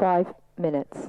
5 minutes.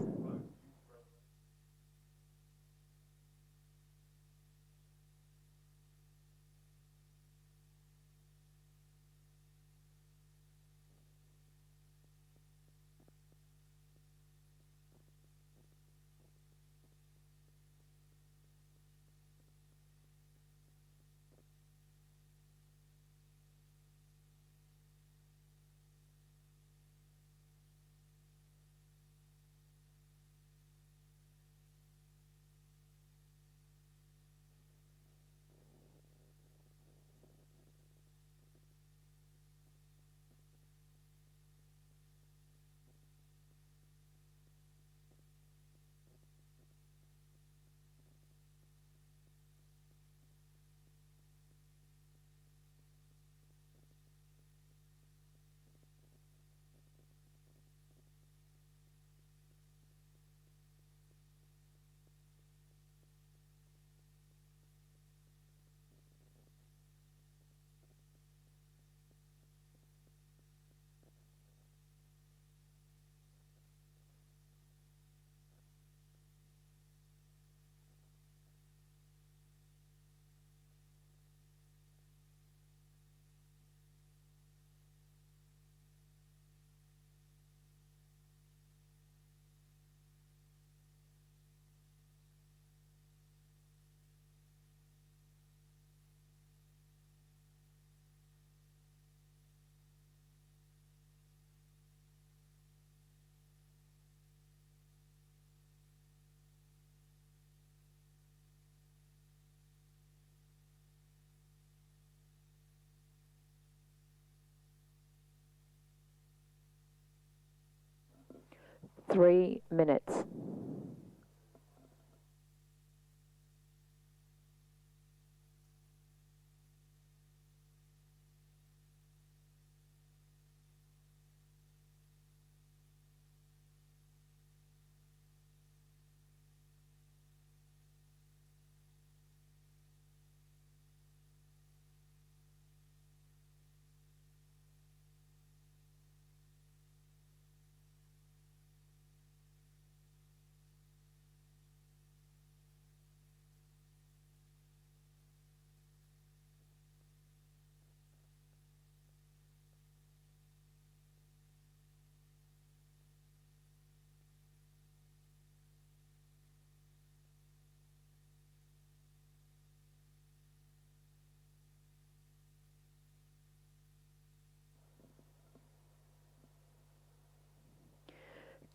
Three minutes.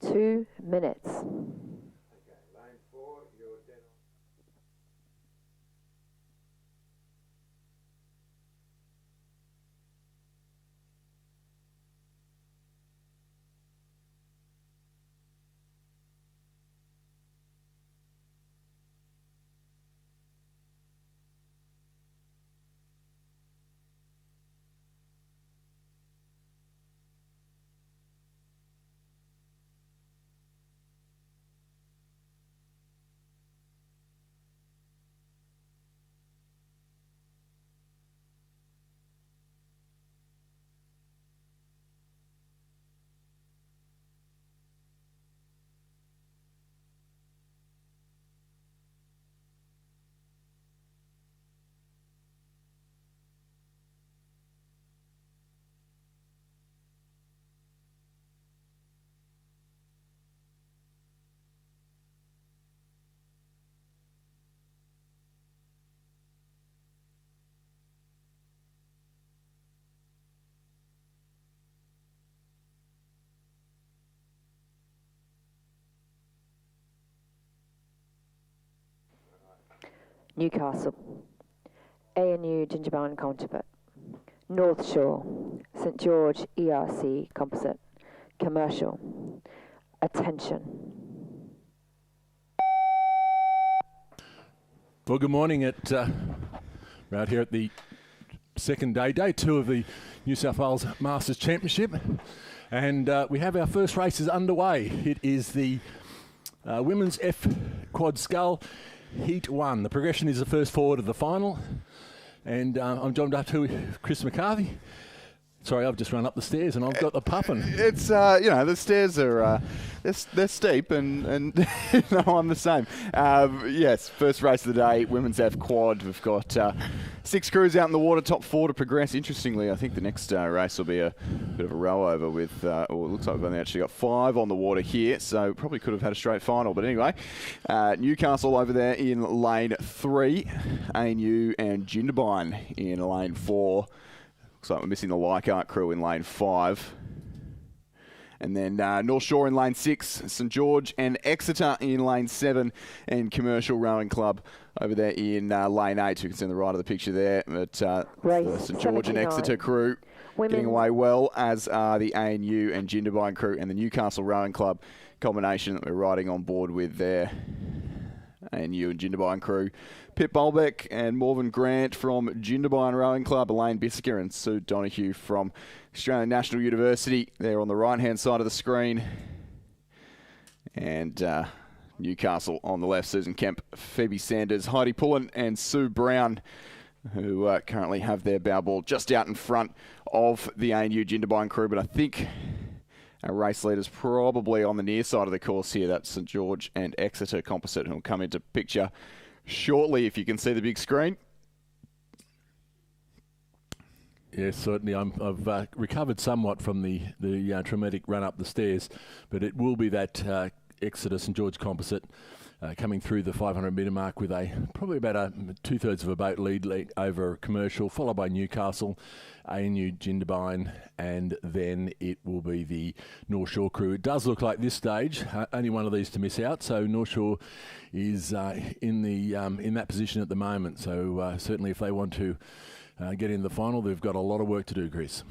Two minutes. Okay, lane 4, you're dead on. Newcastle. ANU Gingerbarn Counterfeit. North Shore. St George ERC Composite. Commercial. Attention. Well, good morning. We're out here at the second day, day 2 of the New South Wales Masters Championship, and we have our first races underway. It is the Women's F Quad Scull Heat 1. The progression is the first forward of the final, and I'm joined up to Chris McCarthy. Sorry, I've just run up the stairs and I've got the puffin. It's the stairs are they're steep, and I'm the same. Yes, first race of the day, women's F quad. We've got 6 crews out in the water, top 4 to progress. Interestingly, I think the next race will be a bit of a row over with. It looks like we've only actually got 5 on the water here, so probably could have had a straight final. But anyway, Newcastle over there in lane 3, ANU and Jindabyne in lane 4. Looks like we're missing the Leichhardt crew in lane 5. And then North Shore in lane 6, St George and Exeter in lane 7, and Commercial Rowing Club over there in lane 8. You can see on the right of the picture there. But the St George and Exeter crew getting away well, as are the ANU and Jindabyne crew and the Newcastle Rowing Club combination that we're riding on board with there. ANU and Jindabyne crew. Pip Bulbeck and Morven Grant from Jindabyne Rowing Club, Elaine Bissiker and Sue Donoghue from Australian National University. They're on the right-hand side of the screen. And Newcastle on the left, Susan Kemp, Phoebe Sanders, Heidi Pullen and Sue Brown, who currently have their bow ball just out in front of the ANU Jindabyne crew. But I think our race leader's probably on the near side of the course here. That's St George and Exeter composite, who will come into picture shortly, if you can see the big screen. Yes, certainly. I've recovered somewhat from the traumatic run up the stairs, but it will be that Exeter St George composite coming through the 500-metre mark with probably about 2/3 of a boat lead over Commercial, followed by Newcastle, ANU Jindabyne, and then it will be the North Shore crew. It does look like this stage only one of these to miss out, so North Shore is in that position at the moment. So certainly, if they want to get in the final, they've got a lot of work to do, Chris.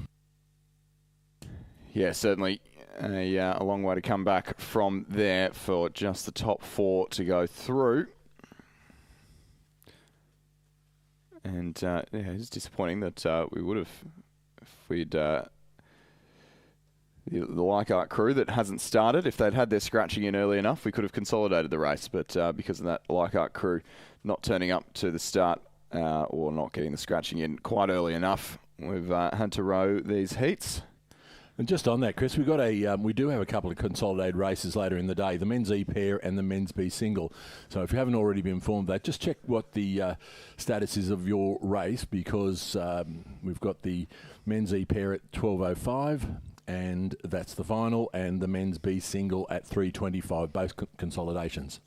Yeah, certainly. A long way to come back from there for just the top 4 to go through. And it's disappointing that we would have, if we'd the Leichhardt crew that hasn't started, if they'd had their scratching in early enough, we could have consolidated the race. But because of that Leichhardt crew not turning up to the start or not getting the scratching in quite early enough, we've had to row these heats. And just on that, Chris, we do have a couple of consolidated races later in the day, the men's E pair and the men's B single. So if you haven't already been informed of that, just check what the status is of your race, because we've got the men's E pair at 12:05, and that's the final, and the men's B single at 3:25, both consolidations.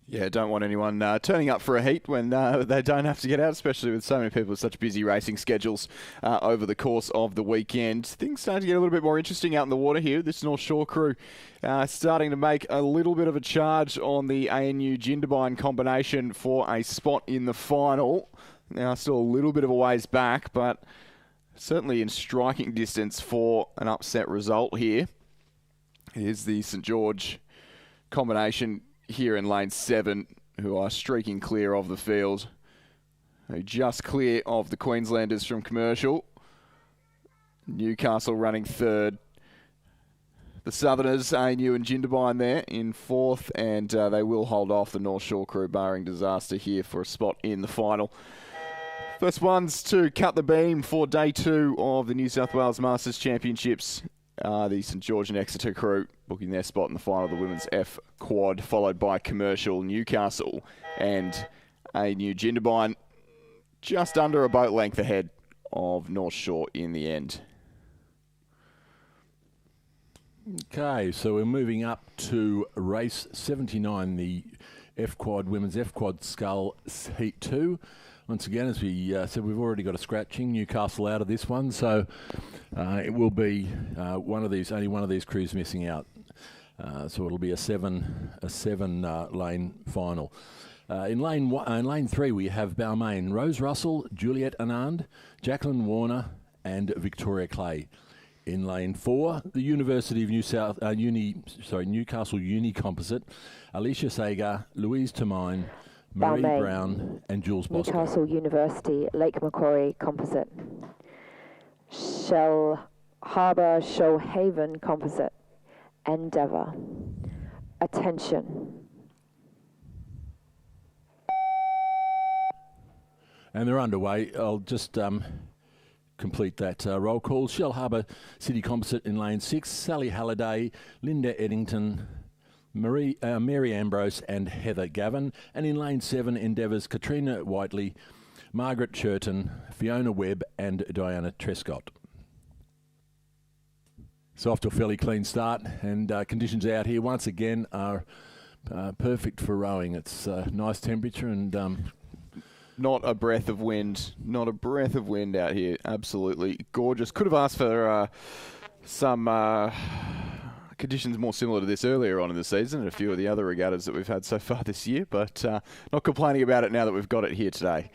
Yeah, don't want anyone turning up for a heat when they don't have to get out, especially with so many people with such busy racing schedules over the course of the weekend. Things starting to get a little bit more interesting out in the water here. This North Shore crew starting to make a little bit of a charge on the ANU Jindabyne combination for a spot in the final. Now, still a little bit of a ways back, but certainly in striking distance for an upset result here. Here's the St George combination here in lane 7, who are streaking clear of the field. They're just clear of the Queenslanders from Commercial. Newcastle running 3rd. The Southerners, ANU and Jindabyne there in 4th, and they will hold off the North Shore crew, barring disaster here, for a spot in the final. First ones to cut the beam for day 2 of the New South Wales Masters Championships. The St George and Exeter crew booking their spot in the final of the women's F quad, followed by Commercial, Newcastle and ANU Jindabyne, just under a boat length ahead of North Shore in the end. Okay, so we're moving up to race 79, the F quad, women's F quad scull heat 2. Once again, as we said, we've already got a scratching. Newcastle out of this one, so it will be only one of these crews missing out. So it'll be a seven lane final. In lane 3, we have Balmain, Rose Russell, Juliette Anand, Jacqueline Warner, and Victoria Clay. In lane 4, the University of Newcastle Uni Composite, Alicia Sager, Louise Termine, Marie Balmain, Brown and Jules Bosco. Newcastle University, Lake Macquarie Composite. Shell Harbour Shoalhaven Composite. Endeavour. Attention. And they're underway. I'll just complete that roll call. Shell Harbour City Composite in lane 6, Sally Halliday, Linda Eddington, Mary Ambrose and Heather Gavin. And in lane 7, Endeavour's Katrina Whiteley, Margaret Churton, Fiona Webb and Diana Trescott. So off to a fairly clean start, and conditions out here once again are perfect for rowing. It's nice temperature and not a breath of wind. Not a breath of wind out here. Absolutely gorgeous. Could have asked for some conditions more similar to this earlier on in the season and a few of the other regattas that we've had so far this year, but not complaining about it now that we've got it here today.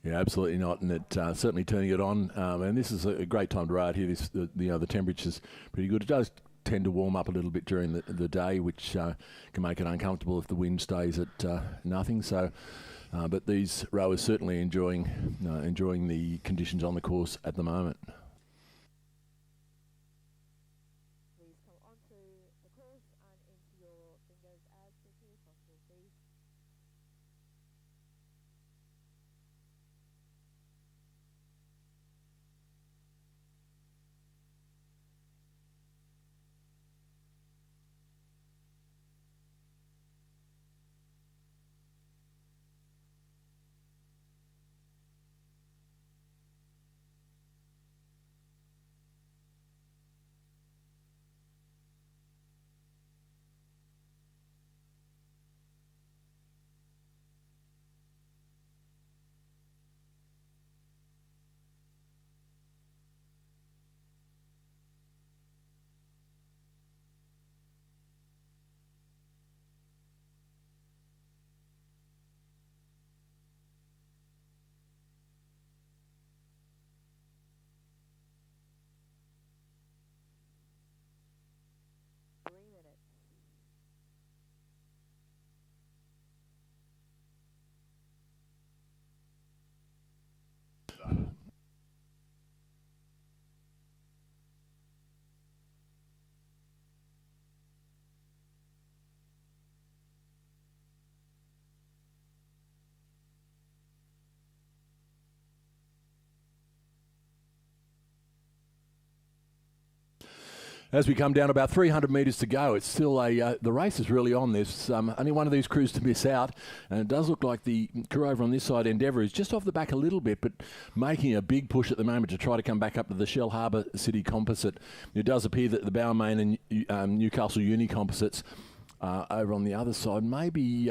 Yeah, absolutely not, and it certainly turning it on. And this is a great time to ride here. The temperature's pretty good. It does tend to warm up a little bit during the day, which can make it uncomfortable if the wind stays at nothing. So, but these rowers certainly enjoying the conditions on the course at the moment. Please come onto the course and into your fingers as quickly as possible, please. As we come down about 300 metres to go, it's still the race is really on. There's only one of these crews to miss out, and it does look like the crew over on this side, Endeavour, is just off the back a little bit, but making a big push at the moment to try to come back up to the Shell Harbour City Composite. It does appear that the Balmain and Newcastle Uni Composites over on the other side maybe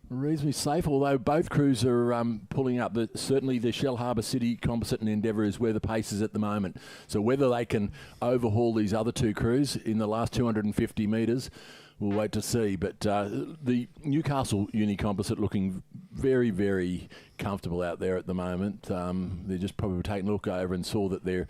reasonably safe, although both crews are pulling up. Certainly the Shell Harbour City Composite and Endeavour is where the pace is at the moment. So whether they can overhaul these other two crews in the last 250 metres, we'll wait to see. But the Newcastle Uni Composite looking very, very comfortable out there at the moment. They're just probably taking a look over and saw that they've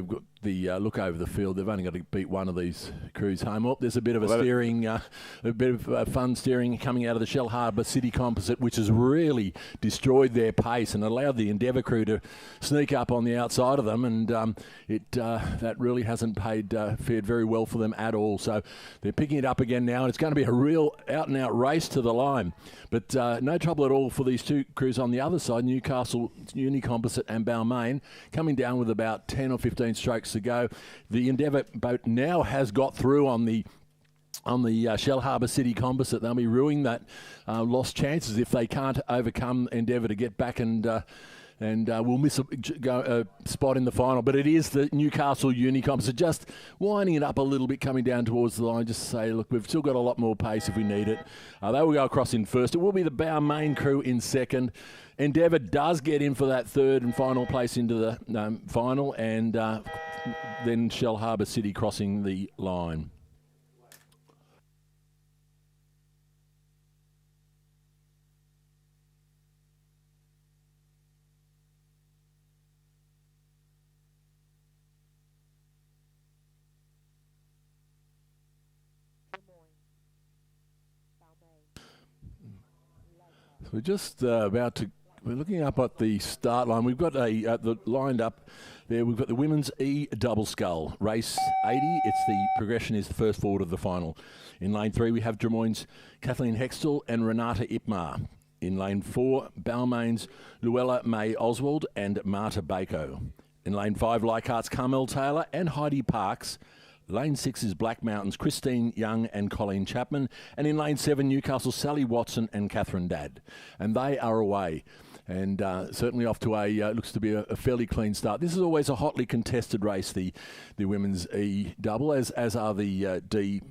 got the look over the field. They've only got to beat one of these crews home. Oh, there's a bit of a steering, a bit of fun steering coming out of the Shell Harbour City Composite, which has really destroyed their pace and allowed the Endeavour crew to sneak up on the outside of them. And that really hasn't fared very well for them at all. So they're picking it up again now, and it's going to be a real out-and-out race to the line. But no trouble at all for these two crews on the other side, Newcastle Uni Composite and Balmain, coming down with about 10 or 15 strokes to go. The Endeavour boat now has got through on the Shell Harbour City Composite. They'll be ruining that lost chances if they can't overcome Endeavour to get back, and we'll miss a spot in the final. But it is the Newcastle Uni Composite just winding it up a little bit, coming down towards the line, just to say, look, we've still got a lot more pace if we need it. They will go across in first. It will be the Balmain crew in second. Endeavour does get in for that third and final place into the final, and then Shell Harbour City crossing the line. So we're just we're looking up at the start line. We've got lined up there. We've got the women's E double scull race 80. The progression is the first forward of the final. In lane 3, we have Drummoyne's Kathleen Hextall and Renata Ipmar. In lane 4, Balmain's Luella May Oswald and Marta Bako. In lane 5, Leichhardt's Carmel Taylor and Heidi Parks. Lane 6 is Black Mountain's Christine Young and Colleen Chapman. And in lane 7, Newcastle Sally Watson and Catherine Dadd. And they are away. And certainly off to looks to be a fairly clean start. This is always a hotly contested race, the women's E double, as are the D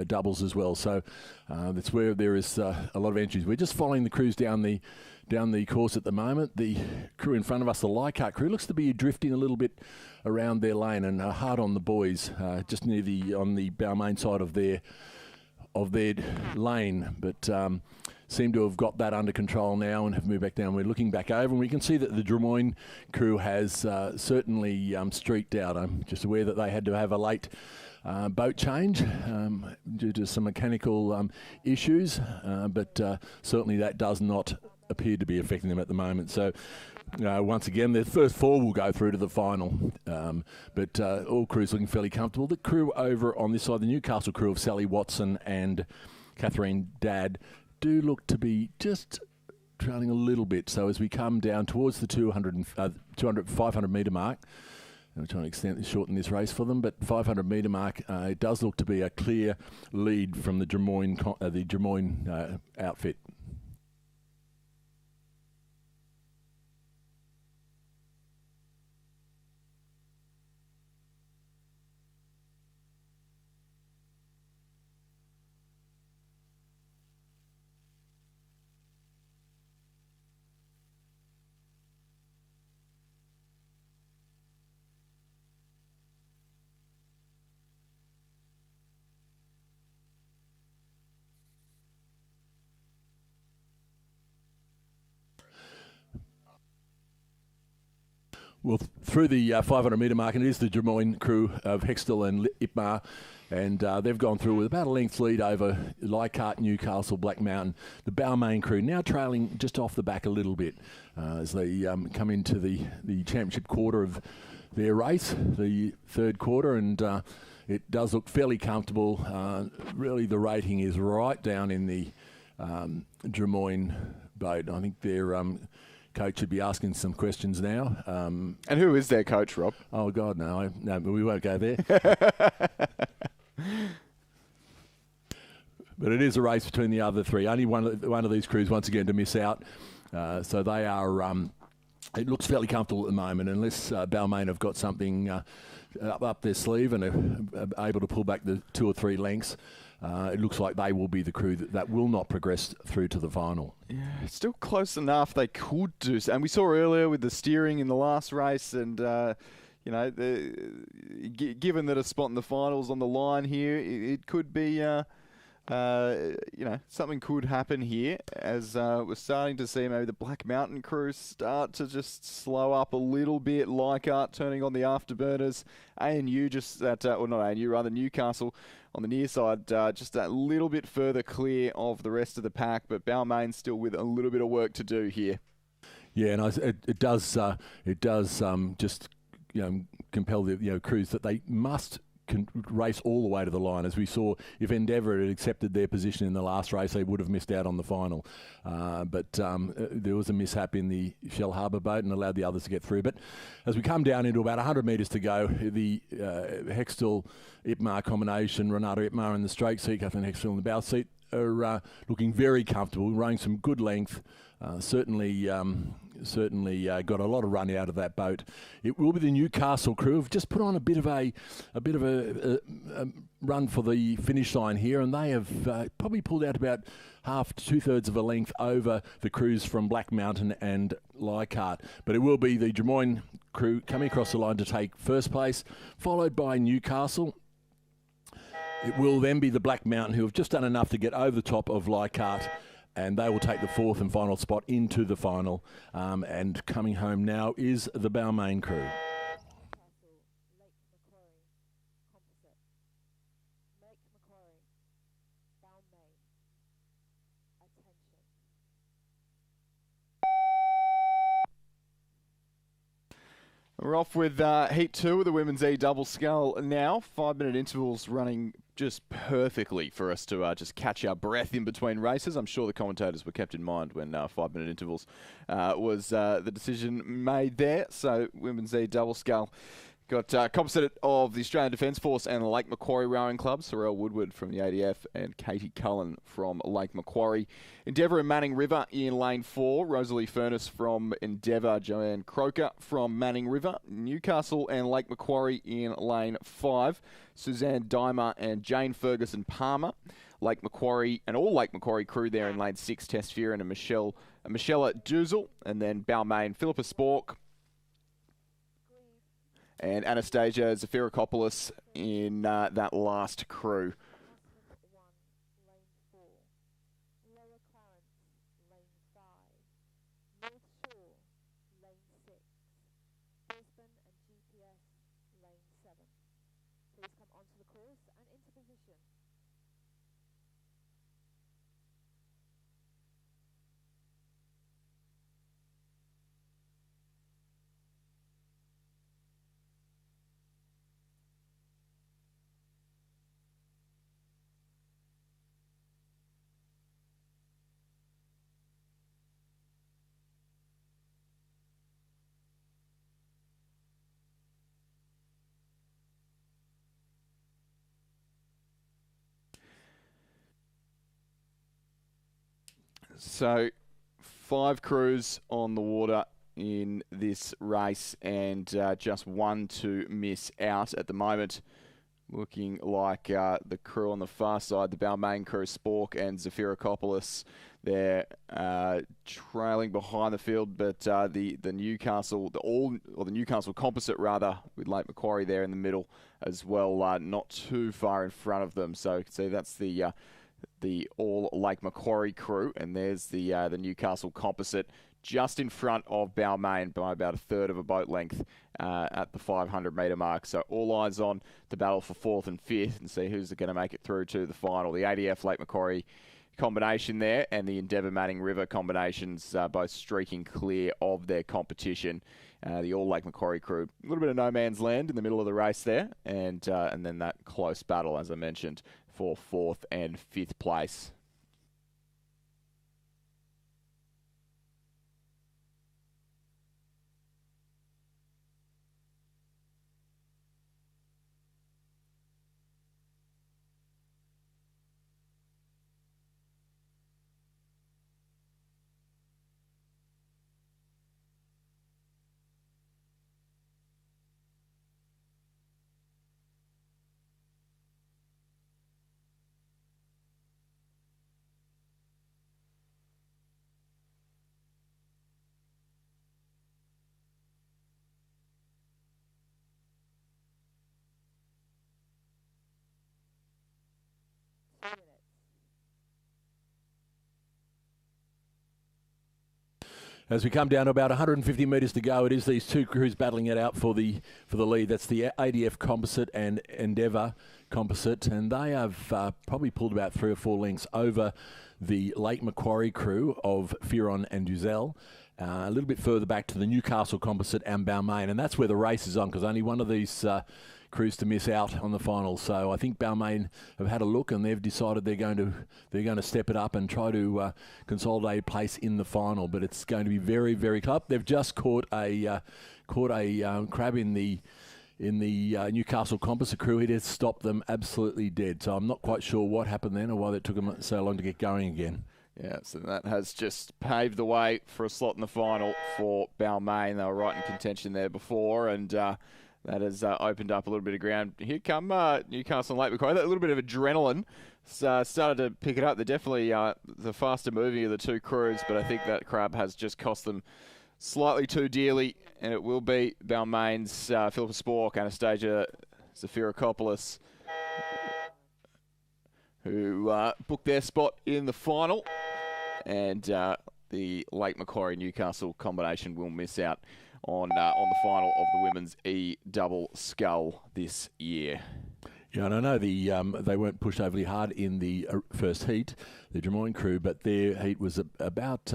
doubles as well. So that's where there is a lot of entries. We're just following the crews down the course at the moment. The crew in front of us, the Leichhardt crew, looks to be drifting a little bit around their lane and hard on the boys, just near on the Balmain side of their lane, but seem to have got that under control now and have moved back down. We're looking back over and we can see that the Drummoyne crew has certainly streaked out. I'm just aware that they had to have a late boat change due to some mechanical issues, but certainly that does not appear to be affecting them at the moment. So once again, the first 4 will go through to the final, but all crews looking fairly comfortable. The crew over on this side, the Newcastle crew of Sally Watson and Catherine Dadd, do look to be just trailing a little bit. So as we come down towards the 500 metre mark, I'm trying to shorten this race for them, but 500 metre mark, it does look to be a clear lead from the Drummoyne outfit. Well, through the 500 metre mark, and it is the Drummoyne crew of Hextall and Ipmar, and they've gone through with about a length lead over Leichhardt, Newcastle, Black Mountain. The Balmain crew now trailing just off the back a little bit as they come into the championship quarter of their race, the third quarter, and it does look fairly comfortable. Really, the rating is right down in the Drummoyne boat. I think they're... coach should be asking some questions now. And who is their coach, Rob? Oh, God, no, but we won't go there. But it is a race between the other 3. Only one of these crews, once again, to miss out. So they are... it looks fairly comfortable at the moment, unless Balmain have got something up their sleeve and are able to pull back the 2 or 3 lengths. It looks like they will be the crew that will not progress through to the final. Yeah, it's still close enough. They could do so. And we saw earlier with the steering in the last race, and given that a spot in the finals on the line here, it could be, something could happen here, as we're starting to see maybe the Black Mountain crew start to just slow up a little bit. Leichhardt turning on the afterburners. ANU just not ANU, rather Newcastle on the near side, just a little bit further clear of the rest of the pack, but Balmain still with a little bit of work to do here. Yeah, and it does just compel the crews that they must race all the way to the line. As we saw, if Endeavour had accepted their position in the last race, they would have missed out on the final. But there was a mishap in the Shell Harbour boat and allowed the others to get through. But as we come down into about 100 metres to go, the Hextall-Ipmar combination, Renata Ipmar in the straight seat, Kathleen Hextall in the bow seat, are looking very comfortable, running some good length. Certainly got a lot of run out of that boat. It will be the Newcastle crew have just put on a bit of a run for the finish line here, and they have probably pulled out about half to 2/3 of a length over the crews from Black Mountain and Leichhardt. But it will be the Drummoyne crew coming across the line to take first place, followed by Newcastle. It will then be the Black Mountain, who have just done enough to get over the top of Leichhardt, and they will take the 4th and final spot into the final. And coming home now is the Balmain crew. We're off with Heat 2 of the Women's E double scull now. 5-minute intervals running just perfectly for us to just catch our breath in between races. I'm sure the commentators were kept in mind when 5-minute intervals was the decision made there. So Women's E double scull got composite of the Australian Defence Force and the Lake Macquarie Rowing Club. Sorrel Woodward from the ADF and Katie Cullen from Lake Macquarie. Endeavour and Manning River in lane 4. Rosalie Furness from Endeavour. Joanne Croker from Manning River. Newcastle and Lake Macquarie in lane 5. Suzanne Dimer and Jane Ferguson Palmer. Lake Macquarie and all Lake Macquarie crew there in lane 6. Tess Fearon and Michelle Duzel. And then Balmain, Philippa Spork, and Anastasia Zafirakopoulos in that last crew. So 5 crews on the water in this race and just one to miss out at the moment. Looking like the crew on the far side, the Balmain crew, Spork and Zafirakopoulos, they're trailing behind the field, but the Newcastle, the Newcastle composite rather, with Lake Macquarie there in the middle as well, not too far in front of them. So you can see that's the all Lake Macquarie crew, and there's the Newcastle composite just in front of Balmain by about a third of a boat length at the 500 metre mark. So all eyes on the battle for 4th and 5th and see who's going to make it through to the final. The ADF Lake Macquarie combination there and the Endeavour Manning River combinations both streaking clear of their competition. The all Lake Macquarie crew, a little bit of no man's land in the middle of the race there, and then that close battle, as I mentioned, for 4th and 5th place. As we come down to about 150 metres to go, it is these 2 crews battling it out for the lead. That's the ADF Composite and Endeavour Composite, and they have probably pulled about 3 or 4 lengths over the Lake Macquarie crew of Fearon and Duzel. A little bit further back to the Newcastle Composite and Balmain, and that's where the race is on, because only one of these crews to miss out on the final. So I think Balmain have had a look and they've decided they're going to step it up and try to consolidate a place in the final. But it's going to be very, very tough. They've just caught a crab in the Newcastle Composite crew. It has stopped them absolutely dead. So I'm not quite sure what happened then or why it took them so long to get going again. Yeah, so that has just paved the way for a slot in the final for Balmain. They were right in contention there before, and that has opened up a little bit of ground. Here come Newcastle and Lake Macquarie. That little bit of adrenaline started to pick it up. They're definitely the faster moving of the 2 crews, but I think that crab has just cost them slightly too dearly, and it will be Balmain's Philippa Spork, Anastasia Zafirakopoulos, who booked their spot in the final, and the Lake Macquarie Newcastle combination will miss out on the final of the women's E double scull this year. Yeah, and I know they weren't pushed overly hard in the first heat, the Drummoyne crew, but their heat was about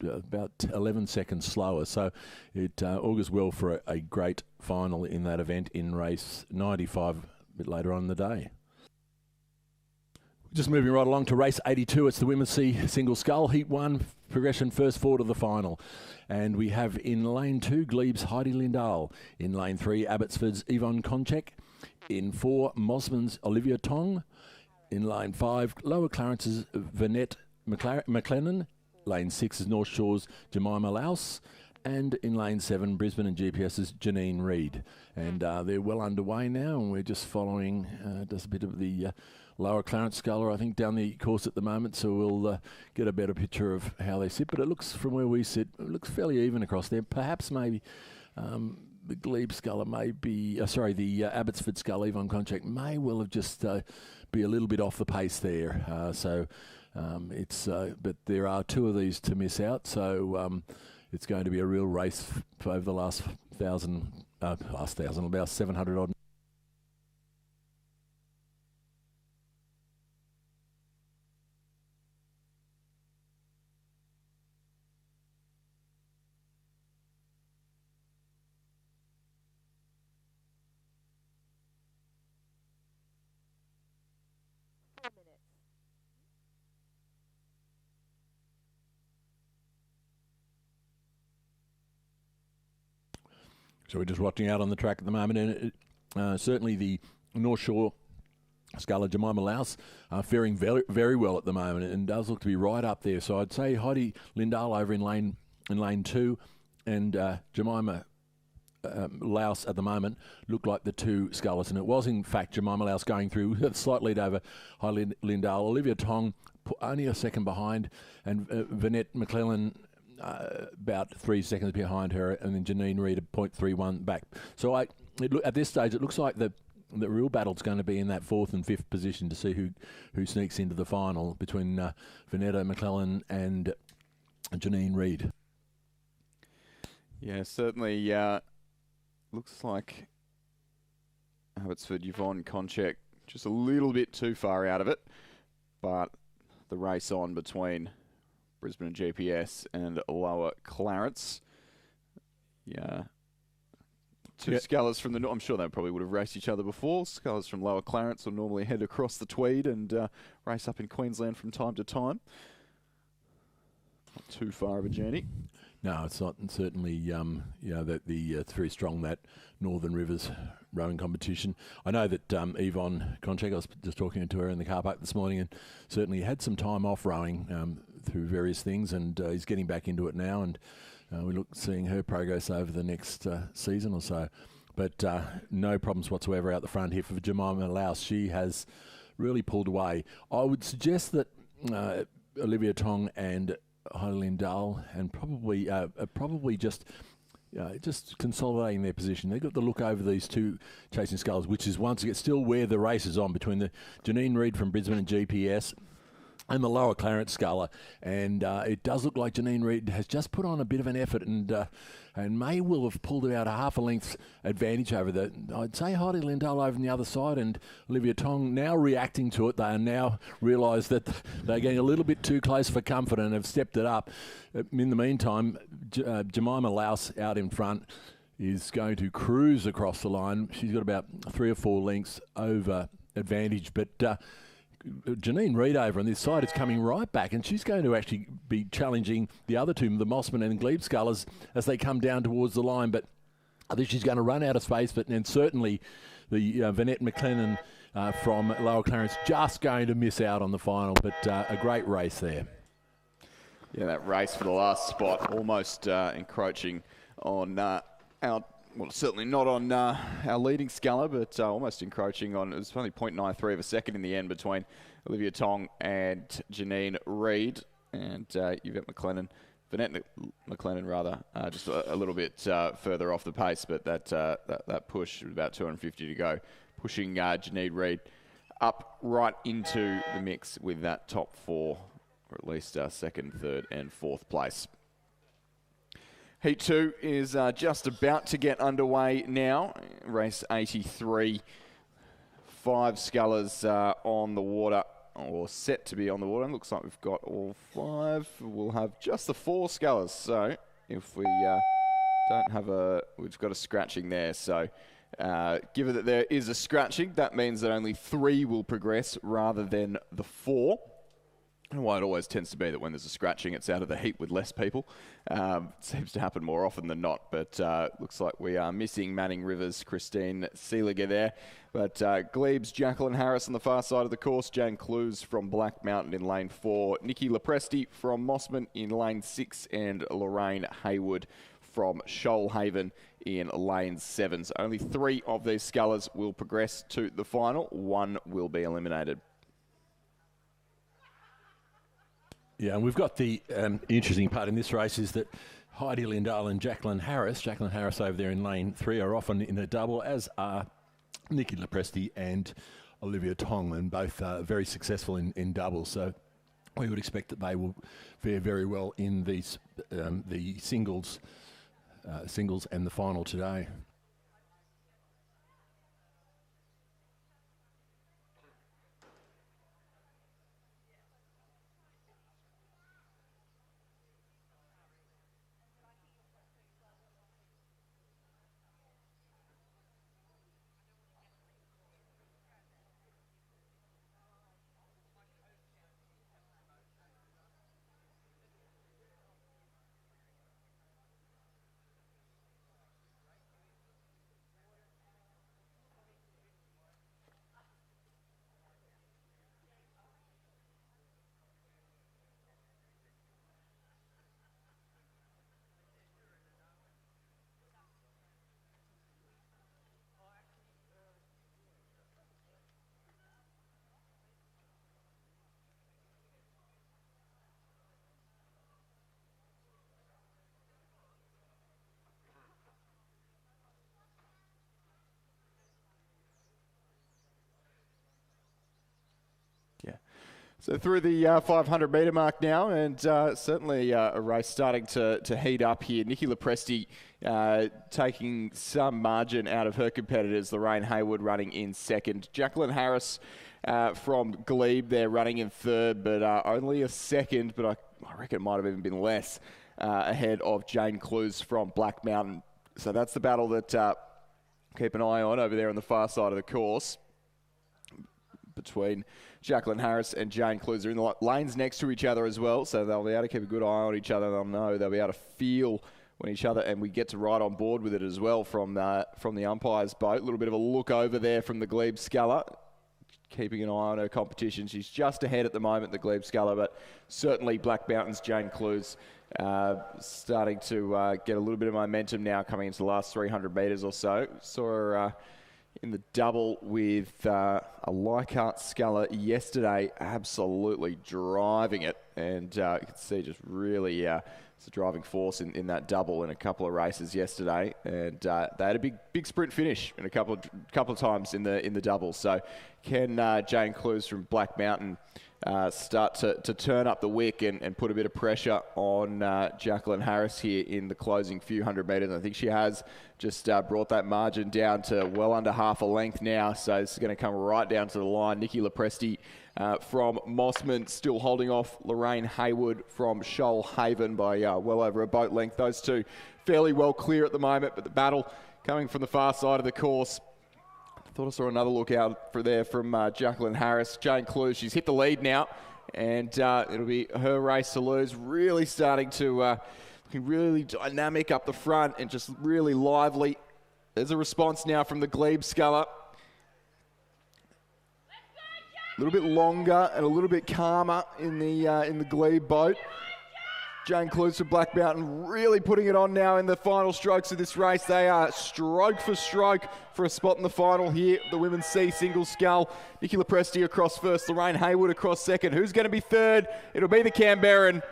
11 seconds slower, so it augurs well for a great final in that event in race 95 a bit later on in the day. Just moving right along to race 82. It's the Women's C Single Scull. Heat 1, progression first forward to the final. And we have in lane 2, Glebe's Heidi Lindahl. In lane 3, Abbotsford's Yvonne Konchek. In 4, Mosman's Olivia Tong. In lane 5, Lower Clarence's Vanette McLennan. Lane 6 is North Shore's Jemima Laus. And in lane 7, Brisbane and GPS's Janine Reid. And they're well underway now, and we're just following just a bit of the Lower Clarence Sculler, I think, down the course at the moment, so we'll get a better picture of how they sit. But it looks, from where we sit, it looks fairly even across there. Perhaps maybe the Glebe Sculler may be, the Abbotsford Scull, Yvonne Konchak, may well have just be a little bit off the pace there. But there are 2 of these to miss out, so it's going to be a real race over the last about 700 odd. So we're just watching out on the track at the moment, and certainly the North Shore Sculler Jemima Laus faring very, very well at the moment, and does look to be right up there. So I'd say Heidi Lindahl over in lane 2, and Jemima Laus at the moment look like the 2 scullers, and it was in fact Jemima Laus going through a slight lead over Heidi Lindahl. Olivia Tong only a second behind, and Vanette McClellan about 3 seconds behind her, and then Janine Reid at 0.31 back. So at this stage, it looks like the real battle's going to be in that 4th and 5th position to see who sneaks into the final between Vanetta McClellan and Janine Reid. Yeah, certainly looks like Abbotsford Yvonne Konchak just a little bit too far out of it, but the race on between Brisbane and GPS and Lower Clarence. Yeah. 2 scullers from the... I'm sure they probably would have raced each other before. Scullers from Lower Clarence will normally head across the Tweed and race up in Queensland from time to time. Not too far of a journey. No, it's not. And certainly, it's very strong, that Northern Rivers rowing competition. I know that Yvonne Konchak, I was just talking to her in the car park this morning, and certainly had some time off rowing through various things, and he's getting back into it now, and we look seeing her progress over the next season or so. But no problems whatsoever out the front here for Jemima Laus. She has really pulled away. I would suggest that Olivia Tong and Heidi Lindahl and probably just consolidating their position. They've got the look over these 2 chasing scullers, which is once again still where the race is on, between the Janine Reid from Brisbane and GPS and the Lower Clarence Sculler. And it does look like Janine Reid has just put on a bit of an effort and may well have pulled about a half a length advantage over I'd say Heidi Lindahl over on the other side, and Olivia Tong now reacting to it. They are now realised that they're getting a little bit too close for comfort and have stepped it up. In the meantime, Jemima Laus out in front is going to cruise across the line. She's got about 3 or 4 lengths over advantage, but Janine Reid over on this side is coming right back, and she's going to actually be challenging the other 2, the Mossman and Glebe Scullers, as they come down towards the line. But I think she's going to run out of space, and certainly the Vanette McLennan from Lower Clarence just going to miss out on the final, but a great race there. Yeah, that race for the last spot, almost encroaching on certainly not on our leading sculler, but almost encroaching on, it was only 0.93 of a second in the end between Olivia Tong and Janine Reid, and Yvette McLennan, Vanette McLennan rather, just a little bit further off the pace, but that push, about 250 to go, pushing Janine Reid up right into the mix with that top 4, or at least 2nd, 3rd and 4th place. Heat 2 is just about to get underway now. Race 83. 5 scullers on the water, or set to be on the water. Looks like we've got all 5. We'll have just the 4 scullers. So if we don't have we've got a scratching there. So Given that there is a scratching, that means that only 3 will progress rather than the 4. And why it always tends to be that when there's a scratching, it's out of the heat with less people. Seems to happen more often than not, but looks like we are missing Manning Rivers, Christine Seeliger there. But Glebes, Jacqueline Harris on the far side of the course, Jane Clues from Black Mountain in lane 4, Nikki Lepresti from Mossman in lane 6, and Lorraine Haywood from Shoalhaven in lane 7. So only 3 of these scullers will progress to the final. 1 will be eliminated. Yeah, and we've got the interesting part in this race is that Heidi Lindahl and Jacqueline Harris over there in lane 3 are often in a double, as are Nikki Lepresti and Olivia Tong, and both very successful in doubles. So we would expect that they will fare very well in these the singles and the final today. Yeah. So through the 500-metre mark now, and certainly a race starting to heat up here. Nikki Lepresti taking some margin out of her competitors. Lorraine Haywood running in second. Jacqueline Harris from Glebe there running in third, but only a second, but I reckon it might have even been less, ahead of Jane Clues from Black Mountain. So that's the battle that keep an eye on over there on the far side of the course, between Jacqueline Harris and Jane Clues. They're in the lanes next to each other as well, so they'll be able to keep a good eye on each other. They'll be able to feel when each other, and we get to ride on board with it as well from the umpire's boat. A little bit of a look over there from the Glebe sculler, keeping an eye on her competition. She's just ahead at the moment, the Glebe sculler, but certainly Black Mountain's Jane Clues starting to get a little bit of momentum now coming into the last 300 metres or so. Saw her in the double with a Leichhardt sculler yesterday, absolutely driving it. And you can see just really it's a driving force in that double in a couple of races yesterday. And they had a big sprint finish in a couple of times in the double. So can Jane Clues from Black Mountain start to turn up the wick and put a bit of pressure on Jacqueline Harris here in the closing few hundred metres? I think she has just brought that margin down to well under half a length now, so this is going to come right down to the line. Nikki Lepresti from Mossman still holding off Lorraine Haywood from Shoalhaven by well over a boat length. Those two fairly well clear at the moment, but the battle coming from the far side of the course. Thought I saw another look out for there from Jacqueline Harris. Jane Clues, she's hit the lead now, and it'll be her race to lose. Really starting to looking really dynamic up the front and just really lively. There's a response now from the Glebe sculler. A little bit longer and a little bit calmer in the Glebe boat. Jane Clues from Black Mountain really putting it on now in the final strokes of this race. They are stroke for stroke for a spot in the final here. The women's C single scull. Nikki Lepresti across first, Lorraine Haywood across second. Who's going to be third? It'll be the Canberran.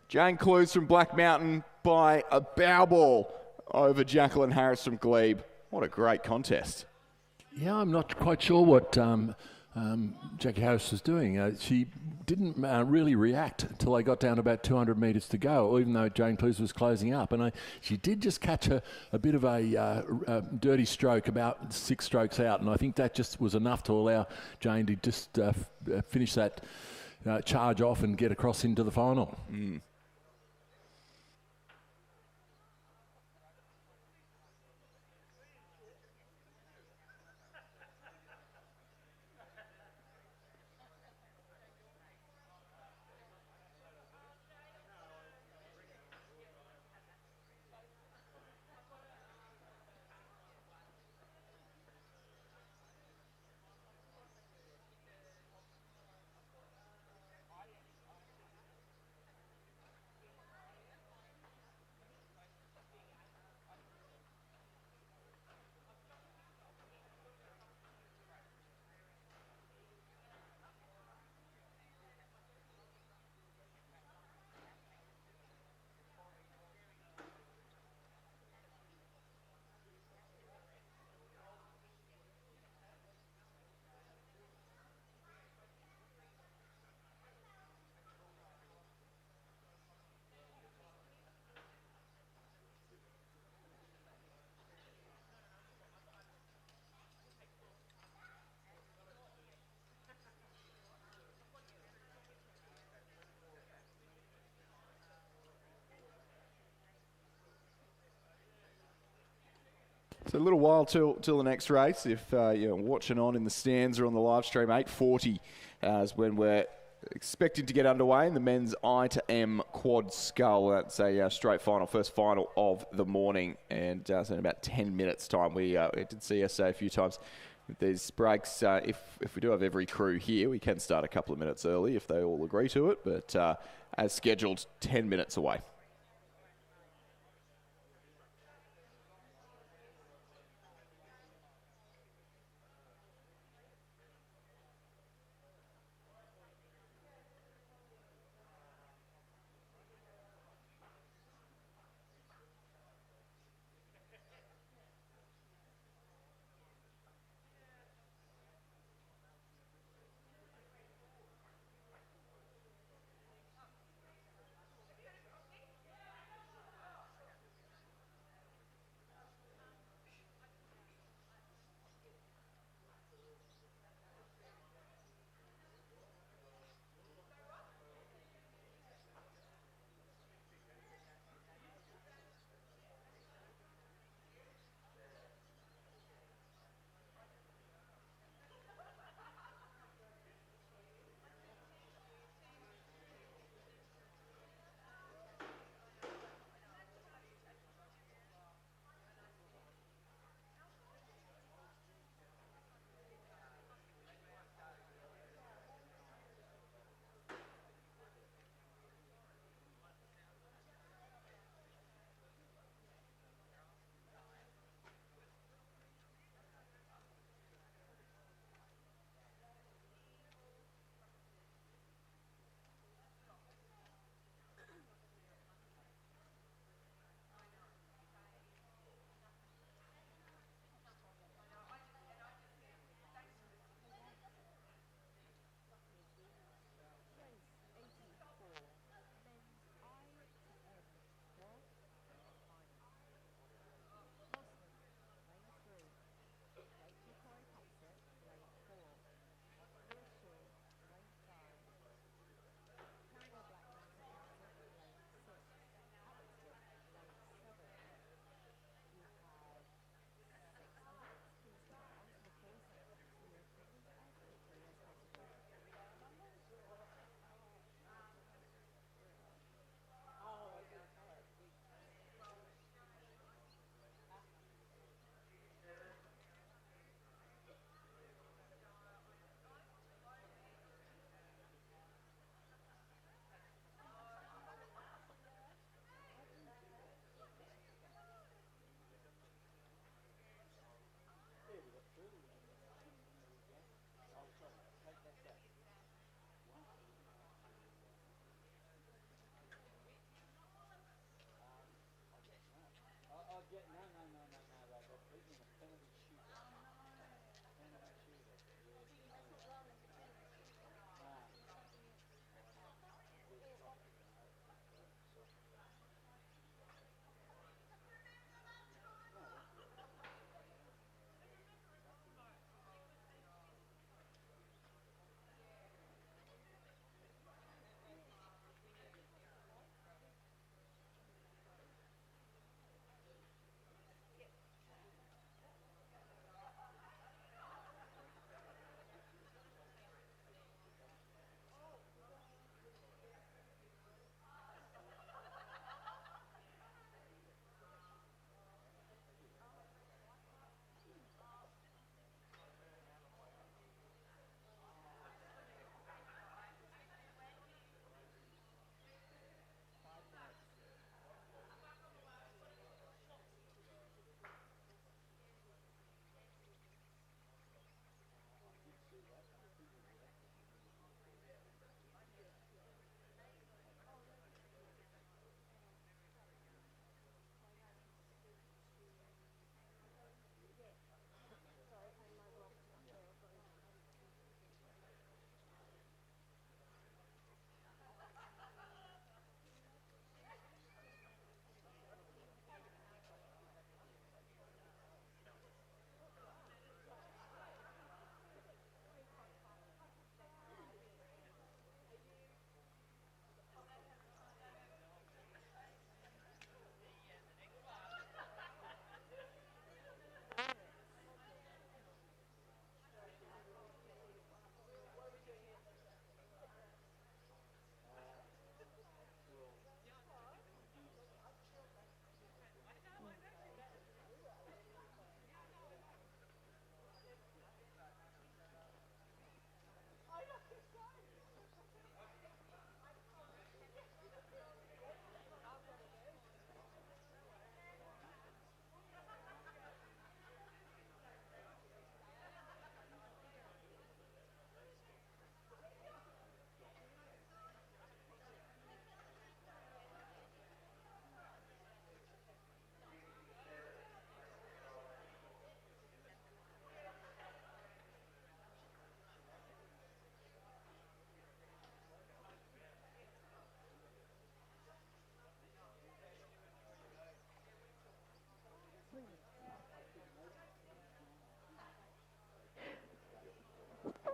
Jane Clues from Black Mountain by a bow ball over Jacqueline Harris from Glebe. What a great contest. Yeah, I'm not quite sure what Jackie Harris was doing. She didn't really react until they got down about 200 metres to go, even though Jane Clues was closing up. And she did just catch a bit of a dirty stroke about 6 strokes out, and I think that just was enough to allow Jane to just finish that charge off and get across into the final. Mm. It's a little while till the next race. If you're watching on in the stands or on the live stream, 8:40 is when we're expecting to get underway in the men's I to M quad scull. That's a straight final, first final of the morning, and so in about 10 minutes' time. We did see us say a few times with these breaks. If we do have every crew here, we can start a couple of minutes early if they all agree to it. But as scheduled, 10 minutes away.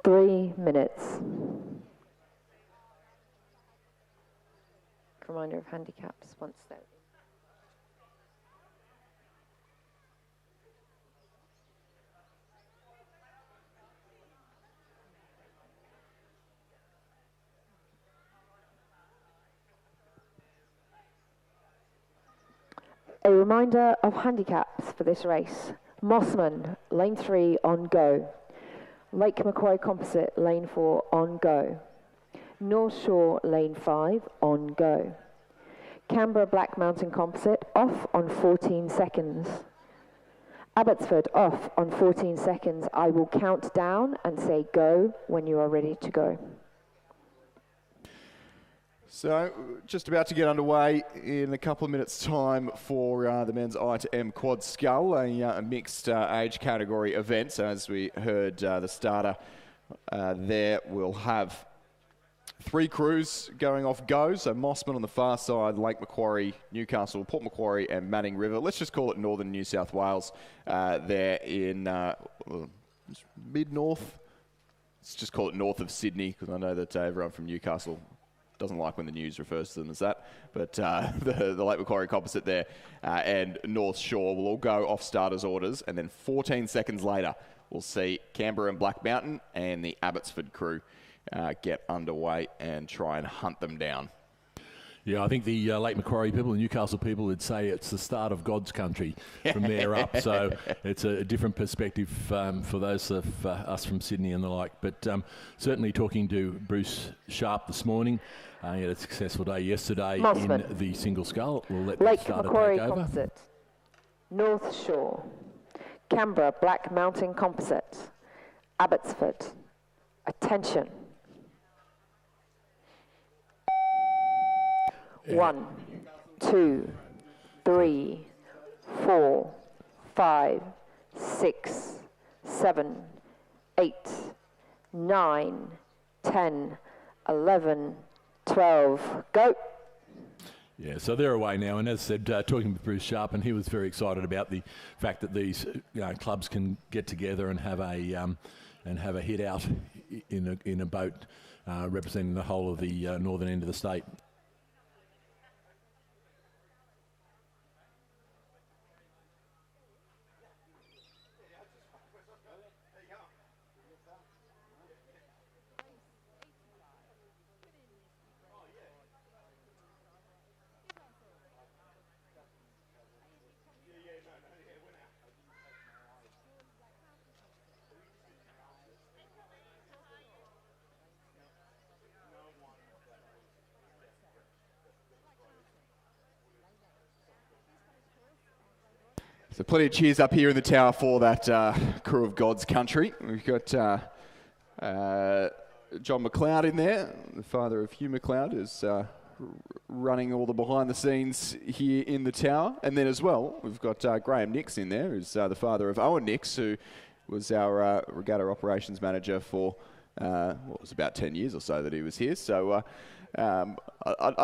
3 minutes. Reminder of handicaps once they're in. A reminder of handicaps for this race. Mossman, lane 3 on go. Lake Macquarie Composite, lane 4 on go. North Shore, lane 5 on go. Canberra Black Mountain Composite, off on 14 seconds. Abbotsford, off on 14 seconds. I will count down and say go when you are ready to go. So, just about to get underway in a couple of minutes' time for the men's I to M quad scull, a mixed age category event. So, as we heard, the starter there will have 3 crews going off go. So, Mossman on the far side, Lake Macquarie, Newcastle, Port Macquarie, and Manning River. Let's just call it northern New South Wales there in mid-north. Let's just call it north of Sydney, because I know that everyone from Newcastle doesn't like when the news refers to them as that, but the Lake Macquarie Composite there and North Shore will all go off starters' orders, and then 14 seconds later we'll see Canberra and Black Mountain and the Abbotsford crew get underway and try and hunt them down. Yeah, I think the Lake Macquarie people and Newcastle people would say it's the start of God's country from there up. So it's a different perspective for those of us from Sydney and the like. But certainly talking to Bruce Sharp this morning, he had a successful day yesterday Mossman. in the single scull. We'll let Lake the starter Macquarie take over. Composite, North Shore, Canberra Black Mountain Composite, Abbotsford. Attention. 1, 2, 3, 4, 5, 6, 7, 8, 9, 10, 11, 12. Go. Yeah, so they're away now, and as I said, talking with Bruce Sharp, and he was very excited about the fact that these clubs can get together and have a hit out in a boat representing the whole of the northern end of the state. So plenty of cheers up here in the tower for that crew of God's country. We've got John McLeod in there, the father of Hugh McLeod, is running all the behind the scenes here in the tower. And then as well, we've got Graham Nix in there, who's the father of Owen Nix, who was our regatta operations manager for what was about 10 years or so that he was here. So I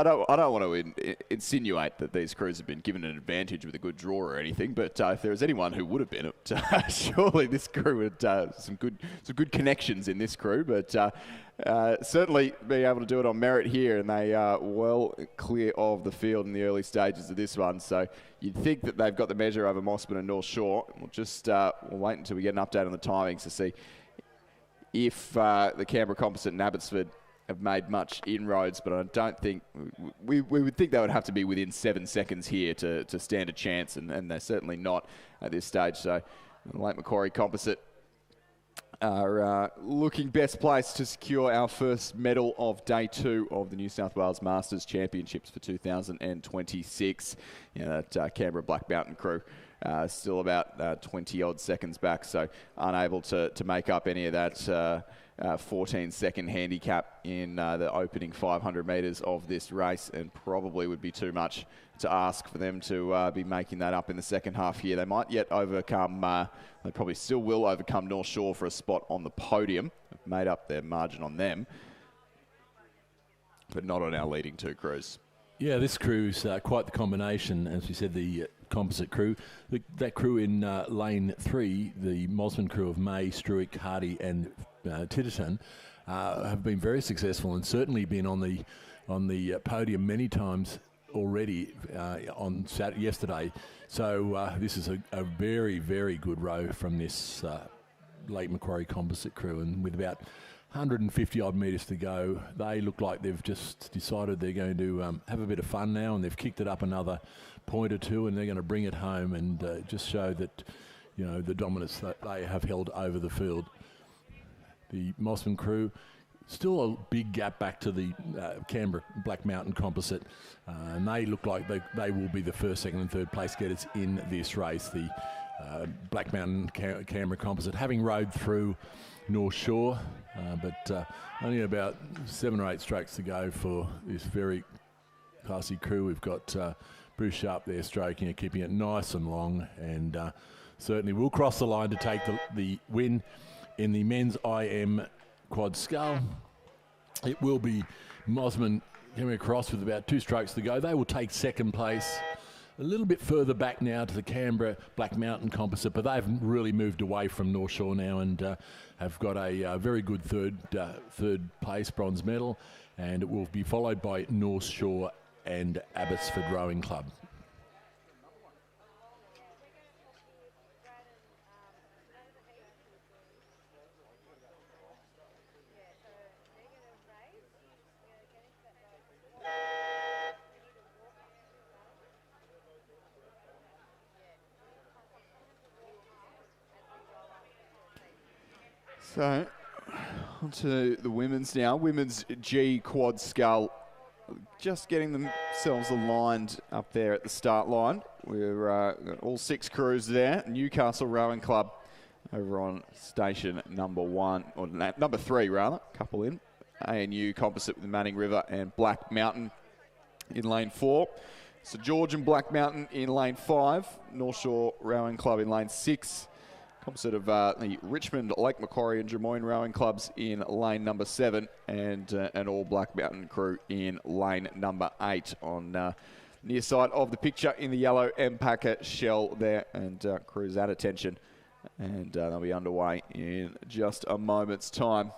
don't want to insinuate that these crews have been given an advantage with a good draw or anything, but if there was anyone who would have been, surely this crew would some good connections in this crew. But certainly being able to do it on merit here, and they are well clear of the field in the early stages of this one. So you'd think that they've got the measure over Mossman and North Shore. We'll just we'll wait until we get an update on the timings to see if the Canberra Composite and Abbotsford have made much inroads, but I don't think we would think they would have to be within 7 seconds here to stand a chance, and they're certainly not at this stage. So the Lake Macquarie Composite are looking best placed to secure our first medal of day 2 of the New South Wales Masters Championships for 2026. That Canberra Black Mountain crew still about 20 odd seconds back, so unable to make up any of that 14-second handicap in the opening 500 metres of this race, and probably would be too much to ask for them to be making that up in the second half here. They might yet overcome, they probably still will overcome North Shore for a spot on the podium. They've made up their margin on them, but not on our leading 2 crews. Yeah, this crew's quite the combination, as we said, the composite crew. That crew in lane 3, the Mosman crew of May, Struick, Hardy and Titterton have been very successful and certainly been on the podium many times already on yesterday. So this is a very, very good row from this Lake Macquarie Composite crew, and with about 150 odd metres to go, they look like they've just decided they're going to have a bit of fun now, and they've kicked it up another point or two, and they're going to bring it home and just show that, you know, the dominance that they have held over the field. The Mossman crew, still a big gap back to the Canberra Black Mountain Composite, and they look like they will be the first, second and third place getters in this race. The Black Mountain Canberra Composite having rode through North Shore, but only about 7 or 8 strokes to go for this very classy crew. We've got Bruce Sharp there stroking it, keeping it nice and long, and certainly will cross the line to take the win in the men's IM quad scull. It will be Mossman coming across with about 2 strokes to go. They will take second place. A little bit further back now to the Canberra Black Mountain Composite, but they've really moved away from North Shore now and have got a very good third place bronze medal, and it will be followed by North Shore and Abbotsford Rowing Club. So, on to the women's now. Women's G quad scull, just getting themselves aligned up there at the start line. We're got all 6 crews there. Newcastle Rowing Club over on station number 1, or number 3 rather, couple in. ANU Composite with the Manning River and Black Mountain in lane 4. St George and Black Mountain in lane 5. North Shore Rowing Club in lane 6. Composite of the Richmond, Lake Macquarie and Drummoyne Rowing Clubs in lane number 7, and an all Black Mountain crew in lane number 8 on near side of the picture in the yellow M-Packer shell there, and crews at attention, and they'll be underway in just a moment's time.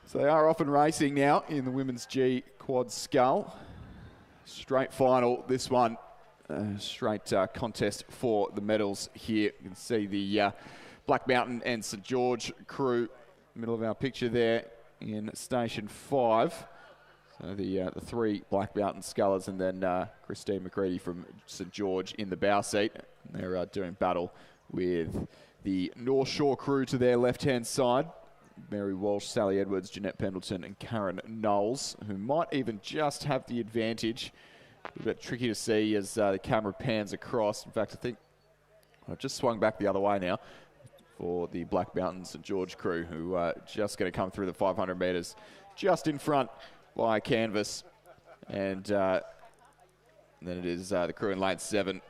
So they are off and racing now in the Women's G Quad Scull. Straight final, this one. Straight contest for the medals here. You can see the Black Mountain and St George crew, middle of our picture there in Station 5. So the 3 Black Mountain scullers, and then Christine McCready from St George in the bow seat. And they're doing battle with the North Shore crew to their left-hand side. Mary Walsh, Sally Edwards, Jeanette Pendleton and Karen Knowles, who might even just have the advantage. A bit tricky to see as the camera pans across. In fact, I think I've just swung back the other way now for the Black Mountain St George crew, who are just going to come through the 500 metres just in front by canvas. And then it is the crew in lane 7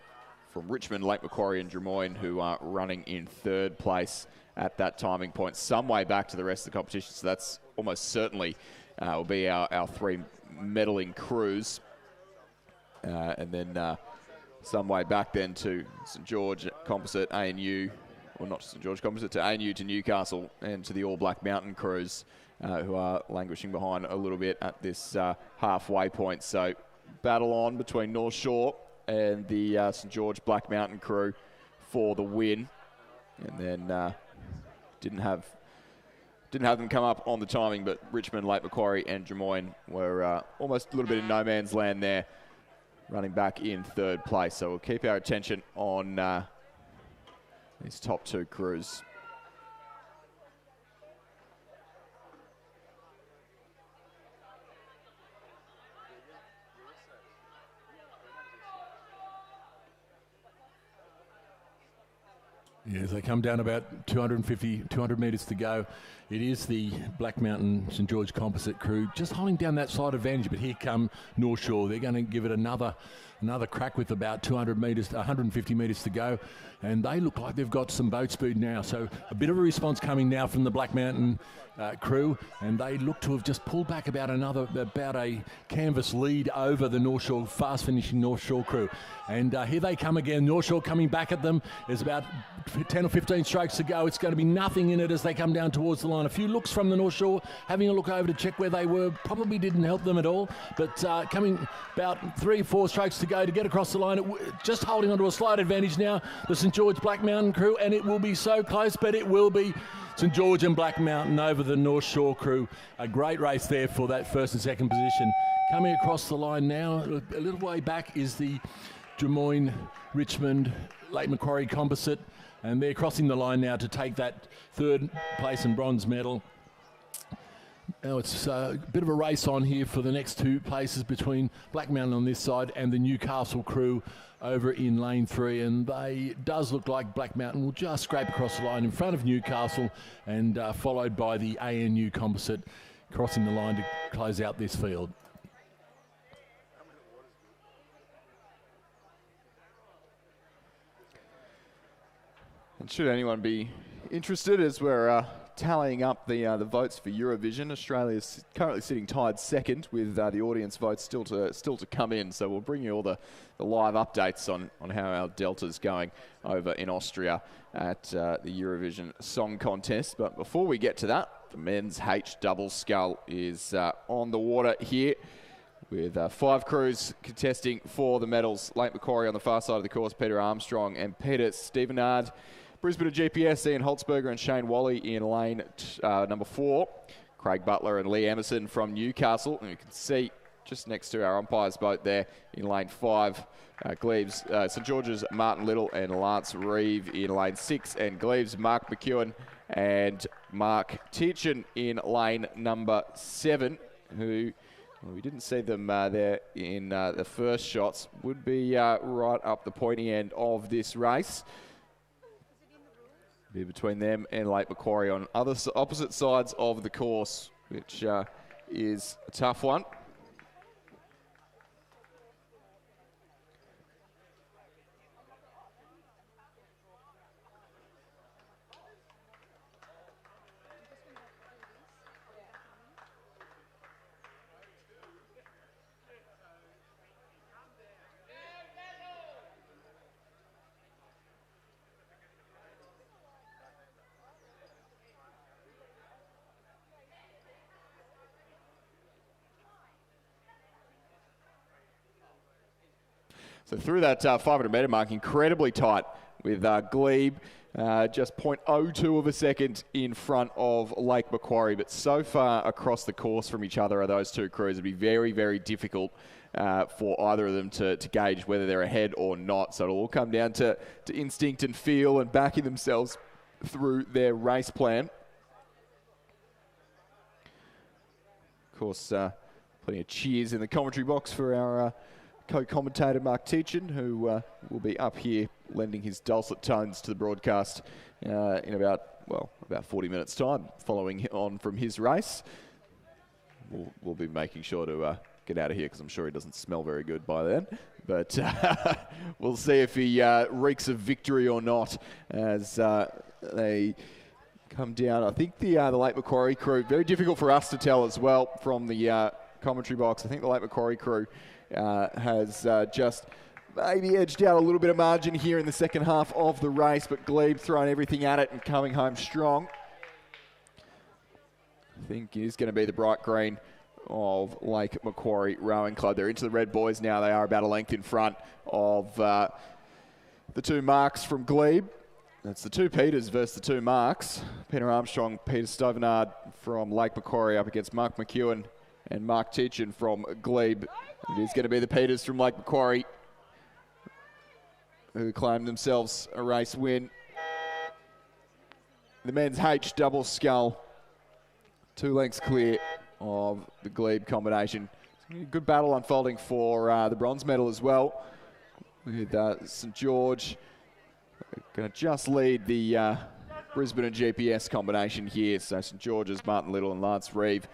from Richmond, Lake Macquarie and Drummoyne, who are running in 3rd place at that timing point, some way back to the rest of the competition. So that's almost certainly will be our 3 medaling crews. And then some way back then to St George Composite, ANU, or not St George Composite, to ANU, to Newcastle, and to the All Black Mountain crews, who are languishing behind a little bit at this halfway point. So battle on between North Shore and the St George Black Mountain crew for the win. And then didn't have them come up on the timing, but Richmond, Lake Macquarie and Drummoyne were almost a little bit in no man's land there, running back in 3rd place. So we'll keep our attention on these top 2 crews. Yeah, as they come down about 200 metres to go, it is the Black Mountain St George Composite crew just holding down that slight advantage. But here come North Shore. They're going to give it another crack with about 200 metres, 150 metres to go, and they look like they've got some boat speed now. So a bit of a response coming now from the Black Mountain crew, and they look to have just pulled back about a canvas lead over the North Shore, fast finishing North Shore crew. And here they come again. North Shore coming back at them. There's about 10 or 15 strokes to go. It's going to be nothing in it as they come down towards the line. A few looks from the North Shore, having a look over to check where they were, probably didn't help them at all. But coming about 3 or 4 strokes to go to get across the line, just holding onto a slight advantage now, the St George Black Mountain crew, and it will be so close, but it will be St George and Black Mountain over the North Shore crew. A great race there for that 1st and 2nd position. Coming across the line now, a little way back, is the Drummoyne, Richmond, Lake Macquarie Composite, and they're crossing the line now to take that 3rd place and bronze medal. Now it's a bit of a race on here for the next 2 places between Black Mountain on this side and the Newcastle crew over in lane 3, and it does look like Black Mountain will just scrape across the line in front of Newcastle, and followed by the ANU Composite crossing the line to close out this field. And should anyone be interested, as we're tallying up the votes for Eurovision, Australia's currently sitting tied 2nd, with the audience votes still to come in. So we'll bring you all the live updates on how our Delta's going over in Austria at the Eurovision Song Contest. But before we get to that, the men's H double scull is on the water here, with 5 crews contesting for the medals. Lake Macquarie on the far side of the course, Peter Armstrong and Peter Stevenard. Brisbane GPS, Ian Holtzberger and Shane Wally in lane number 4. Craig Butler and Lee Emerson from Newcastle. And you can see just next to our umpire's boat there in lane 5, Glebes, St George's Martin Little and Lance Reeve in lane 6. And Glebes, Mark McEwen and Mark Teachin in lane number 7, who... well, we didn't see them there in the first shots. Would be right up the pointy end of this race. Be between them and Lake Macquarie on opposite sides of the course, which is a tough one. So through that 500 metre mark, incredibly tight with Glebe just 0.02 of a second in front of Lake Macquarie. But so far across the course from each other are those 2 crews. It'd be very, very difficult for either of them to gauge whether they're ahead or not. So it'll all come down to instinct and feel and backing themselves through their race plan. Of course, plenty of cheers in the commentary box for our co-commentator Mark Teachin, who will be up here lending his dulcet tones to the broadcast in about 40 minutes' time, following on from his race. We'll be making sure to get out of here because I'm sure he doesn't smell very good by then. But we'll see if he reeks of victory or not as they come down. I think the Lake Macquarie crew, very difficult for us to tell as well from the commentary box. I think the Lake Macquarie crew has just maybe edged out a little bit of margin here in the second half of the race, but Glebe throwing everything at it and coming home strong. I think is going to be the bright green of Lake Macquarie Rowing Club. They're into the red boys now. They are about a length in front of the two marks from Glebe. That's the two Peters versus the two marks. Peter Armstrong, Peter Stovenard from Lake Macquarie up against Mark McEwen and Mark Teachin from Glebe. It is going to be the Peters from Lake Macquarie who claim themselves a race win. The men's H double scull, 2 lengths clear of the Glebe combination. Good battle unfolding for the bronze medal as well, with St George going to just lead the Brisbane and GPS combination here. So St George's Martin Little and Lance Reeve,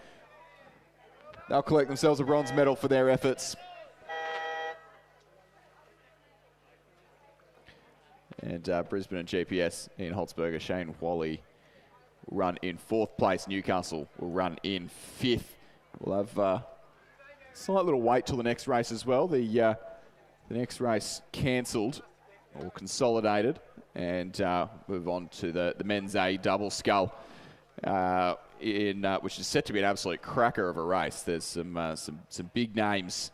they'll collect themselves a bronze medal for their efforts. And Brisbane and GPS, Ian Holtzberger, Shane Wally run in 4th place. Newcastle will run in 5th. We'll have a slight little wait till the next race as well. The next race cancelled or consolidated, and move on to the men's A double scull, which is set to be an absolute cracker of a race. There's some big names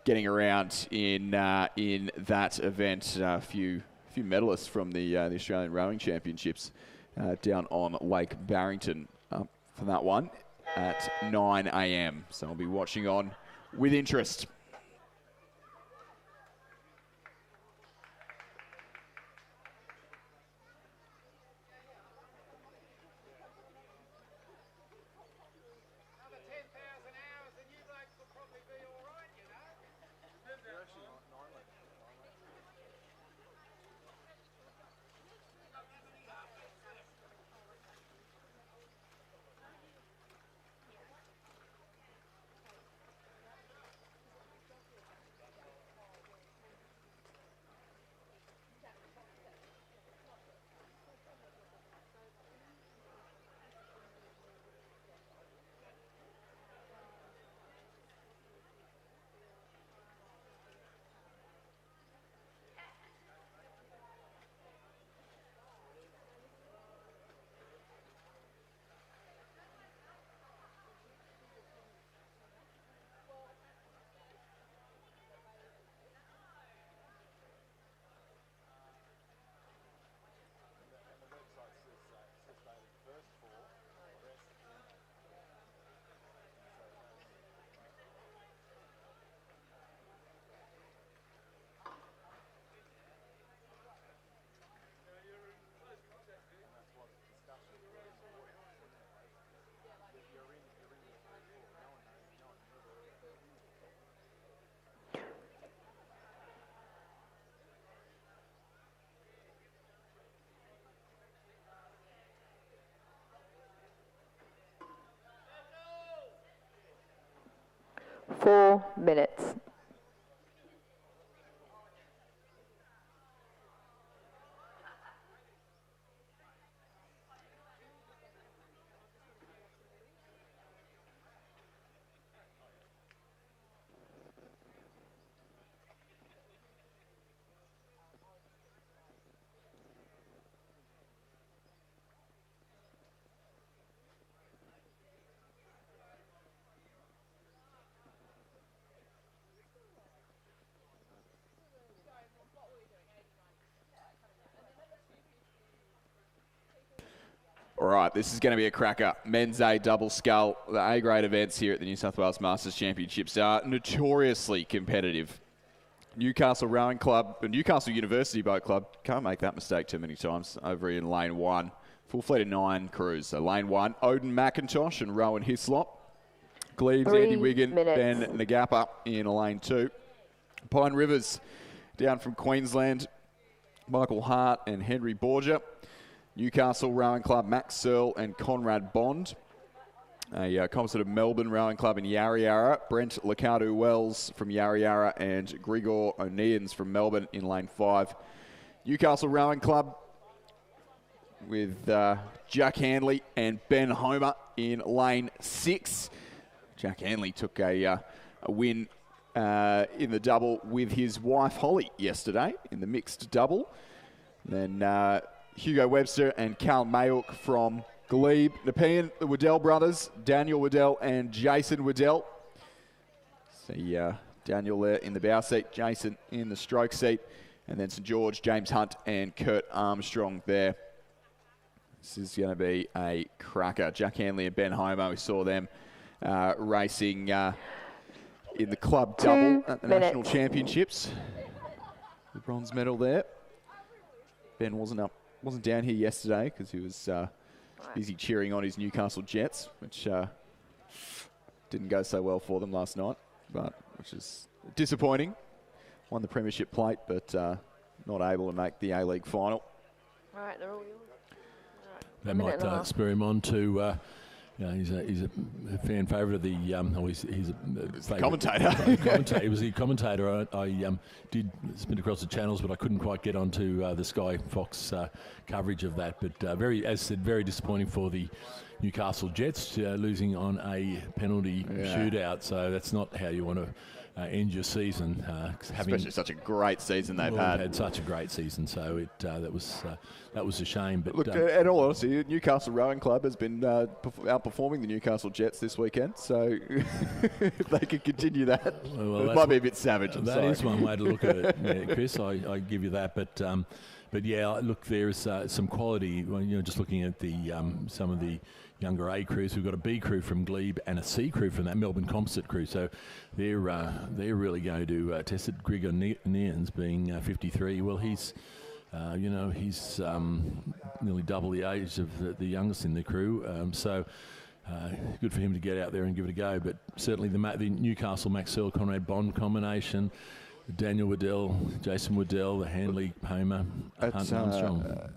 getting around in that event. A few medalists from the Australian Rowing Championships down on Lake Barrington for that one at 9 a.m. So I'll be watching on with interest. Four minutes. All right, this is going to be a cracker. Men's A double scull. The A-grade events here at the New South Wales Masters Championships are notoriously competitive. Newcastle Rowing Club, Newcastle University Boat Club, can't make that mistake too many times, over in Lane 1. Full fleet of 9 crews. So Lane 1, Odin McIntosh and Rowan Hislop. Glebes, 3 Andy Wiggin, minutes. Ben Nagapa in lane 2. Pine Rivers down from Queensland, Michael Hart and Henry Borgia. Newcastle Rowing Club, Max Searle and Conrad Bond. A composite of Melbourne Rowing Club in Yarra Yarra, Brent Liccardo Wells from Yarra Yarra and Grigor O'Neans from Melbourne in lane 5. Newcastle Rowing Club with Jack Hanley and Ben Homer in lane 6. Jack Hanley took a win in the double with his wife Holly yesterday in the mixed double. Then Hugo Webster and Cal Mayhook from Glebe. Nepean, the Waddell brothers, Daniel Waddell and Jason Waddell. See Daniel there in the bow seat, Jason in the stroke seat. And then St George, James Hunt and Kurt Armstrong there. This is going to be a cracker. Jack Hanley and Ben Homer, we saw them racing in the club double at the National Championships. The bronze medal there. Ben wasn't down here yesterday because he was busy cheering on his Newcastle Jets, which didn't go so well for them last night, which is disappointing. Won the premiership plate, but not able to make the A-League final. All right, they're all yours. That might spur him on to. He's a fan favourite of the. He's a commentator. He was the commentator. I did spin across the channels, but I couldn't quite get onto the Sky Fox coverage of that. But very disappointing for the Newcastle Jets, losing on a penalty shootout. So that's not how you want to end your season. Especially such a great season they've had such a great season. So that was a shame. But look, in all honesty, Newcastle Rowing Club has been outperforming the Newcastle Jets this weekend. So if they could continue that, it might be a bit savage. That is one way to look at it, yeah, Chris. I give you that. But yeah, look, there's some quality. Well, just looking at the some of the younger A crews. We've got a B crew from Glebe and a C crew from that Melbourne Composite crew. So they're really going to test it. Grigor O'Neans being 53. Well, he's nearly double the age of the youngest in the crew. So good for him to get out there and give it a go. But certainly the Newcastle Max Searle Conrad Bond combination, Daniel Waddell, Jason Waddell, the Hanley Homer, Hunt Armstrong.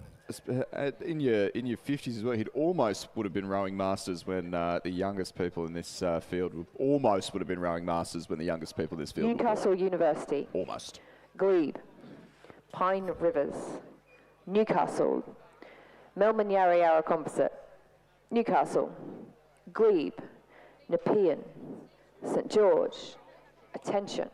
In your 50s as well, he'd almost would have been rowing masters when the youngest people in this field would have been rowing masters when the youngest people in this field Newcastle University. Almost. Glebe. Pine Rivers. Newcastle. Melbourne Yarra Yarra Composite. Newcastle. Glebe. Nepean. St George. Attention.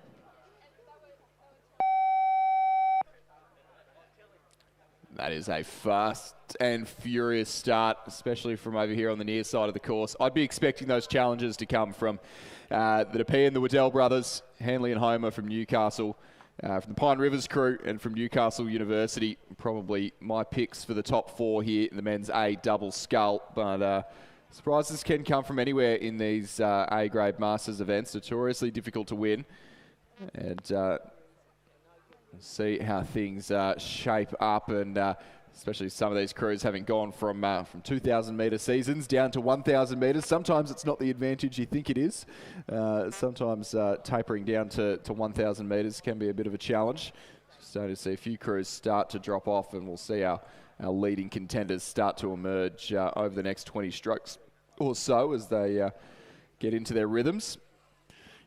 That is a fast and furious start, especially from over here on the near side of the course. I'd be expecting those challenges to come from the Nepean, the Waddell brothers, Hanley and Homer from Newcastle, from the Pine Rivers crew, and from Newcastle University. Probably my picks for the top 4 here in the men's A double scull. But surprises can come from anywhere in these A-grade Masters events. Notoriously difficult to win. And we'll see how things shape up, and especially some of these crews having gone from 2,000-metre seasons down to 1,000 metres. Sometimes it's not the advantage you think it is. Sometimes tapering down to 1,000 metres can be a bit of a challenge. Starting to see a few crews start to drop off, and we'll see our leading contenders start to emerge over the next 20 strokes or so as they get into their rhythms.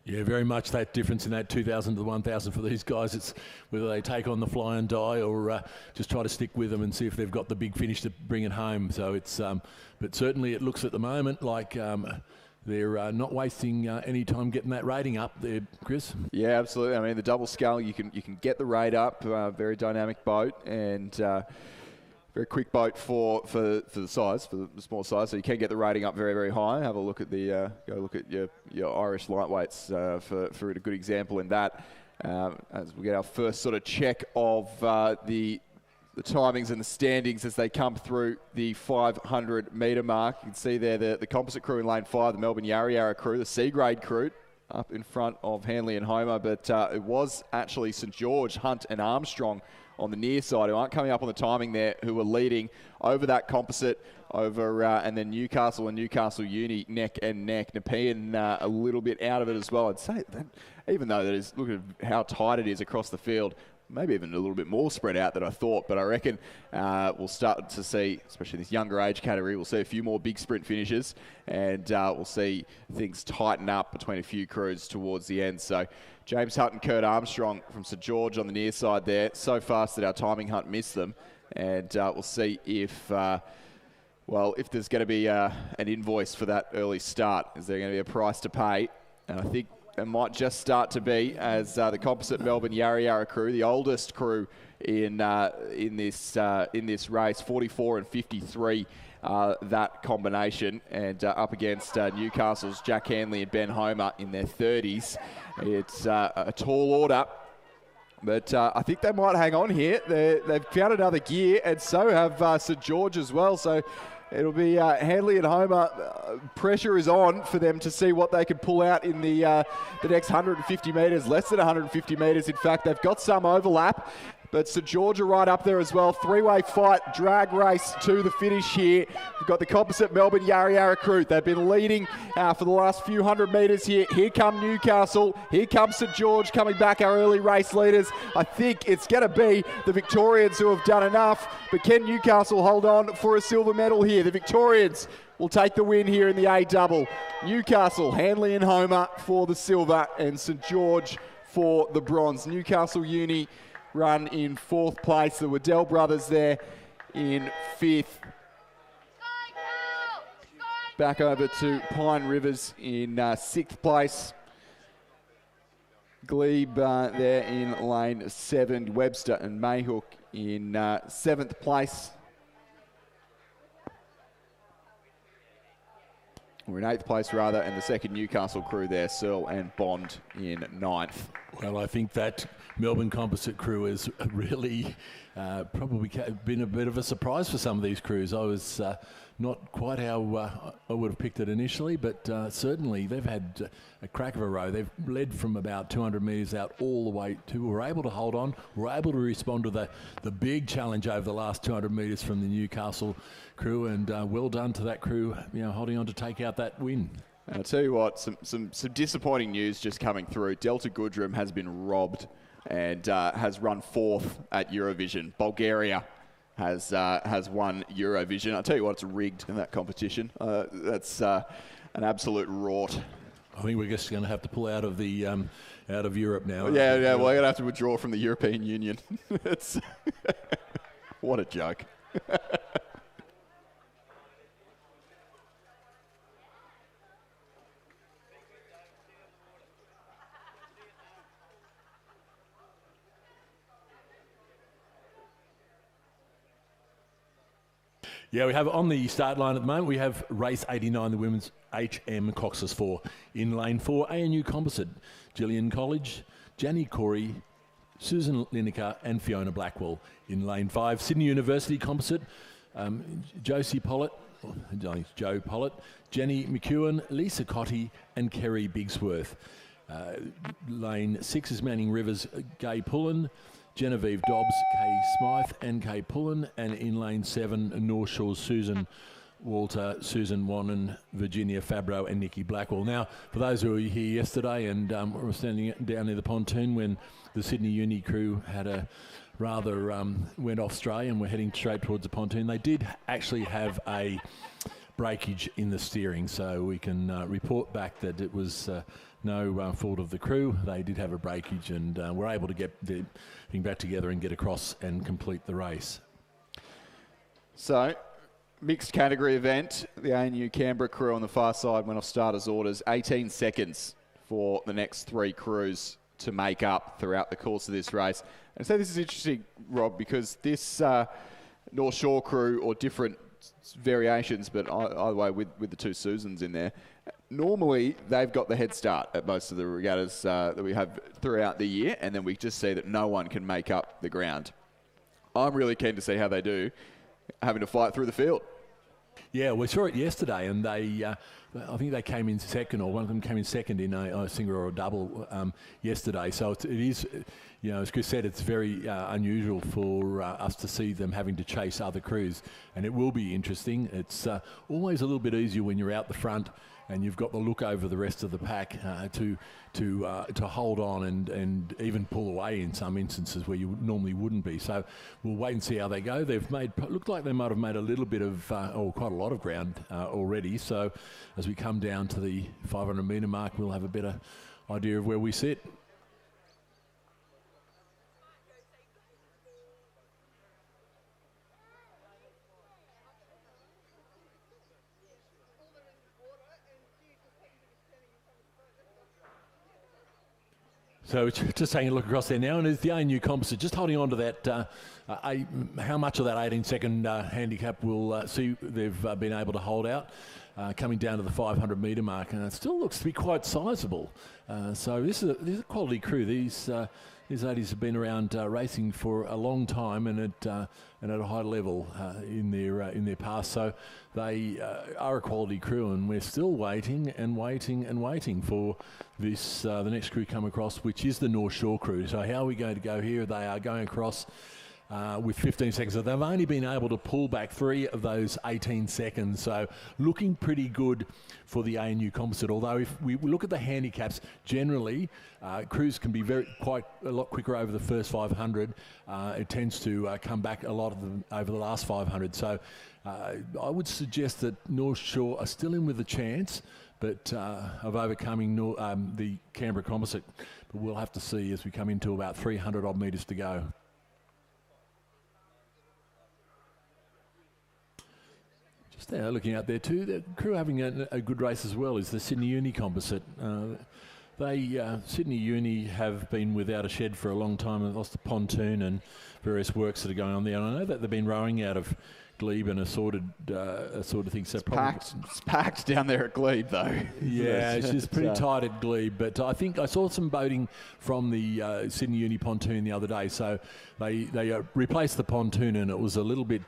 Yeah, very much that difference in that 2,000 to 1,000 for these guys. It's whether they take on the fly and die or just try to stick with them and see if they've got the big finish to bring it home. So it's, but certainly it looks at the moment like they're not wasting any time getting that rating up there, Chris. Yeah, absolutely. I mean, the double scull, you can get the rate up. Very dynamic boat and. Very quick boat for the size, for the small size, so you can get the rating up very, very high. Have a look at the go look at your Irish lightweights for a good example in that. As we get our first sort of check of the timings and the standings as they come through the 500 metre mark. You can see there the composite crew in lane 5, the Melbourne Yarra Yarra crew, the C grade crew up in front of Hanley and Homer, but it was actually St George, Hunt and Armstrong on the near side, who aren't coming up on the timing there, who are leading over that composite, and then Newcastle and Newcastle Uni neck and neck. Nepean a little bit out of it as well. I'd say that, even though that is, look at how tight it is across the field, maybe even a little bit more spread out than I thought, but I reckon we'll start to see, especially in this younger age category, we'll see a few more big sprint finishes, and we'll see things tighten up between a few crews towards the end. So James Hutt and Kurt Armstrong from St George on the near side there, so fast that our timing hunt missed them, and we'll see if if there's going to be an invoice for that early start. Is there going to be a price to pay? And I think it might just start to be, as the composite Melbourne Yarra Yarra crew, the oldest crew in this race, 44 and 53, that combination, and up against Newcastle's Jack Hanley and Ben Homer in their 30s. It's a tall order, but I think they might hang on here. They've found another gear, and so have St George as well. So it'll be Hanley and Homer. Pressure is on for them to see what they can pull out in the next 150 metres, less than 150 metres. In fact, they've got some overlap, but St George are right up there as well. Three-way fight, drag race to the finish here. We've got the composite Melbourne Yarra Yarra crew. They've been leading for the last few hundred metres here. Here come Newcastle. Here comes St George coming back, our early race leaders. I think it's going to be the Victorians who have done enough, but can Newcastle hold on for a silver medal here? The Victorians will take the win here in the A-double. Newcastle, Hanley and Homer for the silver, and St George for the bronze. Newcastle Uni run in 4th place. The Waddell brothers there in 5th. Back over to Pine Rivers in 6th place. Glebe there in lane 7. Webster and Mayhook in 7th place. We're in 8th place, rather, and the second Newcastle crew there, Searle and Bond, in 9th. Well, I think that Melbourne Composite crew has really probably been a bit of a surprise for some of these crews. I was not quite how I would have picked it initially, but certainly they've had a crack of a row. They've led from about 200 metres out all the way to, were able to hold on, were able to respond to the big challenge over the last 200 metres from the Newcastle crew, and well done to that crew, holding on to take out that win. And I'll tell you what, some disappointing news just coming through. Delta Goodrem has been robbed and has run 4th at Eurovision. Bulgaria has won Eurovision. I'll tell you what, it's rigged in that competition. That's an absolute rort. I think we're just going to have to pull out of the out of Europe now. Yeah. Well, we're going to have to withdraw from the European Union. It's what a joke. Yeah, we have on the start line at the moment, we have race 89, the women's HM Cox's 4. In lane 4, ANU Composite, Gillian College, Janny Corey, Susan Lineker and Fiona Blackwell. In lane 5, Sydney University Composite, Joe Pollitt, Jenny McEwen, Lisa Cotty and Kerry Bigsworth. Lane 6 is Manning Rivers, Gay Pullen, Genevieve Dobbs, Kay Smythe and Kay Pullen, and in lane 7, North Shore Susan Walter, Susan Wannon, Virginia Fabro and Nikki Blackwell. Now, for those who were here yesterday and were standing down near the pontoon when the Sydney Uni crew had a rather went off stray and were heading straight towards the pontoon, they did actually have a breakage in the steering, so we can report back that it was no fault of the crew. They did have a breakage and were able to get the thing back together and get across and complete the race. So, mixed category event. The ANU Canberra crew on the far side went off starters' orders. 18 seconds for the next 3 crews to make up throughout the course of this race. And so this is interesting, Rob, because this North Shore crew, or different variations, but either way with the 2 Susans in there, normally they've got the head start at most of the regattas that we have throughout the year, and then we just see that no one can make up the ground. I'm really keen to see how they do having to fight through the field. Yeah, we saw it yesterday, and I think they came in second, or one of them came in second in a single or a double yesterday. So it is, as Chris said, it's very unusual for us to see them having to chase other crews, and it will be interesting. It's always a little bit easier when you're out the front and you've got the look over the rest of the pack to hold on and even pull away in some instances where you normally wouldn't be. So we'll wait and see how they go. They've looked like they might have made a little bit of, or quite a lot of ground already. So as we come down to the 500 metre mark, we'll have a better idea of where we sit. So just taking a look across there now, and there's the ANU composite just holding on to that. How much of that 18-second handicap will see they've been able to hold out, coming down to the 500 metre mark, and it still looks to be quite sizable. So this is a quality crew. These ladies have been around racing for a long time and at a high level in their past. So they are a quality crew, and we're still waiting and waiting and waiting for this the next crew come across, which is the North Shore crew. So how are we going to go here? They are going across with 15 seconds. So they've only been able to pull back 3 of those 18 seconds. So looking pretty good for the ANU composite. Although if we look at the handicaps, generally crews can be quite a lot quicker over the first 500. It tends to come back a lot of them over the last 500. So I would suggest that North Shore are still in with a chance, but of overcoming the Canberra composite. But we'll have to see as we come into about 300 odd metres to go. Just looking out there too, the crew having a good race as well is the Sydney Uni composite. Sydney Uni have been without a shed for a long time. They've lost the pontoon and various works that are going on there. And I know that they've been rowing out of Glebe and assorted things. So It's packed down there at Glebe, though. Yeah, it's just pretty tight at Glebe. But I think I saw some boating from the Sydney Uni pontoon the other day. So they replaced the pontoon, and it was a little bit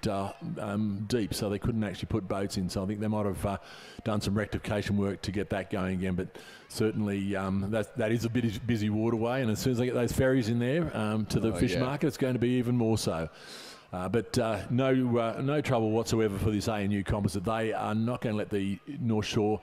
deep, so they couldn't actually put boats in. So I think they might have done some rectification work to get that going again. But certainly that is a bit busy waterway, and as soon as they get those ferries in there to the fish market, it's going to be even more so. But no trouble whatsoever for this ANU composite. They are not going to let the North Shore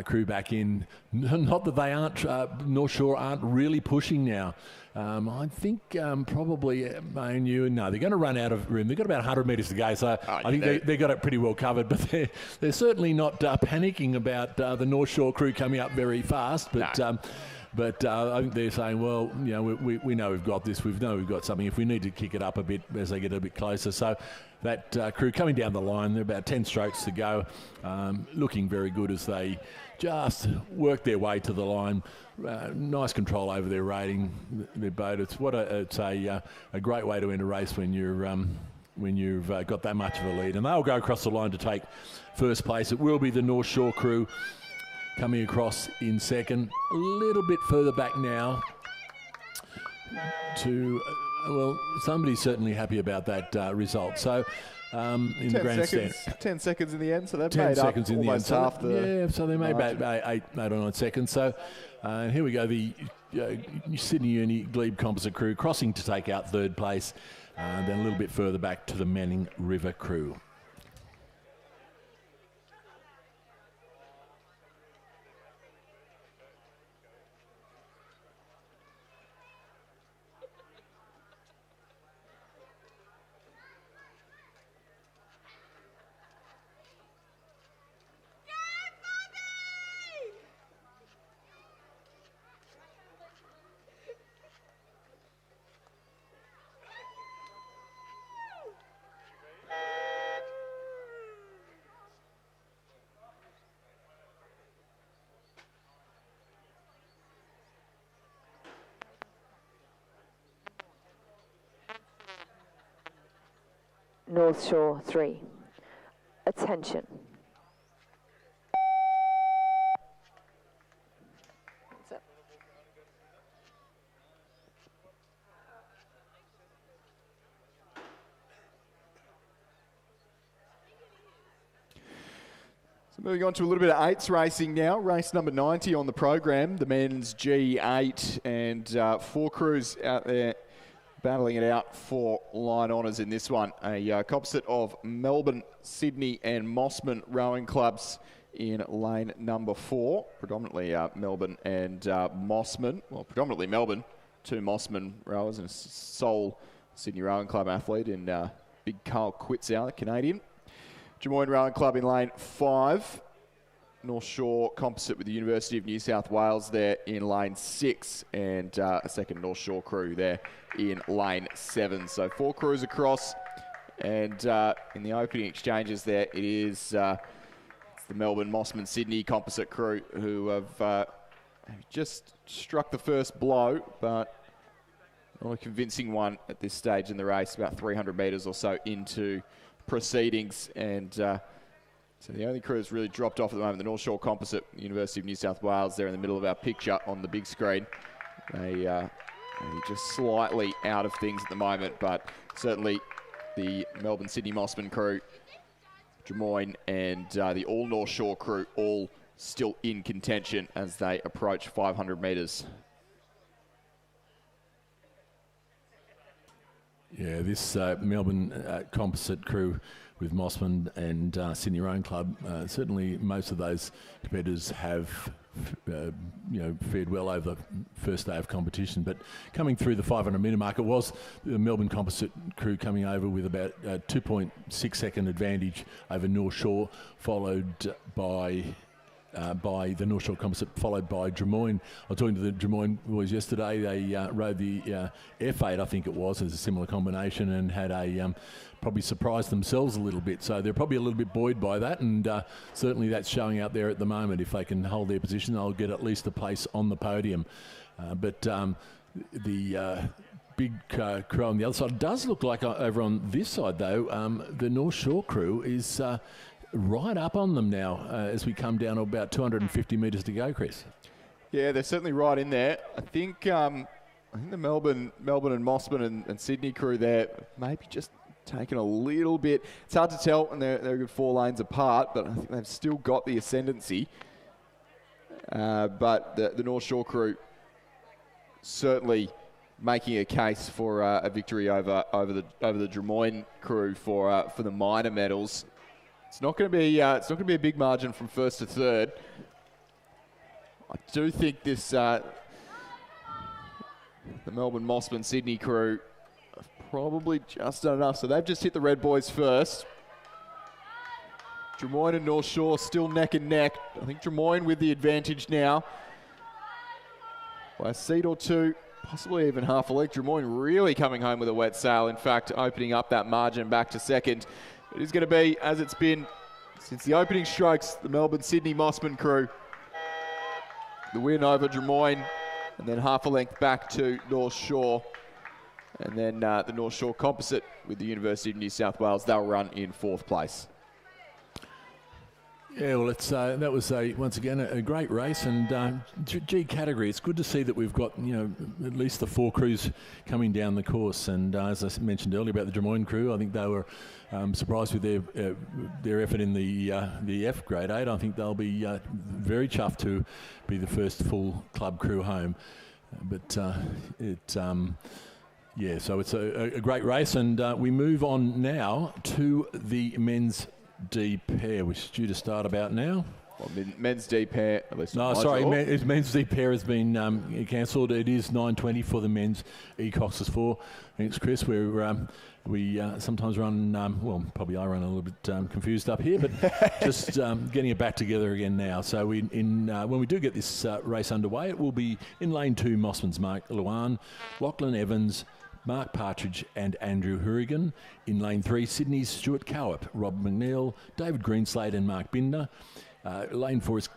crew back in. Not that they aren't, North Shore aren't really pushing now. I think probably ANU, no, they're going to run out of room. They've got about 100 metres to go, so I think they got it pretty well covered. But they're certainly not panicking about the North Shore crew coming up very fast. But No. But I think they're saying, well, we know we've got this. We know we've got something. If we need to kick it up a bit as they get a bit closer. So that crew coming down the line, they're about 10 strokes to go, looking very good as they just work their way to the line. Nice control over their rating, their boat. It's a great way to end a race when you've got that much of a lead. And they'll go across the line to take first place. It will be the North Shore crew coming across in second, a little bit further back now to, well, somebody's certainly happy about that result. So in the grandstand. 10 seconds in the end, so they've 10 made seconds up in the end. almost half the... Yeah, so they made about eight or 9 seconds. So here we go, the Sydney Uni Glebe Composite crew crossing to take out third place, then a little bit further back to the Manning River crew. North Shore 3. Attention. Moving on to a little bit of eights racing now. Race number 90 on the program, the men's G8, and 4 crews out there battling it out for line honours in this one. A composite of Melbourne, Sydney and Mossman rowing clubs in lane number 4. Predominantly Melbourne and Mossman. Well, predominantly Melbourne. 2 Mossman rowers and a sole Sydney Rowing Club athlete in big Carl Quitzow, the Canadian. Drummoyne Rowing Club in lane 5. North Shore composite with the University of New South Wales there in lane 6, and a second North Shore crew there in lane 7. So 4 crews across, and in the opening exchanges there, it is it's the Melbourne, Mossman, Sydney composite crew who have just struck the first blow, but not a convincing one at this stage in the race, about 300 metres or so into proceedings, and so the only crew that's really dropped off at the moment, the North Shore Composite, University of New South Wales, there in the middle of our picture on the big screen. They just slightly out of things at the moment, but certainly the Melbourne, Sydney, Mossman crew, Drummoyne and the all North Shore crew all still in contention as they approach 500 metres. Yeah, this Melbourne composite crew with Mossman and Sydney Rowing Club, certainly most of those competitors have fared well over the first day of competition, but coming through the 500 metre mark, it was the Melbourne composite crew coming over with about a 2.6 second advantage over North Shore, followed by the North Shore Composite, followed by Drummoyne. I was talking to the Drummoyne boys yesterday. They rode the F8, I think it was, as a similar combination, and had probably surprised themselves a little bit. So they're probably a little bit buoyed by that, and certainly that's showing out there at the moment. If they can hold their position, they'll get at least a place on the podium. But the big crew on the other side, it does look like over on this side, though, the North Shore crew is right up on them now as we come down to about 250 metres to go, Chris. Yeah, they're certainly right in there. I think the Melbourne and Mossman and Sydney crew there maybe just taken a little bit. It's hard to tell, and they're a good 4 lanes apart, but I think they've still got the ascendancy. But the North Shore crew certainly making a case for a victory over the Drummoyne crew for the minor medals. It's not going to be a big margin from first to third. I do think this the Melbourne, Mossman, Sydney crew have probably just done enough. So they've just hit the red boys first. Drummoyne and North Shore still neck and neck. I think Drummoyne with the advantage now by a seat or 2, possibly even half a leg. Drummoyne really coming home with a wet sail. In fact, opening up that margin back to second. It is going to be, as it's been since the opening strokes, the Melbourne, Sydney, Mossman crew. The win over Drummoyne, and then half a length back to North Shore. And then the North Shore Composite with the University of New South Wales, they'll run in 4th place. Yeah, well, it's that was once again a great race, and G category. It's good to see that we've got at least the 4 crews coming down the course. And as I mentioned earlier about the Drummoyne crew, I think they were surprised with their effort in the F grade 8. I think they'll be very chuffed to be the first full club crew home. Yeah, so it's a great race, and we move on now to the men's D pair, which is due to start about now. Well, men's D pair, at least. No, sorry, men's D pair has been cancelled. It is 9:20 for the men's E-Coxes 4. Thanks, Chris. We sometimes run, well, probably I run a little bit confused up here, but just getting it back together again now. So when we do get this race underway, it will be in lane 2, Mossman's Mark Luan, Lachlan Evans, Mark Partridge and Andrew Hourigan. In lane 3, Sydney's Stuart Cowip, Rob McNeil, David Greenslade and Mark Binder. Lane 4 is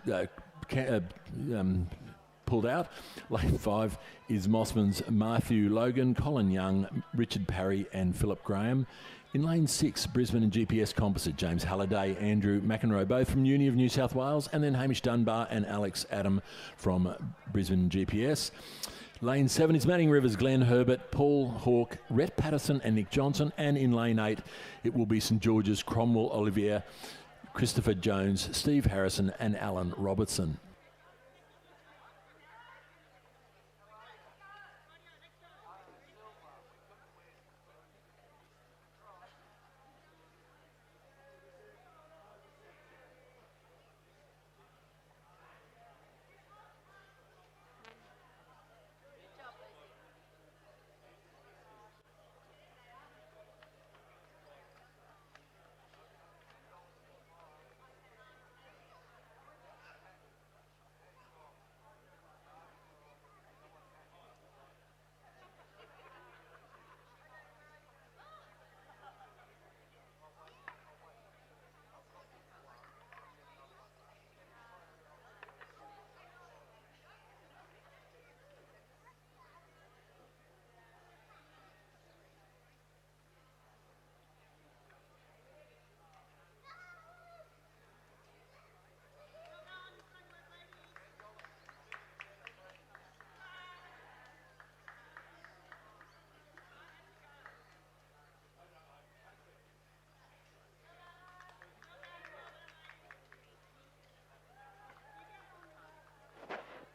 pulled out. Lane 5 is Mossman's Matthew Logan, Colin Young, Richard Parry and Philip Graham. In lane 6, Brisbane and GPS Composite, James Halliday, Andrew McEnroe, both from Uni of New South Wales, and then Hamish Dunbar and Alex Adam from Brisbane GPS. Lane 7 is Manning Rivers, Glenn Herbert, Paul Hawke, Rhett Patterson and Nick Johnson. And in lane 8, it will be St George's, Cromwell Olivier, Christopher Jones, Steve Harrison and Alan Robertson.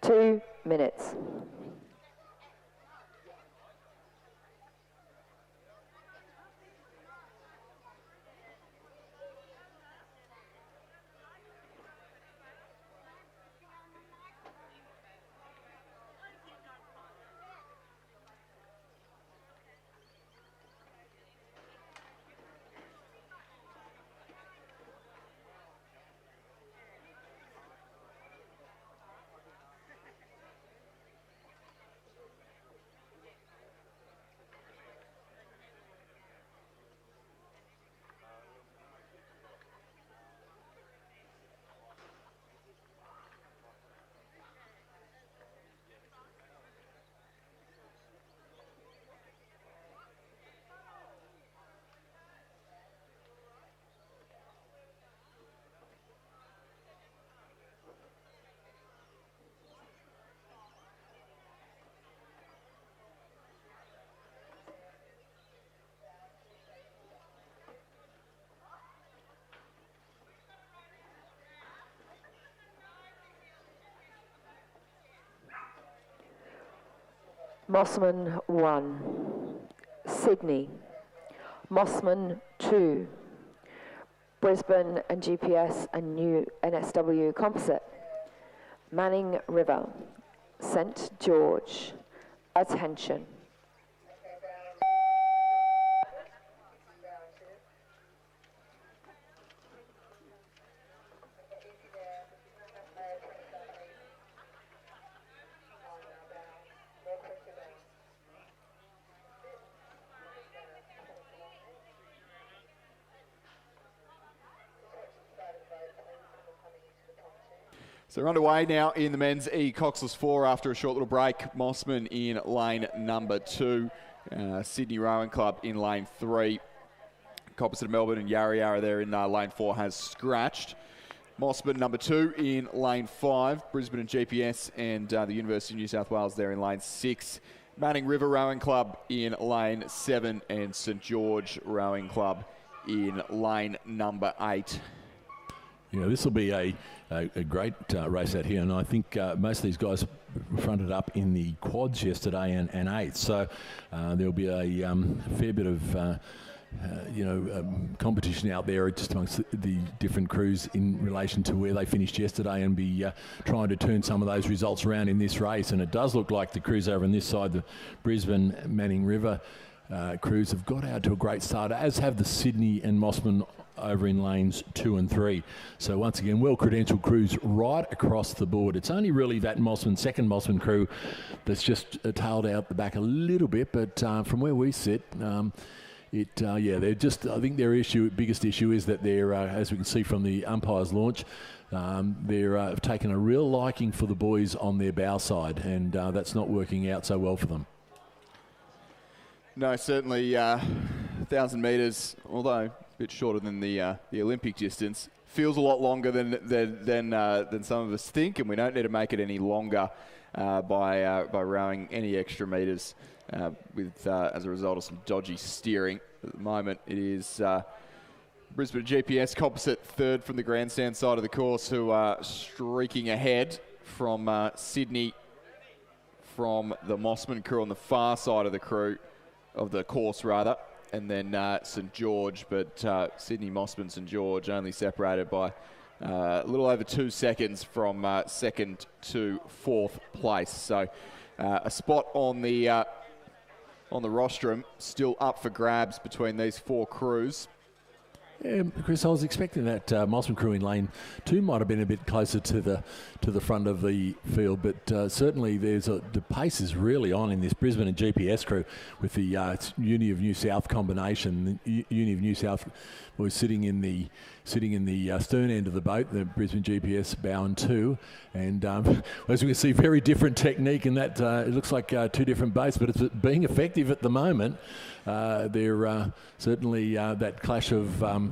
Two minutes. Mossman 1, Sydney. Mossman 2, Brisbane and GPS and new NSW composite. Manning River, St George. Attention. So we're underway now in the men's Coxless 4 after a short little break. Mossman in lane number 2. Sydney Rowing Club in lane 3. Opposite of Melbourne and Yarra Yarra there in lane 4 has scratched. Mossman number 2 in lane 5. Brisbane and GPS and the University of New South Wales there in lane 6. Manning River Rowing Club in lane 7 and St George Rowing Club in lane number 8. You know, this will be a great race out here, and I think most of these guys fronted up in the quads yesterday and eighth, so there'll be a fair bit of competition out there just amongst the different crews in relation to where they finished yesterday, and be trying to turn some of those results around in this race. And it does look like the crews over on this side, the Brisbane Manning River crews, have got out to a great start, as have the Sydney and Mossman over in lanes 2 and 3. So once again, well-credentialed crews right across the board. It's only really that second Mossman crew that's just tailed out the back a little bit, but from where we sit, they're just, I think their biggest issue is that they're, as we can see from the umpires launch, they're taken a real liking for the boys on their bow side, and that's not working out so well for them. No, certainly 1,000 metres, although a bit shorter than the Olympic distance, feels a lot longer than some of us think, and we don't need to make it any longer by rowing any extra metres as a result of some dodgy steering. At the moment, it is Brisbane GPS composite third from the grandstand side of the course, who are streaking ahead from Sydney, from the Mossman crew on the far side of the course rather, and then St George, but Sydney, Mossman, St George only separated by a little over 2 seconds from second to fourth place. So a spot on the rostrum still up for grabs between these four crews. Yeah, Chris, I was expecting that Mossman crew in lane 2 might have been a bit closer to the front of the field, but certainly the pace is really on in this Brisbane and GPS crew with the Uni of New South combination. The Uni of New South was sitting in the stern end of the boat, the Brisbane GPS bow and 2, and as we can see, very different technique in that. It looks like 2 different boats, but it's being effective at the moment. They're certainly that clash of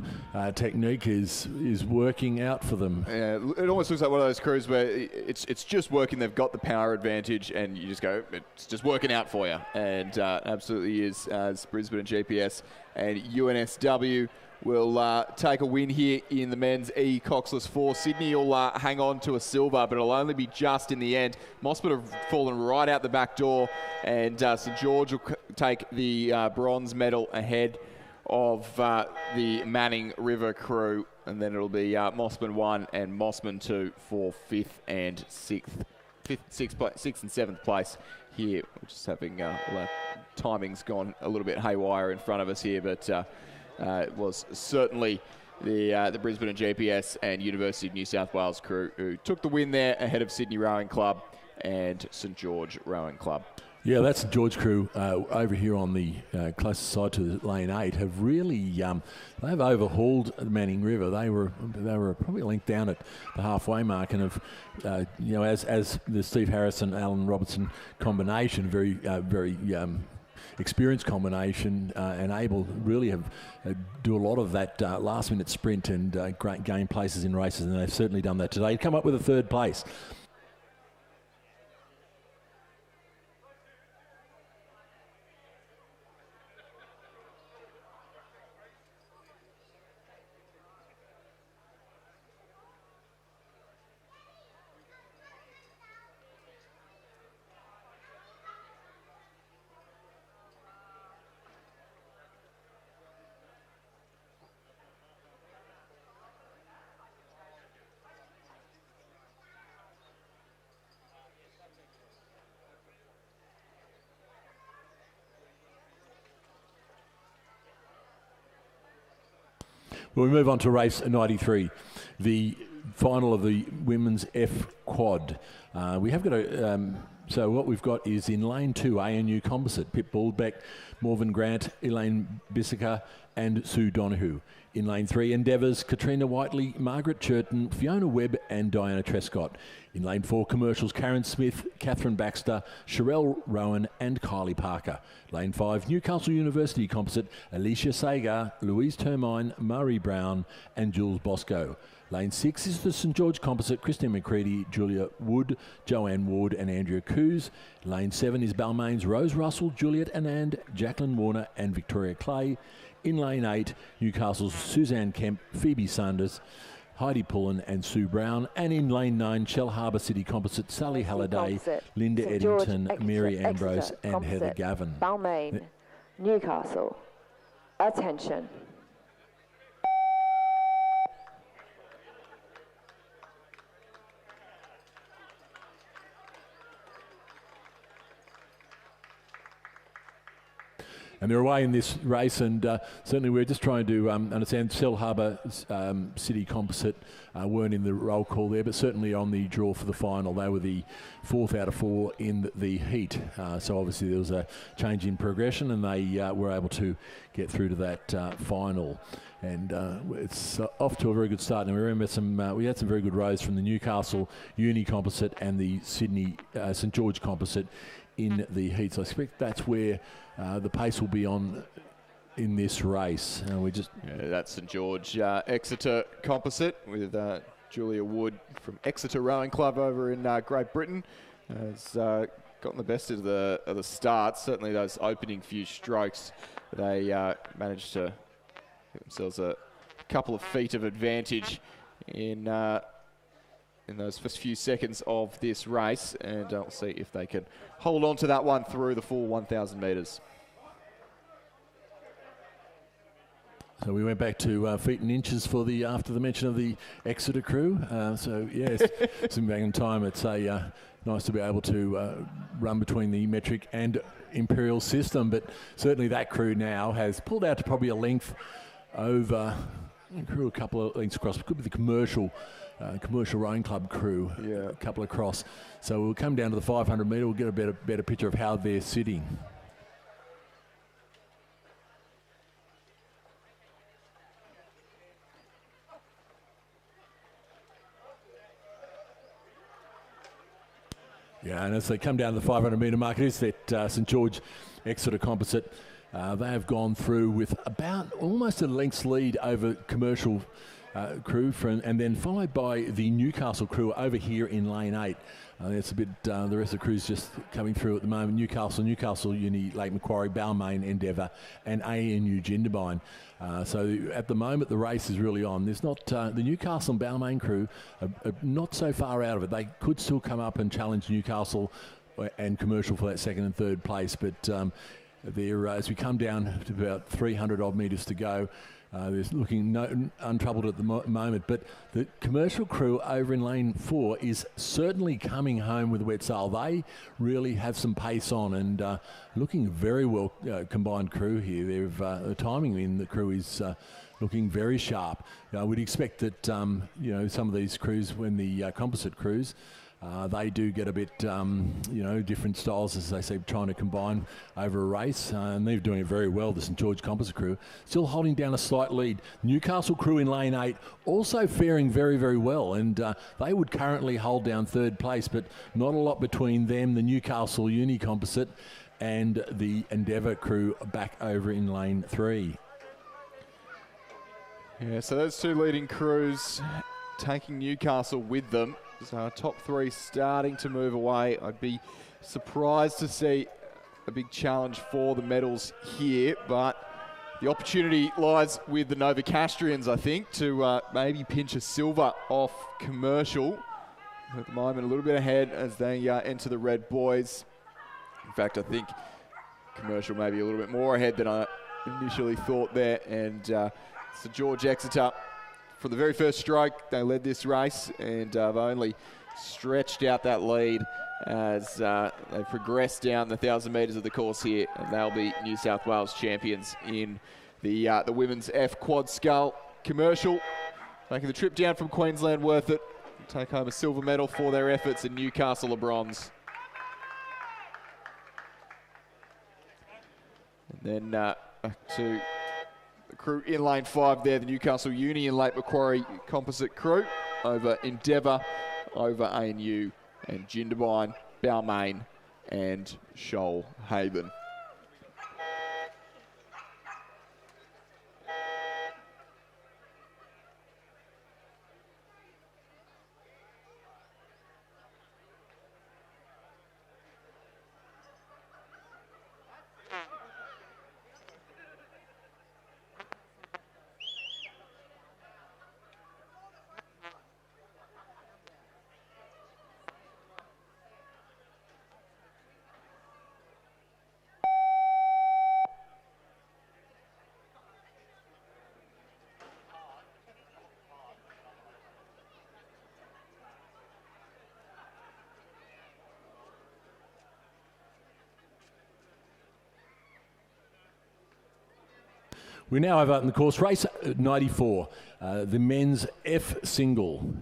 technique is working out for them. Yeah, it almost looks like one of those crews where it's just working. They've got the power advantage, and you just go, it's just working out for you, and absolutely is. As Brisbane and GPS and UNSW will take a win here in the men's Coxless 4. Sydney will hang on to a silver, but it'll only be just in the end. Mossman have fallen right out the back door, and St George will take the bronze medal ahead of the Manning River crew, and then it'll be Mossman 1 and Mossman 2 for 5th and 6th. 6th and 7th place here. We're just having timing's gone a little bit haywire in front of us here, but it was certainly the Brisbane and GPS and University of New South Wales crew who took the win there ahead of Sydney Rowing Club and St George Rowing Club. Yeah, that's the George crew over here on the closest side to lane 8 have really they've overhauled the Manning River. They were probably linked down at the halfway mark, and have as the Steve Harrison Alan Robertson combination, very experienced combination, and able to really have do a lot of that last minute sprint and great gain places in races, and they've certainly done that today. Come up with a 3rd place. Well, we move on to race 93, the final of the women's F quad. We have got so what we've got is in lane 2, ANU Composite, Pip Baldbeck, Morven Grant, Elaine Bissica and Sue Donahue. In lane 3, Endeavours, Katrina Whiteley, Margaret Churton, Fiona Webb and Diana Trescott. In lane 4, Commercials, Karen Smith, Catherine Baxter, Sherelle Rowan and Kylie Parker. Lane 5, Newcastle University Composite, Alicia Sagar, Louise Termine, Murray Brown and Jules Bosco. Lane 6 is the St George Composite, Christine McCready, Julia Wood, Joanne Ward and Andrea Coos. Lane 7 is Balmain's Rose Russell, Juliet Anand, Jacqueline Warner and Victoria Clay. In lane 8, Newcastle's Suzanne Kemp, Phoebe Sanders, Heidi Pullen and Sue Brown. And in lane 9, Shell Harbour City Composite, Sally Halliday, Linda St. Eddington, George, Mary Exeter, Ambrose and Composite, Heather Gavin. Balmain, Newcastle. Attention. And they're away in this race, and certainly we're just trying to understand Shell Harbour City Composite weren't in the roll call there, but certainly on the draw for the final. They were the 4th out of 4 in the heat. So obviously there was a change in progression, and they were able to get through to that final. And it's off to a very good start. And we remember we had some very good rows from the Newcastle Uni Composite and the Sydney St George Composite in the heat. So I expect that's where the pace will be on in this race. That's St George Exeter Composite with Julia Wood from Exeter Rowing Club over in Great Britain. Has gotten the best of the start. Certainly those opening few strokes, they managed to get themselves a couple of feet of advantage in those first few seconds of this race, and we'll see if they can hold on to that one through the full 1,000 metres. So we went back to feet and inches for the after the mention of the Exeter crew. So yes, zoom back in time. It's a nice to be able to run between the metric and imperial system, but certainly that crew now has pulled out to probably a length over. Crew a couple of lengths across. Could be the commercial rowing club crew. Yeah, a couple across. So we'll come down to the 500 metre. We'll get a better picture of how they're sitting. Yeah, and as they come down to the 500 metre mark, it is that St George Exeter composite. They have gone through with about almost a length's lead over commercial crew, and then followed by the Newcastle crew over here in lane 8. It's a bit, the rest of the crew's just coming through at the moment. Newcastle Uni, Lake Macquarie, Balmain, Endeavour, and ANU Jindabyne. So at the moment, the race is really on. There's not, the Newcastle and Balmain crew are not so far out of it. They could still come up and challenge Newcastle and commercial for that second and third place, but as we come down to about 300 odd metres to go, there's looking untroubled at the moment, but the commercial crew over in lane 4 is certainly coming home with a wet sail. They really have some pace on and looking very well combined crew here. The timing in the crew is looking very sharp. We'd expect that some of these crews, when the composite crews, they do get a bit, different styles, as they say, trying to combine over a race, and they're doing it very well, the St George composite crew. Still holding down a slight lead. Newcastle crew in lane 8 also faring very, very well, and they would currently hold down third place, but not a lot between them, the Newcastle Uni composite, and the Endeavour crew back over in lane 3. Yeah, so those two leading crews taking Newcastle with them. So our top 3 starting to move away. I'd be surprised to see a big challenge for the medals here, but the opportunity lies with the Novocastrians, I think, to maybe pinch a silver off commercial. At the moment, a little bit ahead as they enter the red boys. In fact, I think commercial maybe a little bit more ahead than I initially thought there. And St George Exeter, for the very first stroke, they led this race and have only stretched out that lead as they progress down the 1,000 metres of the course here, and they'll be New South Wales champions in the women's F quad scull commercial, making the trip down from Queensland worth it. Take home a silver medal for their efforts, and Newcastle a bronze. And then back to the crew in lane 5 there, the Newcastle Uni and Lake Macquarie composite crew over Endeavour, over ANU and Jindabyne, Balmain and Shoalhaven. We now have out in the course race 94, the men's F single.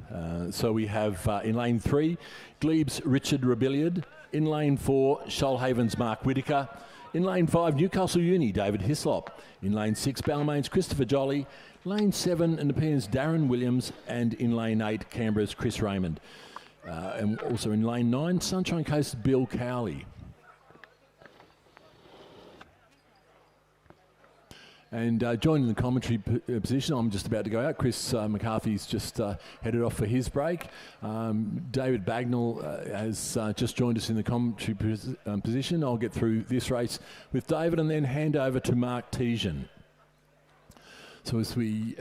So we have in lane 3, Glebe's Richard Rebelliard. In lane 4, Shoalhaven's Mark Whitaker. In lane 5, Newcastle Uni, David Hislop. In lane 6, Balmain's Christopher Jolly. Lane 7, Nepean's Darren Williams. And in lane 8, Canberra's Chris Raymond. And also in lane 9, Sunshine Coast's Bill Cowley. And joining the commentary position, I'm just about to go out. Chris McCarthy's just headed off for his break. David Bagnall has just joined us in the commentary position. I'll get through this race with David and then hand over to Mark Tejan. So as we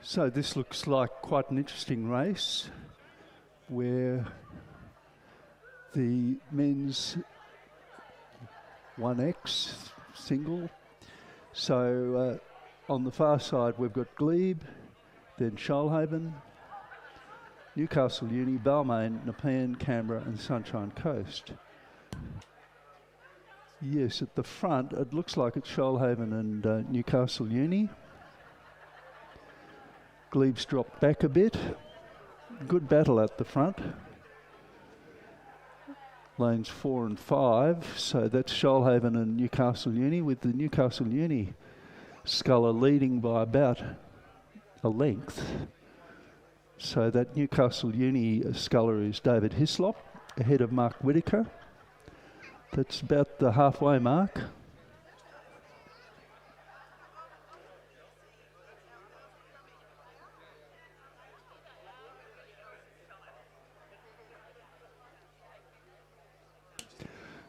So this looks like quite an interesting race where the men's 1X single. So on the far side we've got Glebe, then Shoalhaven, Newcastle Uni, Balmain, Nepean, Canberra and Sunshine Coast. Yes, at the front it looks like it's Shoalhaven and Newcastle Uni. Glebe's dropped back a bit. Good battle at the front. Lanes 4 and 5, so that's Shoalhaven and Newcastle Uni, with the Newcastle Uni sculler leading by about a length. So that Newcastle Uni sculler is David Hislop, ahead of Mark Whitaker. That's about the halfway mark.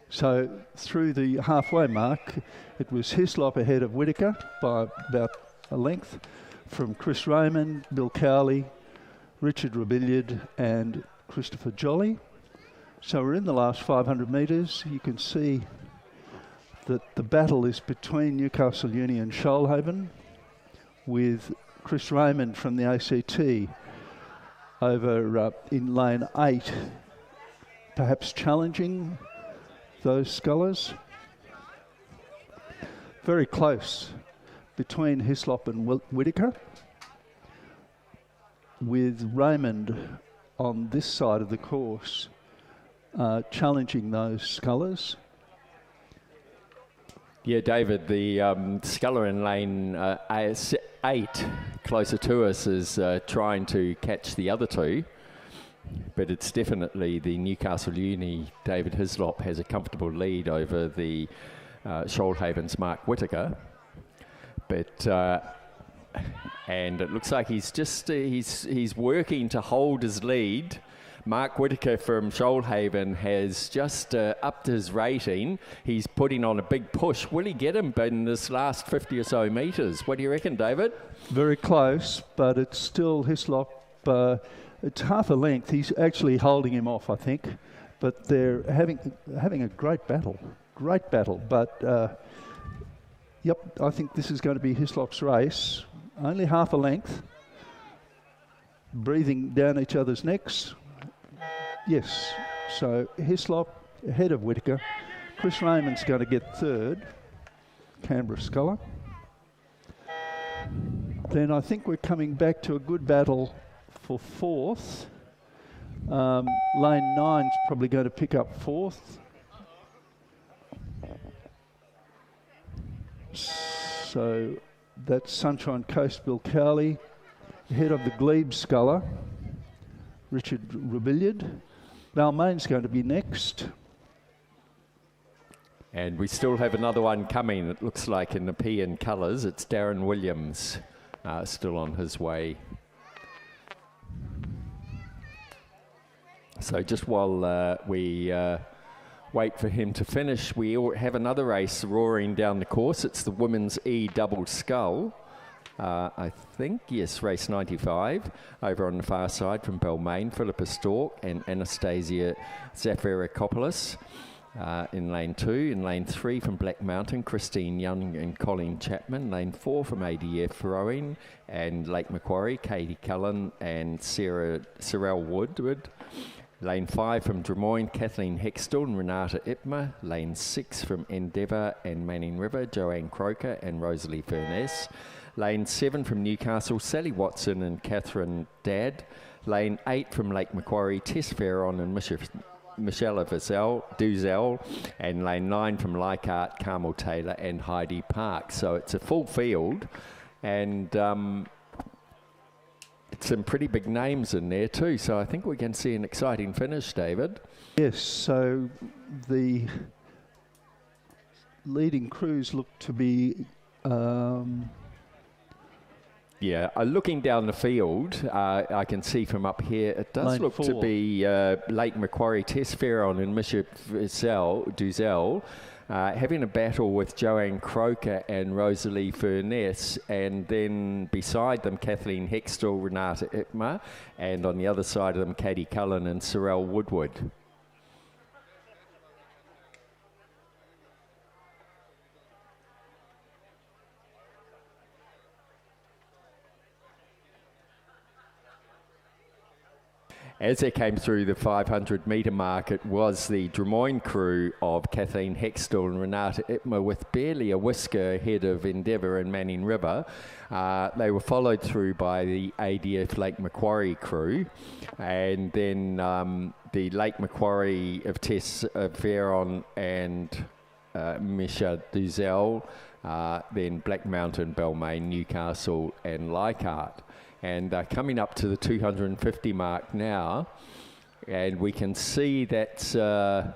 So through the halfway mark, it was Hislop ahead of Whitaker by about a length, from Chris Raymond, Bill Cowley, Richard Rebillard and Christopher Jolly. So we're in the last 500 metres. You can see that the battle is between Newcastle Uni and Shoalhaven, with Chris Raymond from the ACT over in lane 8, perhaps challenging those scullers. Very close between Hislop and Whitaker, with Raymond on this side of the course challenging those scullers. Yeah, David, the sculler in lane 8 closer to us is trying to catch the other two. But it's definitely the Newcastle Uni. David Hislop has a comfortable lead over the Shoalhaven's Mark Whitaker. But and it looks like he's just he's working to hold his lead. Mark Whitaker from Shoalhaven has just upped his rating. He's putting on a big push. Will he get him in this last 50 or so metres? What do you reckon, David? Very close, but it's still Hislop. It's half a length. He's actually holding him off, I think. But they're having a great battle. Great battle. But, yep, I think this is going to be Hislop's race. Only half a length. Breathing down each other's necks. Yes. So Hislop ahead of Whitaker. Chris Raymond's going to get third. Canberra sculler. Then I think we're coming back to a good battle for fourth. Lane 9's probably going to pick up fourth. So that's Sunshine Coast, Bill Cowley. Ahead of the Glebe sculler, Richard Rebillard. Balmain's going to be next. And we still have another one coming, it looks like, in Nepean colours. It's Darren Williams, still on his way. So just while we wait for him to finish, we have another race roaring down the course. It's the women's E double scull. I think, yes, race 95. Over on the far side from Balmain, Philippa Stork and Anastasia Zafirakopoulos in lane 2. In lane 3 from Black Mountain, Christine Young and Colleen Chapman. Lane 4 from ADF Rowing and Lake Macquarie, Katie Cullen and Sorrel Woodward. Lane 5 from Drummoyne, Kathleen Hextall and Renata Ipma. Lane 6 from Endeavour and Manning River, Joanne Croker and Rosalie Furness. Lane 7 from Newcastle, Sally Watson and Catherine Dadd. Lane 8 from Lake Macquarie, Tess Farron and Michelle Duzell. And lane 9 from Leichhardt, Carmel Taylor and Heidi Park. So it's a full field, and some pretty big names in there too. So I think we can see an exciting finish, David. Yes, so the leading crews look to be Yeah, looking down the field, I can see from up here, it does Lane look 4. to be Lake Macquarie, Tess Farron and Misha Duzel having a battle with Joanne Croker and Rosalie Furness, and then beside them Kathleen Hextall, Renata Ipma, and on the other side of them Katie Cullen and Sorrel Woodward. As they came through the 500 metre mark, it was the Drummoyne crew of Kathleen Hextall and Renata Ipma with barely a whisker ahead of Endeavour and Manning River. They were followed through by the ADF Lake Macquarie crew, and then the Lake Macquarie of Tess Farron and Misha Duzel, then Black Mountain, Balmain, Newcastle and Leichhardt. And coming up to the 250 mark now, and we can see that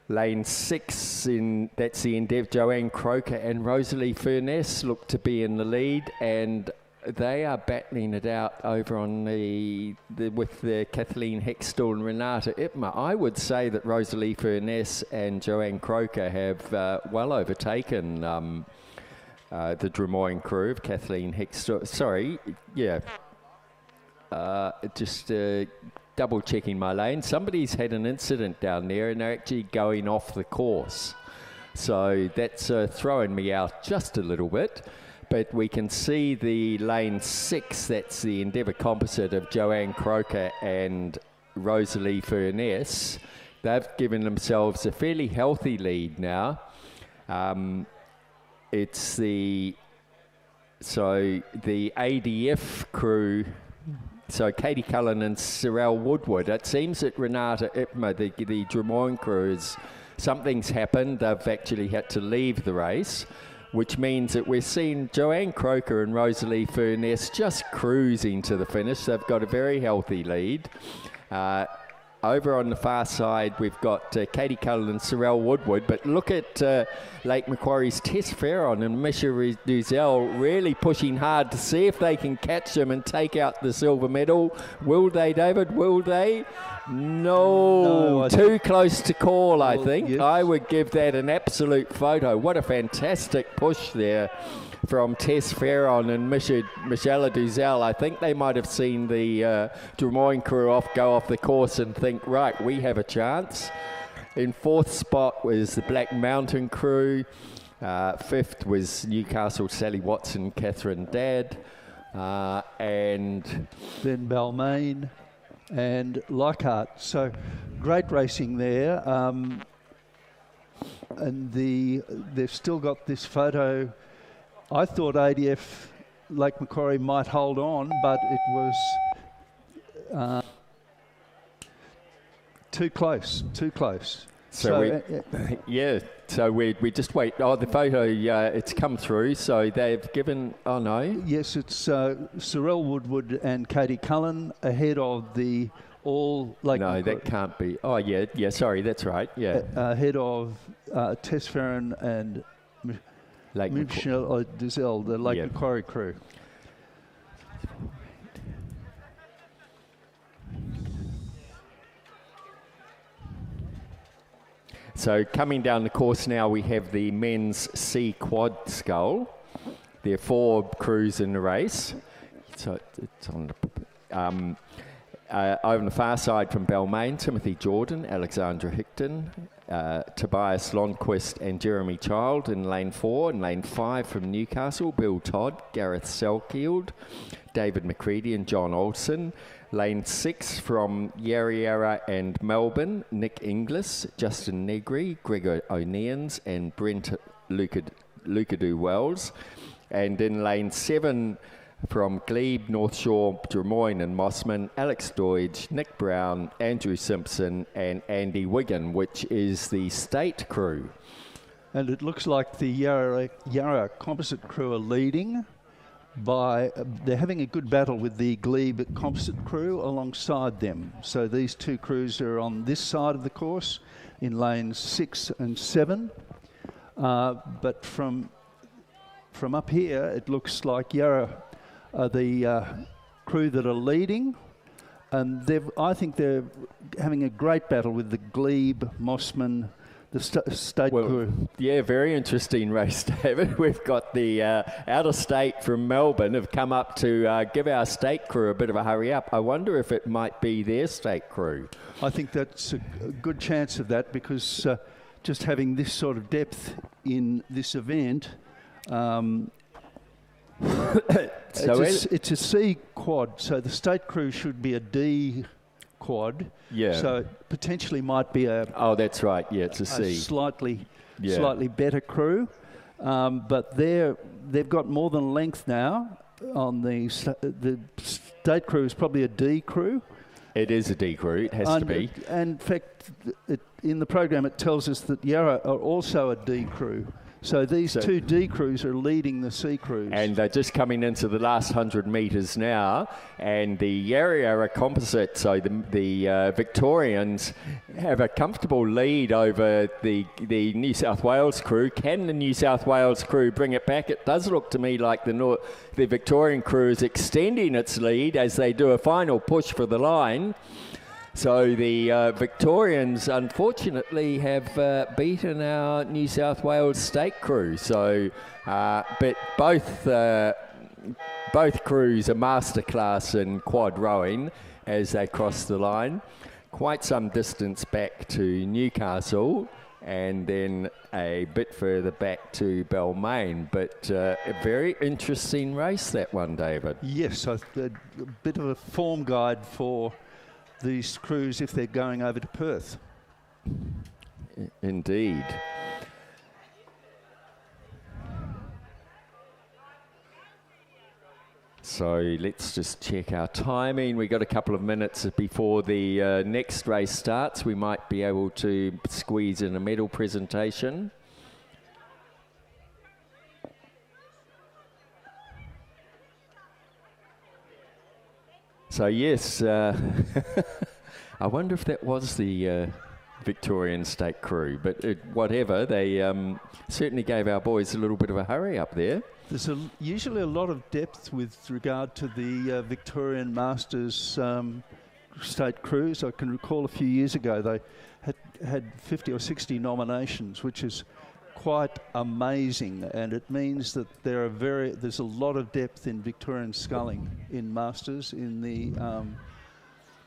lane 6, that's the Endeavour, Joanne Croker and Rosalie Furness look to be in the lead, and they are battling it out over on with the Kathleen Hextall and Renata Ipma. I would say that Rosalie Furness and Joanne Croker have well overtaken the Drummoyne crew of Kathleen Hextall. Sorry, yeah. Just double checking my lane. Somebody's had an incident down there and they're actually going off the course. So that's throwing me out just a little bit. But we can see the lane 6, that's the Endeavour composite of Joanne Croker and Rosalie Furness. They've given themselves a fairly healthy lead now. It's the ADF crew, so Katie Cullen and Sorrel Woodward. It seems that Renata Ipma, the Drummoyne crew, something's happened. They've actually had to leave the race, which means that we're seeing Joanne Croker and Rosalie Furness just cruising to the finish. They've got a very healthy lead. Over on the far side, we've got Katie Cullen and Sorrel Woodward, but look at Lake Macquarie's Tess Farron and Misha Duzel really pushing hard to see if they can catch them and take out the silver medal. Will they, David? Will they? No, too close to call, I think. Yes. I would give that an absolute photo. What a fantastic push there from Tess Farron and Michelle Duzel. I think they might have seen the Drummoyne crew go off the course and think, right, we have a chance. In 4th spot was the Black Mountain crew. 5th was Newcastle, Sally Watson, Catherine Dadd. And then Balmain and Leichhardt. So great racing there. And they've still got this photo. I thought ADF Lake Macquarie might hold on, but it was too close. So we just wait. Oh, the photo, it's come through. So they've given, oh no. Yes, it's Sorrel Woodward and Katie Cullen ahead of the all Lake Macquarie. No, that can't be. Oh yeah, sorry, that's right, yeah. Ahead of Tess Farron and Michelle Duzel, the Lake Macquarie crew. So coming down the course now, we have the men's C quad scull. There are 4 crews in the race. So it's on the, over on the far side from Balmain, Timothy Jordan, Alexandra Hickton, Tobias Lundquist and Jeremy Child in lane 4. In lane 5 from Newcastle, Bill Todd, Gareth Selkield, David McCready and John Olsen. Lane 6 from Yarra Yarra and Melbourne, Nick Inglis, Justin Negri, Gregor O'Neans and Brent Lucadoo Wells. And in lane 7 from Glebe, North Shore, Drummoyne and Mossman, Alex Doidge, Nick Brown, Andrew Simpson and Andy Wigan, which is the state crew. And it looks like the Yarra composite crew are leading. They're having a good battle with the Glebe composite crew alongside them. So these 2 crews are on this side of the course in lanes 6 and 7. But from up here, it looks like Yarra are the crew that are leading, and I think they're having a great battle with the Glebe, Mossman, the state crew. Yeah, very interesting race, David. We've got the out-of-state from Melbourne have come up to give our state crew a bit of a hurry up. I wonder if it might be their state crew. I think that's a good chance of that, because just having this sort of depth in this event, it's a C quad, so the state crew should be a D quad. Yeah. So it potentially might be a... Oh, that's right. Yeah, it's a C. Slightly better crew. But they've got more than length now on the state crew is probably a D crew. It is a D crew. It has to be. And in fact, in the program it tells us that Yarra are also a D crew. So these two D crews are leading the C crews. And they're just coming into the last 100 metres now. And the Yarra are composite, so the Victorians have a comfortable lead over the New South Wales crew. Can the New South Wales crew bring it back? It does look to me like the Victorian crew is extending its lead as they do a final push for the line. So the Victorians, unfortunately, have beaten our New South Wales state crew. So, but both crews are masterclass in quad rowing as they cross the line. Quite some distance back to Newcastle, and then a bit further back to Balmain. But a very interesting race, that one, David. Yes, a bit of a form guide for these crews if they're going over to Perth. Indeed. So let's just check our timing. We've got a couple of minutes before the next race starts. We might be able to squeeze in a medal presentation. So yes, I wonder if that was the Victorian state crew, but whatever, they certainly gave our boys a little bit of a hurry up there. There's usually a lot of depth with regard to the Victorian Masters state crews. I can recall a few years ago they had 50 or 60 nominations, which is quite amazing, and it means that there's a lot of depth in Victorian sculling in Masters in the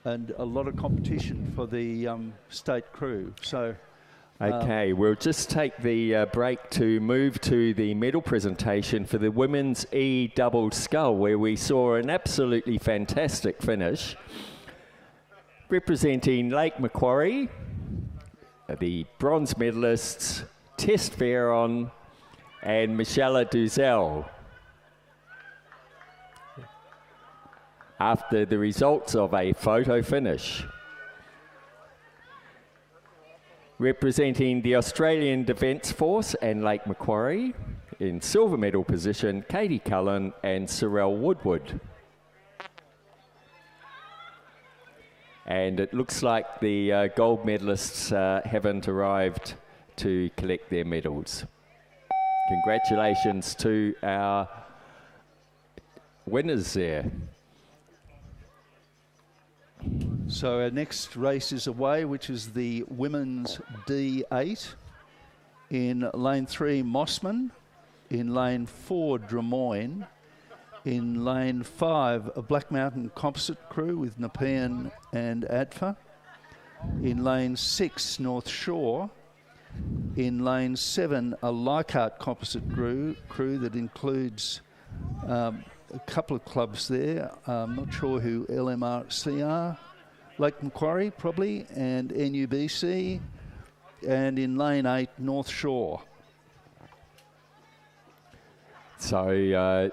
and a lot of competition for the state crew. So okay, we'll just take the break to move to the medal presentation for the women's E double scull, where we saw an absolutely fantastic finish representing Lake Macquarie, the bronze medalists Tess Farron and Michelle Duzel. After the results of a photo finish. Representing the Australian Defence Force and Lake Macquarie, in silver medal position, Katie Cullen and Sorrel Woodward. And it looks like the gold medalists haven't arrived to collect their medals. Congratulations to our winners there. So our next race is away, which is the women's D8 in lane 3 Mossman, in lane 4 Drummoyne, in lane 5 a Black Mountain composite crew with Nepean and Adfa, in lane 6 North Shore, in lane 7 a Leichhardt composite crew that includes a couple of clubs there. I'm not sure who LMRC are. Lake Macquarie probably, and NUBC, and in lane 8 North Shore. So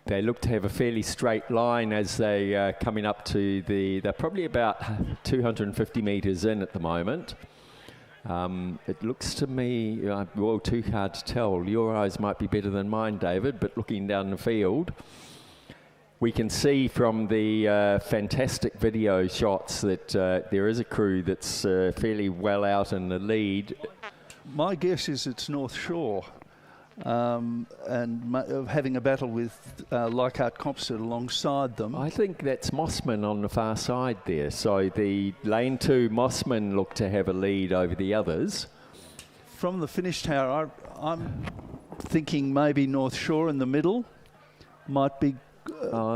they look to have a fairly straight line as they coming up to they're probably about 250 metres in at the moment. It looks to me, well, too hard to tell. Your eyes might be better than mine, David, but looking down the field, we can see from the fantastic video shots that there is a crew that's fairly well out in the lead. My guess is it's North Shore. having a battle with Leichhardt Composite alongside them. I think that's Mossman on the far side there. So the lane 2 Mossman look to have a lead over the others. From the finish tower, I'm thinking maybe North Shore in the middle might be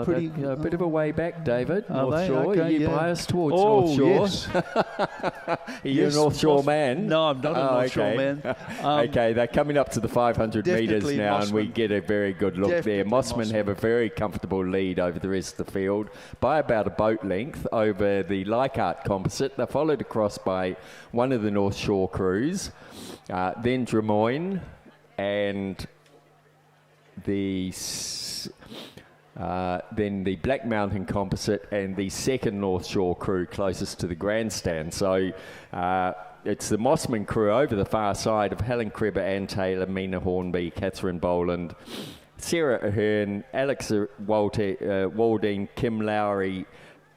pretty... A bit of a way back, David. North Shore. Okay, Are you yeah. biased towards North Shore? Yes. Are you a North Shore man? No, I'm not a North Shore man. Okay, they're coming up to the 500 metres now, and we Mossman. get a very good look there. Definitely Mossman Mossman. have a very comfortable lead over the rest of the field by about a boat length over the Leichhardt Composite. They're followed across by one of the North Shore crews, then Drummoyne, and then the Black Mountain Composite and the second North Shore crew closest to the grandstand. So it's the Mossman crew over the far side of Helen Krebber, Ann Taylor, Mina Hornby, Catherine Boland, Sarah Ahern, Alex Waldine, Kim Lowry,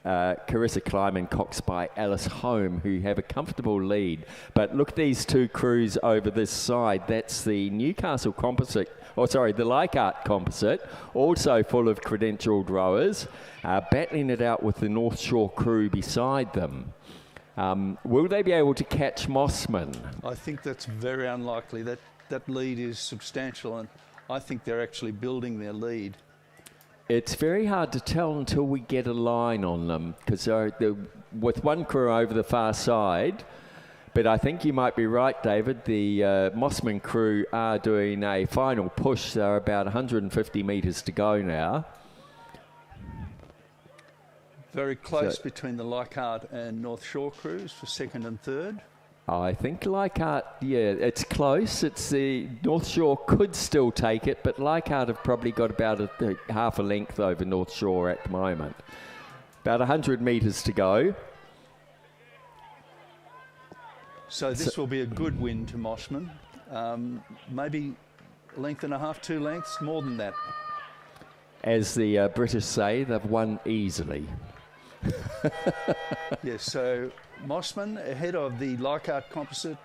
Carissa Kleiman, Cox by Alice Home, who have a comfortable lead. But look at these two crews over this side. That's the Newcastle Composite, the Leichhardt Composite, also full of credentialed rowers, battling it out with the North Shore crew beside them. Will they be able to catch Mossman? I think that's very unlikely. That lead is substantial, and I think they're actually building their lead. It's very hard to tell until we get a line on them, because with one crew over the far side. But I think you might be right, David. The Mossman crew are doing a final push. They're about 150 metres to go now. Very close between the Leichhardt and North Shore crews for second and third. I think Leichhardt, it's close. It's the North Shore could still take it, but Leichhardt have probably got about half a length over North Shore at the moment. About 100 metres to go. So this will be a good win to Mossman. Maybe a length and a half, 2 lengths, more than that. As the British say, they've won easily. Yes, so Mossman ahead of the Leichhardt Composite,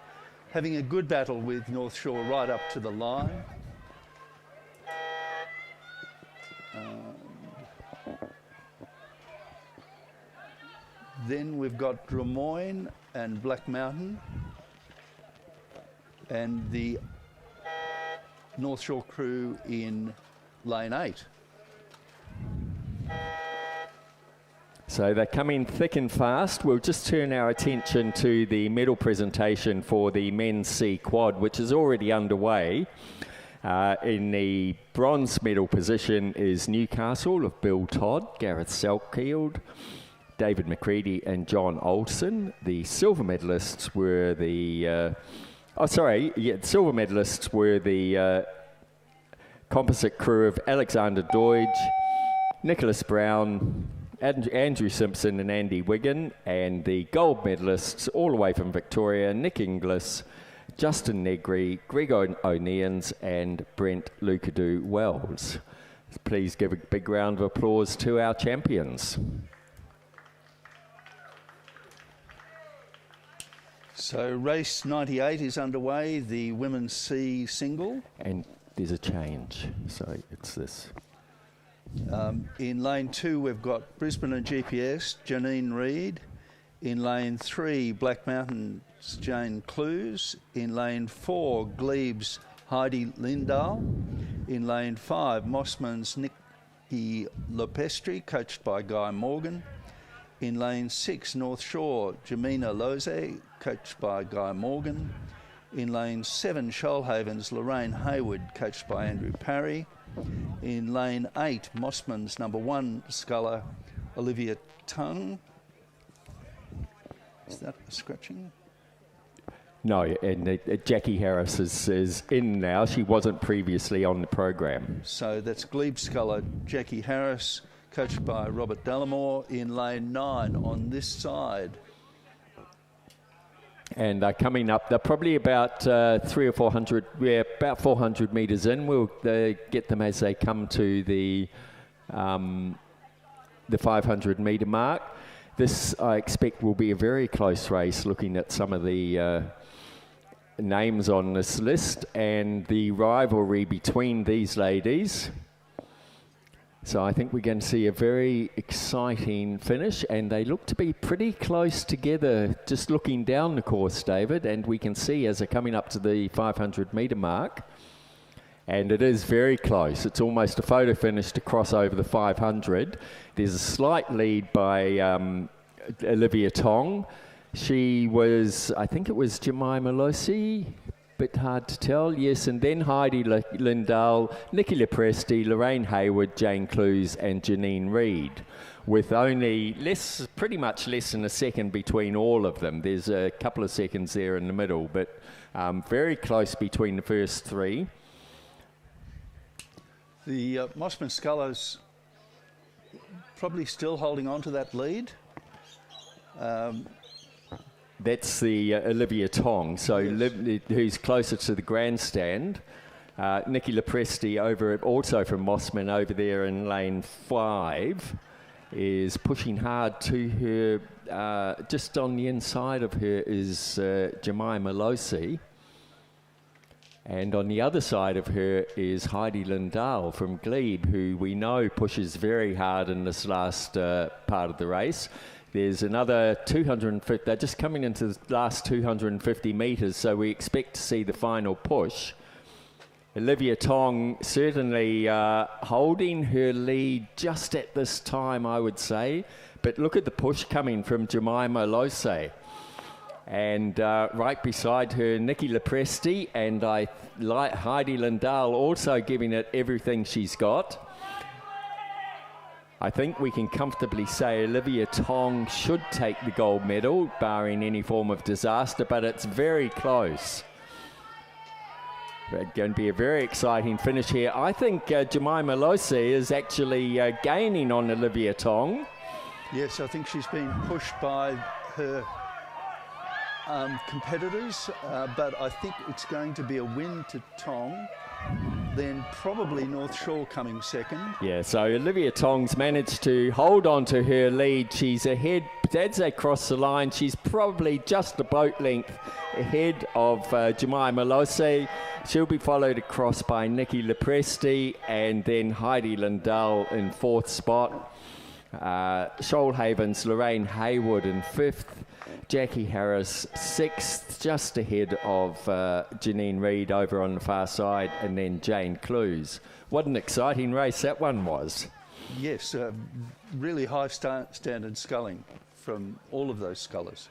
having a good battle with North Shore right up to the line. Then we've got Drummoyne and Black Mountain, and the North Shore crew in lane 8. So they're coming thick and fast. We'll just turn our attention to the medal presentation for the men's C quad, which is already underway. In the bronze medal position is Newcastle of Bill Todd, Gareth Selkfield, David McCready and John Olsen. The silver medalists were the silver medalists were the composite crew of Alexander Doidge, Nicholas Brown, Andrew Simpson and Andy Wigan, and the gold medalists all the way from Victoria, Nick Inglis, Justin Negri, Greg O'Neans and Brent Lucadoo Wells. Please give a big round of applause to our champions. So race 98 is underway, the women's C single. And there's a change, so it's this. In lane 2, we've got Brisbane and GPS, Janine Reid. In lane 3, Black Mountain's Jane Clues. In lane 4, Glebes Heidi Lindahl. In lane 5, Mossman's Nikki Lopestri, coached by Guy Morgan. In lane 6, North Shore, Jamina Loze, coached by Guy Morgan. In lane 7, Shoalhaven's Lorraine Hayward, coached by Andrew Parry. In lane 8, Mossman's number 1 sculler, Olivia Tung. Is that a scratching? No, and Jackie Harris is in now. She wasn't previously on the program. So that's glebe sculler Jackie Harris, coached by Robert Dallimore, in lane 9 on this side. And coming up, they're probably about 300 or 400, about 400 metres in. We'll get them as they come to the 500 metre mark. This, I expect, will be a very close race, looking at some of the names on this list, and the rivalry between these ladies. So I think we're going to see a very exciting finish, and they look to be pretty close together just looking down the course, David, and we can see as they're coming up to the 500 metre mark, and it is very close. It's almost a photo finish to cross over the 500. There's a slight lead by Olivia Tong. She was, I think it was Jemima Losi, bit hard to tell, yes, and then Heidi Lindahl, Nikki Lepresti, Lorraine Hayward, Jane Clues and Janine Reid, with only pretty much less than a second between all of them. There's a couple of seconds there in the middle, but very close between the first three. The Mossman Scullers probably still holding on to that lead. That's the Olivia Tong, so yes. Who's closer to the grandstand. Nikki Lepresti, also from Mossman, over there in lane 5, is pushing hard to her. Just on the inside of her is Jemima Losi. And on the other side of her is Heidi Lindahl from Glebe, who we know pushes very hard in this last part of the race. There's another 250, they're just coming into the last 250 metres, so we expect to see the final push. Olivia Tong certainly holding her lead just at this time, I would say. But look at the push coming from Jemima Losi. And right beside her, Nikki Lepresti, and Heidi Lindahl also giving it everything she's got. I think we can comfortably say Olivia Tong should take the gold medal, barring any form of disaster, but it's very close. It's going to be a very exciting finish here. I think Jemima Losi is actually gaining on Olivia Tong. Yes, I think she's been pushed by her competitors, but I think it's going to be a win to Tong. Then probably North Shore coming second. Yeah, so Olivia Tong's managed to hold on to her lead. She's ahead, as they cross the line, she's probably just a boat length ahead of Jemima Losi. She'll be followed across by Nikki Lepresti and then Heidi Lindahl in 4th spot. Shoalhaven's Lorraine Hayward in 5th. Jackie Harris 6th, just ahead of Janine Reid over on the far side, and then Jane Clues. What an exciting race that one was. Yes, really high standard sculling from all of those scullers.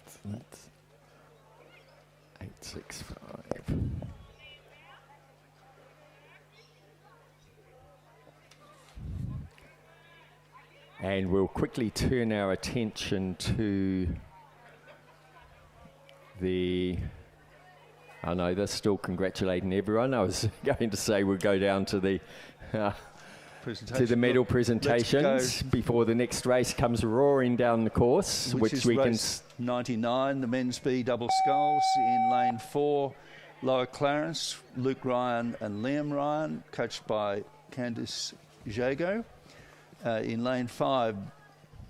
So that's 865. And we'll quickly turn our attention to the... Oh no, they're still congratulating everyone. I was going to say we'll go down to the medal presentations before the next race comes roaring down the course, which we race 99, the men's B double sculls in lane 4. Lower Clarence, Luke Ryan and Liam Ryan, coached by Candice Jago. In lane 5,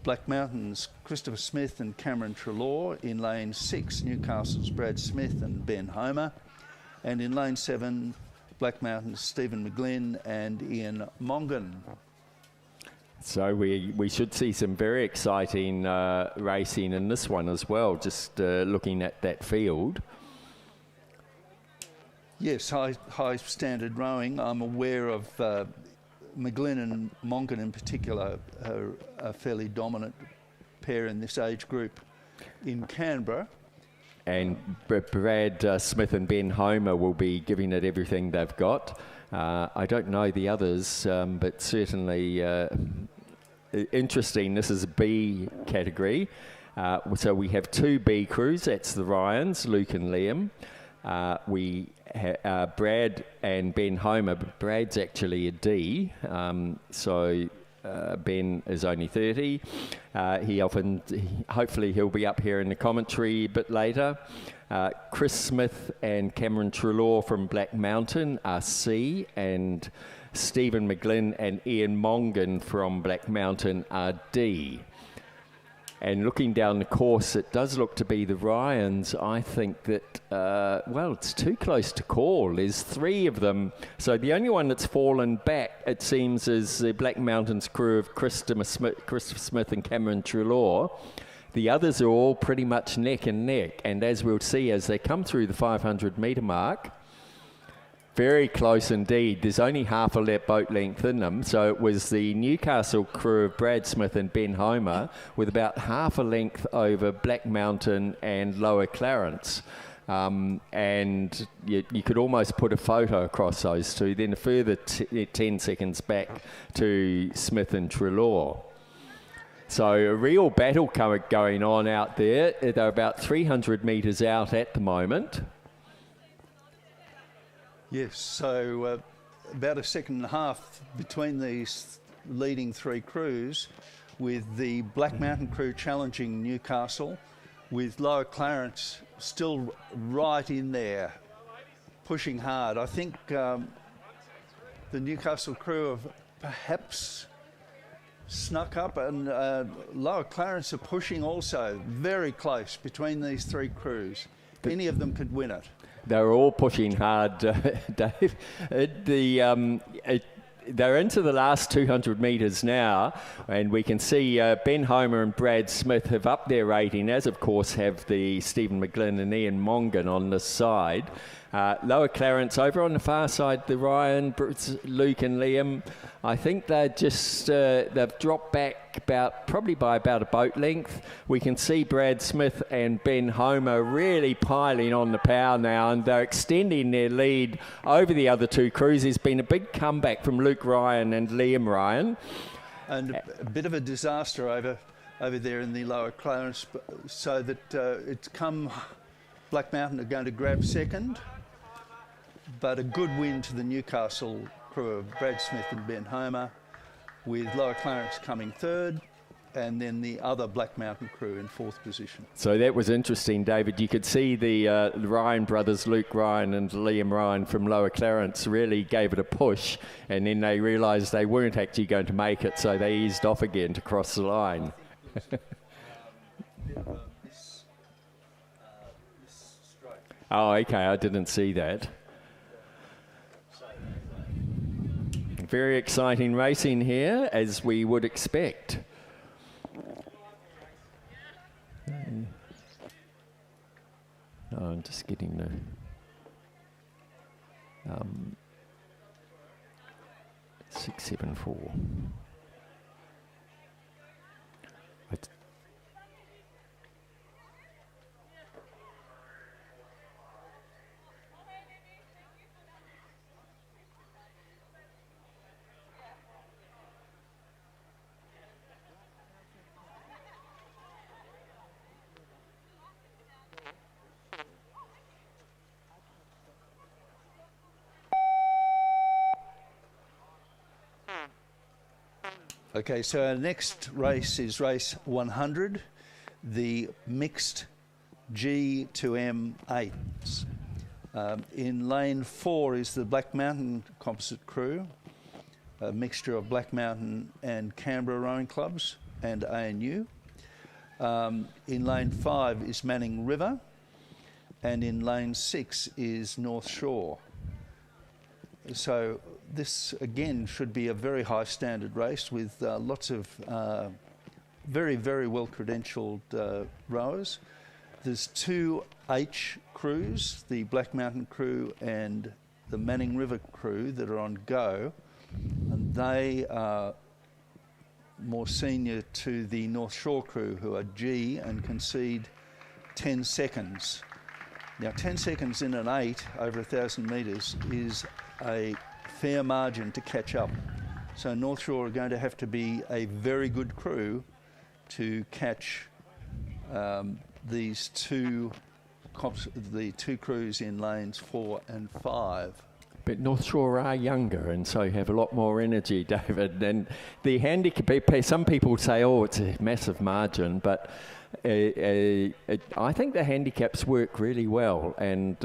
Black Mountains, Christopher Smith and Cameron Trelaw. In lane 6, Newcastle's Brad Smith and Ben Homer. And in lane 7, Black Mountains, Stephen McGlynn and Ian Mongan. So we should see some very exciting racing in this one as well, just looking at that field. Yes, high standard rowing. I'm aware of McGlynn and Mongan in particular are a fairly dominant pair in this age group in Canberra. And Brad Smith and Ben Homer will be giving it everything they've got. I don't know the others, but certainly interesting. This is a B category. So we have 2 B crews. That's the Ryans, Luke and Liam. Brad and Ben Homer. Brad's actually a D, so Ben is only 30. Hopefully he'll be up here in the commentary a bit later. Chris Smith and Cameron Trelaw from Black Mountain are C, and Stephen McGlynn and Ian Mongan from Black Mountain are D. And looking down the course, it does look to be the Ryans. I think that, well, it's too close to call. There's 3 of them. So the only one that's fallen back, it seems, is the Black Mountains crew of Christopher Smith and Cameron Trelaw. The others are all pretty much neck and neck. And as we'll see as they come through the 500 metre mark, very close indeed. There's only half a boat length in them. So it was the Newcastle crew of Brad Smith and Ben Homer with about half a length over Black Mountain and Lower Clarence. And you could almost put a photo across those two. Then a further 10 seconds back to Smith and Trelaw. So a real battle going on out there. They're about 300 metres out at the moment. Yes, so about a second and a half between these leading 3 crews, with the Black Mountain crew challenging Newcastle, with Lower Clarence still right in there, pushing hard. I think the Newcastle crew have perhaps snuck up, and Lower Clarence are pushing also, very close between these 3 crews. Any of them could win it. They're all pushing hard, Dave. They're into the last 200 metres now, and we can see Ben Homer and Brad Smith have upped their rating, as of course have the Stephen McGlynn and Ian Mongan on this side. Lower Clarence over on the far side, the Ryan, Luke and Liam. I think they're just, they've dropped back probably by about a boat length. We can see Brad Smith and Ben Homer really piling on the power now, and they're extending their lead over the other 2 crews. There's been a big comeback from Luke Ryan and Liam Ryan. And a bit of a disaster over there in the Lower Clarence, so that it's come, Black Mountain are going to grab second, but a good win to the Newcastle crew of Brad Smith and Ben Homer, with Lower Clarence coming third, and then the other Black Mountain crew in 4th position. So that was interesting, David. You could see the Ryan brothers, Luke Ryan and Liam Ryan from Lower Clarence, really gave it a push, and then they realised they weren't actually going to make it, so they eased off again to cross the line. Oh, okay, I didn't see that. Very exciting racing here, as we would expect. Oh, I'm just getting the 674. Okay, so our next race is race 100, the mixed G to M 8s. In lane 4 is the Black Mountain composite crew, a mixture of Black Mountain and Canberra rowing clubs and ANU. In lane 5 is Manning River, and in lane 6 is North Shore. So this again should be a very high standard race with lots of very, very well credentialed rowers. There's 2 H crews, the Black Mountain crew and the Manning River crew, that are on go, and they are more senior to the North Shore crew, who are G and concede 10 seconds. Now 10 seconds in an 8 over 1,000 metres is a fair margin to catch up. So North Shore are going to have to be a very good crew to catch these the 2 crews in lanes 4 and 5. But North Shore are younger and so have a lot more energy, David. And the handicap, some people say, oh, it's a massive margin, but I think the handicaps work really well. And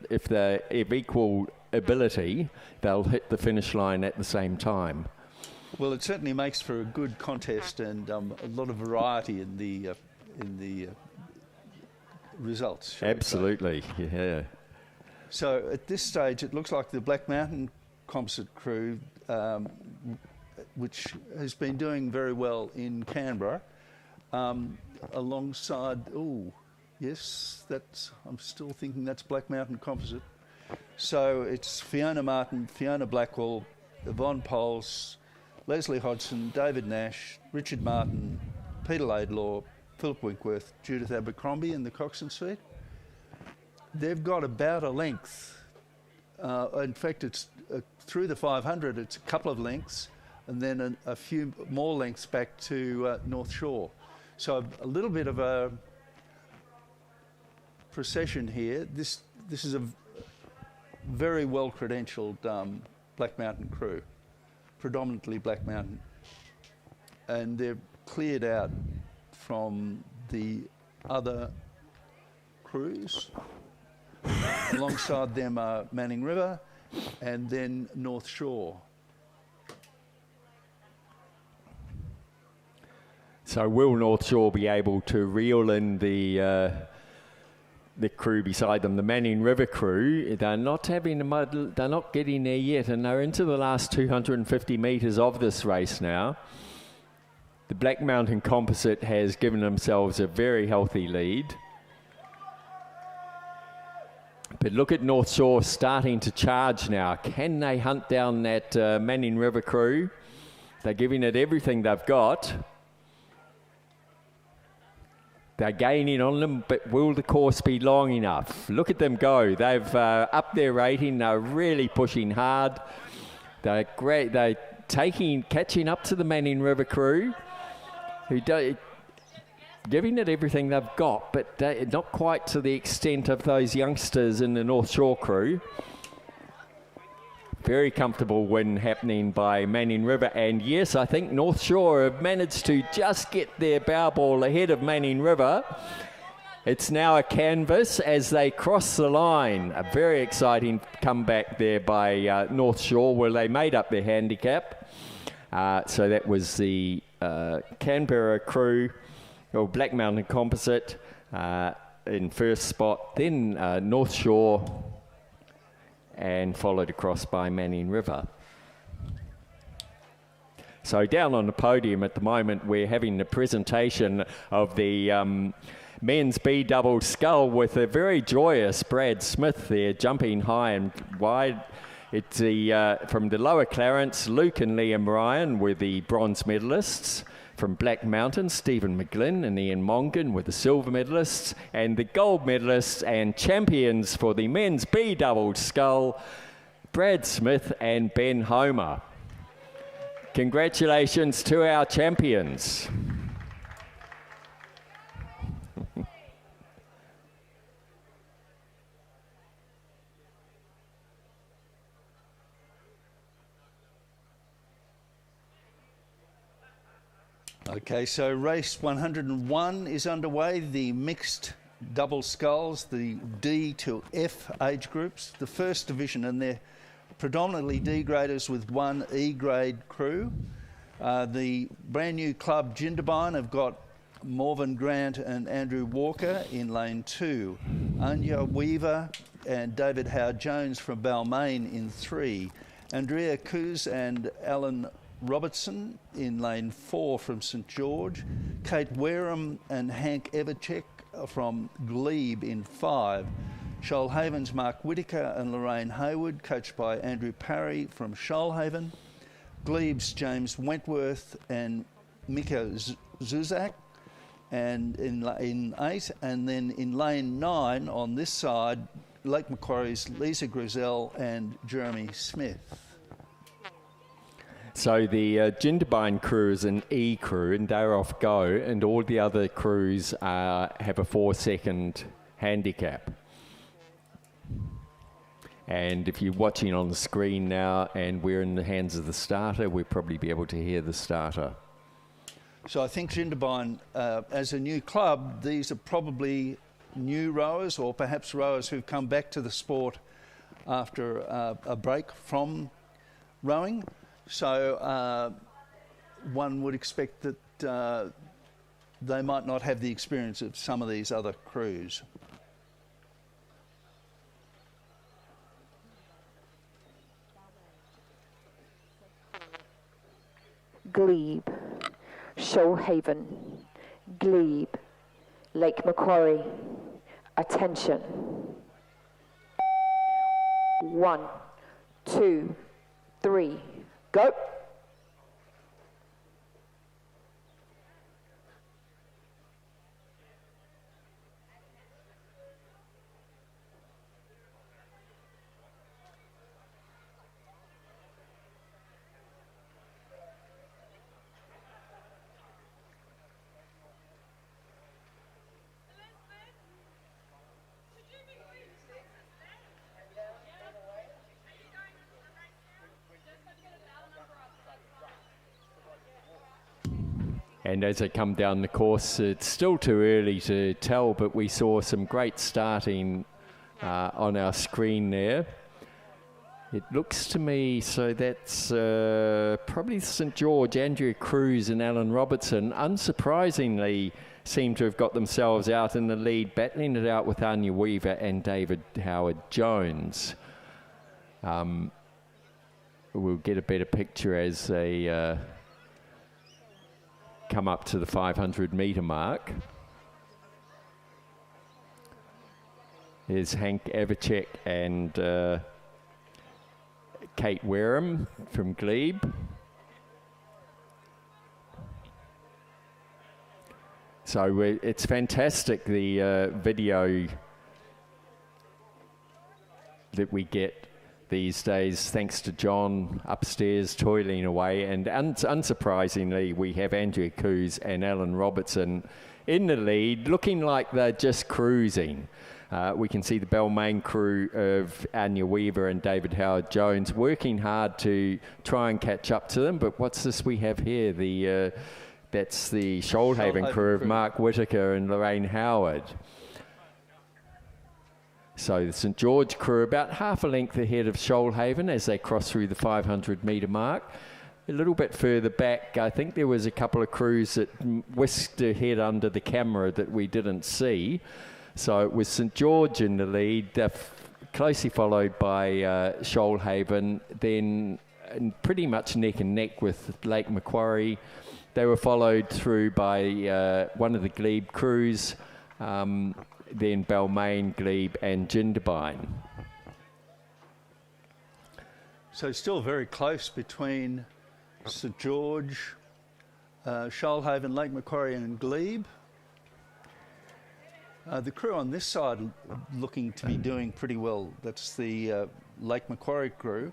if they're of equal ability, they'll hit the finish line at the same time. Well, it certainly makes for a good contest and a lot of variety in the results. shall we say. Absolutely, yeah. So at this stage, it looks like the Black Mountain Composite crew, which has been doing very well in Canberra, alongside. Oh, yes, I'm still thinking that's Black Mountain Composite. So it's Fiona Martin, Fiona Blackwell, Yvonne Poles, Leslie Hodgson, David Nash, Richard Martin, Peter Laidlaw, Philip Winkworth, Judith Abercrombie in the coxswain seat. They've got about a length. In fact, it's through the 500, it's a couple of lengths, and then a few more lengths back to North Shore. So a little bit of a procession here. This is a very well credentialed Black Mountain crew, predominantly Black Mountain, and they're cleared out from the other crews. Alongside them are Manning River and then North Shore. So will North Shore be able to reel in the crew beside them, the Manning River crew? They're not having the mud, they're not getting there yet, and they're into the last 250 metres of this race now. The Black Mountain Composite has given themselves a very healthy lead. But look at North Shore starting to charge now. Can they hunt down that Manning River crew? They're giving it everything they've got. They're gaining on them, but will the course be long enough? Look at them go. They've upped their rating. They're really pushing hard. They're great. They're catching up to the Manning River crew, who giving it everything they've got, but not quite to the extent of those youngsters in the North Shore crew. Very comfortable win happening by Manning River, and yes, I think North Shore have managed to just get their bow ball ahead of Manning River. It's now a canvas as they cross the line. A very exciting comeback there by North Shore, where they made up their handicap. So that was the Canberra crew, or Black Mountain Composite, in first spot, then North Shore, and followed across by Manning River. So down on the podium at the moment, we're having the presentation of the men's B double scull with a very joyous Brad Smith there, jumping high and wide. It's from the lower Clarence, Luke and Liam Ryan were the bronze medalists. From Black Mountain, Stephen McGlynn and Ian Mongan were the silver medalists, and the gold medalists and champions for the men's B double scull, Brad Smith and Ben Homer. Congratulations to our champions. Okay, so race 101 is underway, the mixed double sculls, the D to F age groups, the first division, and they're predominantly D graders with one E grade crew. The brand new club Jindabyne have got Morven Grant and Andrew Walker in lane 2, Anya Weaver and David Howard-Jones from Balmain in 3, Andrea Coos and Alan Robertson in lane 4 from St George, Kate Wareham and Hank Evercheck from Glebe in 5, Shoalhaven's Mark Whitaker and Lorraine Hayward, coached by Andrew Parry from Shoalhaven, Glebe's James Wentworth and Mika Zuzak, and in 8, and then in lane 9 on this side, Lake Macquarie's Lisa Grizel and Jeremy Smith. So the Jindabyne crew is an E crew, and they're off go, and all the other crews have a 4-second handicap. And if you're watching on the screen now and we're in the hands of the starter, we'll probably be able to hear the starter. So I think Jindabyne, as a new club, these are probably new rowers, or perhaps rowers who've come back to the sport after a break from rowing. So one would expect that they might not have the experience of some of these other crews. Glebe, Shoalhaven, Glebe, Lake Macquarie. Attention. 1, 2, 3, go. And as they come down the course, it's still too early to tell, but we saw some great starting on our screen there. It looks to me, so that's probably St George, Andrea Cruz and Alan Robertson, unsurprisingly seem to have got themselves out in the lead, battling it out with Anya Weaver and David Howard-Jones. We'll get a better picture as they come up to the 500 metre mark. Here's Hank Everchek and Kate Wareham from Glebe. So it's fantastic, the video that we get these days, thanks to John upstairs toiling away. And unsurprisingly, we have Andrea Cruz and Alan Robertson in the lead, looking like they're just cruising. We can see the Balmain crew of Anya Weaver and David Howard-Jones working hard to try and catch up to them. But what's this we have here? That's the Shoalhaven crew of Mark Whitaker and Lorraine Howard. So the St George crew about half a length ahead of Shoalhaven as they cross through the 500 metre mark. A little bit further back, I think there was a couple of crews that whisked ahead under the camera that we didn't see. So it was St George in the lead, closely followed by Shoalhaven, then pretty much neck and neck with Lake Macquarie. They were followed through by one of the Glebe crews, then Balmain, Glebe and Jindabyne. So still very close between St George, Shoalhaven, Lake Macquarie and Glebe. The crew on this side looking to be doing pretty well. That's the Lake Macquarie crew.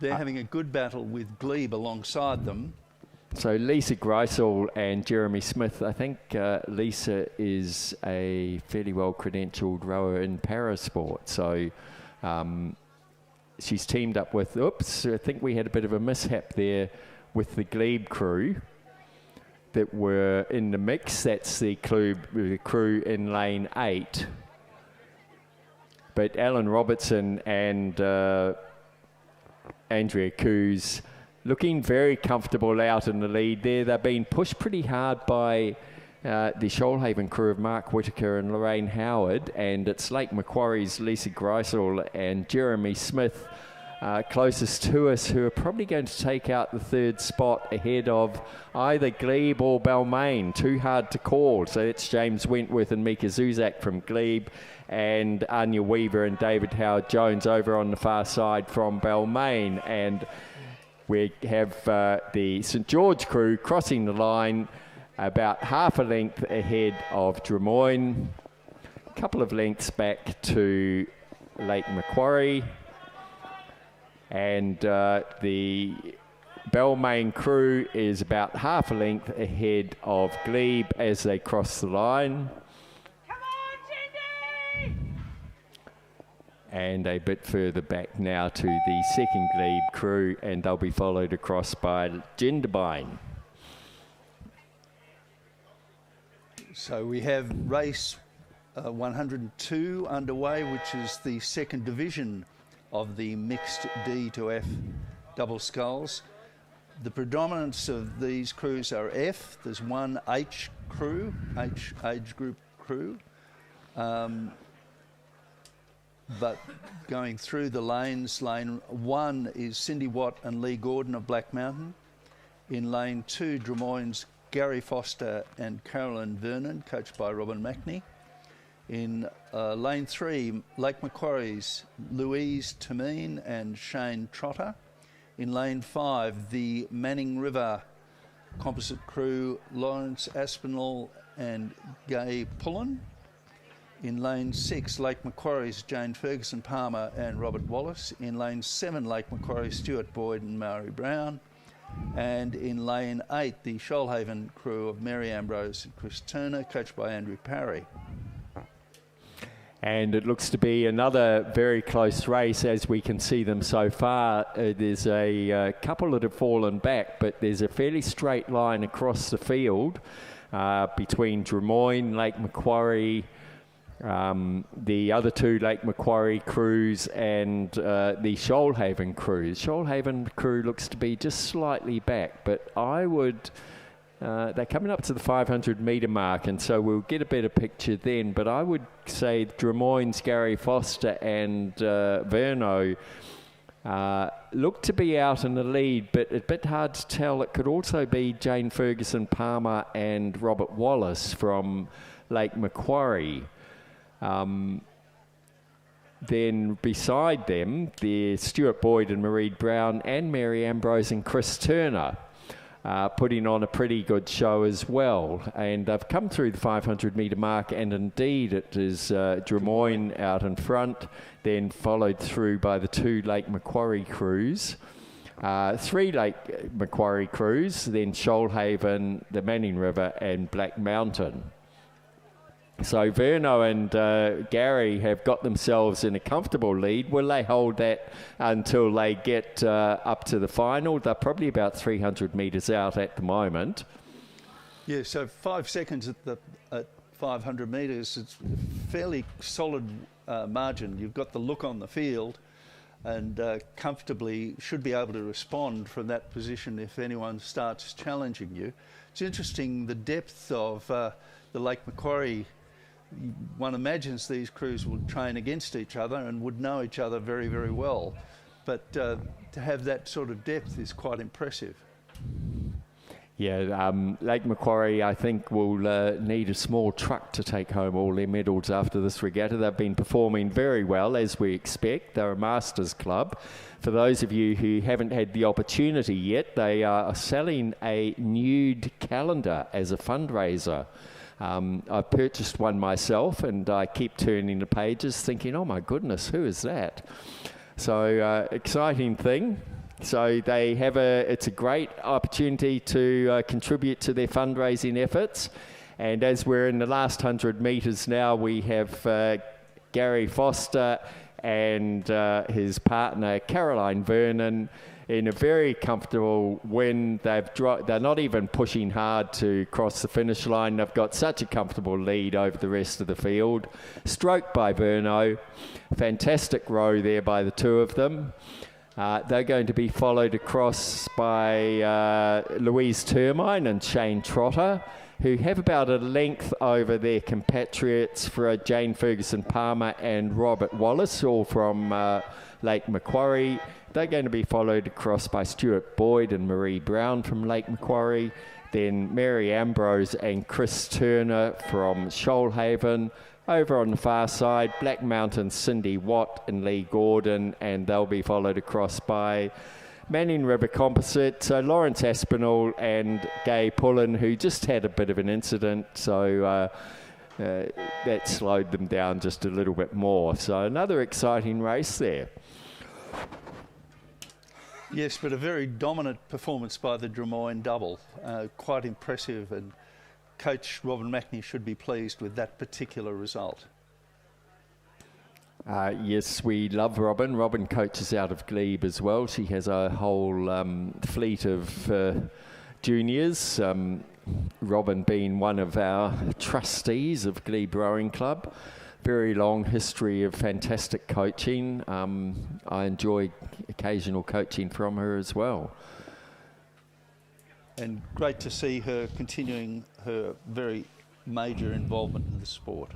They're having a good battle with Glebe alongside them. So Lisa Greisel and Jeremy Smith, I think Lisa is a fairly well credentialed rower in parasport. So she's teamed up with, I think we had a bit of a mishap there with the Glebe crew that were in the mix. That's the crew in lane 8. But Alan Robertson and Andrea Cruz looking very comfortable out in the lead there. They're being pushed pretty hard by the Shoalhaven crew of Mark Whitaker and Lorraine Howard, and it's Lake Macquarie's Lisa Greisel and Jeremy Smith closest to us, who are probably going to take out the third spot ahead of either Glebe or Balmain. Too hard to call. So it's James Wentworth and Mika Zuzak from Glebe, and Anya Weaver and David Howard-Jones over on the far side from Balmain. And we have the St George crew crossing the line about half a length ahead of Drummoyne, a couple of lengths back to Lake Macquarie, and the Balmain crew is about half a length ahead of Glebe as they cross the line. Come on, Jindy! And a bit further back now to the second Glebe crew, and they'll be followed across by Jindabyne. So we have race 102 underway, which is the second division of the mixed D to F double sculls. The predominance of these crews are F. There's one H crew, H age group crew. But going through the lanes, lane 1 is Cindy Watt and Lee Gordon of Black Mountain. In lane 2, Drummoyne's Gary Foster and Carolyn Vernon, coached by Robin Mackney. In lane 3, Lake Macquarie's Louise Tamine and Shane Trotter. In lane 5, the Manning River composite crew, Lawrence Aspinall and Gay Pullen. In lane 6, Lake Macquarie's Jane Ferguson Palmer and Robert Wallace. In lane 7, Lake Macquarie, Stuart Boyd and Maury Brown. And in lane 8, the Shoalhaven crew of Mary Ambrose and Chris Turner, coached by Andrew Parry. And it looks to be another very close race as we can see them so far. There's a couple that have fallen back, but there's a fairly straight line across the field between Drummoyne, Lake Macquarie, the other two Lake Macquarie crews and the Shoalhaven crews. Shoalhaven crew looks to be just slightly back, but I would... they're coming up to the 500 metre mark, and so we'll get a better picture then. But I would say Drummoyne's Gary Foster and Verno look to be out in the lead, but a bit hard to tell. It could also be Jane Ferguson Palmer and Robert Wallace from Lake Macquarie. Then beside them, there's Stuart Boyd and Marie Brown and Mary Ambrose and Chris Turner. Putting on a pretty good show as well. And they've come through the 500 metre mark, and indeed it is Drummoyne out in front, then followed through by the two Lake Macquarie crews. 3 Lake Macquarie crews, then Shoalhaven, the Manning River and Black Mountain. So Verno and Gary have got themselves in a comfortable lead. Will they hold that until they get up to the final? They're probably about 300 metres out at the moment. Yeah, so 5 seconds at 500 metres, it's a fairly solid margin. You've got the look on the field and comfortably should be able to respond from that position if anyone starts challenging you. It's interesting the depth of the Lake Macquarie. One imagines these crews would train against each other and would know each other very, very well. But to have that sort of depth is quite impressive. Yeah, Lake Macquarie, I think, will need a small truck to take home all their medals after this regatta. They've been performing very well, as we expect. They're a Masters club. For those of you who haven't had the opportunity yet, they are selling a nude calendar as a fundraiser. I've purchased one myself, and I keep turning the pages thinking, oh my goodness, who is that? So exciting thing. So they have it's a great opportunity to contribute to their fundraising efforts. And as we're in the last 100 metres now, we have Gary Foster and his partner Caroline Vernon in a very comfortable win. They're not even pushing hard to cross the finish line. They've got such a comfortable lead over the rest of the field. Stroked by Verno. Fantastic row there by the two of them. They're going to be followed across by Louise Termine and Shane Trotter, who have about a length over their compatriots for Jane Ferguson Palmer and Robert Wallace, all from Lake Macquarie. They're going to be followed across by Stuart Boyd and Marie Brown from Lake Macquarie, then Mary Ambrose and Chris Turner from Shoalhaven. Over on the far side, Black Mountain, Cindy Watt and Lee Gordon, and they'll be followed across by Manning River Composite, so Lawrence Aspinall and Gay Pullen, who just had a bit of an incident, so that slowed them down just a little bit more. So another exciting race there. Yes, but a very dominant performance by the Drummoyne double. Quite impressive, and Coach Robin Mackney should be pleased with that particular result. Yes, we love Robin. Robin coaches out of Glebe as well. She has a whole fleet of juniors. Robin being one of our trustees of Glebe Rowing Club. Very long history of fantastic coaching. I enjoy occasional coaching from her as well. and great to see her continuing her very major involvement in the sport.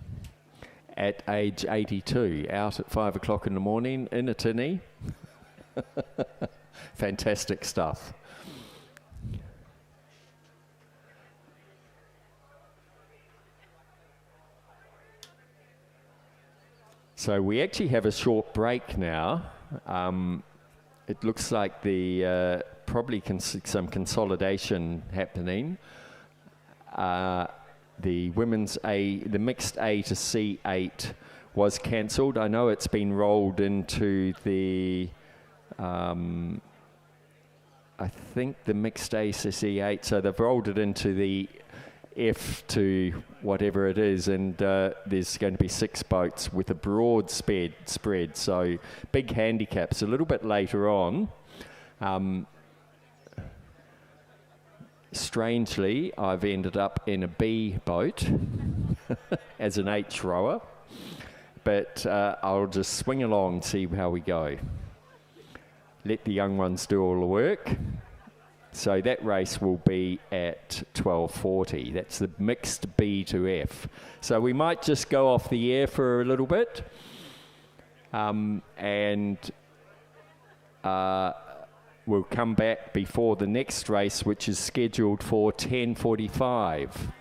At age 82, out at 5 o'clock in the morning in a tinny. Fantastic stuff. So we actually have a short break now. It looks like the probably some consolidation happening. The the mixed A to C8 was cancelled. I know it's been rolled into the, I think the mixed A to C8, so they've rolled it into the F to whatever it is, and there's going to be 6 boats with a broad spread. So big handicaps a little bit later on. Strangely, I've ended up in a B boat as an H rower, but I'll just swing along and see how we go. Let the young ones do all the work. So that race will be at 12:40. That's the mixed B to F. So we might just go off the air for a little bit, and we'll come back before the next race, which is scheduled for 10:45.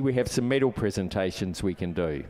We have some medal presentations we can do.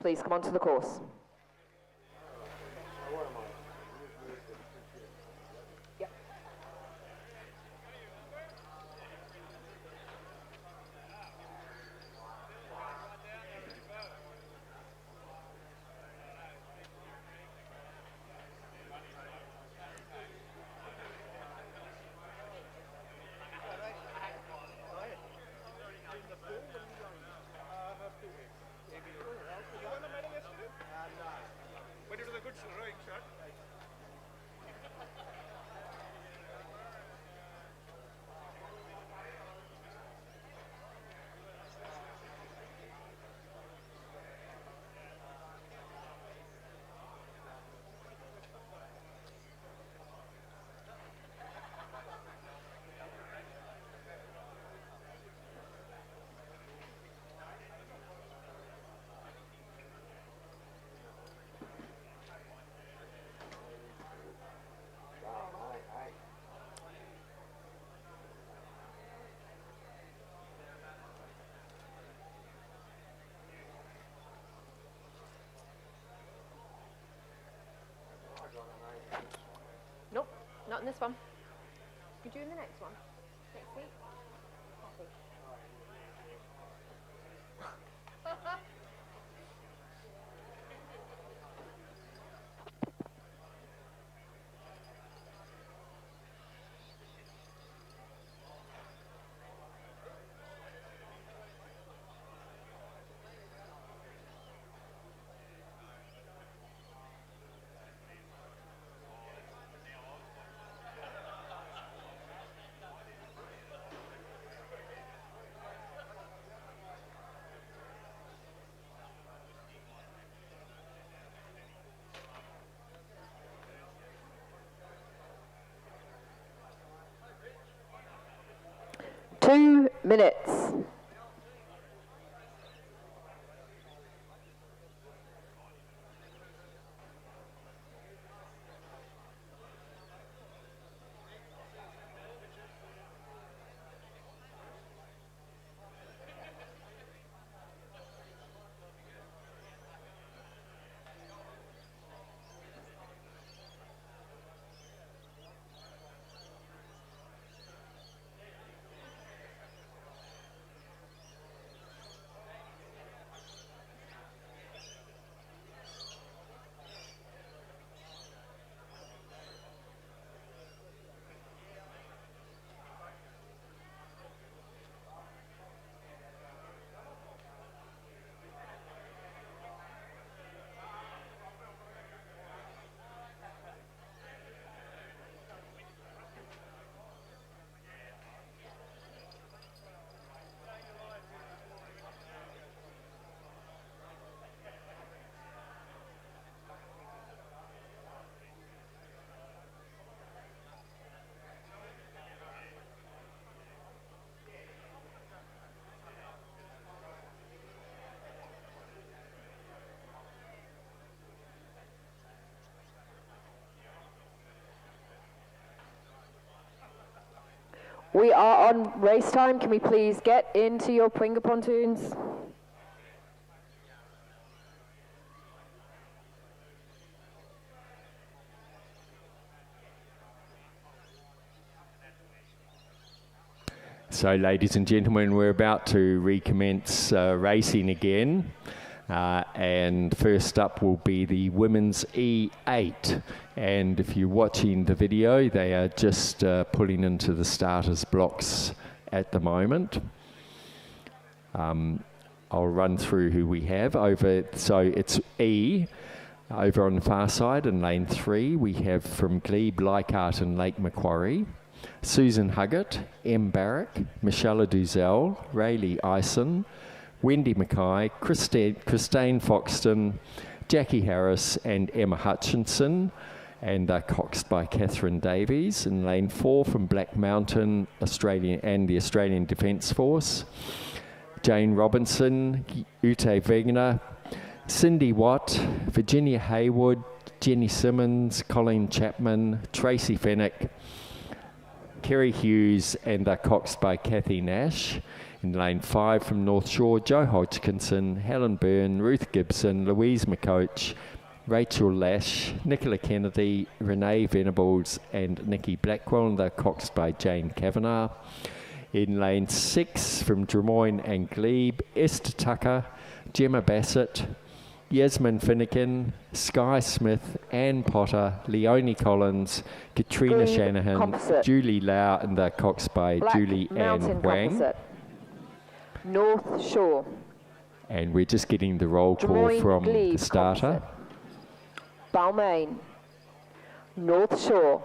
Please come onto the course. Nope, not in this one. Could you in the next one? Next seat? Two minutes. We are on race time. Can we please get into your Pringa pontoons? So, ladies and gentlemen, we're about to recommence racing again. And first up will be the women's E8. And if you're watching the video, they are just pulling into the starters blocks at the moment. I'll run through who we have over. So it's E. Over on the far side in lane 3, we have from Glebe, Leichhardt and Lake Macquarie, Susan Huggett, M. Barrack, Michelle Duzell, Rayleigh Ison, Wendy Mackay, Christine Foxton, Jackie Harris and Emma Hutchinson, and coxed by Catherine Davies. In lane 4 from Black Mountain, Australian and the Australian Defence Force, Jane Robinson, Ute Wegener, Cindy Watt, Virginia Haywood, Jenny Simmons, Colleen Chapman, Tracy Fennick, Kerry Hughes, and coxed by Kathy Nash. In lane 5 from North Shore, Joe Hodgkinson, Helen Byrne, Ruth Gibson, Louise McCoach, Rachel Lash, Nicola Kennedy, Renee Venables and Nikki Blackwell, and they're coxed by Jane Kavanagh. In lane 6 from Drummoyne and Glebe, Esther Tucker, Gemma Bassett, Yasmin Finnegan, Sky Smith, Anne Potter, Leonie Collins, Katrina Green Shanahan, composite. Julie Lau, and they're coxed by Black Julie Mountain Ann Wang. composite. North Shore. And we're just getting the roll call Drummoyne from Glebe the starter. composite. Balmain. North Shore.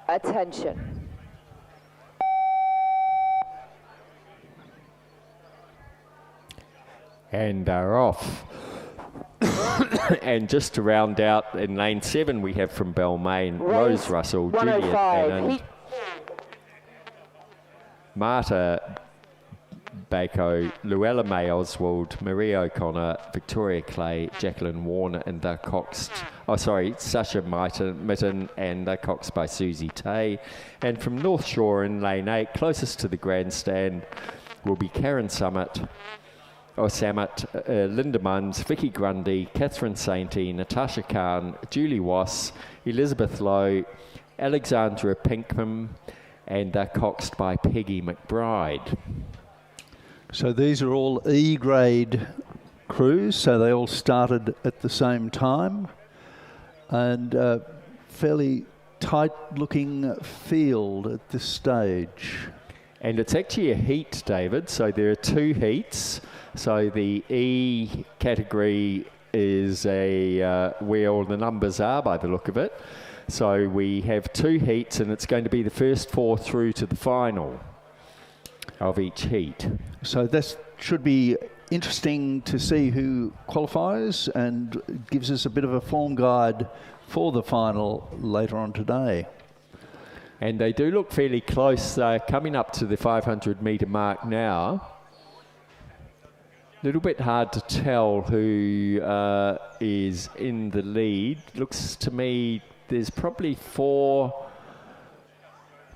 Attention. And they're off. And just to round out, in lane 7 we have from Balmain, Rose Russell, Juliet 105. Anand, Heat Marta Bako, Luella May Oswald, Maria O'Connor, Victoria Clay, Jacqueline Warner, and they're coxed, Sasha Mitten, and they're coxed by Susie Tay. And from North Shore in lane 8, closest to the grandstand, will be Karen Sammet, Linda Munns, Vicky Grundy, Catherine Sainty, Natasha Khan, Julie Wass, Elizabeth Lowe, Alexandra Pinkham, and they're coxed by Peggy McBride. So these are all E-grade crews, so they all started at the same time, and fairly tight-looking field at this stage. And it's actually a heat, David, so there are 2 heats. So the E category is where all the numbers are by the look of it. So we have 2 heats, and it's going to be the first 4 through to the final of each heat. So this should be interesting to see who qualifies, and gives us a bit of a form guide for the final later on today. And they do look fairly close. They're coming up to the 500 metre mark now. A little bit hard to tell who is in the lead. Looks to me there's probably 4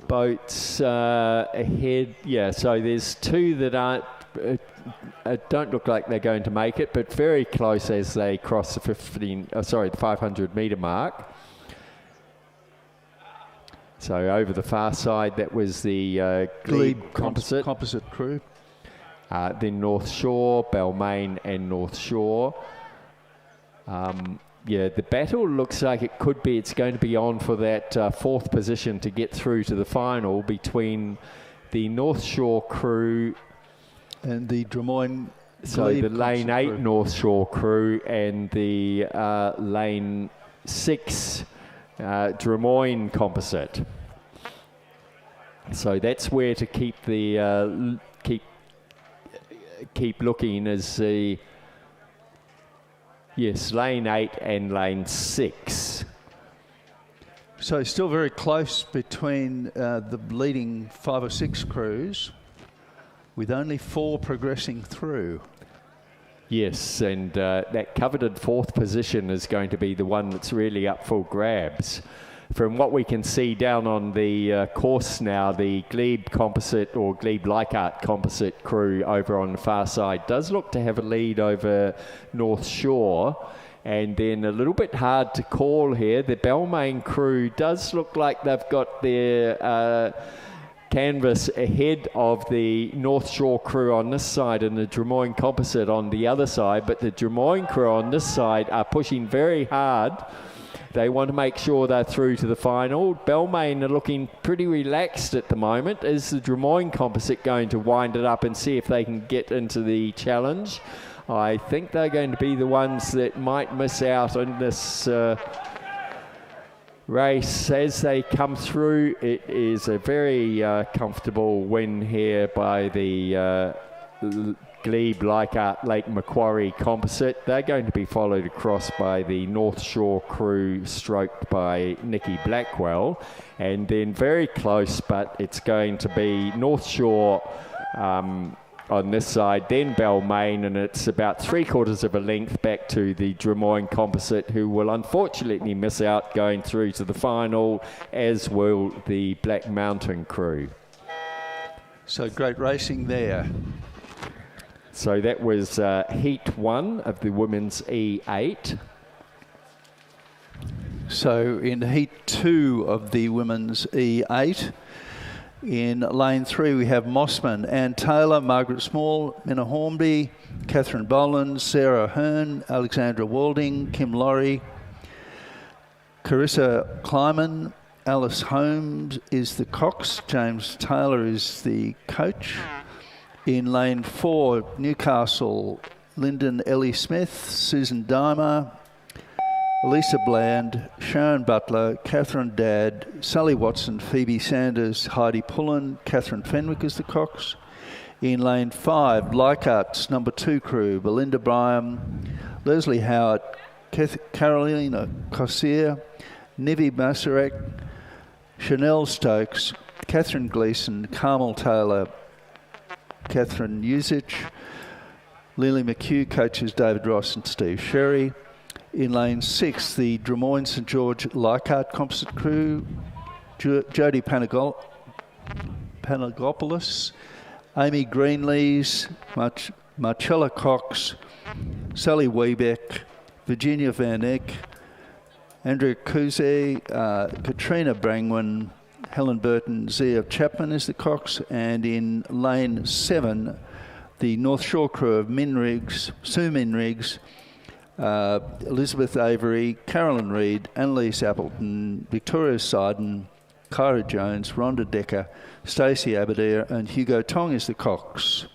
boats ahead. Yeah, so there's 2 that aren't don't look like they're going to make it, but very close as they cross the 500 metre mark. So over the far side, that was the Glebe composite crew. Then North Shore, Balmain and North Shore. Yeah, the battle looks like it's going to be on for that 4th position to get through to the final between the North Shore crew and the Drummoyne. So the lane 8 crew. North Shore crew and the lane 6 Drummoyne composite. So that's where to keep the keep looking as the lane 8 and lane 6. So still very close between the leading 5 or 6 crews, with only 4 progressing through. Yes, and that coveted 4th position is going to be the one that's really up for grabs. From what we can see down on the course now, the Glebe composite or Glebe Leichhardt composite crew over on the far side does look to have a lead over North Shore. And then a little bit hard to call here. The Balmain crew does look like they've got their canvas ahead of the North Shore crew on this side and the Drummoyne composite on the other side. But the Drummoyne crew on this side are pushing very hard. They want to make sure they're through to the final. Balmain are looking pretty relaxed at the moment. Is the Drummoyne composite going to wind it up and see if they can get into the challenge? I think they're going to be the ones that might miss out on this race as they come through. It is a very comfortable win here by the Glebe Leichhardt Lake Macquarie composite. They're going to be followed across by the North Shore crew, stroked by Nikki Blackwell, and then very close, but it's going to be North Shore on this side, then Balmain, and it's about 3/4 of a length back to the Drummoyne composite, who will unfortunately miss out going through to the final, as will the Black Mountain crew. So great racing there. So that was Heat 1 of the women's E8. So in Heat 2 of the women's E8, in lane 3 we have Mossman, Ann Taylor, Margaret Small, Minna Hornby, Catherine Boland, Sarah Hearn, Alexandra Walding, Kim Laurie, Carissa Kleiman, Alice Holmes is the cox, James Taylor is the coach. In lane 4, Newcastle, Lyndon Ellie Smith, Susan Dimer, Lisa Bland, Sharon Butler, Catherine Dadd, Sally Watson, Phoebe Sanders, Heidi Pullen, Catherine Fenwick is the cox. In lane 5, Leichhardt's number 2 crew, Belinda Bryan, Leslie Howard, Carolina Cossier, Nivi Masarek, Chanel Stokes, Catherine Gleeson, Carmel Taylor, Catherine Usich, Lily McHugh coaches David Ross and Steve Sherry. In lane 6, the Drummoyne St George Leichhardt composite crew, Jodie Panagopoulos, Amy Greenlees, Marcella Cox, Sally Wiebeck, Virginia Van Eck, Andrea Kuze, Katrina Brangwin, Helen Burton, Zia Chapman is the cox, and in lane 7, the North Shore crew of Sue Minriggs, Elizabeth Avery, Carolyn Reid, Annalise Appleton, Victoria Seiden, Kyra Jones, Rhonda Decker, Stacey Aberdare, and Hugo Tong is the cox.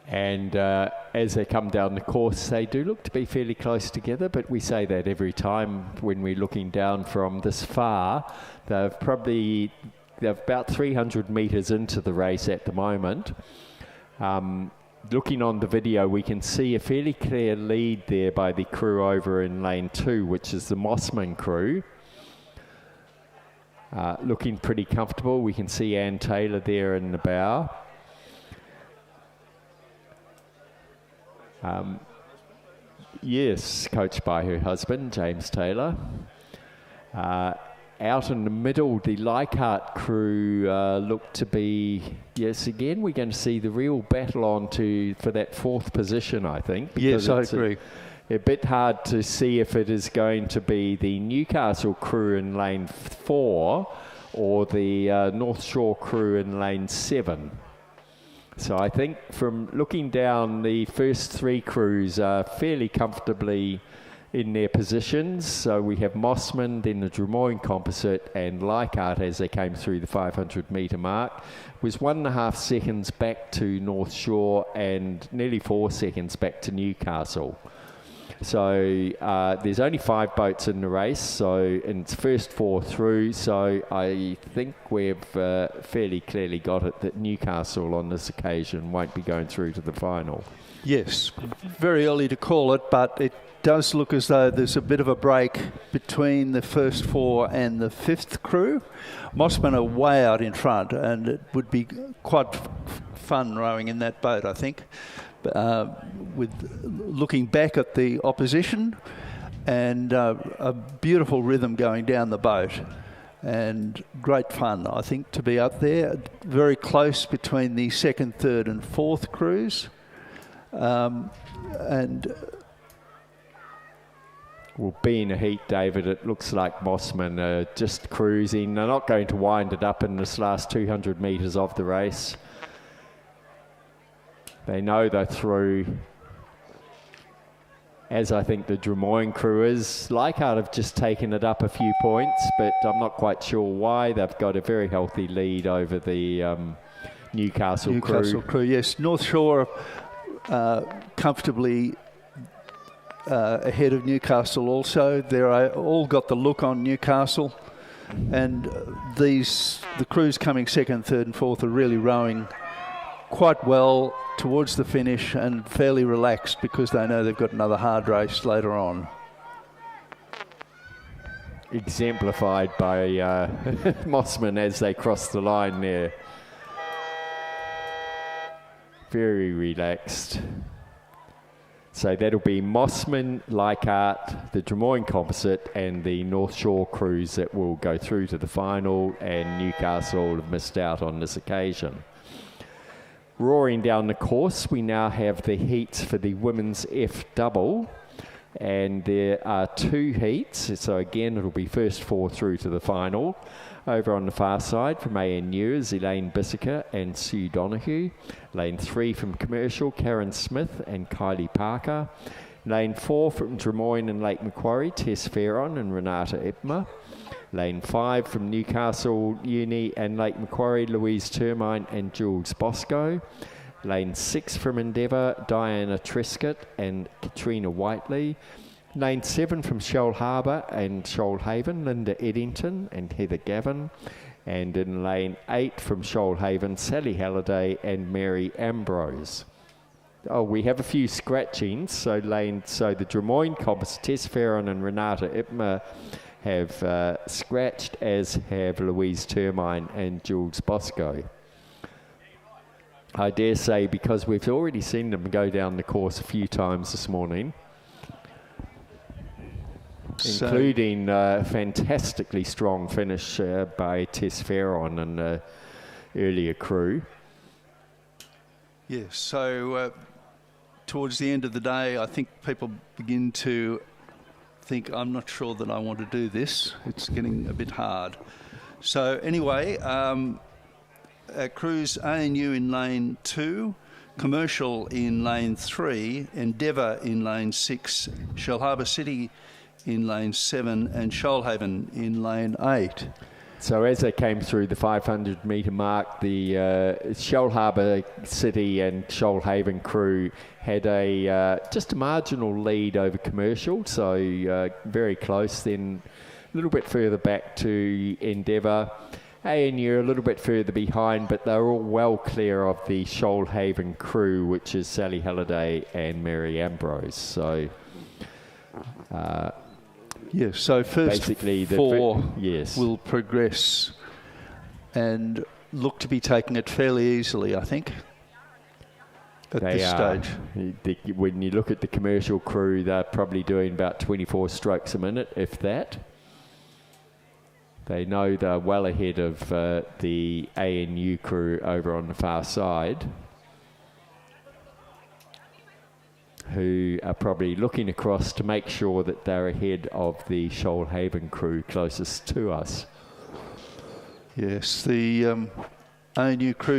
And as they come down the course, they do look to be fairly close together, but we say that every time when we're looking down from this far. They're about 300 metres into the race at the moment. Looking on the video, we can see a fairly clear lead there by the crew over in lane 2, which is the Mossman crew. Looking pretty comfortable. We can see Ann Taylor there in the bow. Yes, coached by her husband, James Taylor. Out in the middle, the Leichhardt crew look to be, yes, again, we're going to see the real battle on for that 4th position, I think. Yes, I agree. A bit hard to see if it is going to be the Newcastle crew in lane 4 or the North Shore crew in lane 7. So I think from looking down, the first 3 crews are fairly comfortably in their positions. So we have Mossman, then the Drummoyne Composite, and Leichhardt as they came through the 500 metre mark. Was 1.5 seconds back to North Shore and nearly 4 seconds back to Newcastle. So there's only 5 boats in the race, so and it's first 4 through, so I think we've fairly clearly got it that Newcastle on this occasion won't be going through to the final. Yes, very early to call it, but it does look as though there's a bit of a break between the first 4 and the 5th crew. Mossman are way out in front, and it would be quite fun rowing in that boat, I think. With looking back at the opposition and a beautiful rhythm going down the boat and great fun, I think, to be up there. Very close between the 2nd, 3rd and 4th crews. Well, being a heat, David, it looks like Mossman are just cruising. They're not going to wind it up in this last 200 metres of the race. They know they're through, as I think the Drummoyne crew is. Leichhardt have just taken it up a few points, but I'm not quite sure why. They've got a very healthy lead over the Newcastle crew. Yes. North Shore comfortably ahead of Newcastle also. They're all got the look on Newcastle. And the crews coming 2nd, 3rd and 4th are really rowing quite well towards the finish and fairly relaxed because they know they've got another hard race later on. Exemplified by Mossman as they cross the line there. Very relaxed. So that'll be Mossman, Leichhardt, the Drummoyne Composite, and the North Shore crews that will go through to the final, and Newcastle have missed out on this occasion. Roaring down the course, we now have the heats for the women's F double, and there are 2 heats, so again it'll be first 4 through to the final. Over on the far side from ANU is Elaine Bissiker and Sue Donoghue. Lane 3 from Commercial, Karen Smith and Kylie Parker. Lane 4 from Drummoyne and Lake Macquarie, Tess Farron and Renata Ipma. Lane 5 from Newcastle Uni and Lake Macquarie, Louise Termine and Jules Bosco. Lane 6 from Endeavour, Diana Trescott and Katrina Whiteley. Lane 7 from Shoal Harbour and Shoalhaven, Linda Eddington and Heather Gavin. And in lane 8 from Shoalhaven, Sally Halliday and Mary Ambrose. Oh, we have a few scratchings. So the Drummoyne Composite, Tess Farron and Renata Ipma have scratched, as have Louise Termine and Jules Bosco. I dare say because we've already seen them go down the course a few times this morning, including a fantastically strong finish by Tess Farron and the earlier crew. Yes, so towards the end of the day, I think people begin to think, I'm not sure that I want to do this. It's getting a bit hard. So anyway, Cruise ANU in lane 2, Commercial in lane 3, Endeavour in lane 6, Shell Harbour City in lane 7 and Shoalhaven in lane 8. So as they came through the 500 metre mark, the Shell Harbour City and Shoalhaven crew had just a marginal lead over Commercial, so very close. Then a little bit further back to Endeavour. ANU a little bit further behind, but they're all well clear of the Shoalhaven crew, which is Sally Halliday and Mary Ambrose. So yes, so first basically four yes, will progress and look to be taking it fairly easily, I think, at this stage. When you look at the Commercial crew, they're probably doing about 24 strokes a minute, if that. They know they're well ahead of the ANU crew over on the far side, who are probably looking across to make sure that they're ahead of the Shoalhaven crew closest to us. Yes, the ANU crew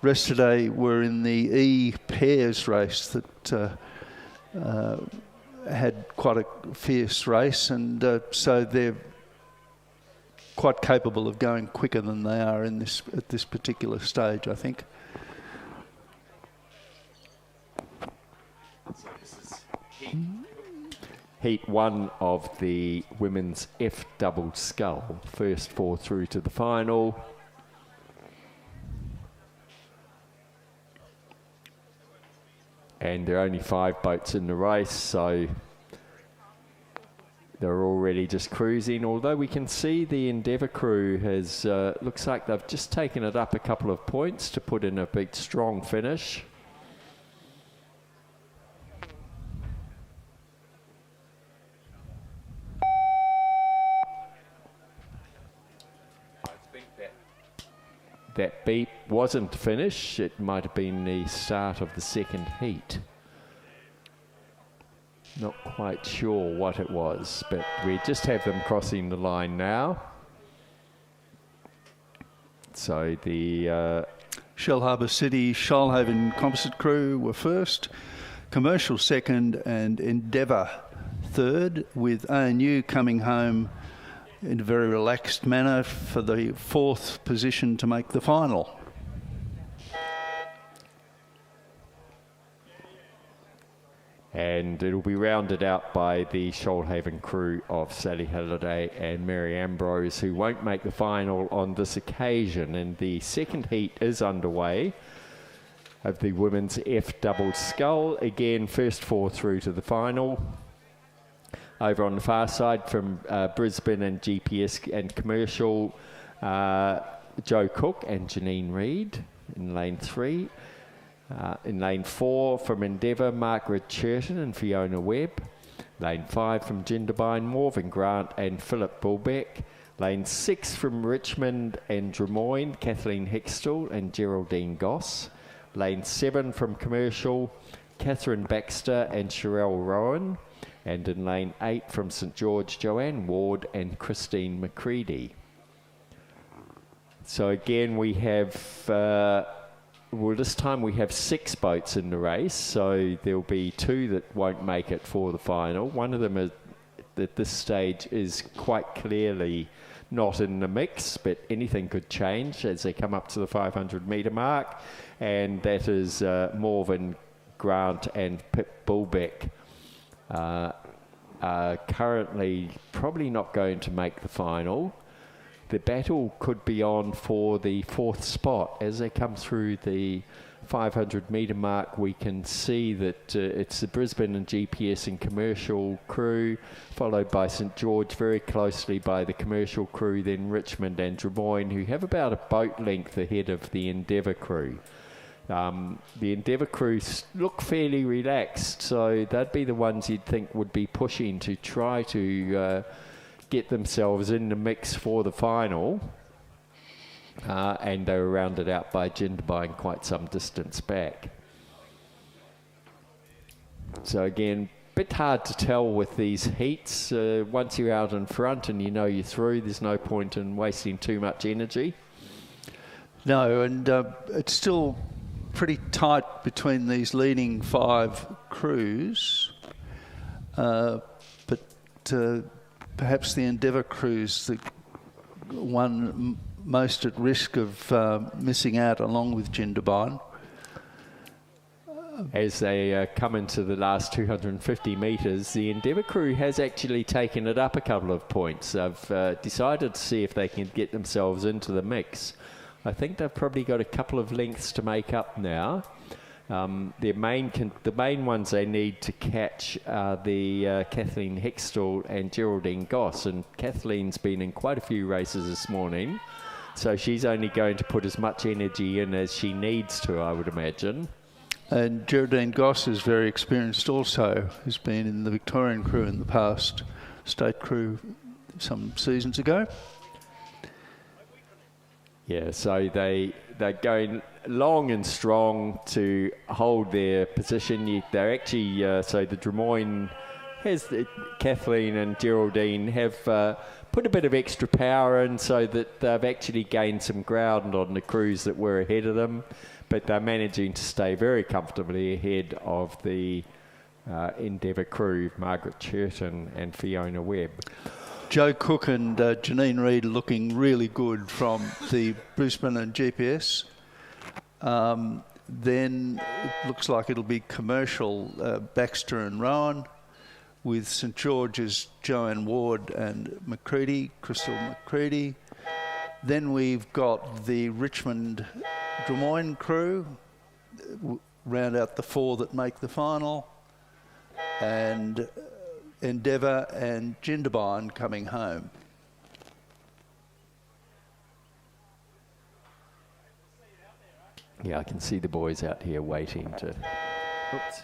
yesterday were in the E pairs race that had quite a fierce race, and so they're quite capable of going quicker than they are at this particular stage, I think. Heat 1 of the women's F double scull. First 4 through to the final. And there are only 5 boats in the race, so they're already just cruising. Although we can see the Endeavour crew has, looks like they've just taken it up a couple of points to put in a big strong finish. That beep wasn't finish. It might have been the start of the second heat. Not quite sure what it was, but we just have them crossing the line now. So the Shell Harbour City, Shoalhaven Composite crew were first, Commercial second and Endeavour third, with ANU coming home in a very relaxed manner for the 4th position to make the final. And it'll be rounded out by the Shoalhaven crew of Sally Halliday and Mary Ambrose, who won't make the final on this occasion. And the second heat is underway of the women's F double scull. Again, first 4 through to the final. Over on the far side from Brisbane and GPS and Commercial, Joe Cook and Janine Reid in lane 3. In lane 4 from Endeavour, Margaret Churton and Fiona Webb. Lane 5 from Jindabyne, Morven Grant and Philip Bulbeck. Lane 6 from Richmond and Drummoyne, Kathleen Hextall and Geraldine Goss. Lane 7 from Commercial, Catherine Baxter and Sherelle Rowan. And in lane 8 from St George, Joanne Ward and Christine McCready. So again, we have, this time we have 6 boats in the race. So there'll be 2 that won't make it for the final. One of them is, at this stage is quite clearly not in the mix, but anything could change as they come up to the 500 metre mark. And that is Morven Grant and Pip Bulbeck. Are currently probably not going to make the final. The battle could be on for the 4th spot. As they come through the 500 metre mark, we can see that it's the Brisbane and GPS and Commercial crew, followed by St George very closely by the Commercial crew, then Richmond and Drummoyne, who have about a boat length ahead of the Endeavour crew. The Endeavour crew look fairly relaxed, so they'd be the ones you'd think would be pushing to try to get themselves in the mix for the final. And they were rounded out by Jindabyne quite some distance back. So again, bit hard to tell with these heats. Once you're out in front and you know you're through, there's no point in wasting too much energy. No, and it's still pretty tight between these leading 5 crews, but perhaps the Endeavour crew's the one most at risk of missing out, along with Jindabyne. As they come into the last 250 metres, the Endeavour crew has actually taken it up a couple of points. They've decided to see if they can get themselves into the mix. I think they've probably got a couple of lengths to make up now. The main ones they need to catch are the Kathleen Hextall and Geraldine Goss. And Kathleen's been in quite a few races this morning, so she's only going to put as much energy in as she needs to, I would imagine. And Geraldine Goss is very experienced also, has been in the Victorian crew in the past, state crew some seasons ago. Yeah, so they're going long and strong to hold their position. They're actually, so the Drummoyne has, Kathleen and Geraldine have put a bit of extra power in so that they've actually gained some ground on the crews that were ahead of them, but they're managing to stay very comfortably ahead of the Endeavour crew, Margaret Churton and Fiona Webb. Joe Cook and Janine Reid looking really good from the Brisbane and GPS. Then it looks like it'll be Commercial, Baxter and Rowan, with St George's Joanne Ward and McCready, Crystal McCready. Then we've got the Richmond Drummoyne crew, round out the 4 that make the final, and Endeavour and Jindabyne coming home. Yeah, I can see the boys out here waiting to... Oops.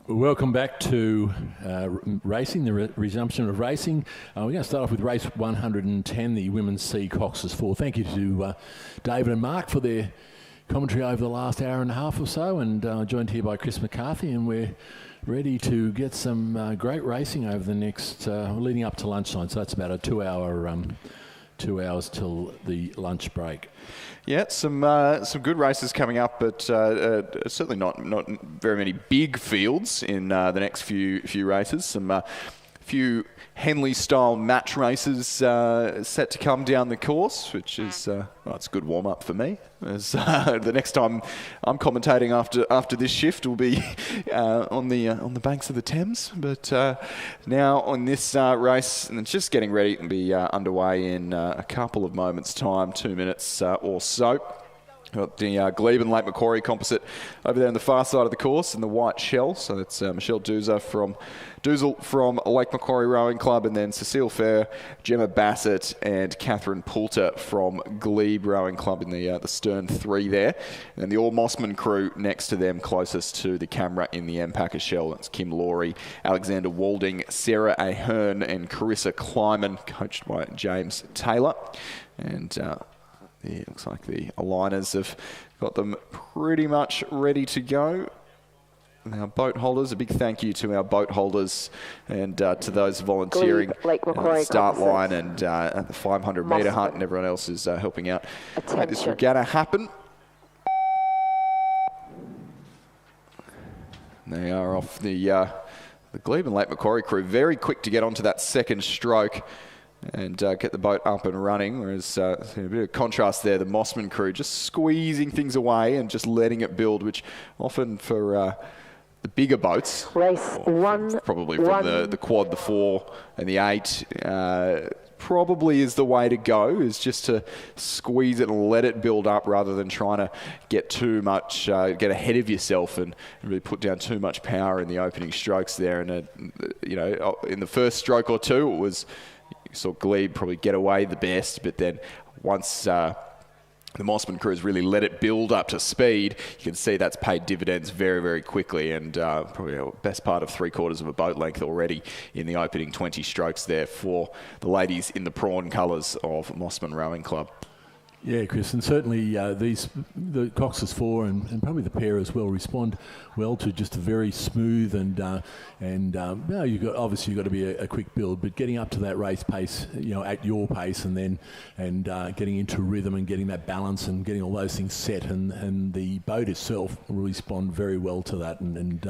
Welcome back to racing, the resumption of racing. We're going to start off with race 110, the Women's C Cox's 4. Thank you to David and Mark for their commentary over the last hour and a half or so, and joined here by Chris McCarthy, and we're ready to get some great racing over the next, leading up to lunchtime, so that's about a 2 hours till the lunch break. Yeah, some good races coming up, but certainly not very many big fields in the next few races. Some few Henley-style match races set to come down the course, which is it's a good warm-up for me. As the next time I'm commentating after this shift will be on the banks of the Thames. But now on this race, and it's just getting ready to be underway in a couple of moments' time, 2 minutes or so. Got the Glebe and Lake Macquarie composite over there on the far side of the course in the white shell. So that's Michelle Duzel from Lake Macquarie Rowing Club, and then Cecile Fair, Gemma Bassett, and Catherine Poulter from Glebe Rowing Club in the stern 3 there. And then the All Mossman crew next to them, closest to the camera in the Empacker shell. That's Kim Laurie, Alexander Walding, Sarah Ahern, and Carissa Kleiman, coached by James Taylor. And it looks like the aligners have got them pretty much ready to go. Our boat holders, a big thank you to our boat holders and to those volunteering at the start line and at the 500-metre hunt, and everyone else is helping out make this regatta happen. They are off the Glebe and Lake Macquarie crew, very quick to get onto that second stroke and get the boat up and running, whereas a bit of contrast there, the Mossman crew just squeezing things away and just letting it build, which often for the bigger boats, race one, probably from the quad, the 4 and the 8, probably is the way to go, is just to squeeze it and let it build up rather than trying to get too much, get ahead of yourself and really put down too much power in the opening strokes there. And, in the first stroke or two, it was, you saw Glebe probably get away the best, but then once the Mossman crews really let it build up to speed, you can see that's paid dividends very, very quickly, and probably the best part of 3/4 of a boat length already in the opening 20 strokes there for the ladies in the prawn colours of Mossman Rowing Club. Yeah, Chris, and certainly the Cox's 4 and probably the pair as well respond well to just a very smooth and you've got to be a quick build, but getting up to that race pace, at your pace, and then getting into rhythm and getting that balance and getting all those things set, and the boat itself will respond very well to that, and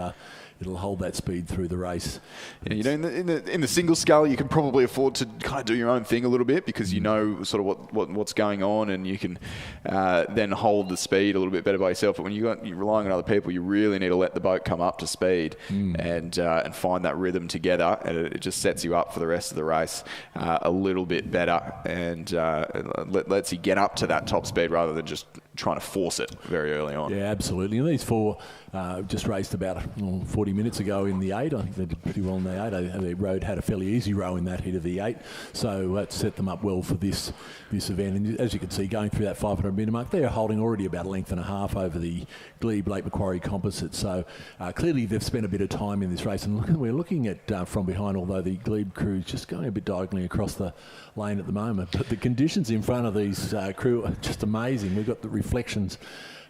it'll hold that speed through the race. Yeah, in the single scull, you can probably afford to kind of do your own thing a little bit because you know sort of what's going on, and you can then hold the speed a little bit better by yourself. But when you're relying on other people, you really need to let the boat come up to speed and find that rhythm together, and it just sets you up for the rest of the race a little bit better, and lets you get up to that top speed rather than just trying to force it very early on. Yeah, absolutely. And these 4 just raced about 40 minutes ago in the 8. I think they did pretty well in the 8. They had a fairly easy row in that heat of the 8, so that set them up well for this event. And as you can see, going through that 500-metre mark, they're holding already about a length and a half over the Glebe Lake Macquarie composite. So clearly they've spent a bit of time in this race. And we're looking at from behind, although the Glebe crew is just going a bit diagonally across the lane at the moment. But the conditions in front of these crew are just amazing. We've got the reflections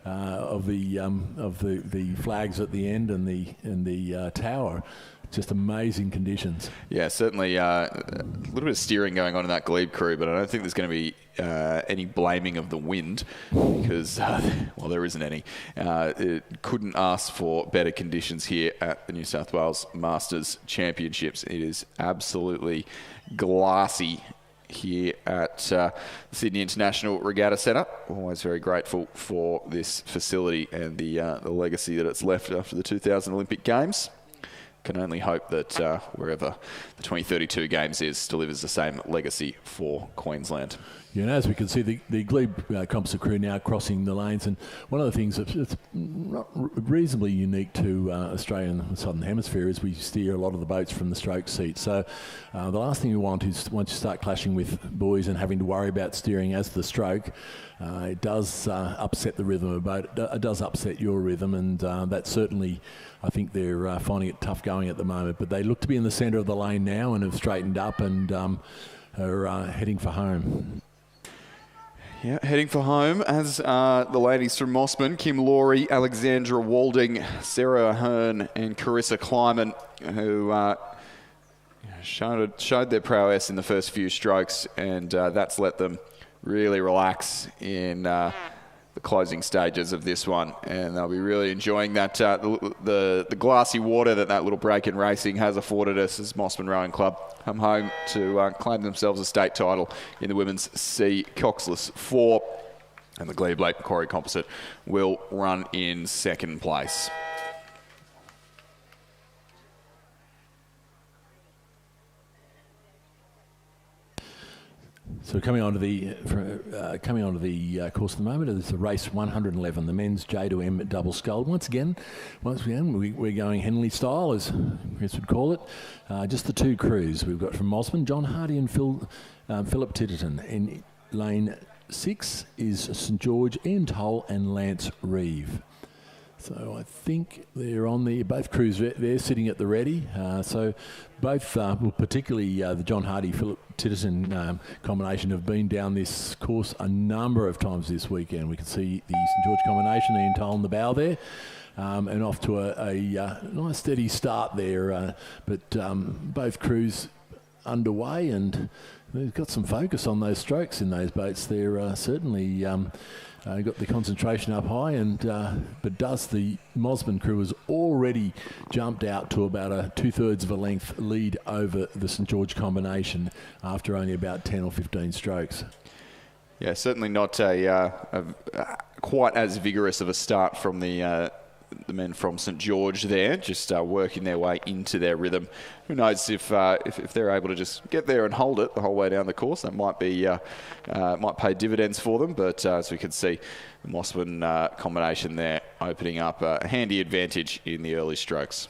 of the flags at the end and the tower. Just amazing conditions. Yeah, certainly a little bit of steering going on in that Glebe crew, but I don't think there's going to be any blaming of the wind because, there isn't any. It couldn't ask for better conditions here at the New South Wales Masters Championships. It is absolutely glassy here at the Sydney International Regatta Centre. Always very grateful for this facility and the legacy that it's left after the 2000 Olympic Games. Can only hope that wherever the 2032 Games is delivers the same legacy for Queensland. Yeah, and as we can see, the glebe composite crew now crossing the lanes, and one of the things that's not reasonably unique to Australia and the Southern Hemisphere is we steer a lot of the boats from the stroke seat. So the last thing you want is once you start clashing with buoys and having to worry about steering as the stroke, it does upset the rhythm of a boat. It does upset your rhythm, and that certainly, I think they're finding it tough going at the moment. But they look to be in the centre of the lane now and have straightened up and are heading for home. Yeah, heading for home as the ladies from Mossman, Kim Laurie, Alexandra Walding, Sarah Ahern and Carissa Kleiman, who showed their prowess in the first few strokes, and that's let them really relax in the closing stages of this one, and they'll be really enjoying that the glassy water that little break in racing has afforded us as Mossman Rowing Club come home to claim themselves a state title in the Women's C Coxless 4, and the Glebe Lake Macquarie Composite will run in second place. So coming onto the course at the moment, it's the race 111, the men's J2M double scull. Once again, we're going Henley style, as Chris would call it. Just the two crews we've got from Mossman, John Hardy and Philip Titterton. In lane 6 is St George, Ian Toll and Lance Reeve. So I think they're on the both crews. They're sitting at the ready. So both, well, particularly the John Hardy Philip Titterton combination, have been down this course a number of times this weekend. We can see the St George combination, Ian Toll on the bow there, and off to a nice steady start there. But both crews underway, and they've got some focus on those strokes in those boats. They're certainly got the concentration up high, and but the Mossman crew has already jumped out to about a 2/3 of a length lead over the St George combination after only about 10 or 15 strokes. Yeah, certainly not quite as vigorous of a start from the men from St George there, just working their way into their rhythm. Who knows if they're able to just get there and hold it the whole way down the course, that might be might pay dividends for them. But as we can see, the Mossman combination there opening up a handy advantage in the early strokes.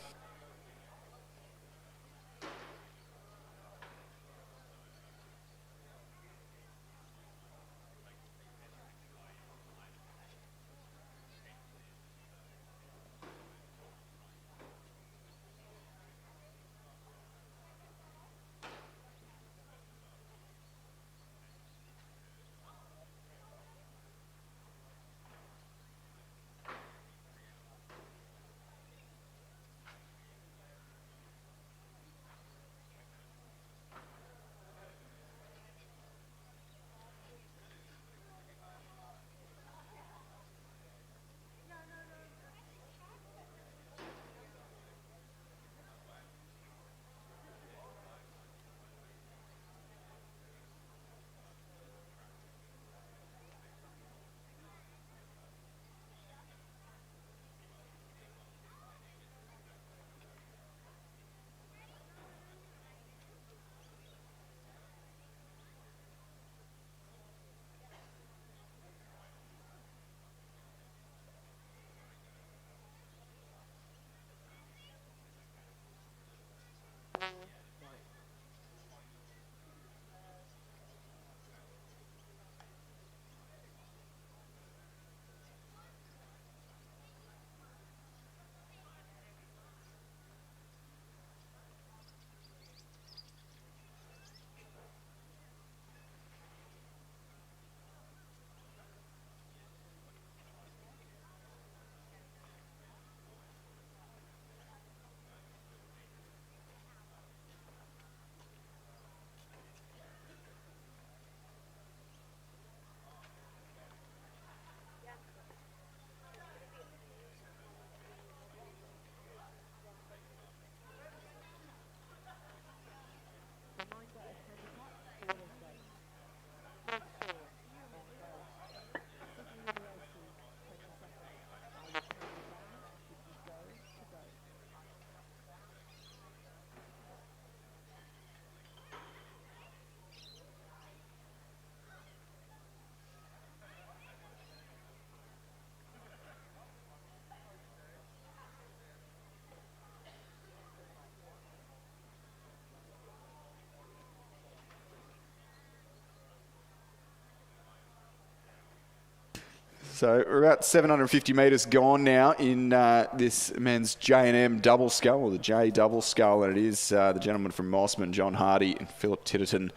So we're about 750 metres gone now in this men's J&M double scull, or the J double scull, and it is the gentleman from Mossman, John Hardy and Philip Titterton,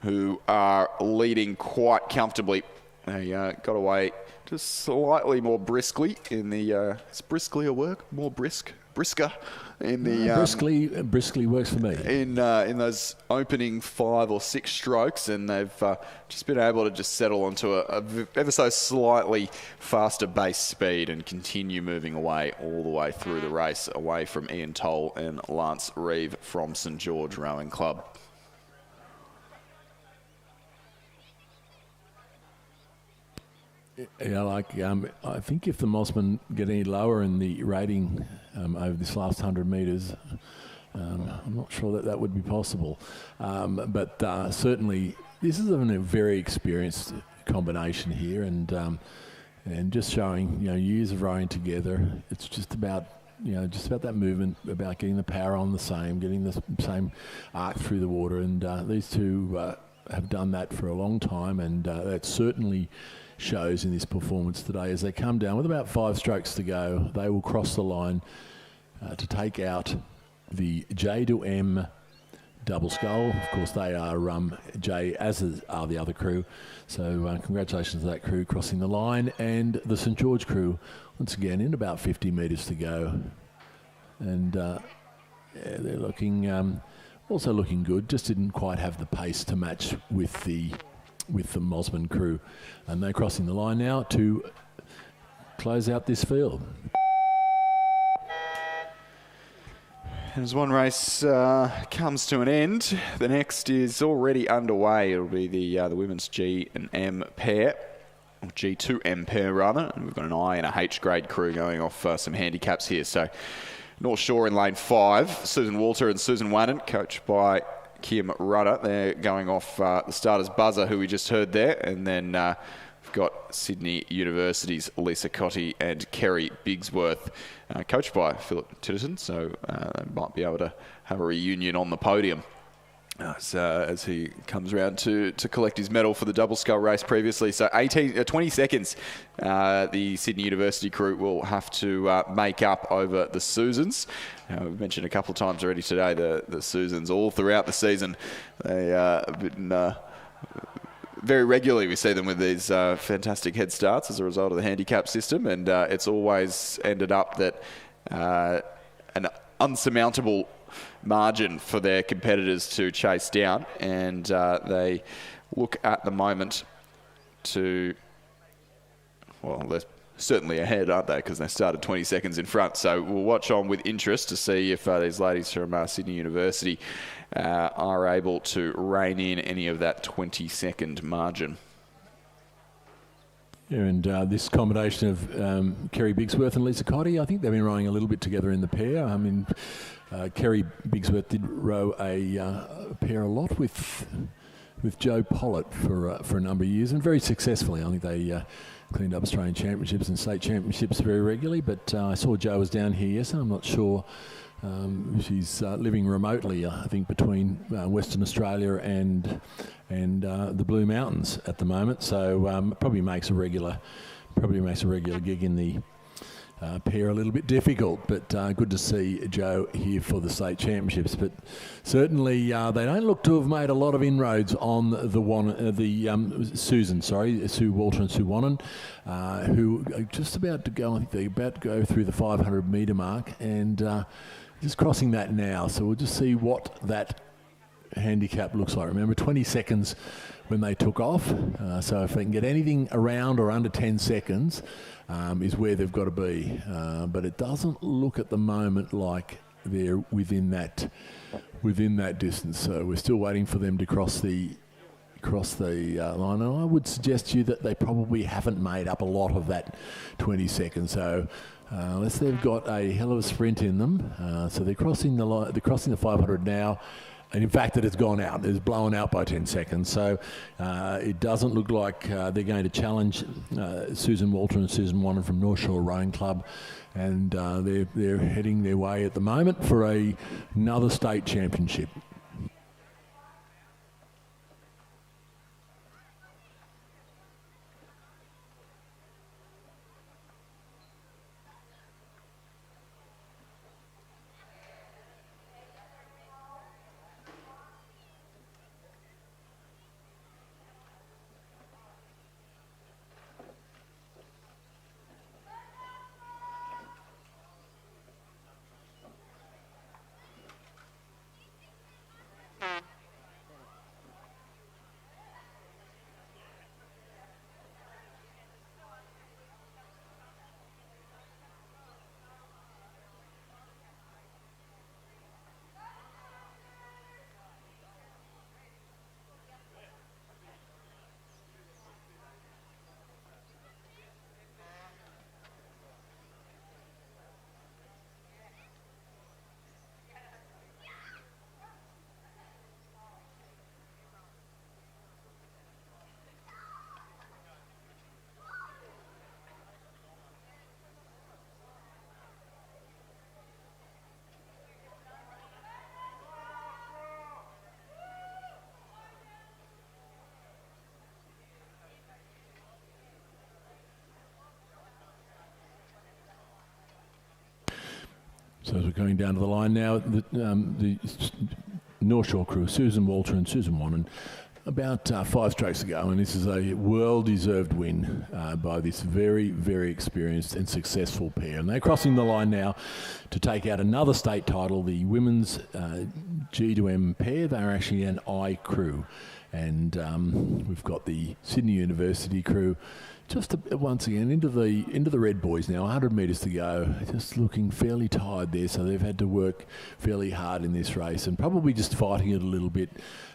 who are leading quite comfortably. They got away just slightly more briskly in the... is briskly a work? More brisker in the... briskly works for me. In those opening 5 or 6 strokes, and they've just been able to just settle onto a ever so slightly faster base speed and continue moving away all the way through the race, away from Ian Toll and Lance Reeve from St George Rowing Club. Yeah, I think if the Mossmen get any lower in the rating over this last 100 metres, I'm not sure that would be possible. But certainly, this is a very experienced combination here, and just showing years of rowing together. It's just about that movement, about getting the power on the same, getting the same arc through the water, and these two have done that for a long time, and that certainly shows in this performance today. As they come down with about 5 strokes to go, they will cross the line to take out the J to M double scull. Of course, they are J, as are the other crew. So congratulations to that crew crossing the line, and the St George crew once again in about 50 metres to go, and they're looking also looking good. Just didn't quite have the pace to match with the Mossman crew, and they're crossing the line now to close out this field. As one race comes to an end, the next is already underway. It'll be the women's G and M pair, or G2M pair rather, and we've got an I and a H grade crew going off some handicaps here. So North Shore in lane 5, Susan Walter and Susan Wannon, coached by Kim Rudder. They're going off the starter's buzzer, who we just heard there. And then we've got Sydney University's Lisa Cotty and Kerry Bigsworth, coached by Philip Titterton. So they might be able to have a reunion on the podium as he comes around to collect his medal for the double scull race previously. So 20 seconds the Sydney University crew will have to make up over the Susans. We've mentioned a couple of times already today the Susans all throughout the season. They have been very regularly we see them with these fantastic head starts as a result of the handicap system, and it's always ended up that an unsurmountable margin for their competitors to chase down, and they look at the moment to, well, they're certainly ahead, aren't they, because they started 20 seconds in front. So we'll watch on with interest to see if these ladies from Sydney University are able to rein in any of that 20-second margin. Yeah, and this combination of Kerry Bigsworth and Lisa Cotty, I think they've been rowing a little bit together in the pair. I mean, Kerry Bigsworth did row a pair a lot with Joe Pollitt for a number of years, and very successfully. I think they cleaned up Australian Championships and State Championships very regularly, but I saw Joe was down here yesterday. I'm not sure. She's living remotely, I think, between Western Australia and the Blue Mountains at the moment. So probably makes a regular gig in the pair a little bit difficult. But good to see Joe here for the State Championships. But certainly they don't look to have made a lot of inroads on Sue Walter and Sue Wannon, who are just about to go. I think they're about to go through the 500 metre mark and. Just crossing that now, so we'll just see what that handicap looks like. Remember, 20 seconds when they took off, so if they can get anything around or under 10 seconds is where they've got to be. But it doesn't look at the moment like they're within that distance, so we're still waiting for them to cross the line. And I would suggest to you that they probably haven't made up a lot of that 20 seconds. So unless they've got a hell of a sprint in them, so they're crossing the line. They're crossing the 500 now, and in fact, it has gone out. It's blown out by 10 seconds. So it doesn't look like they're going to challenge Susan Walter and Susan Wannon from North Shore Rowing Club, and they're heading their way at the moment for another state championship. So as we're going down to the line now, the North Shore crew, Susan Walter and Susan Wannon, about 5 strokes ago, and this is a well-deserved win by this very, very experienced and successful pair. And they're crossing the line now to take out another state title, the women's G2M pair. They're actually an I crew. And we've got the Sydney University crew just once again into the red boys now. 100 metres to go, just looking fairly tired there. So they've had to work fairly hard in this race and probably just fighting it a little bit.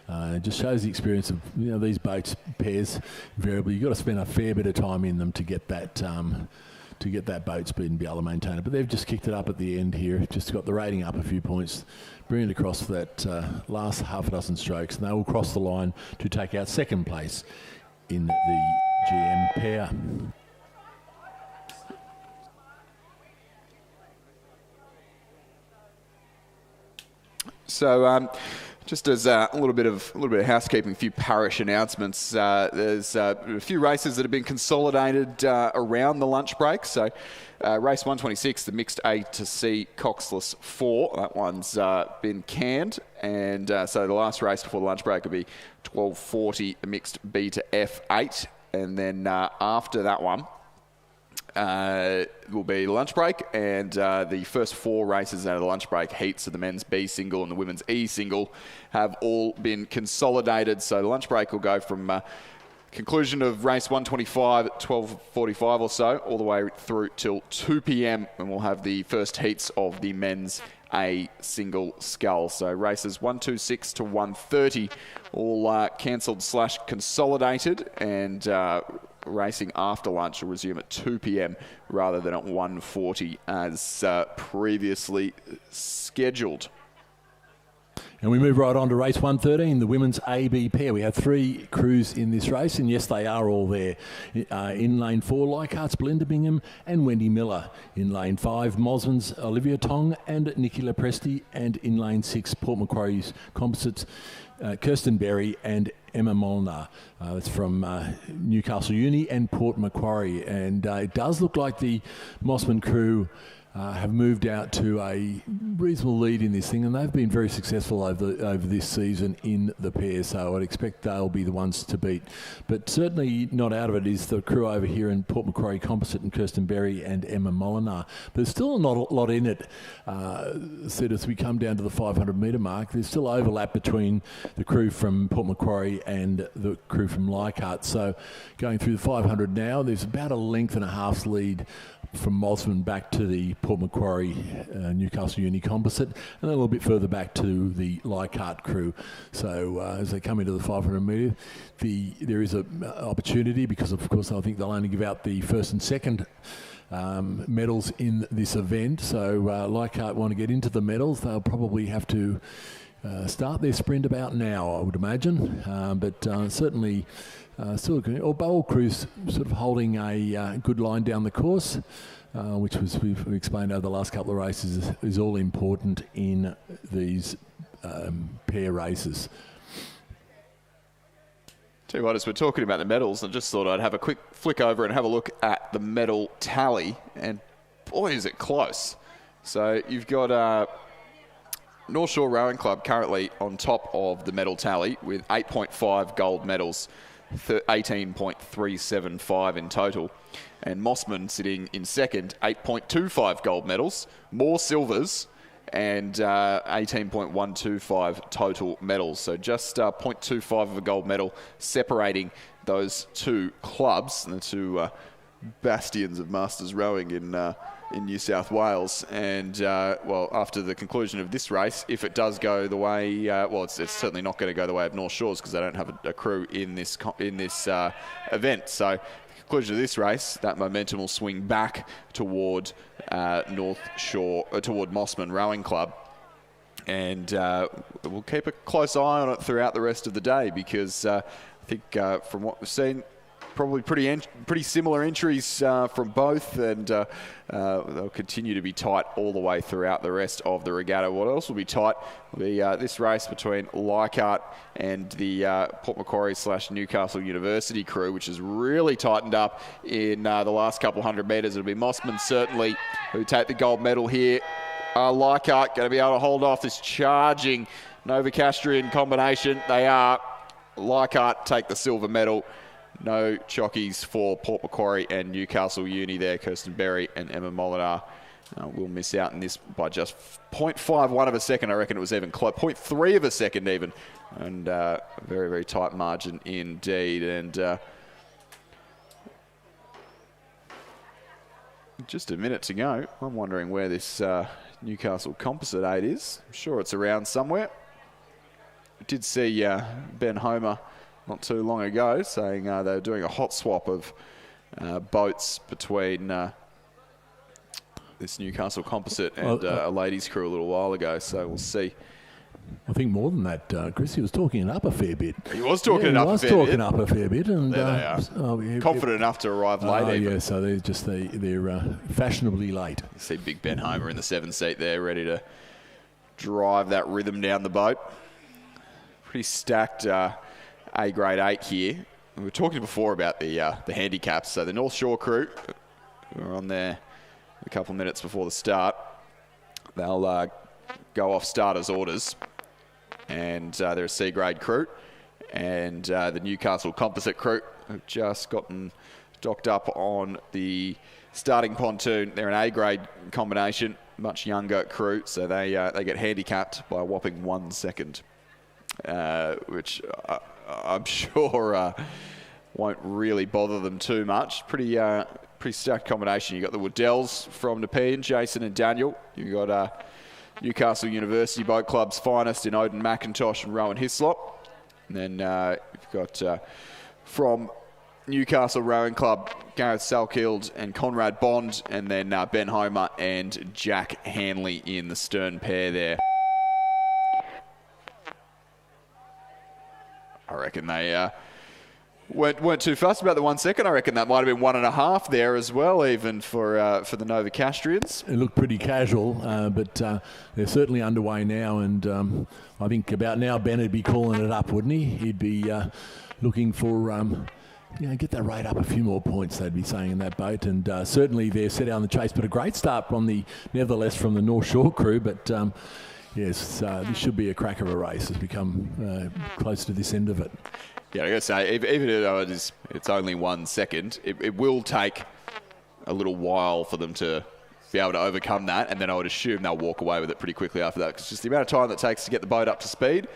It just shows the experience of these boats pairs. Invariably, you've got to spend a fair bit of time in them to get that boat speed and be able to maintain it. But they've just kicked it up at the end here. Just got the rating up a few points, bring it across that last half a dozen strokes, and they will cross the line to take out second place in the GM pair. So just as a little bit of housekeeping, a few parish announcements. There's a few races that have been consolidated around the lunch break. So race 126, the mixed A to C Coxless 4, that one's been canned. And so the last race before the lunch break will be 12:40, the mixed B to F8. And then after that one, will be lunch break, and the first 4 races out of the lunch break heats of the men's B single and the women's E single have all been consolidated. So the lunch break will go from conclusion of race 125 at 12:45 or so, all the way through till 2 p.m, and we'll have the first heats of the men's A single scull. So races 126 to 130 all cancelled / consolidated, and racing after lunch will resume at 2 p.m. rather than at 1:40 as previously scheduled. And we move right on to race 113, the women's AB pair. We have 3 crews in this race, and yes, they are all there. In lane 4, Leichhardt's Belinda Bingham and Wendy Miller. In lane 5, Mosman's Olivia Tong and Nikki Lepresti. And in lane 6, Port Macquarie's Composites, Kirsten Berry and Emma Molnar. That's from Newcastle Uni and Port Macquarie. And it does look like the Mossman crew have moved out to a reasonable lead in this thing, and they've been very successful over this season in the pair, so I'd expect they'll be the ones to beat. But certainly not out of it is the crew over here in Port Macquarie Composite and Kirsten Berry and Emma Molinar. There's still not a lot in it. Said as we come down to the 500 metre mark, there's still overlap between the crew from Port Macquarie and the crew from Leichhardt. So going through the 500 now, there's about a length and a half's lead from Mosman back to the Port Macquarie Newcastle Uni Composite, and then a little bit further back to the Leichhardt crew. So as they come into the 500 metre, there is an opportunity, because of course I think they'll only give out the first and second medals in this event. So Leichhardt want to get into the medals, they'll probably have to start their sprint about now, I would imagine, but certainly still all crews sort of holding a good line down the course, which was we've explained over the last couple of races is all important in these pair races. Tell you what, as we're talking about the medals, I just thought I'd have a quick flick over and have a look at the medal tally, and boy is it close. So you've got North Shore Rowing Club currently on top of the medal tally with 8.5 gold medals, 18.375 in total. And Mossman sitting in second, 8.25 gold medals, more silvers, and 18.125 total medals. So just 0.25 of a gold medal separating those two clubs, the two bastions of Masters rowing in New South Wales. And well, after the conclusion of this race, if it does go the way, well, it's certainly not going to go the way of North Shores because they don't have a crew in this event. So conclusion of this race, that momentum will swing back toward North Shore, toward Mossman Rowing Club. And we'll keep a close eye on it throughout the rest of the day because I think from what we've seen, probably pretty similar entries from both, and they'll continue to be tight all the way throughout the rest of the regatta. What else will be tight will be this race between Leichhardt and the Port Macquarie / Newcastle University crew, which has really tightened up in the last couple hundred metres. It'll be Mossman certainly who take the gold medal here Leichhardt going to be able to hold off this charging Novocastrian combination. They are. Leichhardt take the silver medal. No chockies for Port Macquarie and Newcastle Uni there. Kirsten Berry and Emma Molinar will miss out in this by just 0.51 of a second. I reckon it was even close. 0.3 of a second even. And very, very tight margin indeed. And just a minute to go. I'm wondering where this Newcastle Composite 8 is. I'm sure it's around somewhere. I did see Ben Homer not too long ago saying they were doing a hot swap of boats between this Newcastle Composite and a ladies' crew a little while ago. So we'll see. I think more than that, Chris, he was talking it up a fair bit. He was talking it up a fair bit. He was talking up a fair bit. And, there they are. Confident enough to arrive late. Yeah, so they're just they're fashionably late. You see big Ben Homer in the 7 seat there, ready to drive that rhythm down the boat. Pretty stacked A grade 8 here. We were talking before about the handicaps. So the North Shore crew were on there a couple of minutes before the start. They'll go off starters' orders. And they're a C grade crew. And the Newcastle Composite crew have just gotten docked up on the starting pontoon. They're an A grade combination, much younger crew. So they get handicapped by a whopping 1 second, which I'm sure won't really bother them too much. Pretty stacked combination. You've got the Woodells from Nepean, Jason and Daniel. You've got Newcastle University Boat Club's finest in Odin McIntosh and Rowan Hislop. And then you've got from Newcastle Rowing Club, Gareth Salkield and Conrad Bond. And then Ben Homer and Jack Hanley in the stern pair there. I reckon they weren't too fussed about the 1 second. I reckon that might have been 1.5 there as well, even for the Novocastrians. It looked pretty casual, but they're certainly underway now. And I think about now Ben would be calling it up, wouldn't he? He'd be looking for get that rate up a few more points, they'd be saying in that boat. And certainly they're set out on the chase, but a great start from the North Shore crew. But yes, this should be a crack of a race as we come close to this end of it. Yeah, I got to say, even though it's only 1 second, it will take a little while for them to be able to overcome that, and then I would assume they'll walk away with it pretty quickly after that, because just the amount of time that it takes to get the boat up to speed,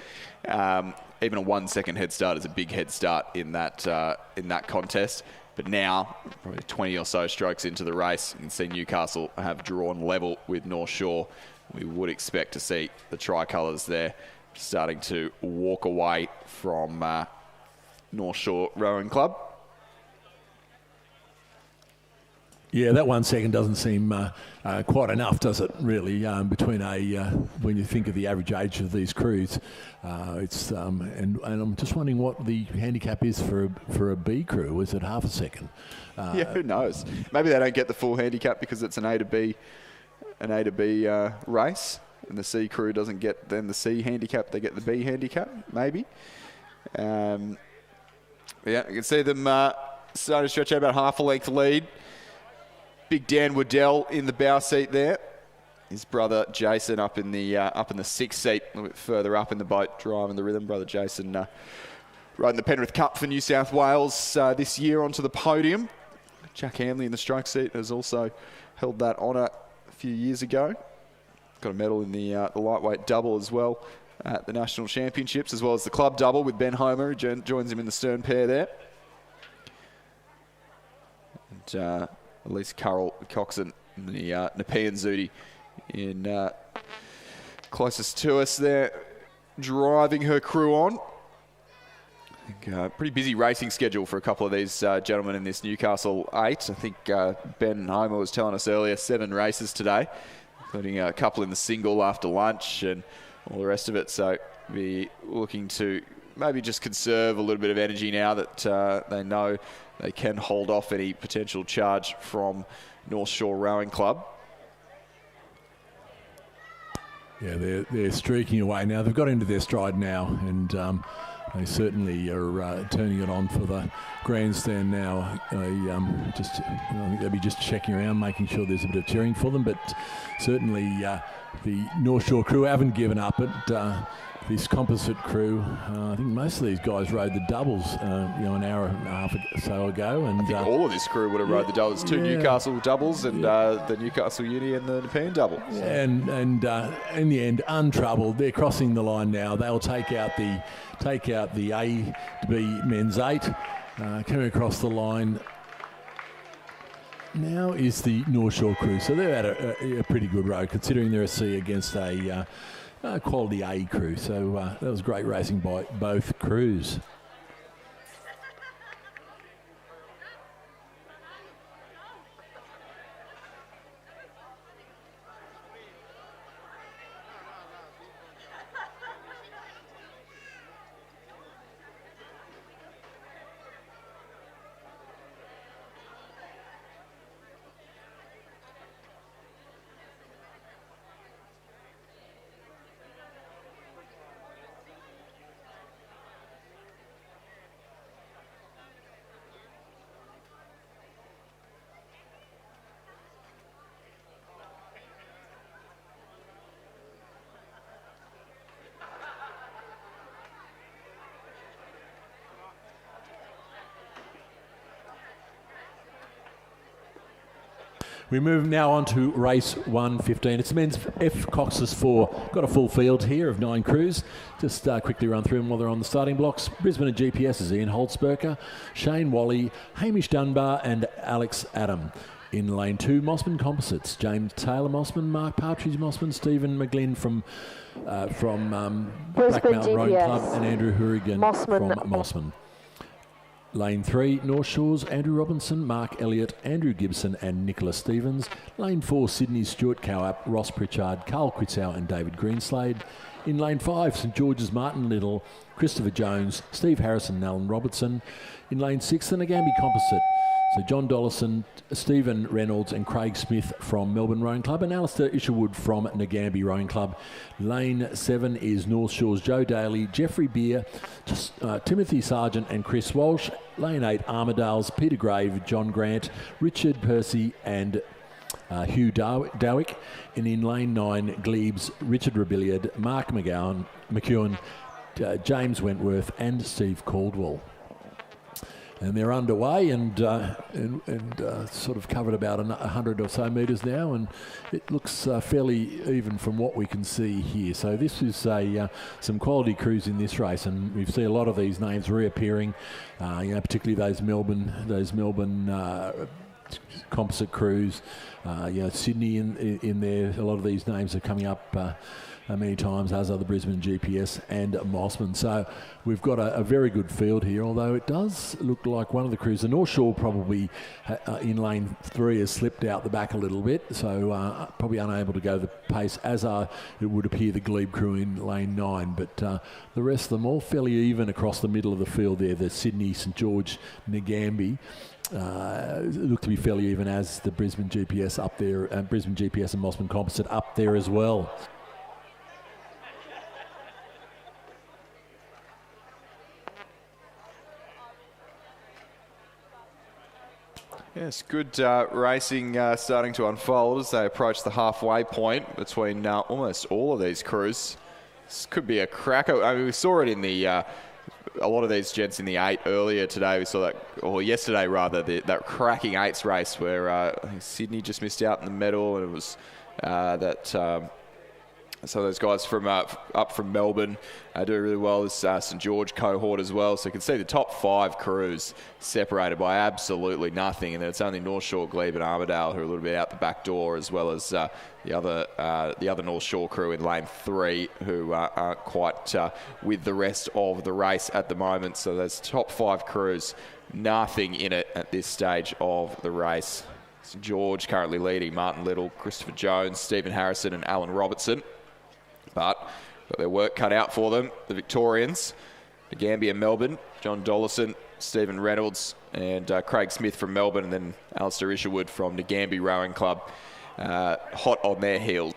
even a 1 second head start is a big head start in that contest. But now, probably 20 or so strokes into the race, you can see Newcastle have drawn level with North Shore. We would expect to see the tricolours there starting to walk away from North Shore Rowing Club. Yeah, that 1 second doesn't seem quite enough, does it? Really, between when you think of the average age of these crews, and I'm just wondering what the handicap is for a B crew. Is it half a second? Yeah, who knows? Maybe they don't get the full handicap because it's an A to B race, and the C crew doesn't get then the C handicap. They get the B handicap, maybe. Yeah, you can see them starting to stretch out about half a length lead. Big Dan Waddell in the bow seat there. His brother Jason up in the 6th seat, a little bit further up in the boat, driving the rhythm. Brother Jason riding the Penrith Cup for New South Wales this year onto the podium. Jack Hanley in the stroke seat has also held that honour a few years ago. Got a medal in the lightweight double as well at the National Championships, as well as the club double with Ben Homer, who joins him in the stern pair there. And Elise Carroll Coxon in the Nepean Zudi in closest to us there, driving her crew on. I think pretty busy racing schedule for a couple of these gentlemen in this Newcastle 8. I think Ben Homer was telling us earlier 7 races today, including a couple in the single after lunch and all the rest of it. So be looking to maybe just conserve a little bit of energy now that they know they can hold off any potential charge from North Shore Rowing Club. Yeah, they're streaking away now. They've got into their stride now, and They certainly are turning it on for the grandstand now. I think they'll be just checking around, making sure there's a bit of cheering for them. But certainly the North Shore crew haven't given up. But this composite crew, I think most of these guys rode the doubles, an hour and a half or so ago. And I think all of this crew would have rode the doubles. Two Newcastle doubles and the Newcastle Uni and the Nepean double. So. And in the end, untroubled. They're crossing the line now. They'll take out the A to B men's 8. Coming across the line now is the North Shore crew. So they've had a pretty good road, considering they're a C against a quality A crew. So that was great racing by both crews. We move now on to race 115. It's men's F Cox's 4. Got a full field here of 9 crews. Just quickly run through them while they're on the starting blocks. Brisbane and GPS is Ian Holtzberger, Shane Wally, Hamish Dunbar and Alex Adam. In lane 2, Mossman Composites, James Taylor Mossman, Mark Partridge Mossman, Stephen McGlynn from Black Mountain Rowing Club and Andrew Hourigan from Mossman. Lane 3, North Shores, Andrew Robinson, Mark Elliott, Andrew Gibson and Nicholas Stevens. Lane 4, Sydney, Stuart Cowap, Ross Pritchard, Carl Quitzow and David Greenslade. In lane 5, St George's, Martin Little, Christopher Jones, Steve Harrison and Alan Robertson. In lane 6, the Nagambie Composite. So John Dollison, Stephen Reynolds and Craig Smith from Melbourne Rowing Club and Alistair Isherwood from Nagambie Rowing Club. Lane 7 is North Shores, Joe Daly, Jeffrey Beer, Timothy Sargent and Chris Walsh. Lane 8, Armadale's, Peter Grave, John Grant, Richard Percy and Hugh Dowick. And in lane 9, Glebes, Richard Rebillard, Mark McEwen, James Wentworth and Steve Caldwell. And they're underway and sort of covered about 100 or so metres now, and it looks fairly even from what we can see here. So this is some quality crews in this race, and we see a lot of these names reappearing. Particularly those Melbourne composite crews. Sydney in there. A lot of these names are coming up many times, as are the Brisbane GPS and Mossman. So we've got a very good field here, although it does look like one of the crews, the North Shore probably in lane 3 has slipped out the back a little bit, so probably unable to go the pace, as are, it would appear, the Glebe crew in lane 9. But the rest of them all fairly even across the middle of the field there, the Sydney, St George, Nagambie. Look to be fairly even, as the Brisbane GPS up there, Brisbane GPS and Mossman Composite up there as well. Yes, good racing starting to unfold as they approach the halfway point between almost all of these crews. This could be a cracker. I mean, we saw it in the a lot of these gents in the 8 earlier today. We saw that, or yesterday rather, that cracking 8s race where I think Sydney just missed out in the medal, and it was so those guys from up from Melbourne do really well. This St George cohort as well. So you can see the top 5 crews separated by absolutely nothing, and then it's only North Shore, Glebe and Armadale who are a little bit out the back door, as well as the other North Shore crew in lane 3 who aren't quite with the rest of the race at the moment. So those top 5 crews, nothing in it at this stage of the race. St George currently leading, Martin Little, Christopher Jones, Stephen Harrison and Alan Robertson. But got their work cut out for them. The Victorians, the Nagambie and Melbourne, John Dollison, Stephen Reynolds and Craig Smith from Melbourne, and then Alistair Isherwood from the Nagambie Rowing Club, hot on their heels.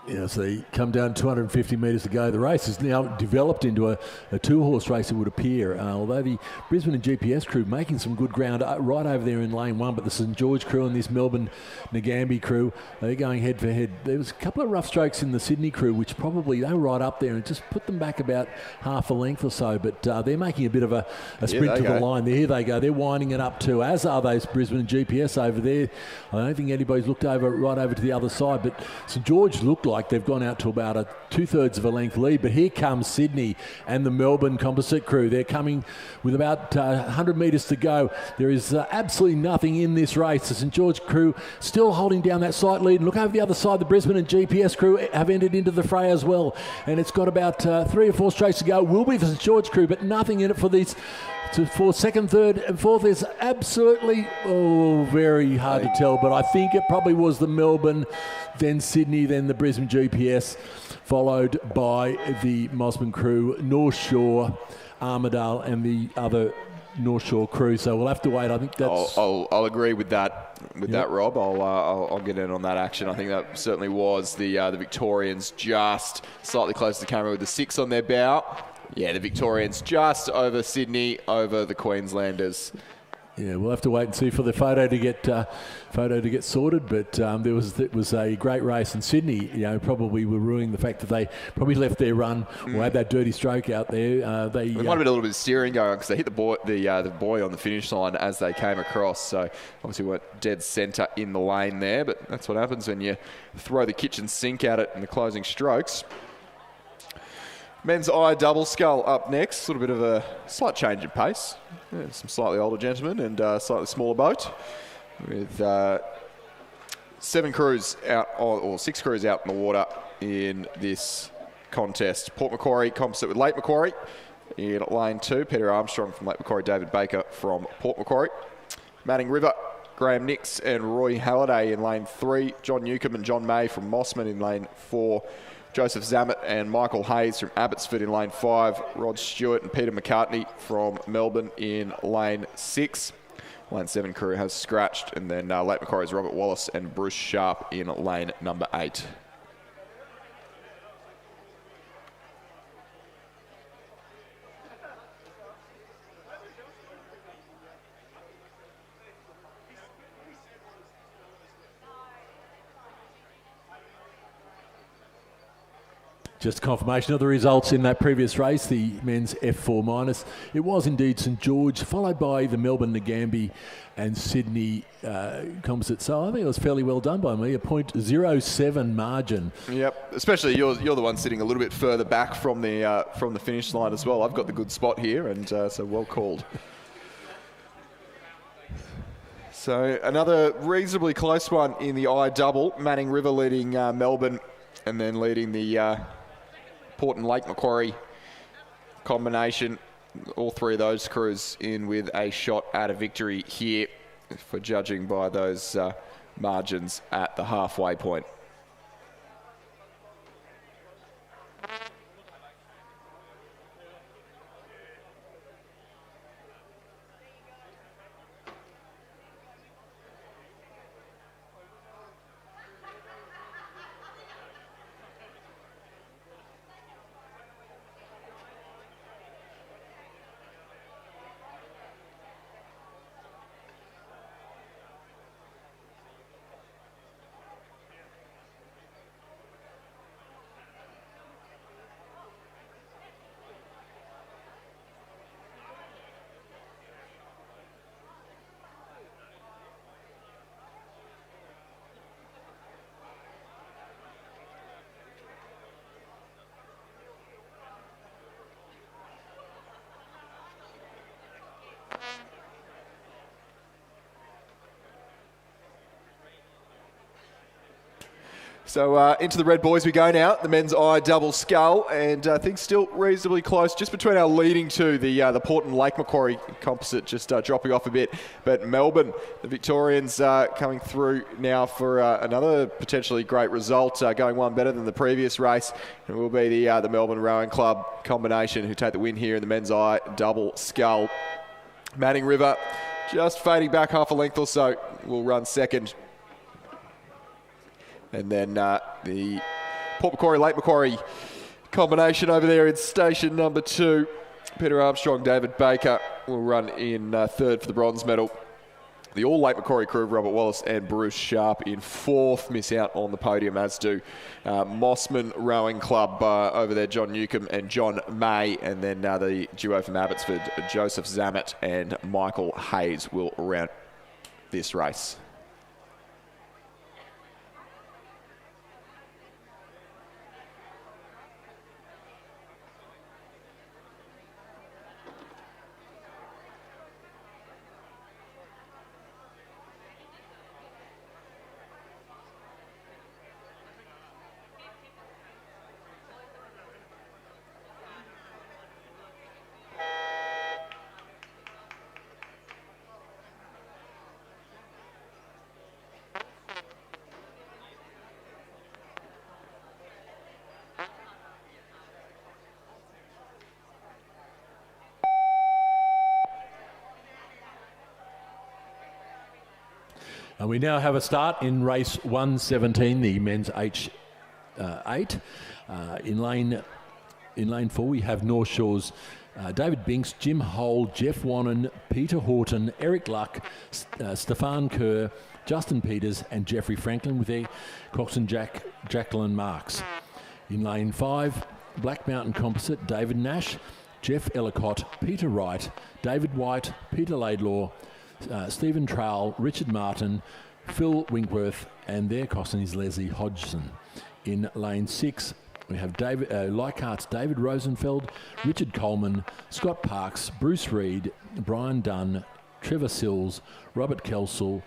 Yeah, so they come down 250 metres to go. The race has now developed into a two-horse race, it would appear. Although the Brisbane and GPS crew making some good ground right over there in lane 1, but the St George crew and this Melbourne Nagambie crew, they're going head for head. There was a couple of rough strokes in the Sydney crew, which probably they were right up there and just put them back about half a length or so. But they're making a bit of a sprint to the line. Here they go. They're winding it up too, as are those Brisbane and GPS over there. I don't think anybody's looked right over to the other side, but St George looked like they've gone out to about a 2/3 of a length lead. But here comes Sydney and the Melbourne composite crew. They're coming with about 100 metres to go. There is absolutely nothing in this race. The St George crew still holding down that slight lead. And look over the other side, the Brisbane and GPS crew have entered into the fray as well. And it's got about 3 or 4 straights to go. Will be the St George crew, but nothing in it for these. For second, third and fourth is absolutely, very hard to tell. But I think it probably was the Melbourne, then Sydney, then the Brisbane GPS, followed by the Mosman crew, North Shore, Armidale and the other North Shore crew. So we'll have to wait. I think that's... I'll agree with that. That, Rob, I'll get in on that action. I think that certainly was the Victorians just slightly close to the camera with the 6 on their bow. Yeah, the Victorians just over Sydney, over the Queenslanders. Yeah, we'll have to wait and see for the photo to get sorted. But it was a great race, and Sydney, probably were ruining the fact that they probably left their run or had that dirty stroke out there. They might have been a little bit of steering going on because they hit the boy on the finish line as they came across. So obviously weren't dead centre in the lane there, but that's what happens when you throw the kitchen sink at it in the closing strokes. Men's I double scull up next. A little bit of a slight change in pace. Yeah, some slightly older gentlemen and a slightly smaller boat with 7 crews out, or 6 crews out in the water in this contest. Port Macquarie composite with Lake Macquarie in lane 2. Peter Armstrong from Lake Macquarie, David Baker from Port Macquarie. Manning River, Graham Nix and Roy Halliday in lane 3. John Newcomb and John May from Mossman in lane 4. Joseph Zammit and Michael Hayes from Abbotsford in lane 5. Rod Stewart and Peter McCartney from Melbourne in lane 6. Lane 7 crew has scratched. And then Lake Macquarie's Robert Wallace and Bruce Sharp in lane number 8. Just confirmation of the results in that previous race, the men's F4-. It was indeed St George, followed by the Melbourne, Nagambie and Sydney composite. So I think it was fairly well done by me, a .07 margin. Yep, especially you're the one sitting a little bit further back from the finish line as well. I've got the good spot here, and so well called. So another reasonably close one in the I double. Manning River leading Melbourne, and then leading the Port and Lake Macquarie combination. All 3 of those crews in with a shot at a victory here for judging by those margins at the halfway point. So into the red boys we go now. The men's I double scull, and I think still reasonably close, just between our leading two, the Port and Lake Macquarie composite, just dropping off a bit. But Melbourne, the Victorians coming through now for another potentially great result, going one better than the previous race. It will be the Melbourne Rowing Club combination who take the win here in the men's I double scull. Manning River just fading back half a length or so, will run second. And then the Port Macquarie, Lake Macquarie combination over there in station number 2. Peter Armstrong, David Baker will run in third for the bronze medal. The all Lake Macquarie crew of Robert Wallace and Bruce Sharp in fourth, miss out on the podium, as do Mossman Rowing Club over there, John Newcomb and John May, and then the duo from Abbotsford, Joseph Zammit and Michael Hayes will round this race. And we now have a start in race 117, the men's H8. In lane 4, we have North Shore's David Binks, Jim Hole, Jeff Wannon, Peter Horton, Eric Luck, Stefan Kerr, Justin Peters and Jeffrey Franklin with their coxswain Jacqueline Marks. In lane 5, Black Mountain Composite, David Nash, Jeff Ellicott, Peter Wright, David White, Peter Laidlaw, Stephen Trowell, Richard Martin, Phil Winkworth, and their coxswain is Leslie Hodgson. In lane 6, we have Leichhardt's David Rosenfeld, Richard Coleman, Scott Parks, Bruce Reid, Brian Dunn, Trevor Sills, Robert Kelsall,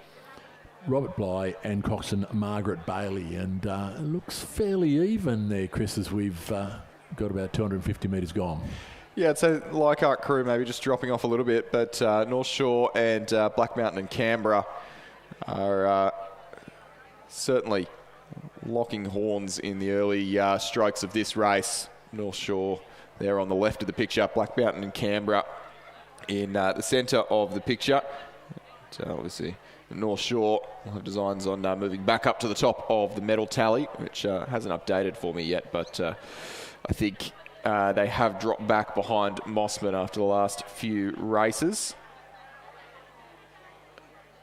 Robert Bly, and coxswain Margaret Bailey. And it looks fairly even there, Chris, as we've got about 250 metres gone. Yeah, I'd say Leichhardt crew maybe just dropping off a little bit, but North Shore and Black Mountain and Canberra are certainly locking horns in the early strokes of this race. North Shore there on the left of the picture, Black Mountain and Canberra in the centre of the picture. So obviously North Shore will have designs on moving back up to the top of the medal tally, which hasn't updated for me yet, but I think they have dropped back behind Mossman after the last few races.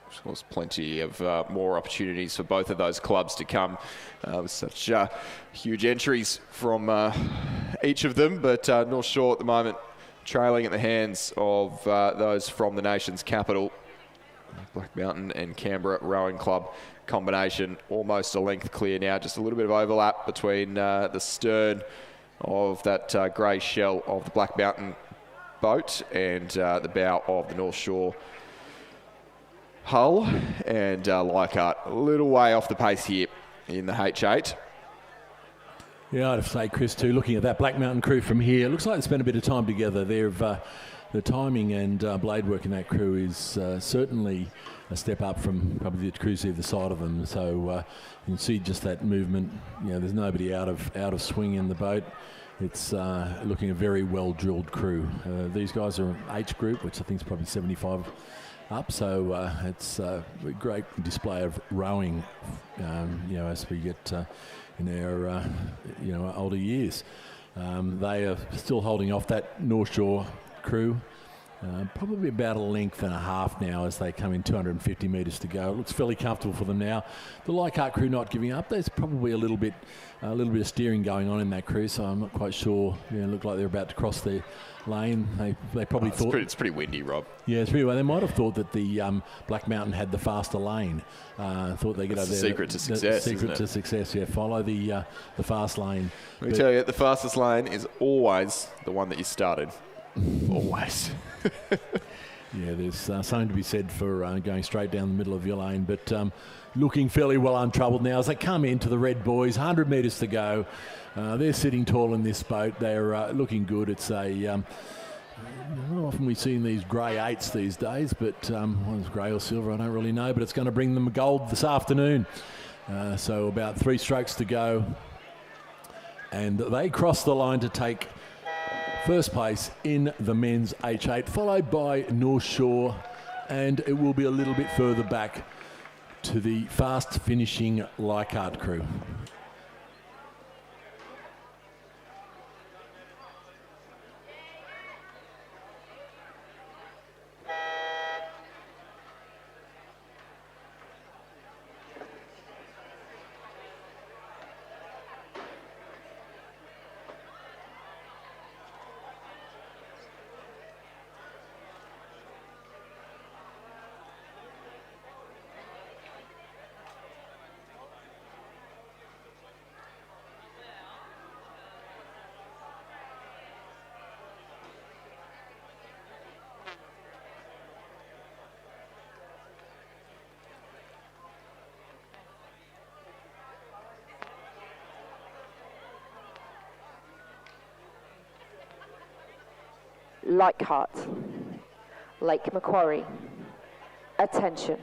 Of course, plenty of more opportunities for both of those clubs to come with such huge entries from each of them. But North Shore at the moment trailing at the hands of those from the nation's capital. Black Mountain and Canberra Rowing Club combination almost a length clear now. Just a little bit of overlap between the stern of that grey shell of the Black Mountain boat and the bow of the North Shore hull, and Leichhardt a little way off the pace here in the H8. Yeah, I'd have to say, Chris, too, looking at that Black Mountain crew from here, it looks like they spent a bit of time together. The timing and blade work in that crew is certainly a step up from probably the crews either side of them. So you can see just that movement. You know, there's nobody out of swing in the boat. It's looking a very well-drilled crew. These guys are an H group, which I think is probably 75 up. So it's a great display of rowing, as we get in our, older years. They are still holding off that North Shore crew. Probably about a length and a half now as they come in 250 metres to go. It looks fairly comfortable for them now. The Leichhardt crew not giving up. There's probably a little bit of steering going on in that crew, so I'm not quite sure. It looked like they're about to cross the lane. They probably thought it's pretty windy, Rob. Yeah, it's pretty well. They might have thought that the Black Mountain had the faster lane. Thought they get over there. The secret to success. Secret to success. Yeah, follow the fast lane. Let me tell you, the fastest lane is always the one that you started. Always. Yeah, there's something to be said for going straight down the middle of your lane, but looking fairly well untroubled now as they come into the Red Boys. 100 metres to go. They're sitting tall in this boat. They're looking good. It's not often we see these grey eights these days, but whether it's grey or silver, I don't really know, but it's going to bring them gold this afternoon. So about 3 strokes to go, and they cross the line to take first place in the men's H8, followed by North Shore, and it will be a little bit further back to the fast finishing Leichhardt crew. Leichhardt, Lake Macquarie. Attention.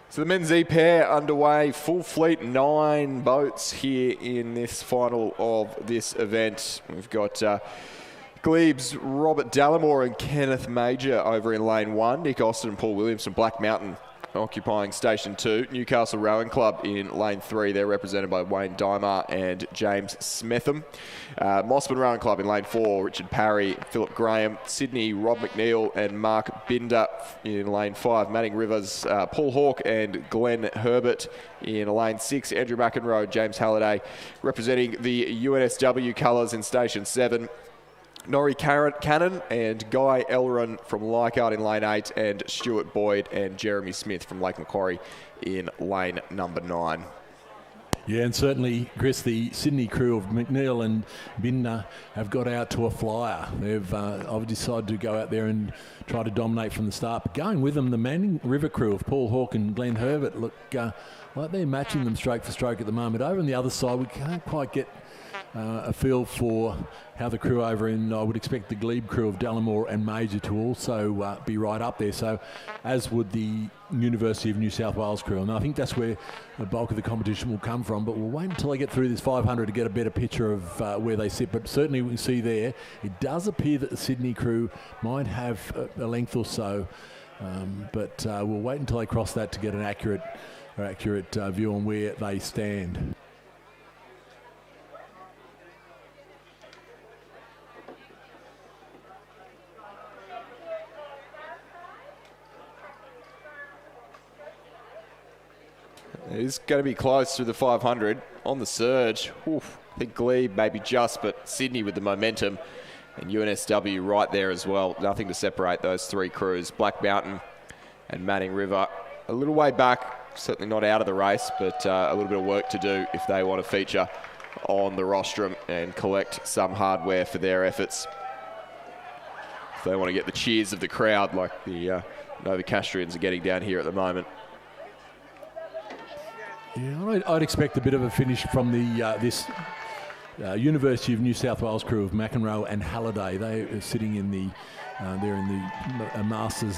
So the men's E pair underway, full fleet, 9 boats here in this final of this event. We've got Glebes, Robert Dallimore and Kenneth Major over in lane 1. Nick Austin and Paul Williams from Black Mountain occupying station 2. Newcastle Rowing Club in lane 3. They're represented by Wayne Dymar and James Smetham. Mossman Rowing Club in lane 4. Richard Parry, Philip Graham. Sydney, Rob McNeil and Mark Binder in lane 5. Manning Rivers, Paul Hawke and Glenn Herbert in lane 6. Andrew McEnroe, James Halliday representing the UNSW colours in station 7. Norrie Cannon and Guy Elron from Leichhardt in lane 8, and Stuart Boyd and Jeremy Smith from Lake Macquarie in lane number 9. Yeah, and certainly, Chris, the Sydney crew of McNeil and Binder have got out to a flyer. They've I've decided to go out there and try to dominate from the start. But going with them, the Manning River crew of Paul Hawke and Glenn Herbert look like they're matching them stroke for stroke at the moment. Over on the other side, we can't quite get a feel for how the crew over in, I would expect the Glebe crew of Dallimore and Major to also be right up there. So as would the University of New South Wales crew. And I think that's where the bulk of the competition will come from. But we'll wait until they get through this 500 to get a better picture of where they sit. But certainly we can see there, it does appear that the Sydney crew might have a length or so. But we'll wait until they cross that to get an accurate view on where they stand. It's going to be close through the 500 on the surge. Oof, I think Glebe maybe just, but Sydney with the momentum and UNSW right there as well. Nothing to separate those 3 crews. Black Mountain and Manning River a little way back, certainly not out of the race, but a little bit of work to do if they want to feature on the rostrum and collect some hardware for their efforts. If they want to get the cheers of the crowd like the Novocastrians are getting down here at the moment. Yeah, I'd expect a bit of a finish from the this University of New South Wales crew of McEnroe and Halliday. They are sitting in the they're in the Masters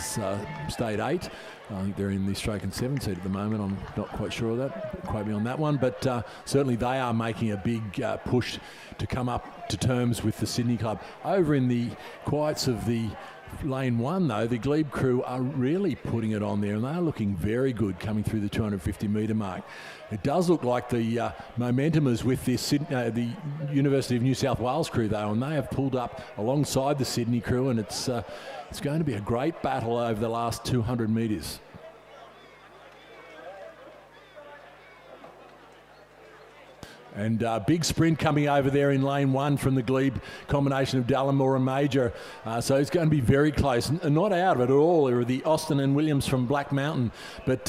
State 8. I think they're in the stroke and 7 seat at the moment. I'm not quite sure of that. Quote me on that one. But certainly they are making a big push to come up to terms with the Sydney club. Over in the quiets of the lane 1, though, the Glebe crew are really putting it on there, and they are looking very good coming through the 250-metre mark. It does look like the momentum is with this the University of New South Wales crew, though, and they have pulled up alongside the Sydney crew, and it's going to be a great battle over the last 200 metres. And big sprint coming over there in lane 1 from the Glebe combination of Dallimore and Major. So it's going to be very close. And not out of it at all. There are the Austin and Williams from Black Mountain. But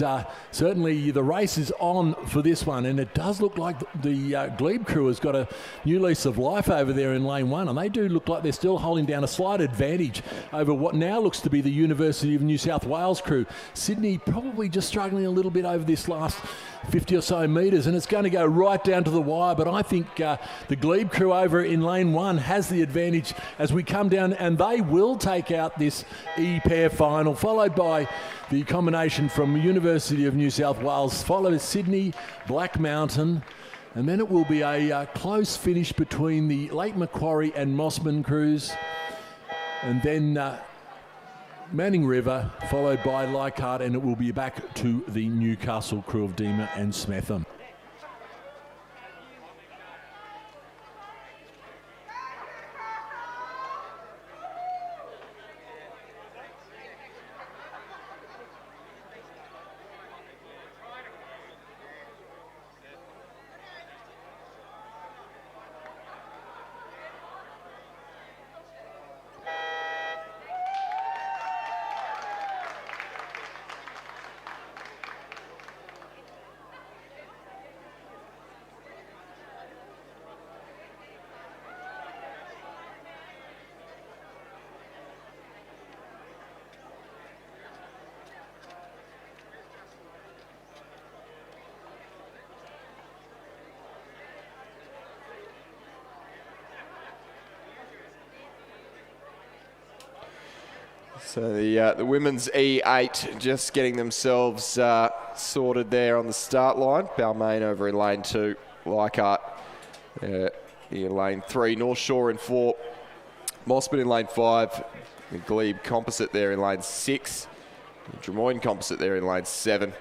certainly the race is on for this one. And it does look like the Glebe crew has got a new lease of life over there in lane 1. And they do look like they're still holding down a slight advantage over what now looks to be the University of New South Wales crew. Sydney probably just struggling a little bit over this last 50 or so metres, and it's going to go right down to the wire. But I think the Glebe crew over in lane 1 has the advantage as we come down, and they will take out this E-pair final, followed by the combination from University of New South Wales, followed Sydney, Black Mountain, and then it will be a close finish between the Lake Macquarie and Mossman crews, and then Manning River, followed by Leichhardt, and it will be back to the Newcastle crew of Deemer and Smetham. So the women's E8 just getting themselves sorted there on the start line. Balmain over in lane 2, Leichhardt in lane 3, North Shore in 4, Mossman in lane 5, the Glebe Composite there in lane 6, the Drummoyne Composite there in lane 7,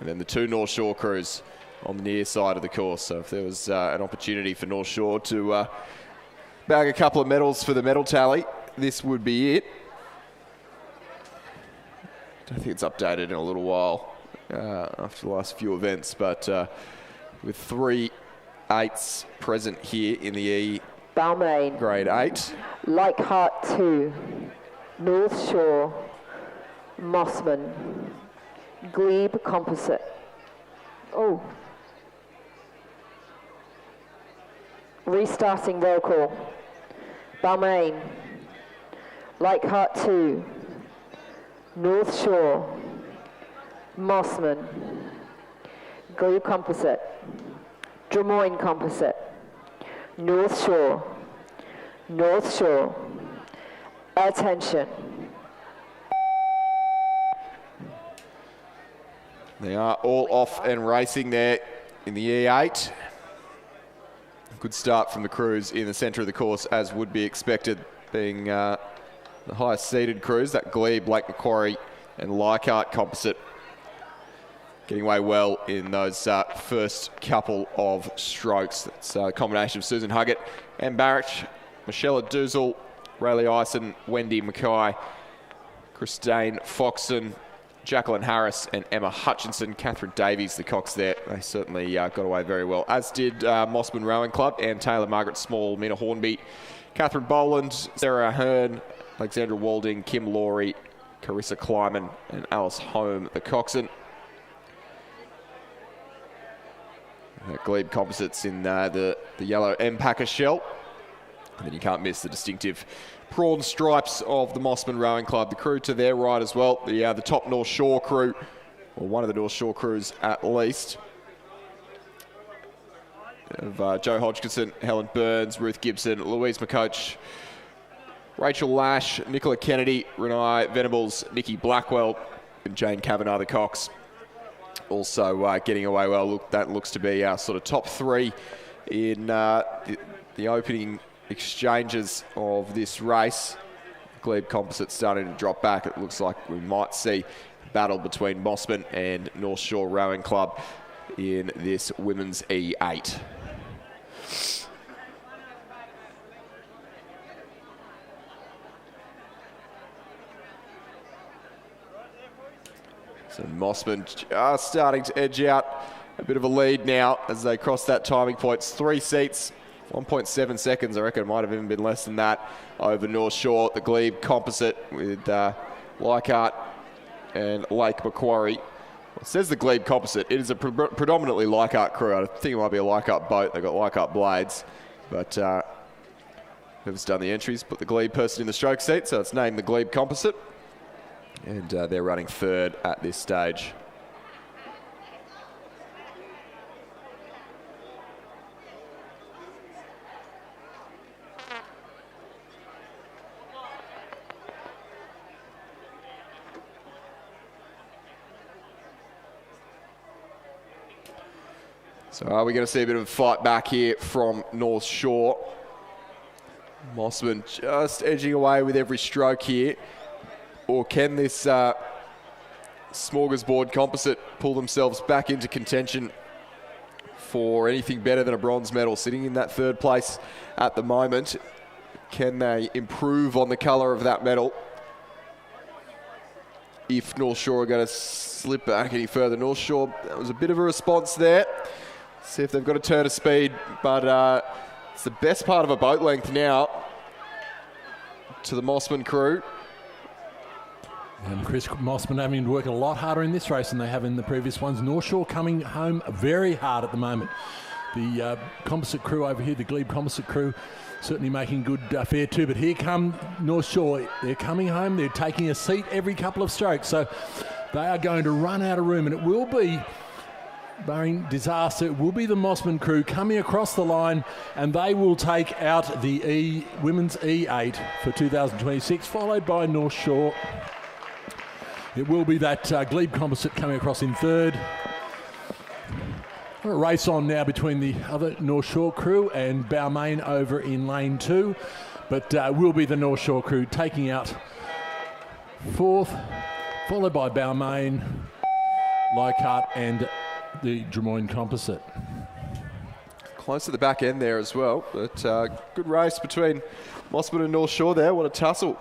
and then the 2 North Shore crews on the near side of the course. So if there was an opportunity for North Shore to bag a couple of medals for the medal tally, this would be it. I think it's updated in a little while after the last few events, but with 3 8s present here in the E Balmain. grade 8. Leichhardt 2, North Shore, Mossman, Glebe Composite. Oh. Restarting roll call. Balmain, Leichhardt 2, North Shore, Mossman, Glebe Composite, Drummoyne Composite, North Shore, North Shore. Attention. They are all off and racing there in the E8. Good start from the crews in the centre of the course, as would be expected, being the highest seeded crews, that Glebe, Lake Macquarie and Leichhardt Composite, getting away well in those first couple of strokes. That's a combination of Susan Huggett and Barrett, Michelle Doozle, Rayleigh Ison, Wendy Mackay, Christine Foxon, Jacqueline Harris and Emma Hutchinson. Catherine Davies, the cocks there. They certainly got away very well, as did Mossman Rowing Club and Taylor, Margaret Small, Mina Hornby, Catherine Boland, Sarah Hearn, Alexandra Walding, Kim Laurie, Carissa Kleiman and Alice Home, the coxswain. Glebe Composites in the yellow M-Packer shell. And then you can't miss the distinctive prawn stripes of the Mossman Rowing Club. The crew to their right as well, the top North Shore crew, or one of the North Shore crews at least. Of Joe Hodgkinson, Helen Burns, Ruth Gibson, Louise McCoach, Rachel Lash, Nicola Kennedy, Renee Venables, Nikki Blackwell and Jane Kavanagh, the Cox. Also getting away well. Look, that looks to be our sort of top 3 in the opening exchanges of this race. Glebe Composite starting to drop back. It looks like we might see a battle between Mossman and North Shore Rowing Club in this women's E8. So Mossman just starting to edge out a bit of a lead now as they cross that timing point. It's 3 seats. 1.7 seconds, I reckon it might have even been less than that, over North Shore. The Glebe Composite with Leichhardt and Lake Macquarie. Well, it says the Glebe Composite. It is a predominantly Leichhardt crew. I think it might be a Leichhardt boat. They've got Leichhardt blades. But whoever's done the entries put the Glebe person in the stroke seat, so it's named the Glebe Composite. And they're running 3rd at this stage. So are we going to see a bit of a fight back here from North Shore? Mossman just edging away with every stroke here. Or can this smorgasbord composite pull themselves back into contention for anything better than a bronze medal, sitting in that 3rd place at the moment? Can they improve on the colour of that medal if North Shore are going to slip back any further? North Shore, that was a bit of a response there. See if they've got a turn of speed, but it's the best part of a boat length now to the Mossman crew. And Chris Mossman having to work a lot harder in this race than they have in the previous ones. North Shore coming home very hard at the moment. The composite crew over here, the Glebe Composite crew, certainly making good fare too. But here come North Shore. They're coming home. They're taking a seat every couple of strokes. So they are going to run out of room. And it will be, barring disaster, it will be the Mossman crew coming across the line, and they will take out the women's E8 for 2026, followed by North Shore. It will be that Glebe Composite coming across in third. A race on now between the other North Shore crew and Balmain over in lane 2. But will be the North Shore crew taking out fourth, followed by Balmain, Leichhardt and the Drummoyne Composite. Close to the back end there as well, but good race between Mossman and North Shore there. What a tussle,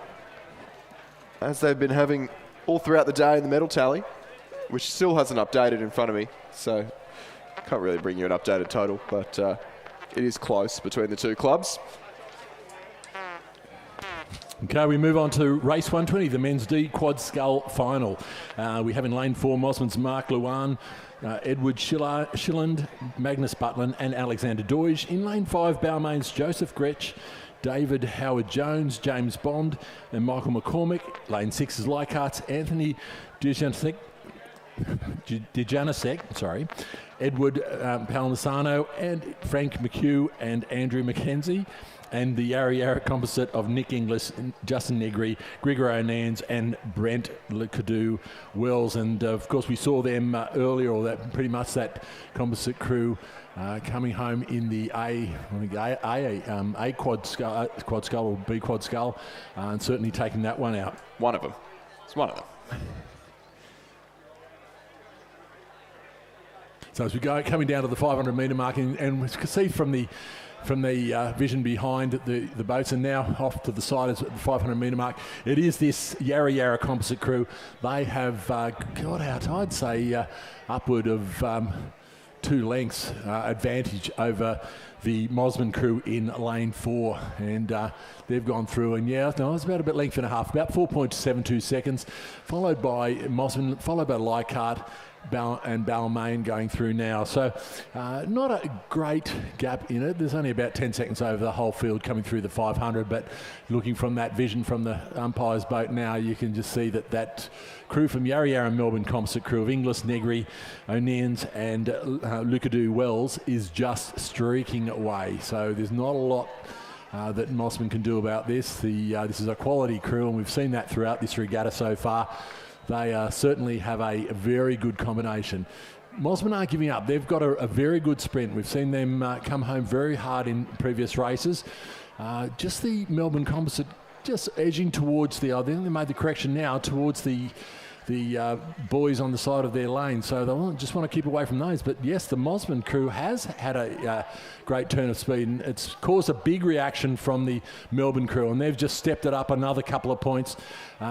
as they've been having all throughout the day in the medal tally, which still hasn't updated in front of me, so can't really bring you an updated total, but it is close between the two clubs. Okay, we move on to race 120, the men's D quad scull final. We have in lane 4 Mossman's Mark Luan, Edward Schilland, Magnus Butlin and Alexander Doige. In lane 5, Balmain's Joseph Gretsch, David Howard-Jones, James Bond and Michael McCormick. Lane 6 is Leichhardt's Anthony Djanasek, Edward Palmisano and Frank McHugh and Andrew McKenzie. And the Yarra Yarra Composite of Nick Inglis, Justin Negri, Grigor O'Nans and Brent Lecadou Wells. And of course we saw them earlier, or that pretty much that composite crew coming home in the A quad scull or B quad scull, and certainly taking that one out. One of them. It's one of them. So as we go coming down to the 500 metre mark, and we can see from the vision behind the boats, and now off to the side is at the 500 metre mark. It is this Yarra Yarra Composite crew. They have got out, I'd say, upward of 2 lengths advantage over the Mossman crew in lane 4, and they've gone through, and it's about a bit length and a half, about 4.72 seconds, followed by Mossman, followed by Leichhardt and Balmain going through now. So not a great gap in it. There's only about 10 seconds over the whole field coming through the 500, but looking from that vision from the umpire's boat now, you can just see that crew from Yarra Yarra Melbourne Composite crew of Inglis, Negri, O'Neans and Lucadou Wells is just streaking away. So there's not a lot that Mossman can do about this. This is a quality crew, and we've seen that throughout this regatta so far. They certainly have a very good combination. Mossman aren't giving up. They've got a very good sprint. We've seen them come home very hard in previous races. Just the Melbourne Composite just edging towards I think they made the correction now, towards the boys on the side of their lane, so they just want to keep away from those. But yes, the Mossman crew has had a great turn of speed, and it's caused a big reaction from the Melbourne crew, and they've just stepped it up another couple of points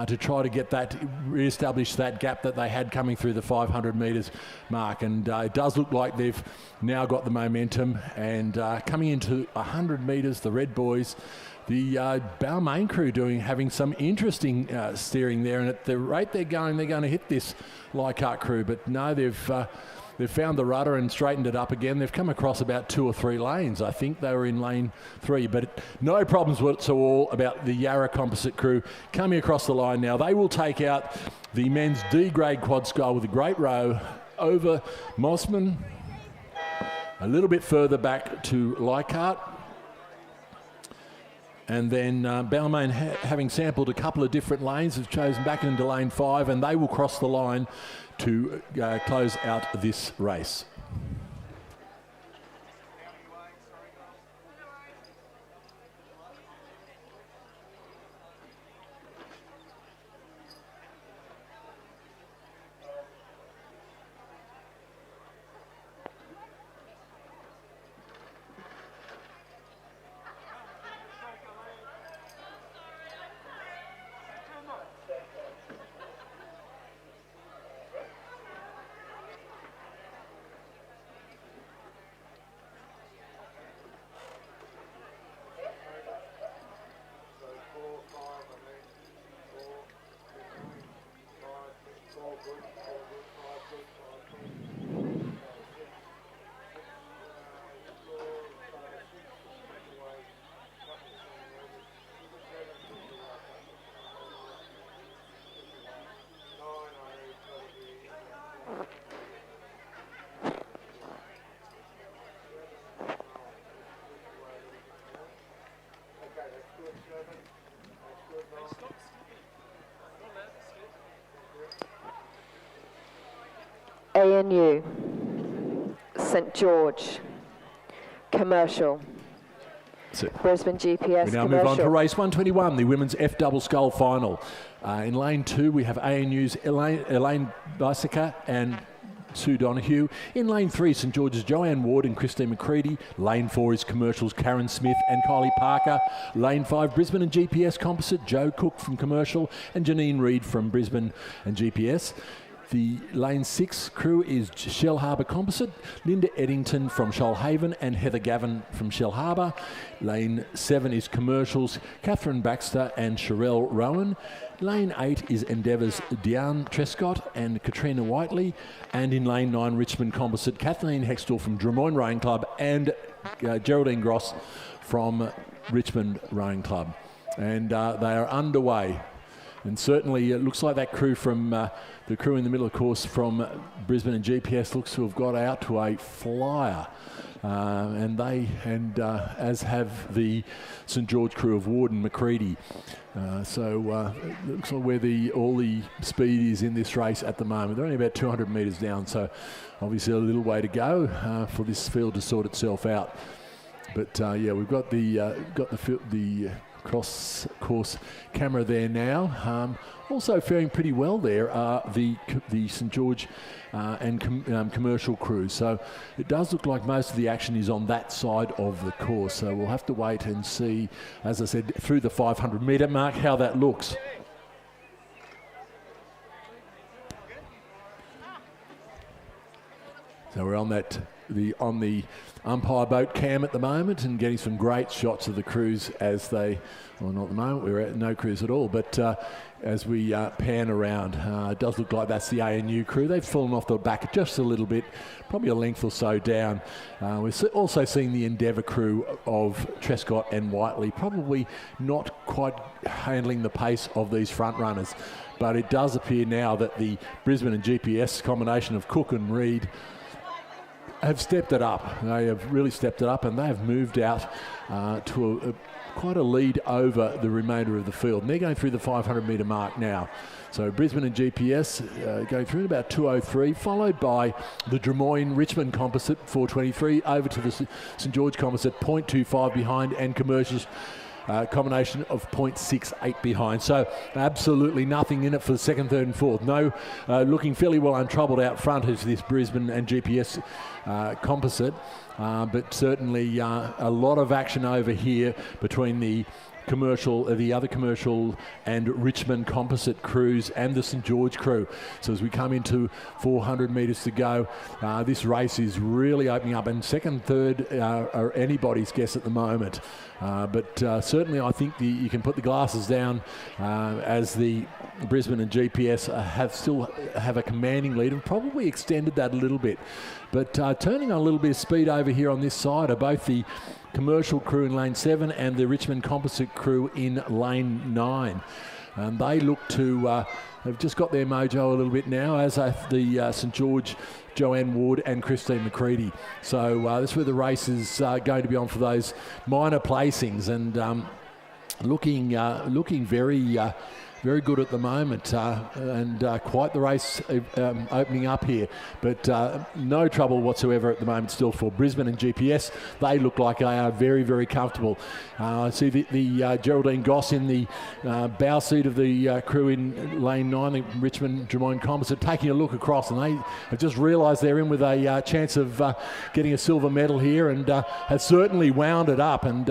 to try to get that, re-establish that gap that they had coming through the 500 metres mark. And it does look like they've now got the momentum, and coming into 100 metres, the Red Boys, the Balmain crew having some interesting steering there, and at the rate they're going to hit this Leichhardt crew. But no, they've found the rudder and straightened it up again. They've come across about 2 or 3 lanes. I think they were in lane 3, but no problems whatsoever about the Yarra Composite crew coming across the line now. They will take out the men's D grade quad scull with a great row over Mossman, a little bit further back to Leichhardt. And then Balmain, having sampled a couple of different lanes, have chosen back into lane 5, and they will cross the line to close out this race. ANU, St George, Commercial, Brisbane GPS We now Commercial. move on to race 121, the women's F double scull final. In lane 2, we have ANU's Elaine Bicyca and Sue Donoghue. In lane 3, St George's Joanne Ward and Christine McCready. Lane 4 is Commercial's Karen Smith and Kylie Parker. Lane 5, Brisbane and GPS Composite, Joe Cook from Commercial and Janine Reid from Brisbane and GPS. The lane 6 crew is Shell Harbour Composite, Linda Eddington from Shoalhaven and Heather Gavin from Shell Harbour. Lane 7 is Commercials, Catherine Baxter and Sherelle Rowan. Lane 8 is Endeavour's Diane Trescott and Katrina Whiteley. And in lane 9, Richmond Composite, Kathleen Hextall from Drummoyne Rowing Club and Geraldine Gross from Richmond Rowing Club. And they are underway. And certainly it looks like that crew from the crew in the middle of course from Brisbane and GPS looks to have got out to a flyer. As have the St George crew of Ward and McCready. So it looks like where all the speed is in this race at the moment. They're only about 200 metres down, so obviously a little way to go for this field to sort itself out. But yeah, we've got the cross course camera there now. Also faring pretty well there are the St George and Commercial crews. So it does look like most of the action is on that side of the course. So we'll have to wait and see, as I said, through the 500 metre mark, how that looks. So we're on the umpire boat cam at the moment and getting some great shots of the crews as they, well, not at the moment, we're at no crews at all, but as we pan around, it does look like that's the ANU crew. They've fallen off the back just a little bit, probably a length or so down. We're also seeing the Endeavour crew of Trescott and Whiteley, probably not quite handling the pace of these front runners, but it does appear now that the Brisbane and GPS combination of Cook and Reid have stepped it up. They have really stepped it up, and they have moved out to quite a lead over the remainder of the field. And they're going through the 500 metre mark now. So Brisbane and GPS going through at about 2:03, followed by the Drummoyne Richmond Composite 4:23, over to the St George Composite 0.25 behind, and Commercials combination of 0.68 behind. So absolutely nothing in it for the second, third and fourth. No, looking fairly well untroubled out front is this Brisbane and GPS composite, but certainly a lot of action over here between the other Commercial and Richmond Composite crews and the St George crew. So as we come into 400 metres to go, this race is really opening up, and second, third are anybody's guess at the moment. But certainly I think you can put the glasses down as the Brisbane and GPS still have a commanding lead, and probably extended that a little bit. But turning on a little bit of speed over here on this side are both the Commercial crew in lane 7 and the Richmond Composite crew in lane 9. And they look to have just got their mojo a little bit now, as the St George, Joanne Ward and Christine McCready. So that's where the race is going to be on for those minor placings, and looking very good at the moment, and quite the race opening up here, but no trouble whatsoever at the moment still for Brisbane and GPS. They look like they are very, very comfortable. I see the Geraldine Goss in the bow seat of the crew in lane 9, the Richmond Drummoyne Composite, taking a look across, and they have just realised they're in with a chance of getting a silver medal here, and has certainly wound it up, and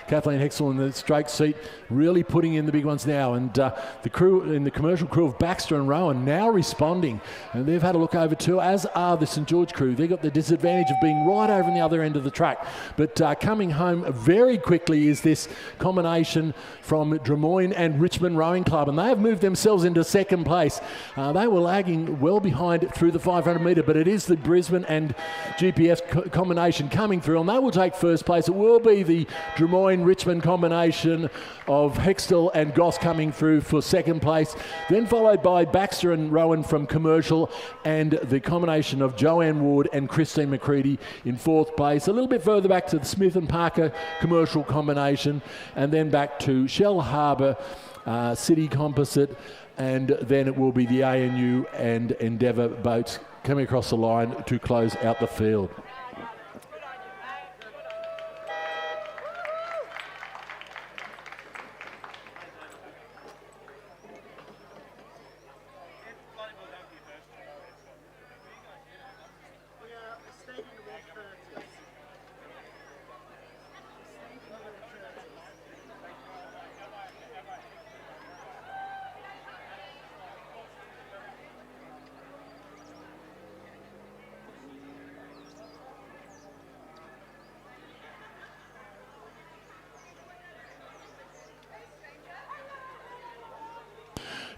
Kathleen Hextall in the straight seat really putting in the big ones now, and the crew in the Commercial crew of Baxter and Rowan now responding, and they've had a look over too, as are the St George crew. They've got the disadvantage of being right over on the other end of the track, but coming home very quickly is this combination from Drummoyne and Richmond Rowing Club, and they have moved themselves into second place. They were lagging well behind through the 500 metre, but it is the Brisbane and GPS combination coming through, and they will take first place. It will be the Drummoyne Richmond combination of Hextall and Goss coming through for second place, then followed by Baxter and Rowan from Commercial, and the combination of Joanne Ward and Christine McCready in fourth place. A little bit further back to the Smith and Parker Commercial combination, and then back to Shell Harbour City Composite, and then it will be the ANU and Endeavour boats coming across the line to close out the field.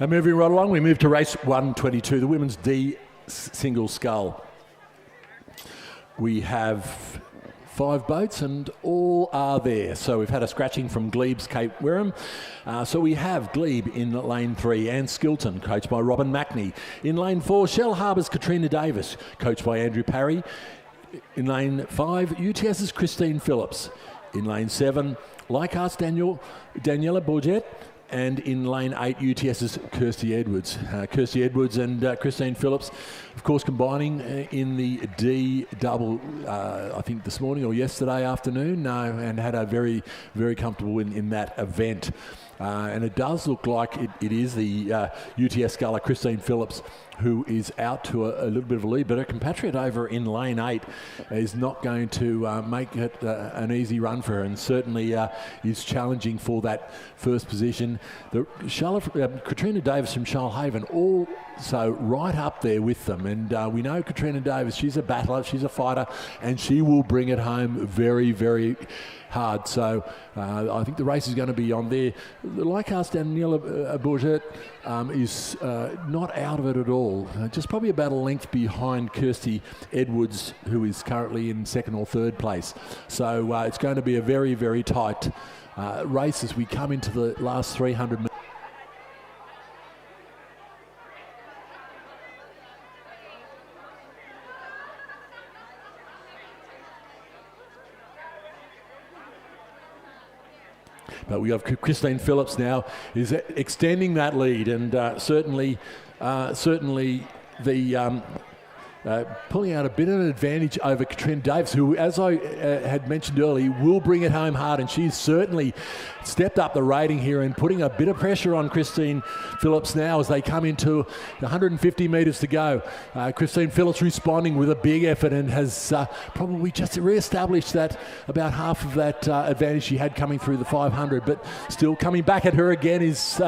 And moving right along, we move to race 122, the women's D single scull. We have 5 boats and all are there. So we've had a scratching from Glebe's Cape Wirral. So we have Glebe in lane 3 and Skilton, coached by Robin Mackney. In lane 4, Shell Harbour's Katrina Davis, coached by Andrew Parry. In lane 5, UTS's Christine Phillips. In lane 7, Leichhardt's Daniela Bourget. And in lane 8, UTS's Kirsty Edwards. Kirsty Edwards and Christine Phillips, of course, combining in the D double, I think this morning or yesterday afternoon, and had a very, very comfortable win in that event. And it does look like it is the UTS sculler, Christine Phillips, who is out to a little bit of a lead. But her compatriot over in lane 8 is not going to make it an easy run for her, and certainly is challenging for that first position. Katrina Davis from Shoalhaven also right up there with them. And we know Katrina Davis, she's a battler, she's a fighter, and she will bring it home very, very hard. So I think the race is going to be on there. The Leichhardt's Daniela Bourget is not out of it at all. Just probably about a length behind Kirsty Edwards, who is currently in 2nd or 3rd place. So it's going to be a very, very tight race as we come into the last 300 meters. But we have Christine Phillips now is extending that lead, and certainly the pulling out a bit of an advantage over Katrina Davis, who, as I had mentioned earlier, will bring it home hard, and she's certainly stepped up the rating here and putting a bit of pressure on Christine Phillips now as they come into 150 metres to go. Christine Phillips responding with a big effort and has probably just re-established that about half of that advantage she had coming through the 500, but still coming back at her again is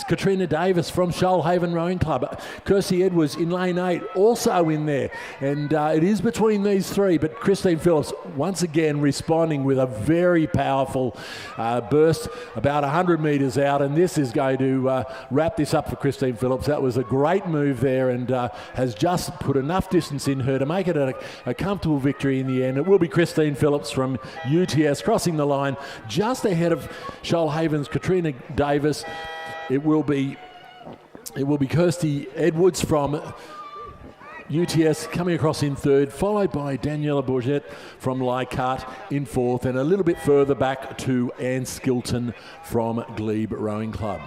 Katrina Davis from Shoalhaven Rowing Club. Kirsty Edwards in lane 8 also in there, and it is between these 3, but Christine Phillips once again responding with a very powerful burst about 100 metres out, and this is going to wrap this up for Christine Phillips. That was a great move there, and has just put enough distance in her to make it a comfortable victory in the end. It will be Christine Phillips from UTS crossing the line just ahead of Shoalhaven's Katrina Davis. It will be Kirsty Edwards from UTS coming across in 3rd, followed by Daniela Bourget from Leichhardt in 4th, and a little bit further back to Anne Skilton from Glebe Rowing Club.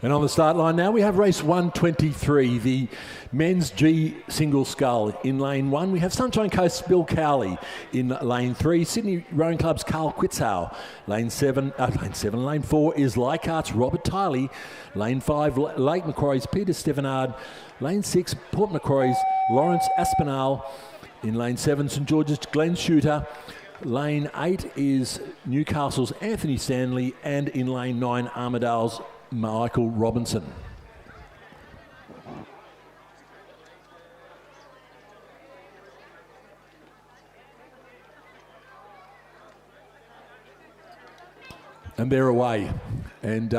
And on the start line now, we have race 123, the men's G single scull. In lane 1, we have Sunshine Coast's Bill Cowley. In lane 3, Sydney Rowing Club's Carl Quitzau. Lane 4 is Leichhardt's Robert Tiley. Lane 5, Lake Macquarie's Peter Stevenard. Lane 6, Port Macquarie's Lawrence Aspinall. In lane 7, St George's Glenn Shooter. Lane 8 is Newcastle's Anthony Stanley. And in lane 9, Armadale's Michael Robinson. And they're away. And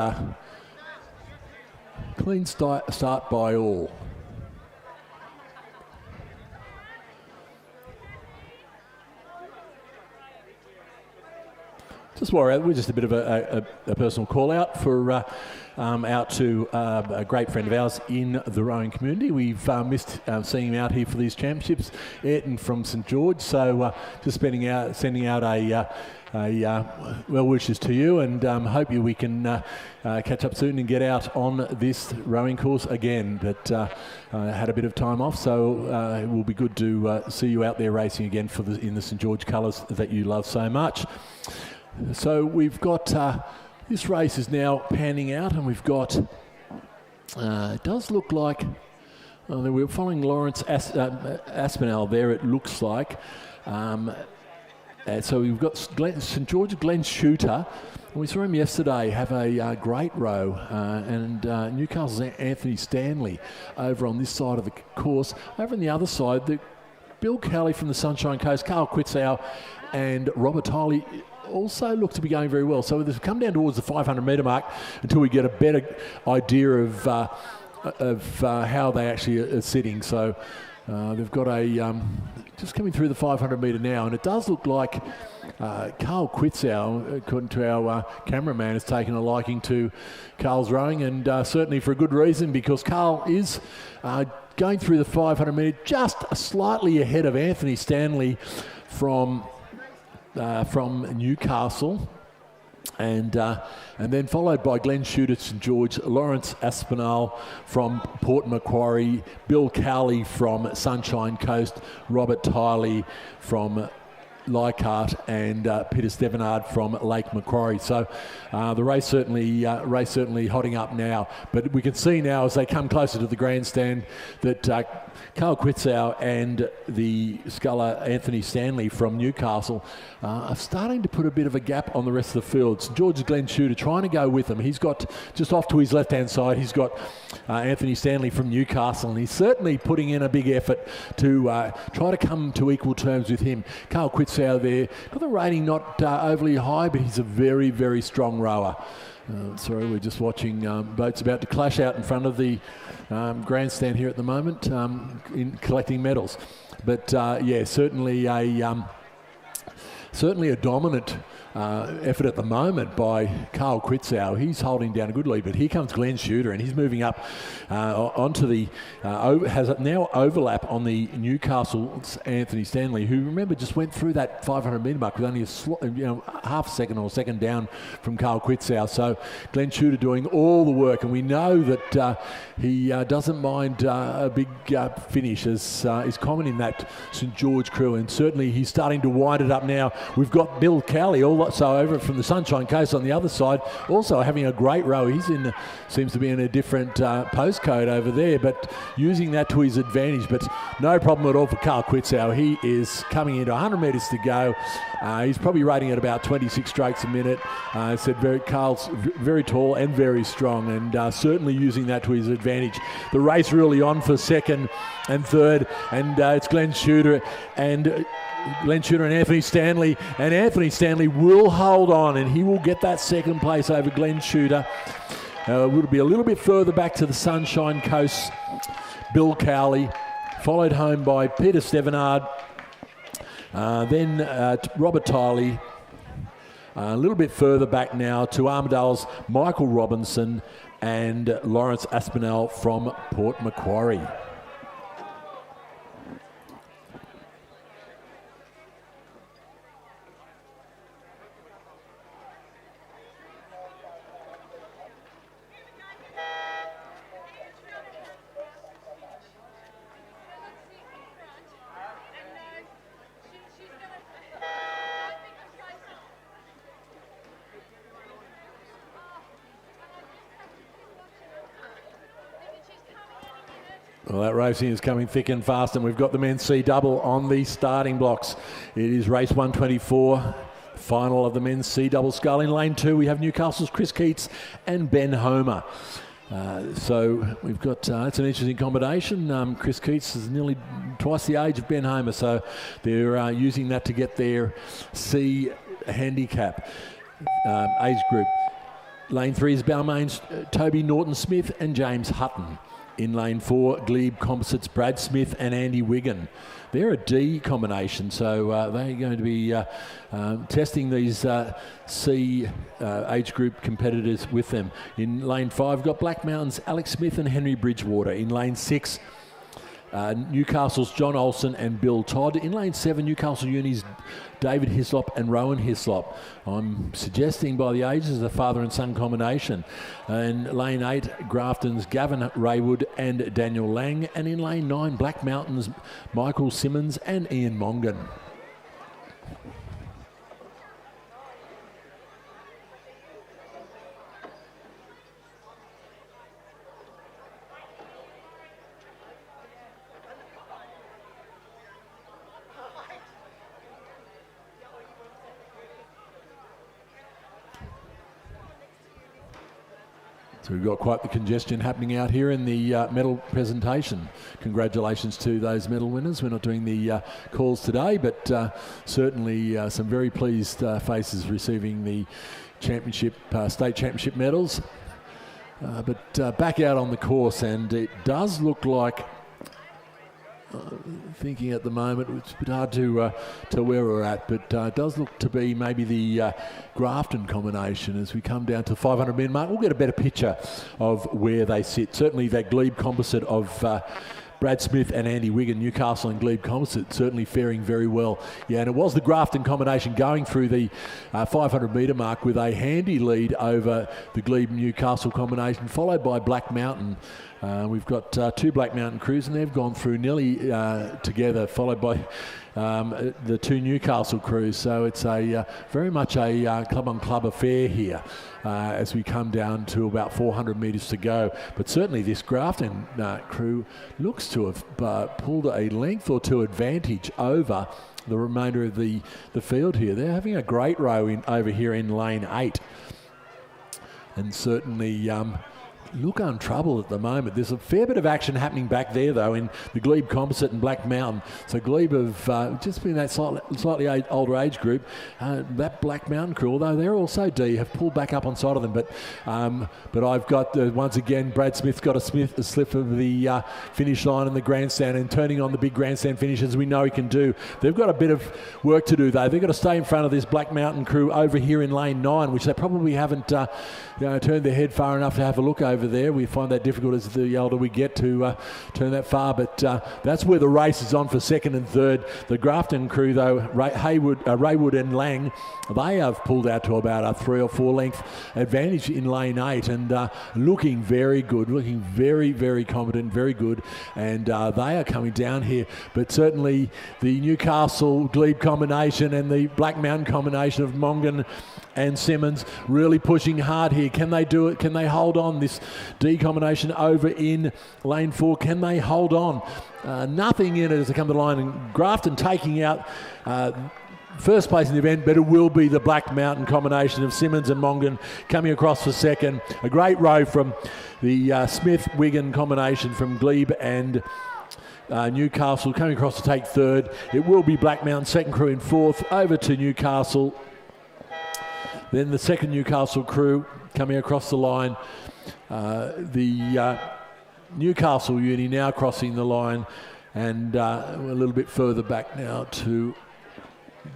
Clean start by all. Just worry, we're just a bit of a personal call out for out to a great friend of ours in the rowing community. We've missed seeing him out here for these championships, Ayrton from St George. So just sending out a well wishes to you, and hope we can catch up soon and get out on this rowing course again. But had a bit of time off, so it will be good to see you out there racing again in the St George colours that you love so much. So we've got this race is now panning out, and we've got it does look like we're following Lawrence Aspinall there, it looks like. So we've got St George Glen Shooter. We saw him yesterday have a great row, and Newcastle's Anthony Stanley over on this side of the course. Over on the other side, Bill Kelly from the Sunshine Coast, Carl Quitzow and Robert Tiley also look to be going very well. So they've come down towards the 500 metre mark until we get a better idea of how they actually are sitting. So they've got just coming through the 500 metre now, and it does look like Carl Quitzow, according to our cameraman, has taken a liking to Carl's rowing, and certainly for a good reason, because Carl is going through the 500 metre just slightly ahead of Anthony Stanley from Newcastle, and then followed by Glen Shooter, St George, Lawrence Aspinall from Port Macquarie, Bill Cowley from Sunshine Coast, Robert Tiley from Leichhardt, and Peter Stevenard from Lake Macquarie. So the race certainly hotting up now. But we can see now as they come closer to the grandstand that Carl Quitzow and the sculler Anthony Stanley from Newcastle are starting to put a bit of a gap on the rest of the field. St George's Glen Shooter trying to go with him. He's got just off to his left-hand side, he's got Anthony Stanley from Newcastle, and he's certainly putting in a big effort to try to come to equal terms with him. Carl Quitzow there, got the rating not overly high, but he's a very, very strong rower. Sorry, we're just watching boats about to clash out in front of the grandstand here at the moment in collecting medals. But yeah, certainly a dominant effort at the moment by Carl Quitzow. He's holding down a good lead, but here comes Glen Shooter, and he's moving up onto the has now overlap on the Newcastle's Anthony Stanley, who, remember, just went through that 500 metre mark with only half a second or second down from Carl Quitzow. So Glen Shooter doing all the work, and we know that he doesn't mind a big finish, as is common in that St George crew, and certainly he's starting to wind it up now. We've got Bill Cowley also over from the Sunshine Coast on the other side, also having a great row. He's seems to be in a different postcode over there, but using that to his advantage. But no problem at all for Carl Quitzow. He is coming into 100 metres to go. He's probably rating at about 26 strokes a minute. Carl's very tall and very strong, and certainly using that to his advantage. The race really on for second and third, and it's Glen Shooter and Anthony Stanley, and Anthony Stanley will hold on, and he will get that second place over Glen Shooter. Will be a little bit further back to the Sunshine Coast, Bill Cowley, followed home by Peter Stevenard, then Robert Tiley, a little bit further back now to Armadale's Michael Robinson and Lawrence Aspinall from Port Macquarie. Well, that racing is coming thick and fast, and we've got the men's C double on the starting blocks. It is race 124, final of the men's C double scull. In lane 2, we have Newcastle's Chris Keats and Ben Homer. So we've got, it's an interesting combination. Chris Keats is nearly twice the age of Ben Homer, so they're using that to get their C handicap age group. Lane 3 is Balmain's Toby Norton-Smith and James Hutton. In lane 4, Glebe Composites, Brad Smith and Andy Wigan. They're a D combination, so they're going to be testing these C age group competitors with them. In lane 5, we've got Black Mountain's Alex Smith and Henry Bridgewater. In lane 6, Newcastle's John Olsen and Bill Todd. In lane 7, Newcastle Uni's David Hislop and Rowan Hislop. I'm suggesting by the ages a father and son combination. In lane 8, Grafton's Gavin Raywood and Daniel Lang. And in lane 9, Black Mountain's Michael Simmons and Ian Mongan. So we've got quite the congestion happening out here in the medal presentation. Congratulations to those medal winners. We're not doing the calls today, but certainly some very pleased faces receiving the championship, state championship medals. But back out on the course, and it does look like, thinking at the moment, it's a bit hard to tell where we're at, but it does look to be maybe the Grafton combination as we come down to the 500 metre mark. We'll get a better picture of where they sit. Certainly that Glebe composite of Brad Smith and Andy Wigan, Newcastle and Glebe composite, certainly faring very well. Yeah, and it was the Grafton combination going through the 500 metre mark with a handy lead over the Glebe Newcastle combination, followed by Black Mountain. We've got two Black Mountain crews, and they've gone through nearly together, followed by the two Newcastle crews. So it's a very much a club-on-club affair here as we come down to about 400 metres to go. But certainly this Grafton crew looks to have pulled a length or two advantage over the remainder of the field here. They're having a great row over here in lane 8. And certainly look untroubled at the moment. There's a fair bit of action happening back there, though, in the Glebe Composite and Black Mountain. So Glebe have just been that slightly older age group. That Black Mountain crew, although they're also D, have pulled back up on side of them. But I've got, once again, Brad Smith's got a slip of the finish line in the grandstand and turning on the big grandstand finish, as we know he can do. They've got a bit of work to do, though. They've got to stay in front of this Black Mountain crew over here in lane 9, which they probably haven't turned their head far enough to have a look over there. We find that difficult as the older we get to turn that far, but that's where the race is on for second and third. The Grafton crew, though, Raywood and Lang, they have pulled out to about a 3 or 4 length advantage in lane 8, and looking very good, looking very, very competent, very good, and they are coming down here. But certainly the Newcastle Glebe combination and the Black Mountain combination of Mongan and Simmons really pushing hard here. Can they do it? Can they hold on? This D combination over in lane 4, can they hold on? Nothing in it as they come to the line, and Grafton taking out first place in the event, but it will be the Black Mountain combination of Simmons and Mongan coming across for second. A great row from the Smith-Wigan combination from Glebe and Newcastle coming across to take third. It will be Black Mountain second crew in fourth, over to Newcastle. Then the second Newcastle crew coming across the line. The Newcastle uni now crossing the line, and we're a little bit further back now to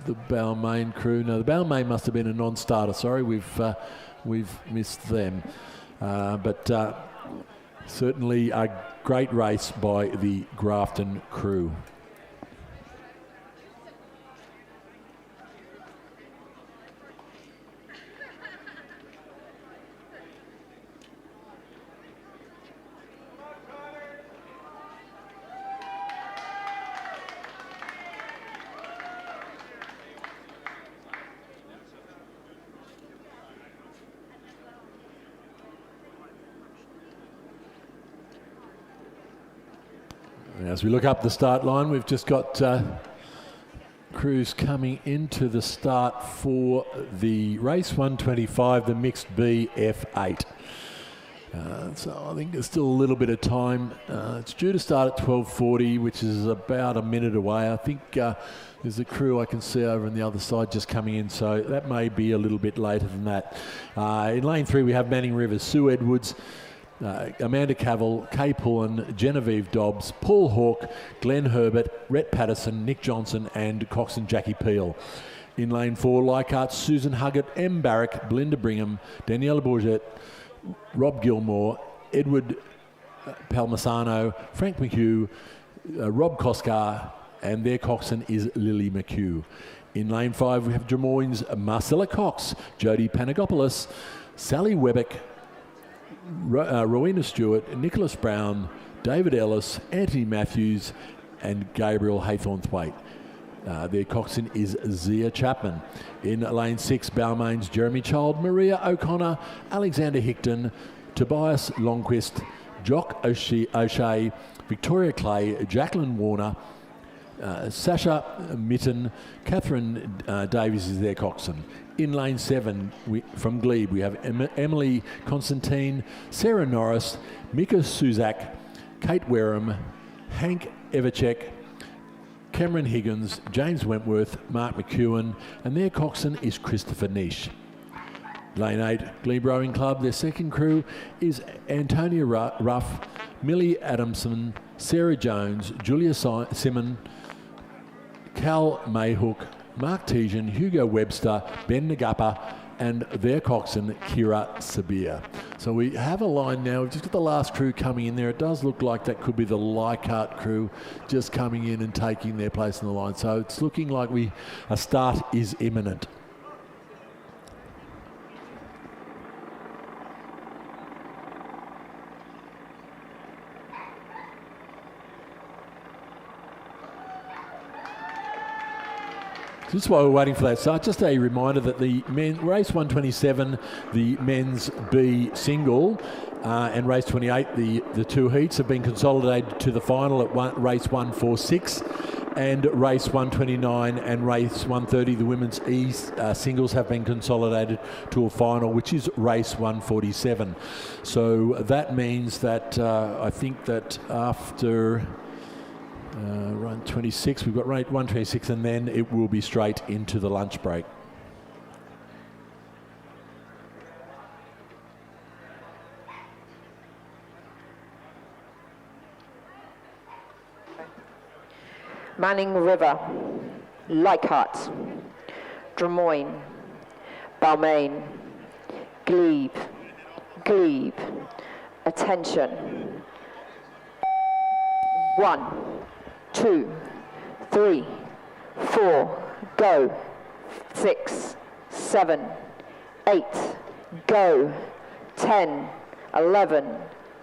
the Balmain crew. No, the Balmain must have been a non-starter. Sorry, we've missed them. But certainly a great race by the Grafton crew. As we look up the start line, we've just got crews coming into the start for the race 125, the mixed B F8. So I think there's still a little bit of time. It's due to start at 12:40, which is about a minute away. I think there's a crew I can see over on the other side just coming in, so that may be a little bit later than that. In lane 3, we have Manning Rivers, Sue Edwards, Amanda Cavill, Kay Pullen, Genevieve Dobbs, Paul Hawke, Glenn Herbert, Rhett Patterson, Nick Johnson and Coxon Jackie Peel. In lane 4, Leichhardt, Susan Huggett, M. Barrick, Belinda Brigham, Daniela Bourget, Rob Gilmore, Edward Palmisano, Frank McHugh, Rob Koskar, and their coxswain is Lily McHugh. In lane 5, we have Drummoyne's Marcella Cox, Jodie Panagopoulos, Sally Webbeck, Rowena Stewart, Nicholas Brown, David Ellis, Anthony Matthews, and Gabriel Haythornthwaite. Their coxswain is Zia Chapman. In lane 6, Balmain's Jeremy Child, Maria O'Connor, Alexander Hickton, Tobias Longquist, Jock O'Shea, Victoria Clay, Jacqueline Warner, Sasha Mitten, Catherine Davies is their coxswain. In lane 7, from Glebe, we have Emily Constantine, Sarah Norris, Mika Suzak, Kate Wareham, Hank Everchek, Cameron Higgins, James Wentworth, Mark McEwen, and their coxswain is Christopher Nish. Lane 8, Glebe Rowing Club, their second crew is Antonia Ruff, Millie Adamson, Sarah Jones, Julia Simon, Cal Mayhook, Mark Tejan, Hugo Webster, Ben Nagapa, and their coxswain, Kira Sabir. So we have a line now. We've just got the last crew coming in there. It does look like that could be the Leichhardt crew just coming in and taking their place in the line. So it's looking like a start is imminent. Just while we're waiting for that start, just a reminder that the race 127, the men's B single, and race 28, the two heats have been consolidated to the final at race 146, and race 129 and race 130, the women's E singles have been consolidated to a final, which is race 147. So that means that I think that after run 26, we've got rate 126, and then it will be straight into the lunch break. Manning River, Leichhardt, Drummoyne, Balmain, Glebe. Attention. 1, 2, 3, 4, go. 6, 7, 8, go. 10, 11,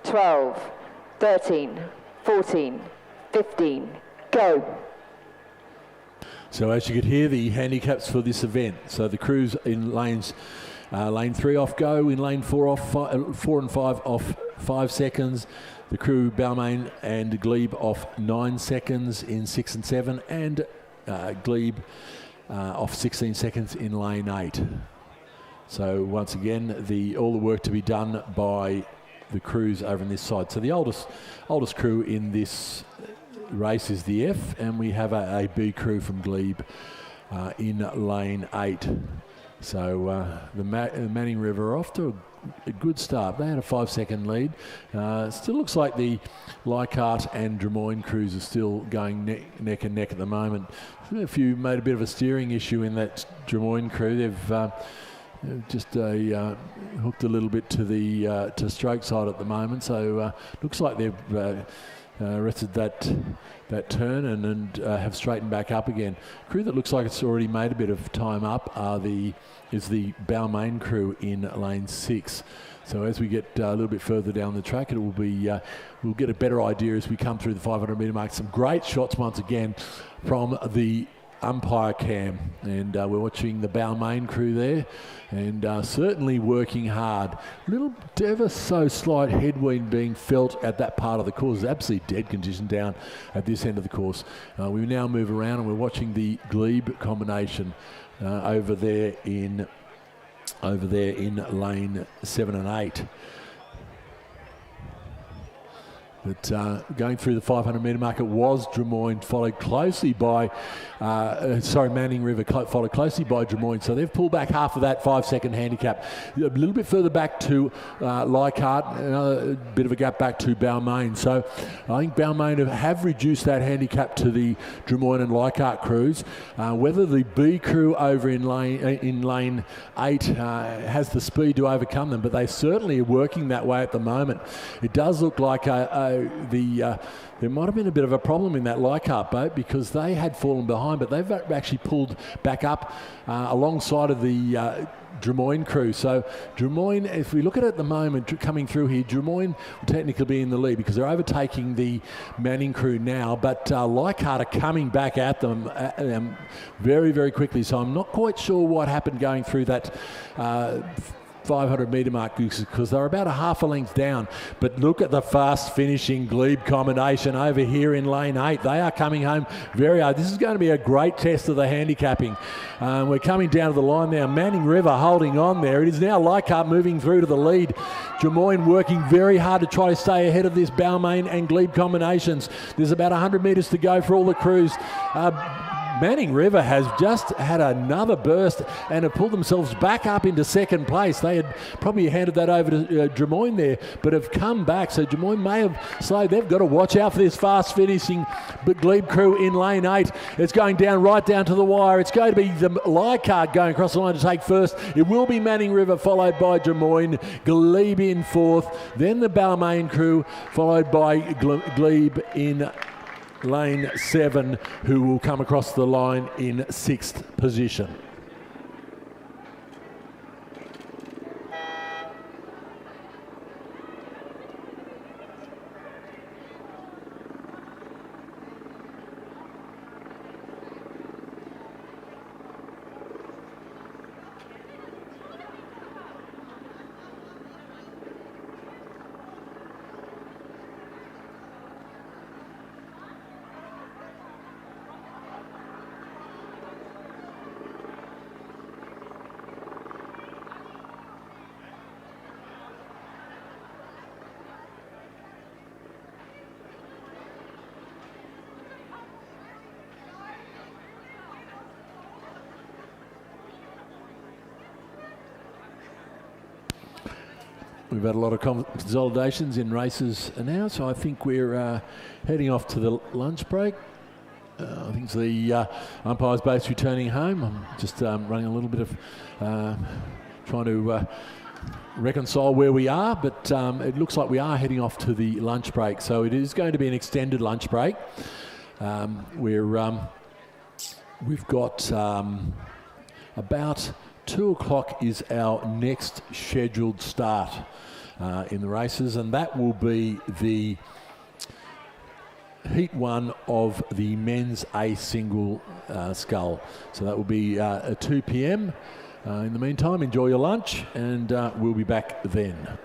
12, 13, 14, 15, go. So as you could hear, the handicaps for this event. So the crews in lanes, lane 3 off go, in lane 4 off 4 and 5 off 5 seconds. The crew Balmain and Glebe off 9 seconds in 6 and 7, and Glebe off 16 seconds in lane 8. So once again, all the work to be done by the crews over on this side. So the oldest crew in this race is the F, and we have a B crew from Glebe in lane 8. So the Manning River are off to a good start. They had a 5-second lead. Still looks like the Leichhardt and Drummoyne crews are still going neck and neck at the moment. If you made a bit of a steering issue in that Drummoyne crew, they've just hooked a little bit to the to stroke side at the moment. So looks like they've rested that turn and have straightened back up again. Crew that looks like it's already made a bit of time up is the Balmain crew in lane 6. So as we get a little bit further down the track, it will be we'll get a better idea as we come through the 500 metre mark. Some great shots once again from the umpire cam, and we're watching the Balmain crew there, and certainly working hard. Little ever so slight headwind being felt at that part of the course. It's absolutely dead condition down at this end of the course. We now move around and we're watching the Glebe combination over there in lane 7 and 8. But going through the 500 metre mark, it was Drummoyne, followed closely by, Manning River followed closely by Drummoyne. So they've pulled back half of that 5 second handicap. A little bit further back to Leichhardt, another bit of a gap back to Balmain. So I think Balmain have reduced that handicap to the Drummoyne and Leichhardt crews. Whether the B crew over in lane 8 has the speed to overcome them, but they certainly are working that way at the moment. It does look like there might have been a bit of a problem in that Leichhardt boat because they had fallen behind, but they've actually pulled back up alongside of the Drummoyne crew. So Drummoyne, if we look at it at the moment, coming through here, Drummoyne will technically be in the lead because they're overtaking the Manning crew now, but Leichhardt are coming back at them very, very quickly. So I'm not quite sure what happened going through that 500 metre mark because they're about a half a length down. But look at the fast finishing glebe combination over here in lane 8. They are coming home very hard. This is going to be a great test of the handicapping. We're coming down to the line now. Manning River holding on there. It is now Leichhardt moving through to the lead. Drummoyne working very hard to try to stay ahead of this Balmain and glebe combinations. There's about 100 metres to go for all the crews. Manning River has just had another burst and have pulled themselves back up into second place. They had probably handed that over to Drummoyne there, but have come back. So Drummoyne may have slowed. They've got to watch out for this fast finishing glebe crew in lane 8. It's going down right down to the wire. It's going to be the Leichhardt going across the line to take first. It will be Manning River followed by Drummoyne. Glebe in fourth. Then the Balmain crew followed by Glebe in lane 7, who will come across the line in 6th position. We've had a lot of consolidations in races now, so I think we're heading off to the lunch break. I think the umpires both returning home. I'm just running a little bit of trying to reconcile where we are, but it looks like we are heading off to the lunch break. So it is going to be an extended lunch break. We've got about 2 o'clock is our next scheduled start in the races, and that will be the Heat 1 of the men's A single scull. So that will be at 2 p.m. In the meantime, enjoy your lunch, and we'll be back then.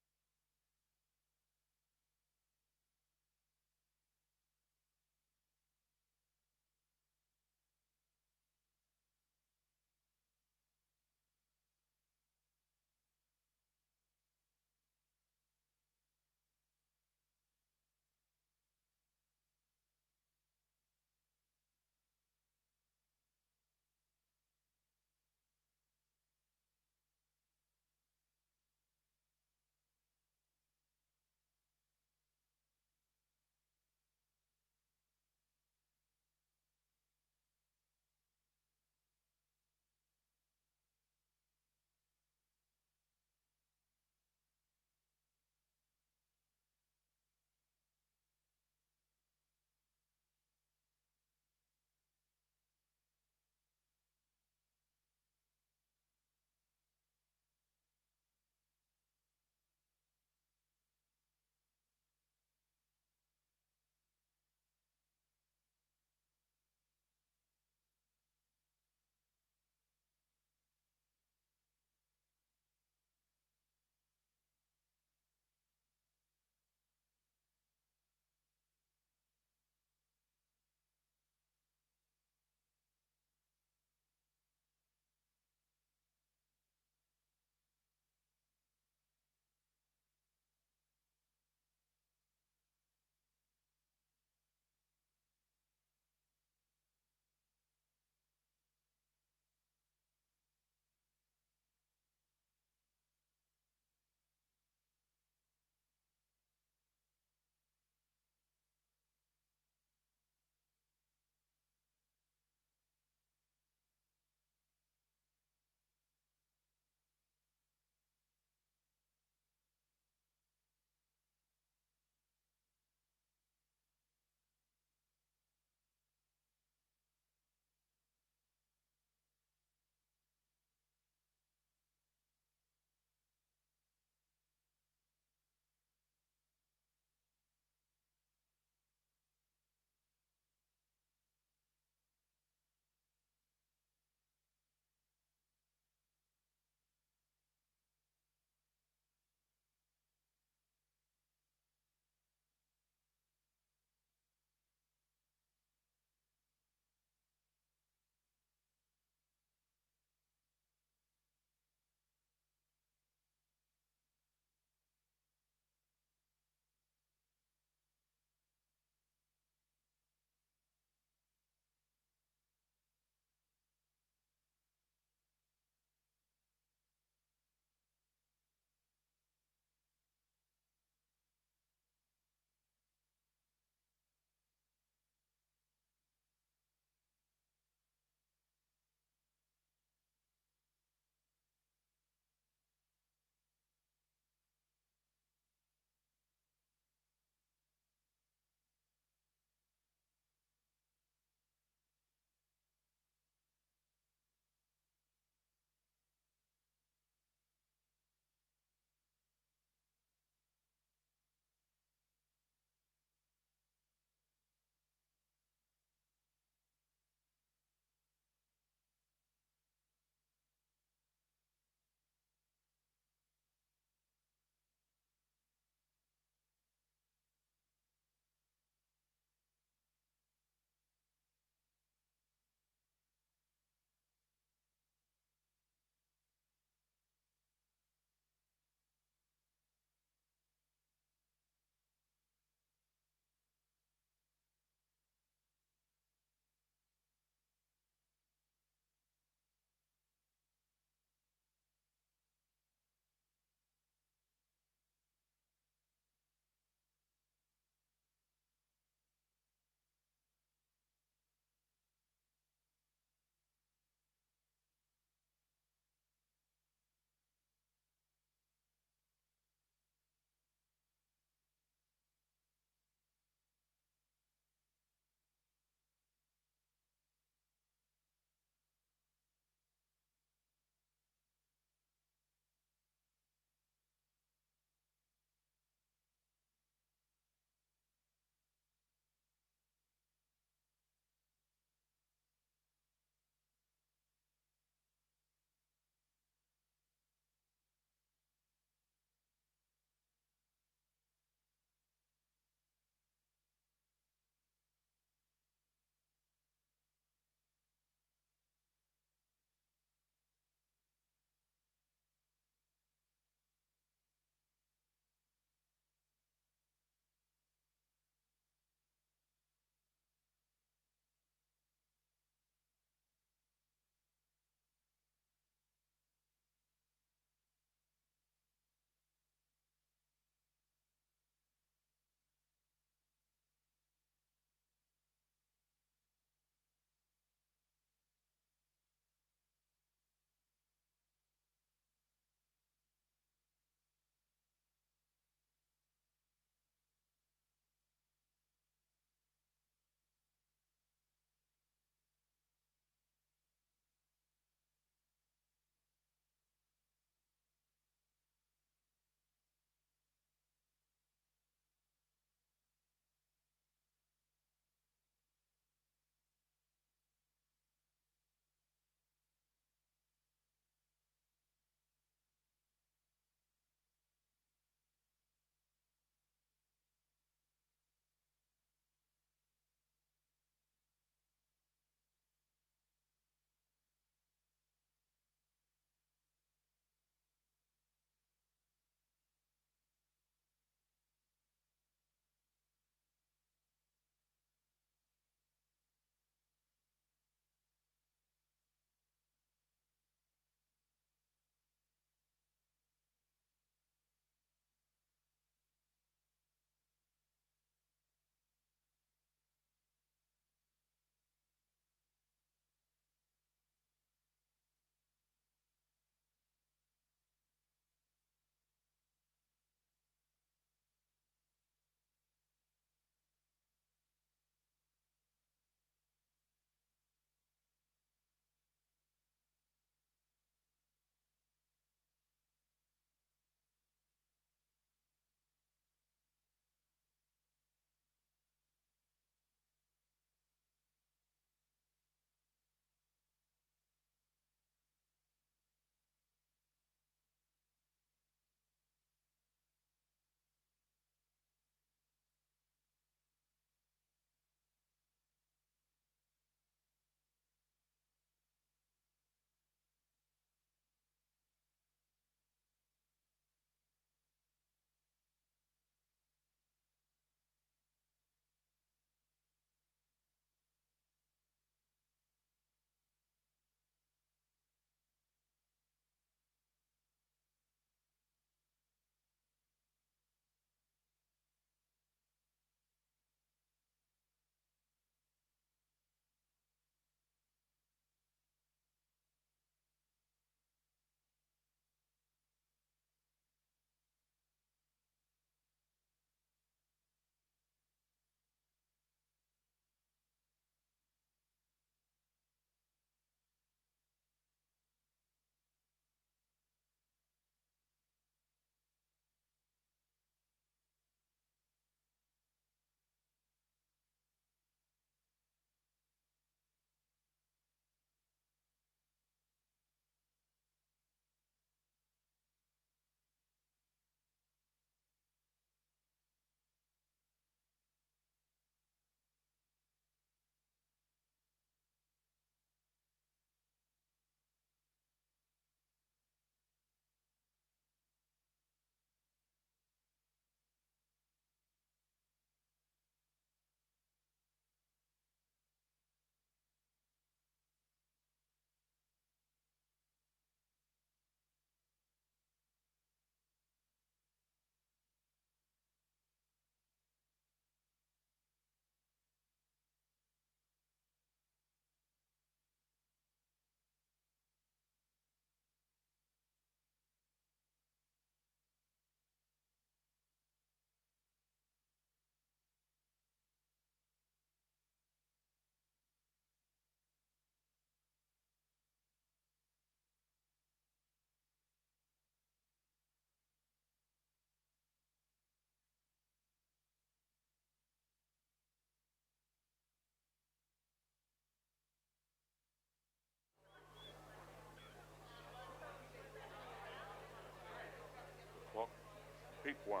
1.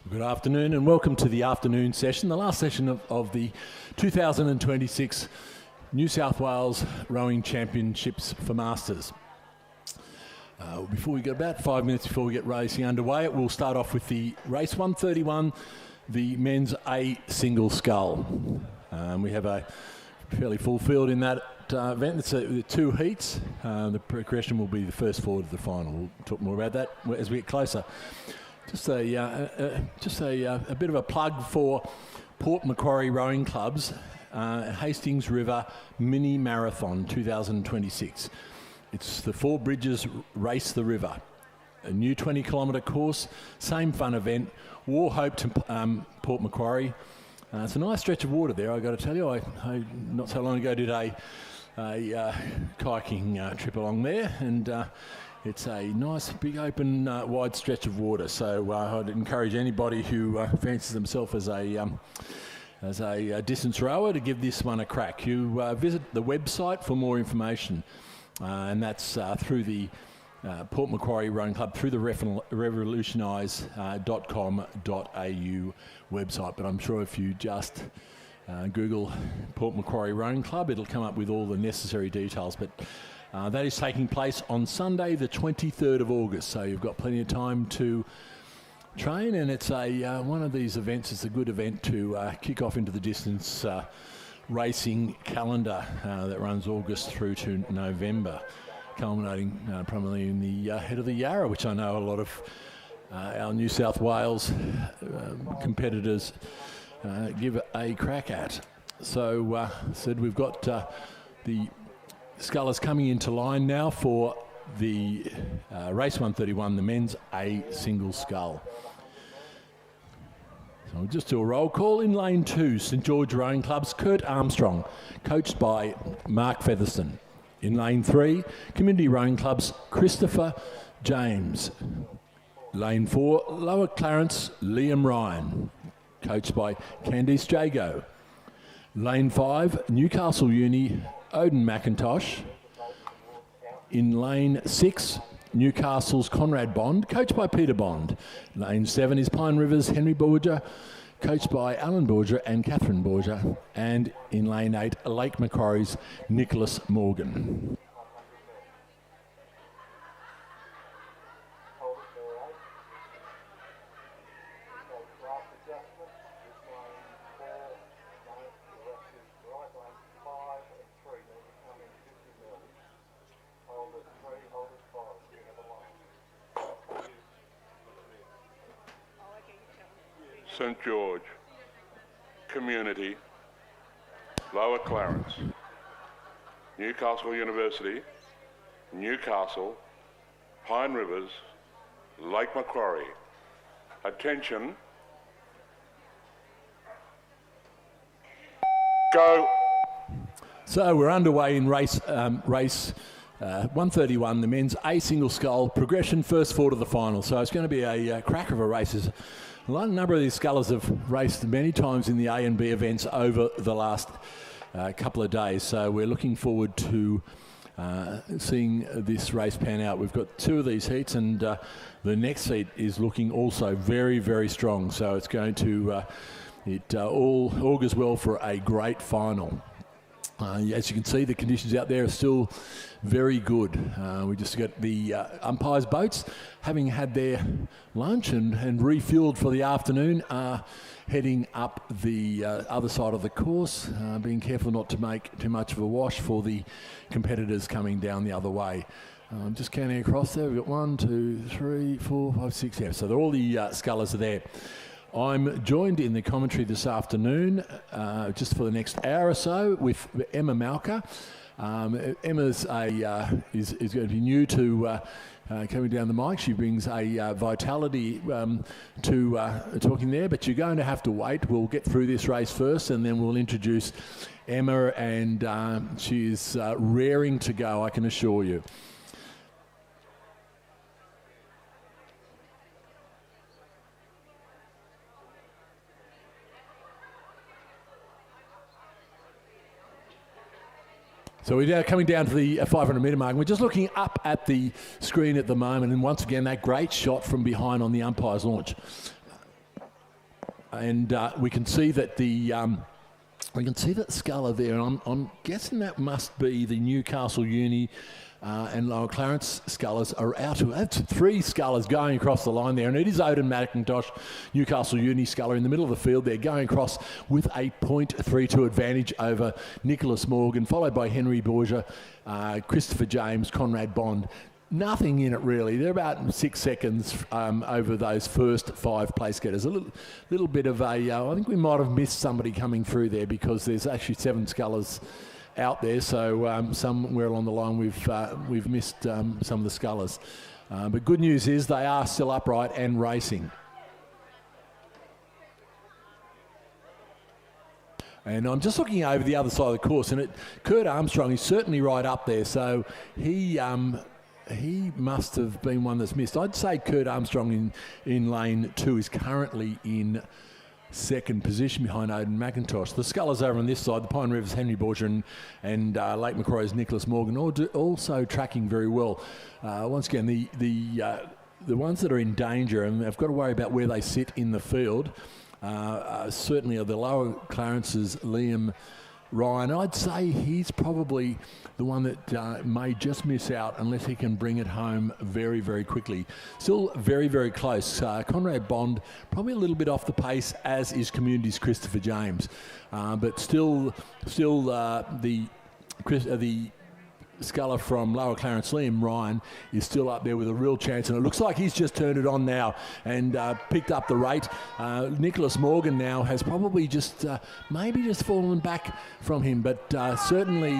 Good afternoon and welcome to the afternoon session, the last session of the 2026 New South Wales Rowing Championships for Masters. Before we get about 5 minutes before we get racing underway, we'll start off with the race 131, the men's A single scull. We have a fairly full field in that event. It's the 2 heats. The progression will be the first forward to the final. We'll talk more about that as we get closer. Just a bit of a plug for Port Macquarie Rowing Club's Hastings River Mini Marathon 2026. It's the 4 Bridges Race the River, a new 20-kilometre course, same fun event. War Hope to Port Macquarie. It's a nice stretch of water there, I've got to tell you. I not so long ago did a kayaking trip along there, and it's a nice, big, open, wide stretch of water. So I'd encourage anybody who fancies themselves as a distance rower to give this one a crack. You visit the website for more information, and that's through the Port Macquarie Rowing Club, through the revolutionise.com.au website. But I'm sure if you just Google Port Macquarie Rowing Club, it'll come up with all the necessary details. But that is taking place on Sunday, the 23rd of August, so you've got plenty of time to train, and it's one of these events. It's a good event to kick off into the distance racing calendar that runs August through to November, culminating primarily in the head of the Yarra, which I know a lot of our New South Wales competitors give a crack at. So, we've got the scullers coming into line now for the race 131, the men's A single scull. So we'll just do a roll call. In lane 2, St George Rowing Club's Kurt Armstrong, coached by Mark Featherston. In lane 3, Community Rowing Club's Christopher James. Lane 4, Lower Clarence Liam Ryan, coached by Candice Jago. Lane 5, Newcastle Uni Odin McIntosh. In lane 6, Newcastle's Conrad Bond, coached by Peter Bond. Lane 7 is Pine River's Henry Borger, coached by Alan Borger and Catherine Borger. And in lane 8, Lake Macquarie's Nicholas Morgan. St George, Community, Lower Clarence, Newcastle University, Newcastle, Pine Rivers, Lake Macquarie. Attention. Go. So we're underway in race 131, the men's A single scull progression, first four to the final. So it's going to be a crack of a race. A number of these scullers have raced many times in the A and B events over the last couple of days. So we're looking forward to seeing this race pan out. We've got 2 of these heats, and the next heat is looking also very, very strong. So it's going to, all augurs well for a great final. As you can see, the conditions out there are still very good. We just got the umpires' boats, having had their lunch and refueled for the afternoon, are heading up the other side of the course, being careful not to make too much of a wash for the competitors coming down the other way. Just counting across there, we've got 1, 2, 3, 4, 5, 6, yeah. So all the scullers are there. I'm joined in the commentary this afternoon, just for the next hour or so, with Emma Malka. Emma's is going to be new to coming down the mic. She brings a vitality to talking there, but you're going to have to wait. We'll get through this race first, and then we'll introduce Emma, and she is raring to go, I can assure you. So we're now coming down to the 500 metre mark. We're just looking up at the screen at the moment, and once again that great shot from behind on the umpire's launch. And we can see that sculler there, and I'm guessing that must be the Newcastle Uni and Lower Clarence scullers are out. That's 3 scullers going across the line there, and it is Odin McIntosh, Newcastle Uni sculler in the middle of the field. They're going across with a .32 advantage over Nicholas Morgan, followed by Henry Borgia, Christopher James, Conrad Bond. Nothing in it really. They're about 6 seconds over those first 5 place getters. A little bit of a, I think we might have missed somebody coming through there because there's actually 7 scullers out there. So somewhere along the line we've missed some of the scullers. But good news is they are still upright and racing. And I'm just looking over the other side of the course, and Kurt Armstrong is certainly right up there. So he must have been one that's missed. I'd say Kurt Armstrong in lane 2 is currently in second position behind Odin McIntosh. The scullers over on this side, the Pine Rivers Henry Borgia and Lake Macquarie's Nicholas Morgan, also tracking very well. Once again, the ones that are in danger and have got to worry about where they sit in the field certainly are the Lower Clarence's Liam Ryan. I'd say he's probably the one that may just miss out unless he can bring it home very, very quickly. Still very, very close. Conrad Bond probably a little bit off the pace, as is Community's Christopher James. But still the sculler from Lower Clarence, Liam Ryan, is still up there with a real chance, and it looks like he's just turned it on now and picked up the rate. Nicholas Morgan now has probably just maybe just fallen back from him, but certainly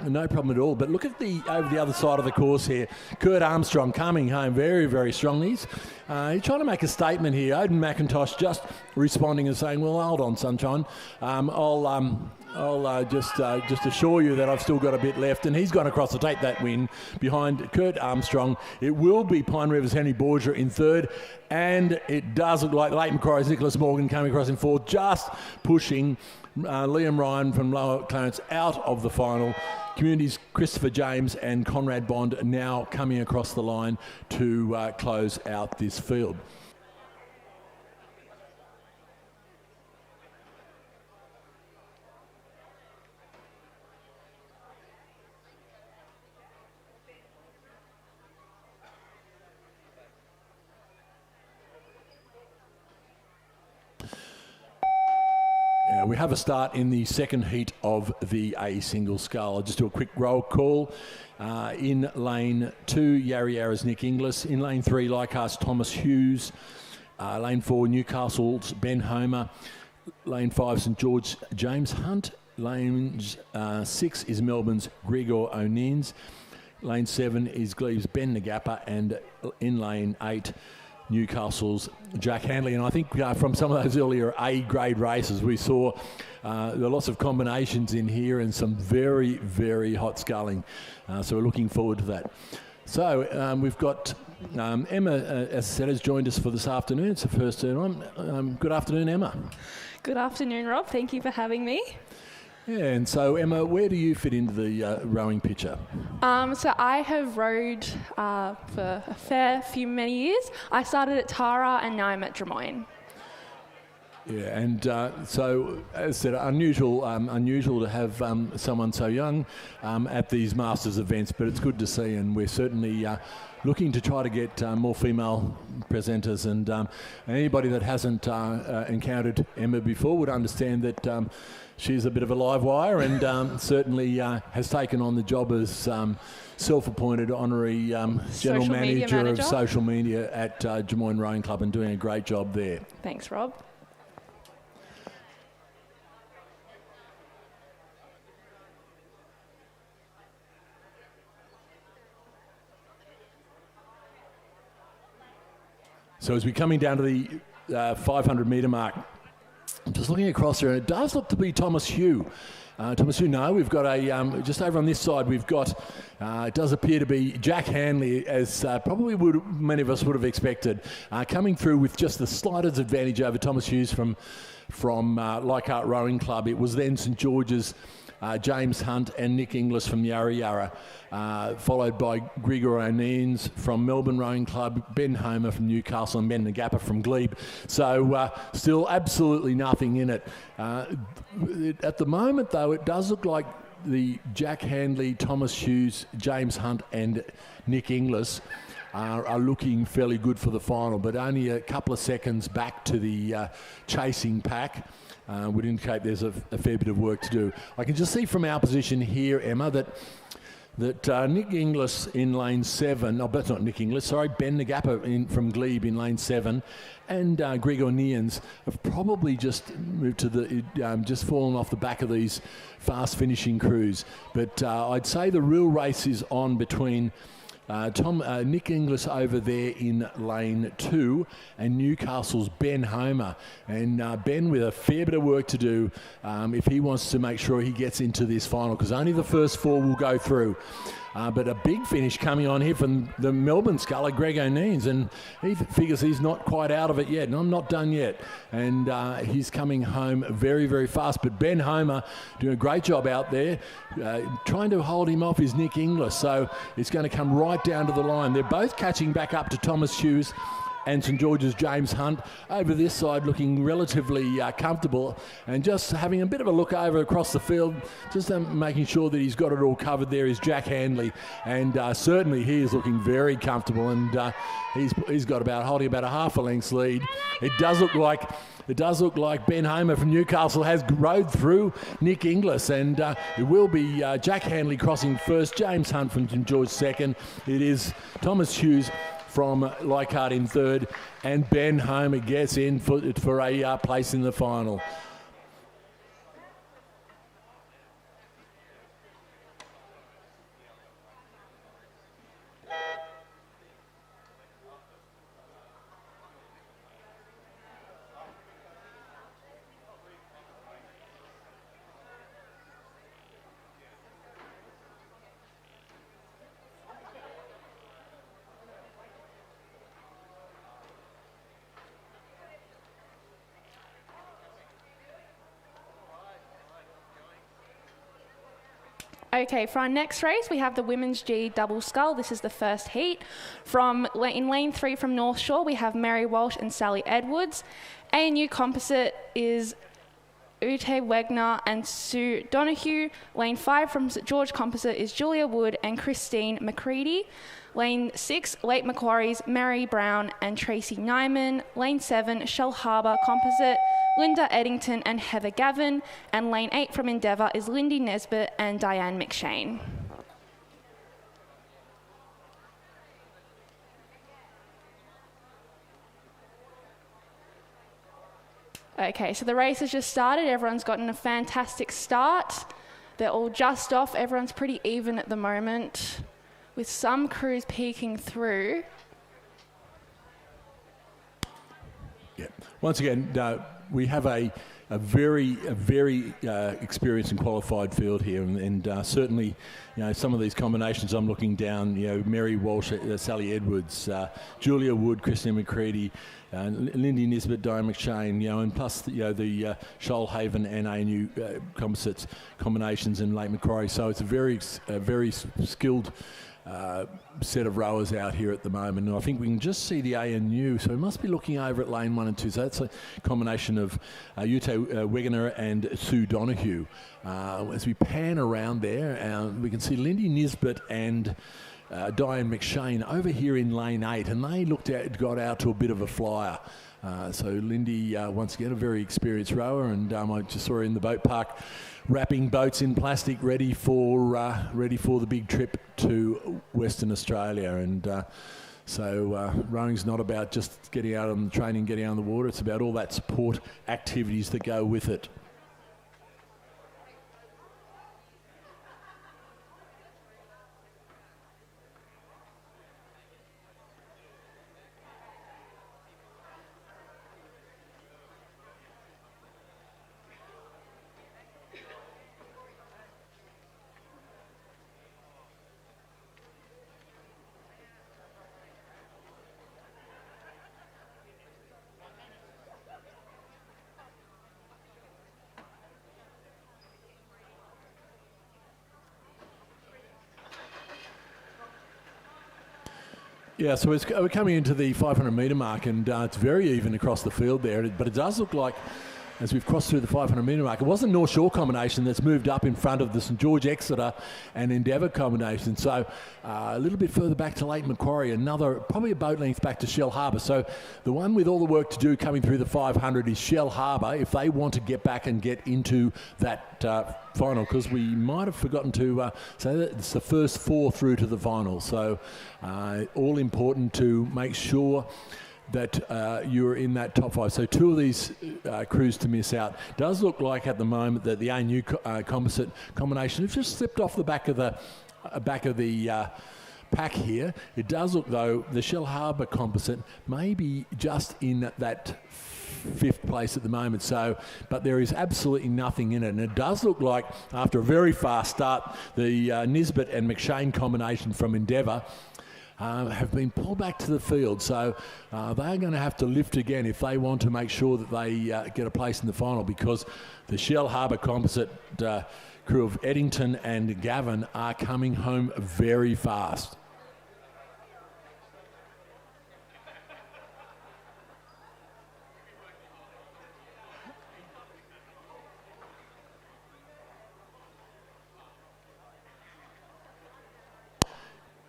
no problem at all. But look at over the other side of the course here, Kurt Armstrong coming home very, very strongly. He's trying to make a statement here. Odin McIntosh just responding and saying, well, hold on, sunshine. I'll just assure you that I've still got a bit left, and he's gone across to take that win behind Kurt Armstrong. It will be Pine Rivers Henry Borgia in third, and it does look like Lake Macquarie's Nicholas Morgan coming across in fourth, just pushing Liam Ryan from Lower Clarence out of the final. Community's Christopher James and Conrad Bond now coming across the line to close out this field. We have a start in the second heat of the A single scull. I'll just do a quick roll call. In lane 2, Yarra Yarra's Nick Inglis. In lane 3, Leichhardt's Thomas Hughes. Lane 4, Newcastle's Ben Homer. Lane 5, St George James Hunt. Lane 6 is Melbourne's Gregor O'Neens. Lane 7 is Glebe's Ben Nagappa. And in lane 8, Newcastle's Jack Handley. And I think from some of those earlier A-grade races, we saw there are lots of combinations in here and some very, very hot sculling. So we're looking forward to that. So we've got Emma, as I said, has joined us for this afternoon. It's her first turn on. Good afternoon, Emma. Good afternoon, Rob. Thank you for having me. Yeah, and so Emma, where do you fit into the rowing picture? So I have rowed for many years. I started at Tara and now I'm at Drummoyne. Yeah, and so as I said, unusual to have someone so young at these Masters events, but it's good to see, and we're certainly looking to try to get more female presenters, and anybody that hasn't encountered Emma before would understand that she's a bit of a live wire, and certainly has taken on the job as self-appointed honorary general manager of social media at Drummoyne Rowing Club, and doing a great job there. Thanks, Rob. So as we're coming down to the 500 metre mark, I'm just looking across there, and it does look to be Thomas Hugh. No, we've got a, just over on this side, we've got, it does appear to be Jack Handley, as probably many of us would have expected, coming through with just the slightest advantage over Thomas Hughes from Leichhardt Rowing Club. It was then St George's James Hunt and Nick Inglis from Yarra Yarra, followed by Grigor O'Neans from Melbourne Rowing Club, Ben Homer from Newcastle and Ben Nagappa from Glebe. So still absolutely nothing in it. At the moment, though, it does look like the Jack Handley, Thomas Hughes, James Hunt and Nick Inglis are looking fairly good for the final, but only a couple of seconds back to the chasing pack. Would indicate there's a fair bit of work to do. I can just see from our position here, Emma, that Nick Inglis in lane 7, oh, that's not Nick Inglis, sorry, Ben Nagappa from Glebe in lane 7, and Gregor Nians have probably just moved to the, just fallen off the back of these fast finishing crews. But I'd say the real race is on between Nick Inglis over there in lane 2 and Newcastle's Ben Homer. And Ben with a fair bit of work to do if he wants to make sure he gets into this final, because only the first 4 will go through. But a big finish coming on here from the Melbourne sculler, Greg O'Neans, and he figures he's not quite out of it yet, and I'm not done yet. And he's coming home very, very fast. But Ben Homer doing a great job out there. Trying to hold him off is Nick Inglis, so it's going to come right down to the line. They're both catching back up to Thomas Hughes and St George's James Hunt over this side, looking relatively comfortable and just having a bit of a look over across the field, just making sure that he's got it all covered. There is Jack Handley, and certainly he is looking very comfortable, and he's got holding about a half a length's lead. It does look like Ben Homer from Newcastle has rode through Nick Inglis, and it will be Jack Handley crossing first, James Hunt from St George second. It is Thomas Hughes from Leichhardt in third, and Ben Homer gets in for a place in the final. Okay, for our next race, we have the Women's G Double Scull. This is the first heat. In lane 3 from North Shore, we have Mary Walsh and Sally Edwards. ANU Composite is Ute Wegner and Sue Donoghue. Lane 5 from St George Composite is Julia Wood and Christine McCready. Lane 6, Lake Macquarie's Mary Brown and Tracy Nyman. Lane 7, Shell Harbour Composite, Linda Eddington and Heather Gavin. And lane 8 from Endeavour is Lindy Nesbitt and Diane McShane. Okay, so the race has just started. Everyone's gotten a fantastic start. They're all just off. Everyone's pretty even at the moment, with some crews peeking through. Yeah. Once again, we have a very experienced and qualified field here, and certainly, some of these combinations I'm looking down, Mary Walsh, Sally Edwards, Julia Wood, Christine McCready, Lindy Nisbet, Diane McShane, and plus the Shoalhaven and ANU composites combinations in Lake Macquarie. So it's a very skilled set of rowers out here at the moment, and I think we can just see the ANU, so we must be looking over at lane 1 and 2. So that's a combination of Ute Wegener and Sue Donoghue. As we pan around there, we can see Lindy Nisbet and Diane McShane over here in lane 8, and they got out to a bit of a flyer. So Lindy, once again, a very experienced rower, and I just saw her in the boat park wrapping boats in plastic, ready for the big trip to Western Australia. And so rowing's not about just getting out on the training, getting out on the water. It's about all that support activities that go with it. Yeah, so we're coming into the 500 metre mark, and it's very even across the field there. But it does look like, as we've crossed through the 500 metre mark, it wasn't North Shore combination that's moved up in front of the St George Exeter and Endeavour combination. So a little bit further back to Lake Macquarie, probably a boat length back to Shell Harbour. So the one with all the work to do coming through the 500 is Shell Harbour, if they want to get back and get into that final, because we might have forgotten to say that it's the first 4 through to the final. So all important to make sure that you're in that top 5. So 2 of these crews to miss out. Does look like at the moment that the ANU composite combination has just slipped off the back of the pack here. It does look, though, the Shell Harbour composite may be just in that 5th place at the moment. So, but there is absolutely nothing in it. And it does look like, after a very fast start, the Nisbet and McShane combination from Endeavour have been pulled back to the field. So they're going to have to lift again if they want to make sure that they get a place in the final, because the Shell Harbour composite crew of Eddington and Gavin are coming home very fast.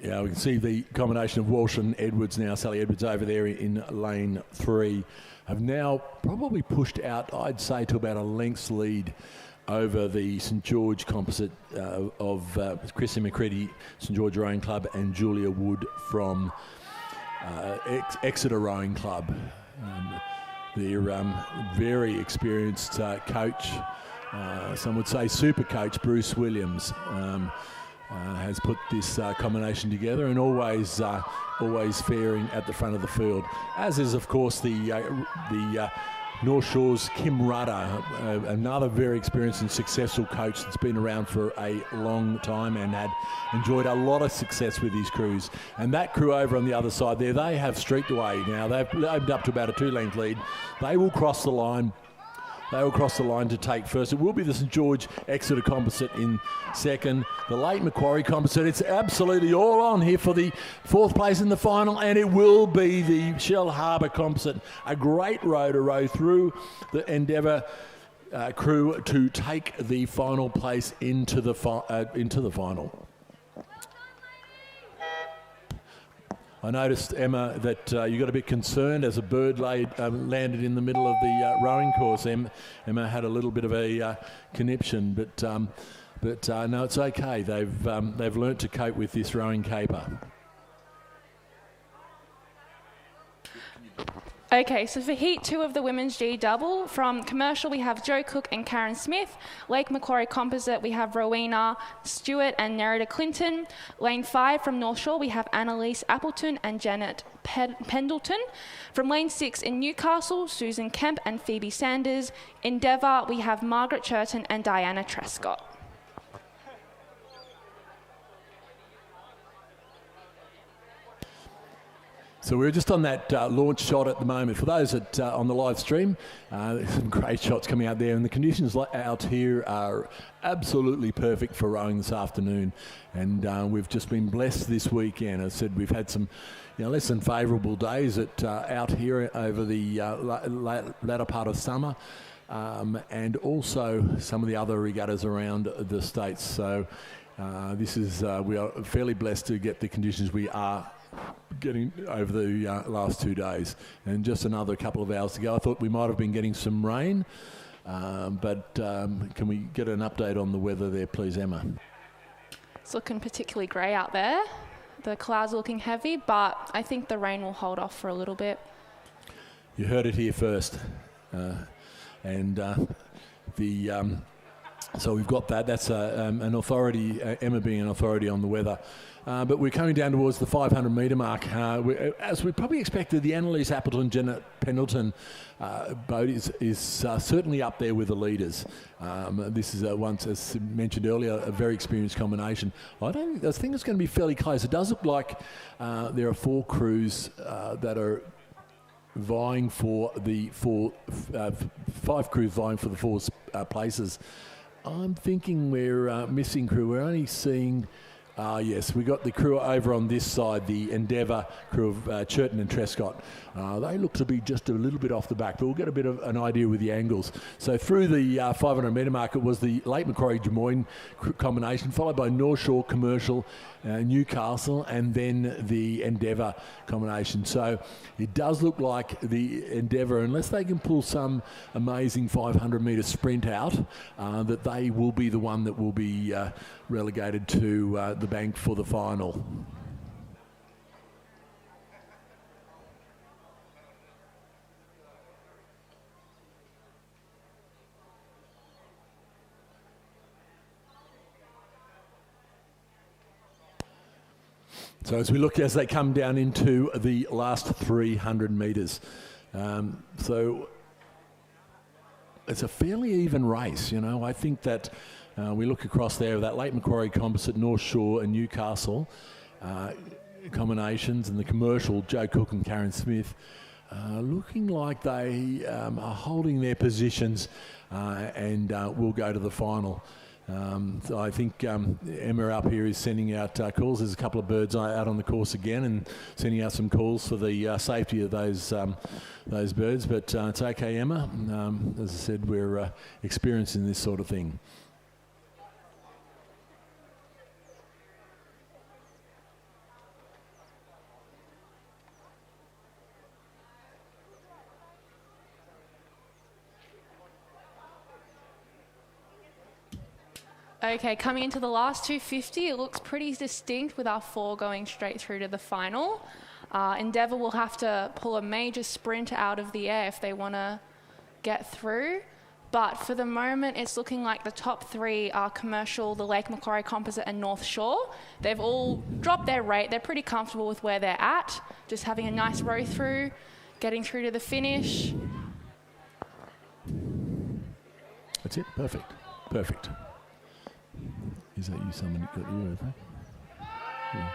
Yeah, we can see the combination of Walsh and Edwards now. Sally Edwards over there in lane 3 have now probably pushed out, I'd say, to about a length's lead over the St George composite of Chrissy McCready, St George Rowing Club, and Julia Wood from Exeter Rowing Club. Their very experienced coach, some would say super coach, Bruce Williams, has put this combination together, and always faring at the front of the field, as is of course the North Shore's Kim Rudder, another very experienced and successful coach that's been around for a long time and had enjoyed a lot of success with his crews. And that crew over on the other side there, they have streaked away now. They've opened up to about a 2-length lead. They will cross the line. They will cross the line to take first. It will be the St George Exeter composite in second. The Lake Macquarie composite, it's absolutely all on here for the 4th place in the final, and it will be the Shell Harbour composite. A great row to row through the Endeavour crew to take the final place into the final. I noticed, Emma, that you got a bit concerned as a bird landed in the middle of the rowing course. Emma had a little bit of a conniption, but no, it's okay. They've learnt to cope with this rowing caper. Okay, so for Heat 2 of the Women's G Double, from Commercial we have Joe Cook and Karen Smith. Lake Macquarie Composite we have Rowena Stewart and Nerida Clinton. Lane 5 from North Shore we have Annalise Appleton and Janet Pendleton. From Lane 6 in Newcastle, Susan Kemp and Phoebe Sanders. Endeavour we have Margaret Churton and Diana Trescott. So we're just on that launch shot at the moment. For those that on the live stream, there's some great shots coming out there, and the conditions out here are absolutely perfect for rowing this afternoon. And we've just been blessed this weekend. As I said, we've had some less than favourable days out here over the latter part of summer, and also some of the other regattas around the states. So we are fairly blessed to get the conditions we are getting over the last 2 days. And just another couple of hours to go. I thought we might have been getting some rain, but can we get an update on the weather there, please, Emma? It's looking particularly grey out there. The clouds are looking heavy, but I think the rain will hold off for a little bit. You heard it here first. So we've got that. That's an authority, Emma being an authority on the weather. But we're coming down towards the 500 metre mark. As we probably expected, the Annalise Appleton, Janet Pendleton boat is certainly up there with the leaders. This is once, as mentioned earlier, a very experienced combination. I think it's going to be fairly close. It does look like there are 4 crews that are vying for the 5 crews vying for the 4 places. I'm thinking we're missing crew. We're only seeing Yes, we got the crew over on this side, the Endeavour crew of Churton and Trescott. They look to be just a little bit off the back, but we'll get a bit of an idea with the angles. So through the 500 metre mark, it was the Lake Macquarie Des Moines combination, followed by North Shore Commercial, Newcastle, and then the Endeavour combination. So it does look like the Endeavour, unless they can pull some amazing 500 metre sprint out, that they will be the one that will be relegated to the bank for the final. So as we look as they come down into the last 300 metres, so it's a fairly even race, you know. I think that we look across there, that Lake Macquarie Composite, North Shore and Newcastle combinations, and the commercial, Joe Cook and Karen Smith, looking like they are holding their positions and will go to the final. So I think Emma up here is sending out calls. There's a couple of birds out on the course again, and sending out some calls for the safety of those birds. But it's okay, Emma. As I said, we're experiencing this sort of thing. Okay, coming into the last 250, it looks pretty distinct with our 4 going straight through to the final. Endeavour will have to pull a major sprint out of the air if they want to get through. But for the moment, it's looking like the top 3 are Commercial, the Lake Macquarie Composite and North Shore. They've all dropped their rate. They're pretty comfortable with where they're at, just having a nice row through, getting through to the finish. That's it. Perfect. Perfect. Is that you? Someone got you over? Yeah.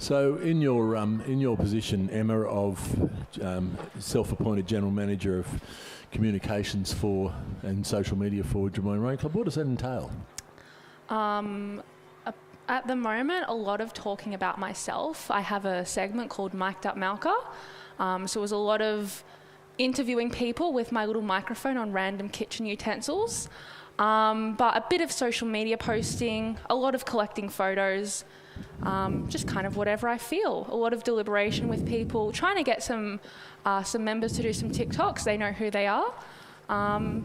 So in your position, Emma, of self-appointed General Manager of Communications for and Social Media for Des Moines Rowing Club, what does that entail? At the moment, a lot of talking about myself. I have a segment called Mic'd Up Malka. So it was a lot of interviewing people with my little microphone on random kitchen utensils. But a bit of social media posting, a lot of collecting photos, just kind of whatever I feel. A lot of deliberation with people, trying to get some members to do some TikToks. They know who they are.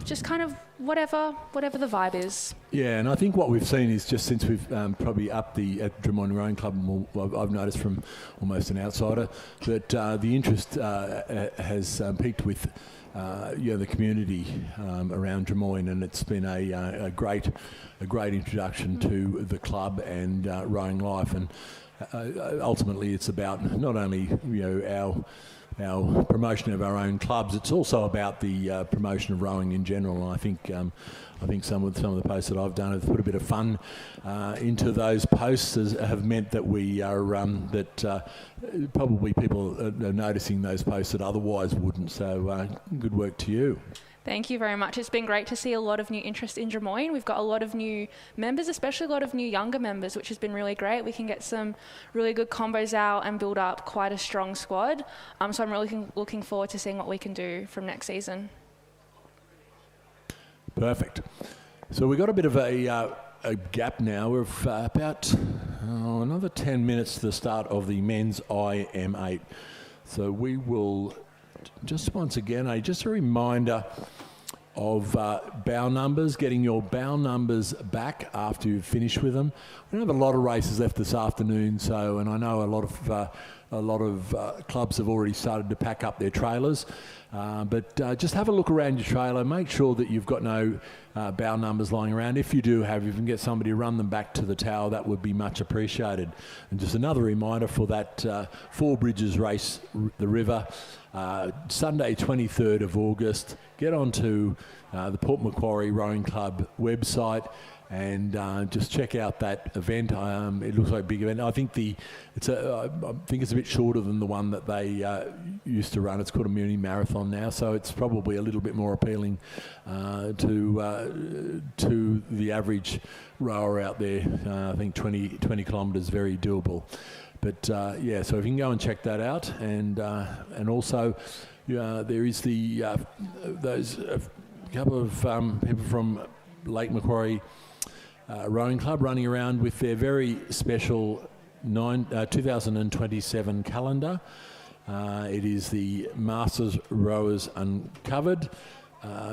Just kind of whatever the vibe is. Yeah, and I think what we've seen is just since we've probably upped at Des Moines Rowing Club, I've noticed from almost an outsider that the interest has peaked with the community around Des Moines, and it's been a great introduction to the club and rowing life, and ultimately it's about not only our promotion of our own clubs, it's also about the promotion of rowing in general. And I think some of the posts that I've done have put a bit of fun into those posts, have meant that we are probably people are noticing those posts that otherwise wouldn't. So good work to you. Thank you very much. It's been great to see a lot of new interest in Drummoyne. We've got a lot of new members, especially a lot of new younger members, which has been really great. We can get some really good combos out and build up quite a strong squad. So I'm really looking forward to seeing what we can do from next season. Perfect. So we've got a bit of a gap now. We're about another 10 minutes to the start of the men's IM8. So we will just once again, just a reminder of bow numbers, getting your bow numbers back after you've finished with them. We don't have a lot of races left this afternoon, and I know a lot of clubs have already started to pack up their trailers. But just have a look around your trailer. Make sure that you've got no bow numbers lying around. If you do have, if you can get somebody to run them back to the tower, that would be much appreciated. And just another reminder for that Four Bridges race, the river, Sunday 23rd of August. Get onto the Port Macquarie Rowing Club website and just check out that event. It looks like a big event. I think it's a bit shorter than the one that they used to run. It's called a mini marathon now, so it's probably a little bit more appealing to the average rower out there. I think 20 kilometres, very doable. But so if you can go and check that out, and also there is those couple of people from Lake Macquarie Rowing Club running around with their very special 2027 calendar. It is the Masters Rowers Uncovered.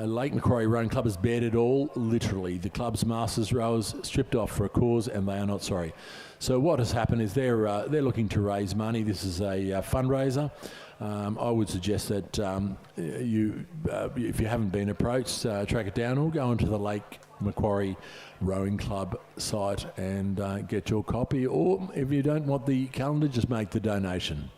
Lake Macquarie Rowing Club has bared it all, literally. The club's Masters Rowers stripped off for a cause, and they are not sorry. So what has happened is they're looking to raise money. This is a fundraiser. I would suggest that if you haven't been approached, track it down or go onto the Lake Macquarie Rowing Club site and get your copy. Or if you don't want the calendar, just make the donation.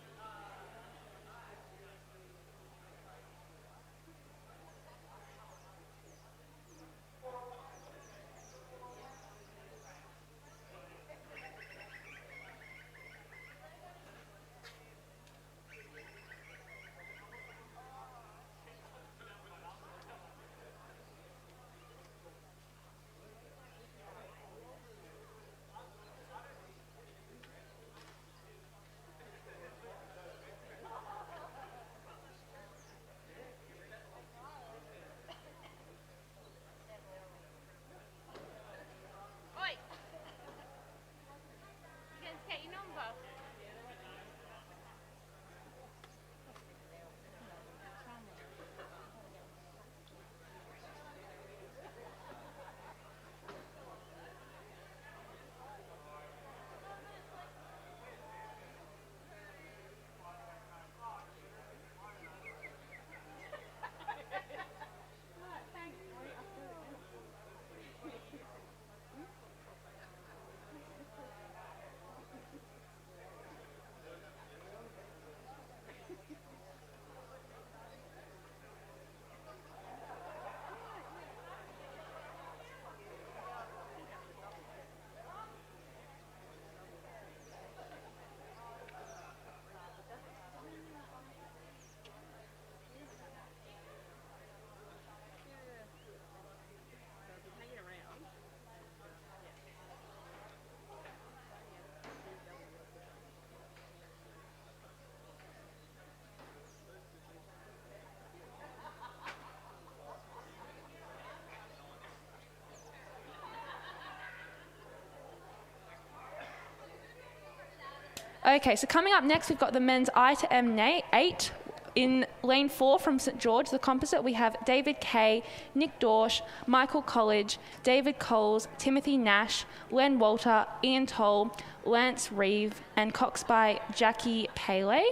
Okay, so coming up next, we've got the men's I to M8. In lane 4 from St George, the composite, we have David Kay, Nick Dorsch, Michael College, David Coles, Timothy Nash, Len Walter, Ian Toll, Lance Reeve, and Cox by Jackie Peel.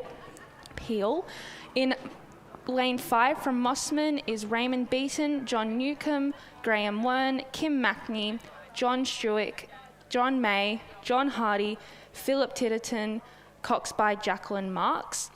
In lane 5 from Mossman is Raymond Beaton, John Newcomb, Graham Wern, Kim Mackney, John Stewart, John May, John Hardy, Philip Titterton, Cox by Jacqueline Marks.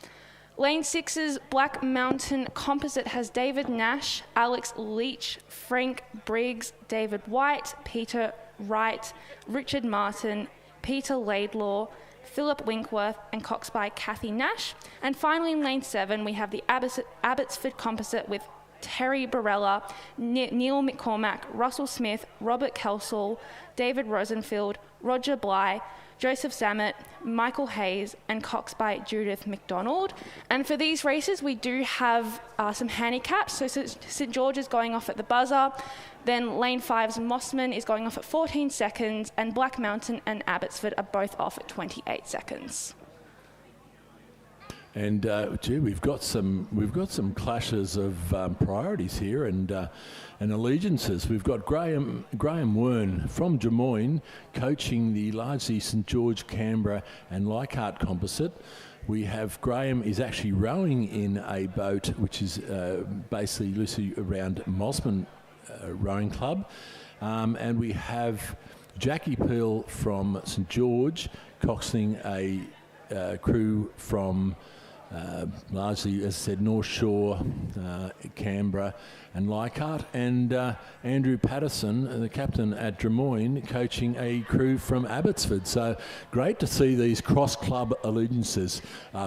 Lane 6's Black Mountain Composite has David Nash, Alex Leach, Frank Briggs, David White, Peter Wright, Richard Martin, Peter Laidlaw, Philip Winkworth, and Cox by Kathy Nash. And finally in lane 7 we have the Abbotsford Composite with Terry Barella, Neil McCormack, Russell Smith, Robert Kelsall, David Rosenfield, Roger Bly, Joseph Zammett, Michael Hayes, and Cox by Judith McDonald. And for these races, we do have some handicaps. So St George is going off at the buzzer. Then Lane 5's Mossman is going off at 14 seconds, and Black Mountain and Abbotsford are both off at 28 seconds. And we've got some clashes of priorities here and allegiances. We've got Graham Wern from Des Moines coaching the largely St George, Canberra and Leichhardt composite. We have Graham is actually rowing in a boat which is basically loosely around Mossman Rowing Club, and we have Jackie Peel from St George coxing a crew from largely, as I said, North Shore, Canberra and Leichhardt, and Andrew Patterson, the captain at Des Moines, coaching a crew from Abbotsford. So great to see these cross-club allegiances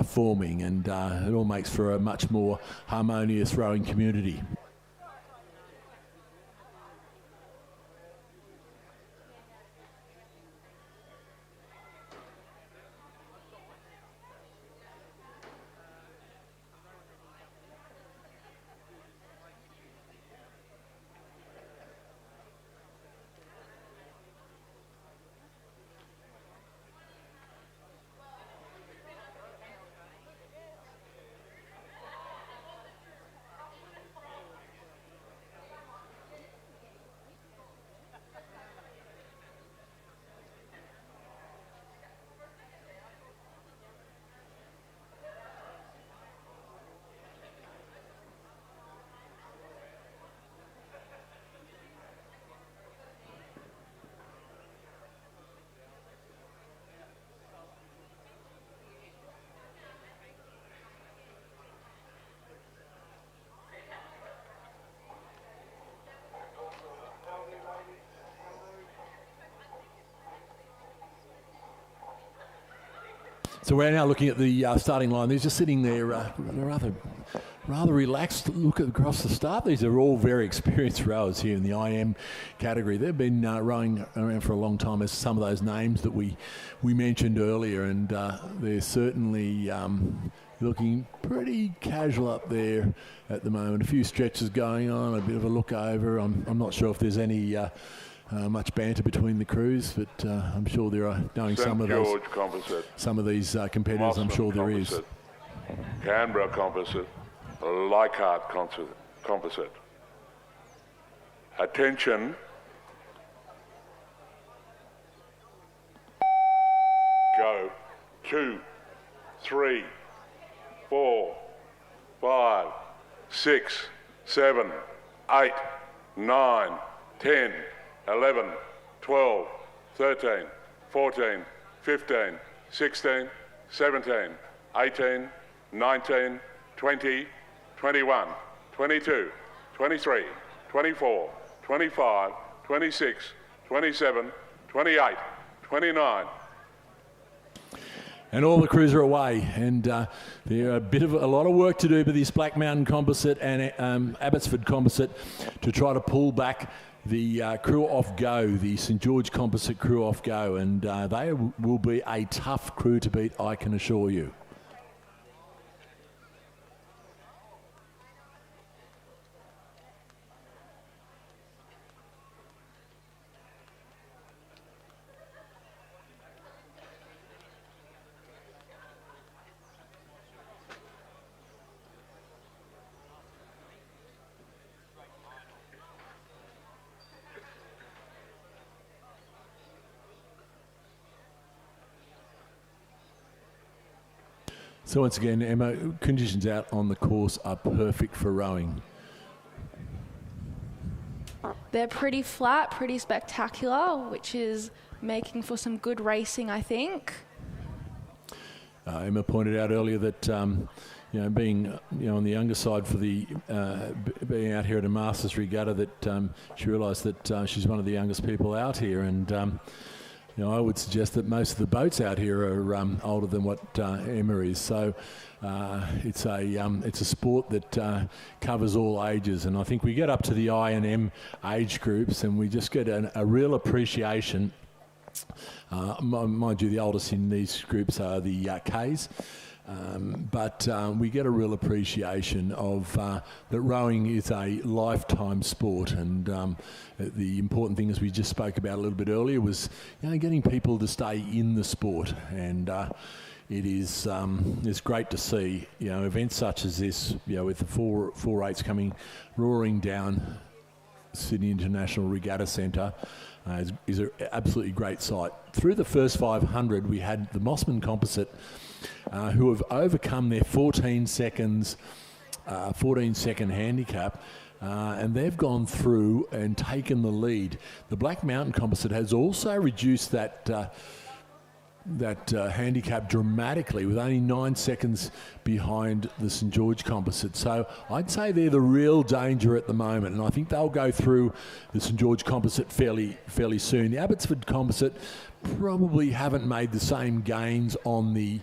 forming, and it all makes for a much more harmonious rowing community. So we're now looking at the starting line. They're just sitting there, rather relaxed look across the start. These are all very experienced rowers here in the IM category. They've been rowing around for a long time, as some of those names that we mentioned earlier, and they're certainly looking pretty casual up there at the moment. A few stretches going on, a bit of a look over. I'm not sure if there's any much banter between the crews, but I'm sure there are. Knowing St. some of George composite. some of these competitors, I'm sure there is. Canberra composite, Leichhardt composite. Attention. Go. 2, 3, 4, 5, 6, 7, 8, 9, 10, 11, 12, 13, 14, 15, 16, 17, 18, 19, 20, 21, 22, 23, 24, 25, 26, 27, 28, 29. And all the crews are away, and there are a lot of work to do with this Black Mountain composite and Abbotsford composite to try to pull back the crew off go, the St George composite crew off go, and they will be a tough crew to beat, I can assure you. So once again, Emma, conditions out on the course are perfect for rowing. They're pretty flat, pretty spectacular, which is making for some good racing, I think. Emma pointed out earlier that being on the younger side for the being out here at a Masters Regatta, that she realised that she's one of the youngest people out here, and I would suggest that most of the boats out here are older than what Emma is. So it's a sport that covers all ages, and I think we get up to the I and M age groups, and we just get a real appreciation. Mind you, the oldest in these groups are the Ks. But we get a real appreciation of that rowing is a lifetime sport, and the important thing, as we just spoke about a little bit earlier, was getting people to stay in the sport, and it is it's great to see events such as this, with the four eights coming roaring down Sydney International Regatta Centre. Is an absolutely great sight. Through the first 500, we had the Mossman Composite, who have overcome their 14-second handicap, and they've gone through and taken the lead. The Black Mountain Composite has also reduced that handicap dramatically, with only 9 seconds behind the St George Composite. So I'd say they're the real danger at the moment, and I think they'll go through the St George Composite fairly soon. The Abbotsford Composite probably haven't made the same gains on the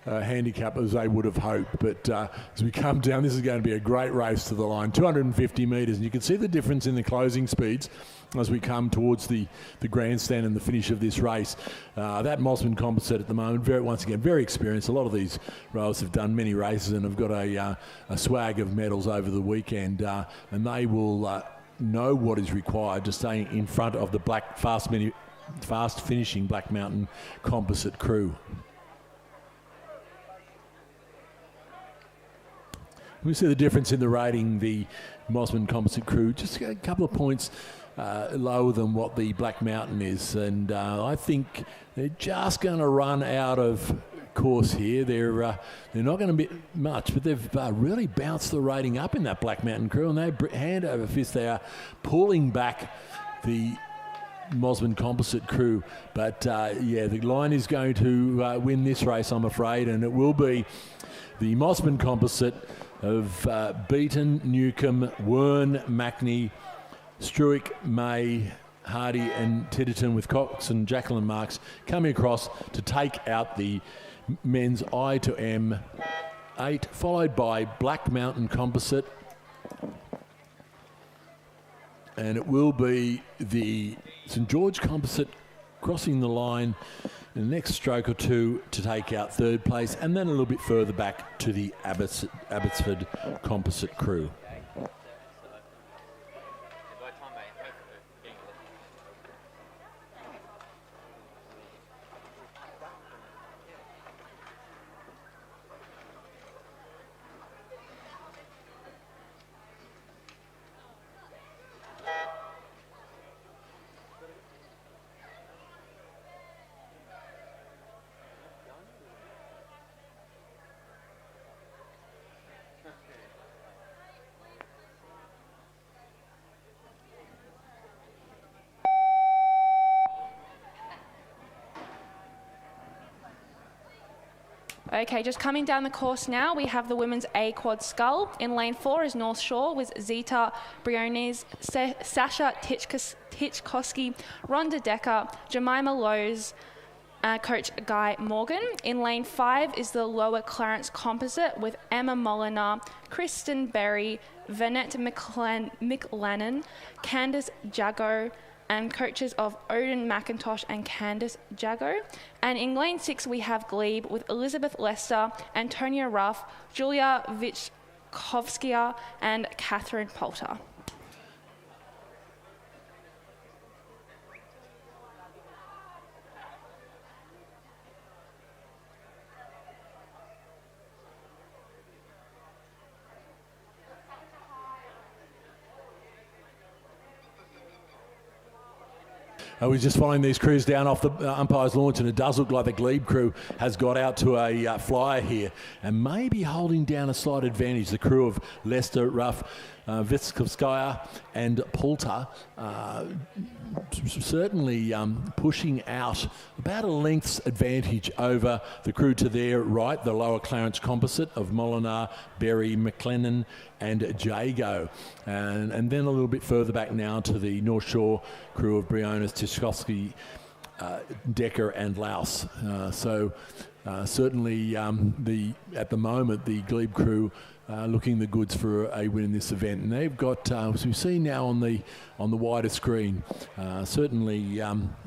handicap as they would have hoped, but as we come down, this is going to be a great race to the line, 250 metres, and you can see the difference in the closing speeds as we come towards the grandstand and the finish of this race. That Mossman Composite at the moment, once again, very experienced. A lot of these rowers have done many races and have got a swag of medals over the weekend, and they will know what is required to stay in front of the fast finishing Black Mountain Composite crew. We see the difference in the rating. The Mossman Composite crew just a couple of points lower than what the Black Mountain is, and I think they're just going to run out of course here. They're not going to be much, but they've really bounced the rating up in that Black Mountain crew, and they hand over fist. They are pulling back the Mossman Composite crew, but the line is going to win this race, I'm afraid, and it will be the Mossman Composite of Beaton, Newcomb, Wern, Mackney, Struick, May, Hardy and Titterton, with Cox and Jacqueline Marks coming across to take out the men's I to M 8, followed by Black Mountain Composite. And it will be the St George Composite crossing the line in the next stroke or two to take out third place, and then a little bit further back to the Abbotsford Composite crew. Okay, just coming down the course now, we have the women's A quad scull. In lane 4 is North Shore with Zita Briones, Sasha Tchaikovsky, Rhonda Decker, Jemima Lowe's, Coach Guy Morgan. In lane 5 is the Lower Clarence Composite with Emma Molinar, Kristen Berry, Vanette McLennan, Candice Jago, and coaches of Odin McIntosh and Candice Jago. And in lane 6 we have Glebe with Elizabeth Lester, Antonia Ruff, Julia Vichkovskia and Catherine Poulter. I was just following these crews down off the umpire's launch, and it does look like the Glebe crew has got out to a flyer here and maybe holding down a slight advantage. The crew of Lester, Ruff, Vitskovskaya and Poulter certainly pushing out about a length's advantage over the crew to their right, the Lower Clarence Composite of Molinar, Berry, McLennan and Jago. And then a little bit further back now to the North Shore crew of Briones, Tchaikovsky Decker and Laos. Certainly, at the moment, the Glebe crew looking the goods for a win in this event, and they've got, as we've seen now on the wider screen, certainly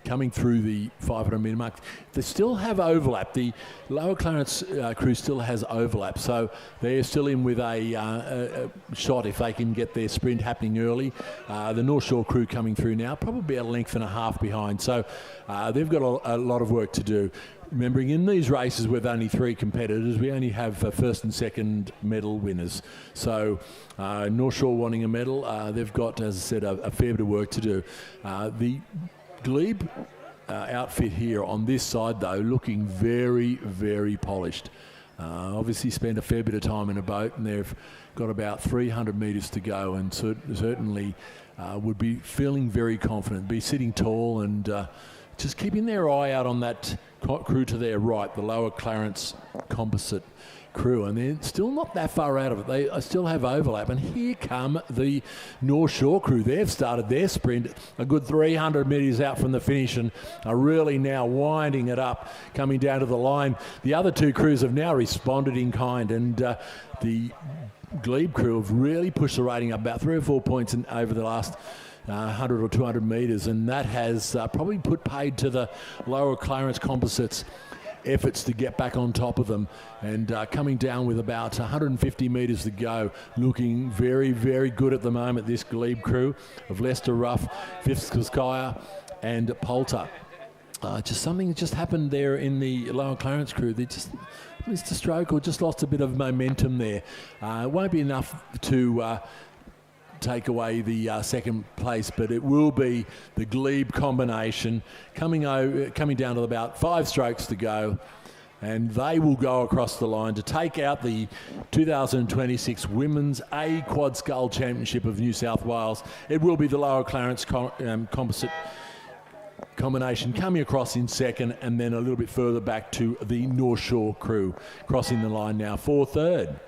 coming through the 500 metre mark. They still have overlap. The lower Clarence crew still has overlap, so they're still in with a shot if they can get their sprint happening early. The North Shore crew coming through now, probably a length and a half behind, so they've got a lot of work to do. Remembering in these races with only 3 competitors, we only have first and second medal winners. So North Shore wanting a medal, they've got, as I said, a fair bit of work to do. The Glebe outfit here on this side, though, looking very, very polished. Obviously spent a fair bit of time in a boat, and they've got about 300 metres to go, and certainly would be feeling very confident, be sitting tall and just keeping their eye out on that crew to their right, the lower Clarence composite crew, and they're still not that far out of it. They still have overlap, and here come the North Shore crew. They've started their sprint a good 300 metres out from the finish and are really now winding it up, coming down to the line. The other 2 crews have now responded in kind, and the Glebe crew have really pushed the rating up about 3 or 4 points over the last 100 or 200 metres, and that has probably put paid to the lower Clarence composites efforts to get back on top of them, and coming down with about 150 metres to go, looking very, very good at the moment, this Glebe crew of Lester Ruff, Vivskaya and Poulter. Just something just happened there in the lower Clarence crew. They just missed a stroke or just lost a bit of momentum there. It won't be enough to take away the second place, but it will be the Glebe combination coming down to about 5 strokes to go, and they will go across the line to take out the 2026 Women's A Quad Scull Championship of New South Wales. It will be the lower Clarence composite combination coming across in second, and then a little bit further back to the North Shore crew crossing the line now for third.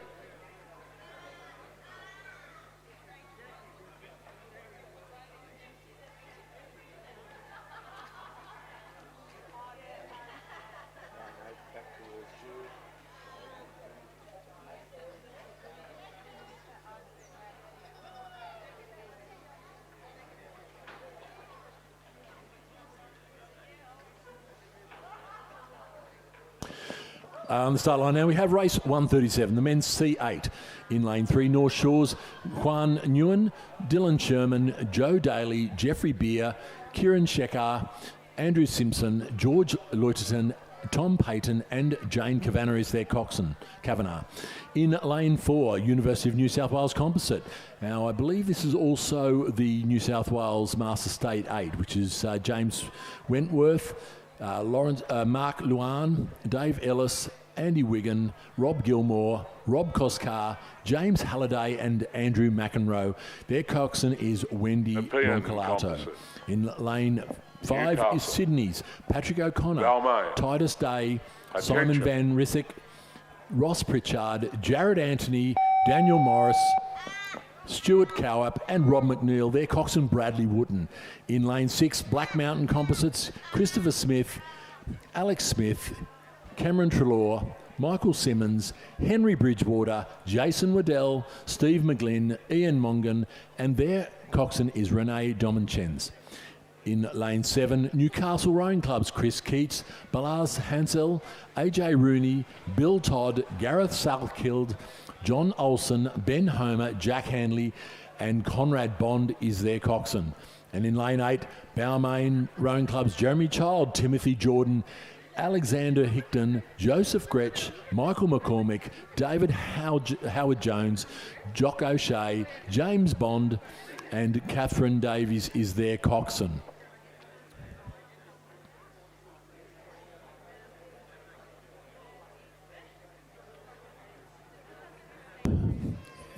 On the start line now, we have race 137, the men's C8. In lane 3, North Shore's Juan Nguyen, Dylan Sherman, Joe Daly, Jeffrey Beer, Kieran Shekhar, Andrew Simpson, George Loiterton, Tom Payton and Jane Kavanagh is their coxswain. Kavanagh. In lane 4, University of New South Wales Composite. Now, I believe this is also the New South Wales Master State 8, which is James Wentworth, Mark Luan, Dave Ellis, Andy Wigan, Rob Gilmore, Rob Koskar, James Halliday and Andrew McEnroe. Their coxswain is Wendy Roncolato. In lane 5 Newcastle is Sydney's Patrick O'Connor, Balmain. Titus Day, Attention. Simon Van Rissik, Ross Pritchard, Jared Anthony, Daniel Morris, Stuart Cowap and Rob McNeil, their coxswain Bradley Wooten. In lane 6, Black Mountain Composites, Christopher Smith, Alex Smith, Cameron Trelaw, Michael Simmons, Henry Bridgewater, Jason Waddell, Steve McGlynn, Ian Mongan, and their coxswain is Renee Domenchens. In lane 7, Newcastle Rowing Club's Chris Keats, Balaz Hansel, AJ Rooney, Bill Todd, Gareth Southkild, John Olsen, Ben Homer, Jack Hanley, and Conrad Bond is their coxswain. And in lane 8, Balmain Rowing Club's Jeremy Child, Timothy Jordan, Alexander Hickton, Joseph Gretsch, Michael McCormick, David Howard Jones, Jock O'Shea, James Bond, and Catherine Davies is their coxswain.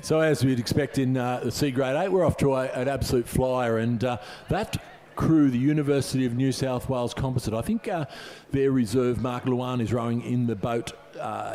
So as we'd expect in the C Grade 8, we're off to an absolute flyer, and that crew, the University of New South Wales Composite, I think their reserve, Mark Luan, is rowing in the boat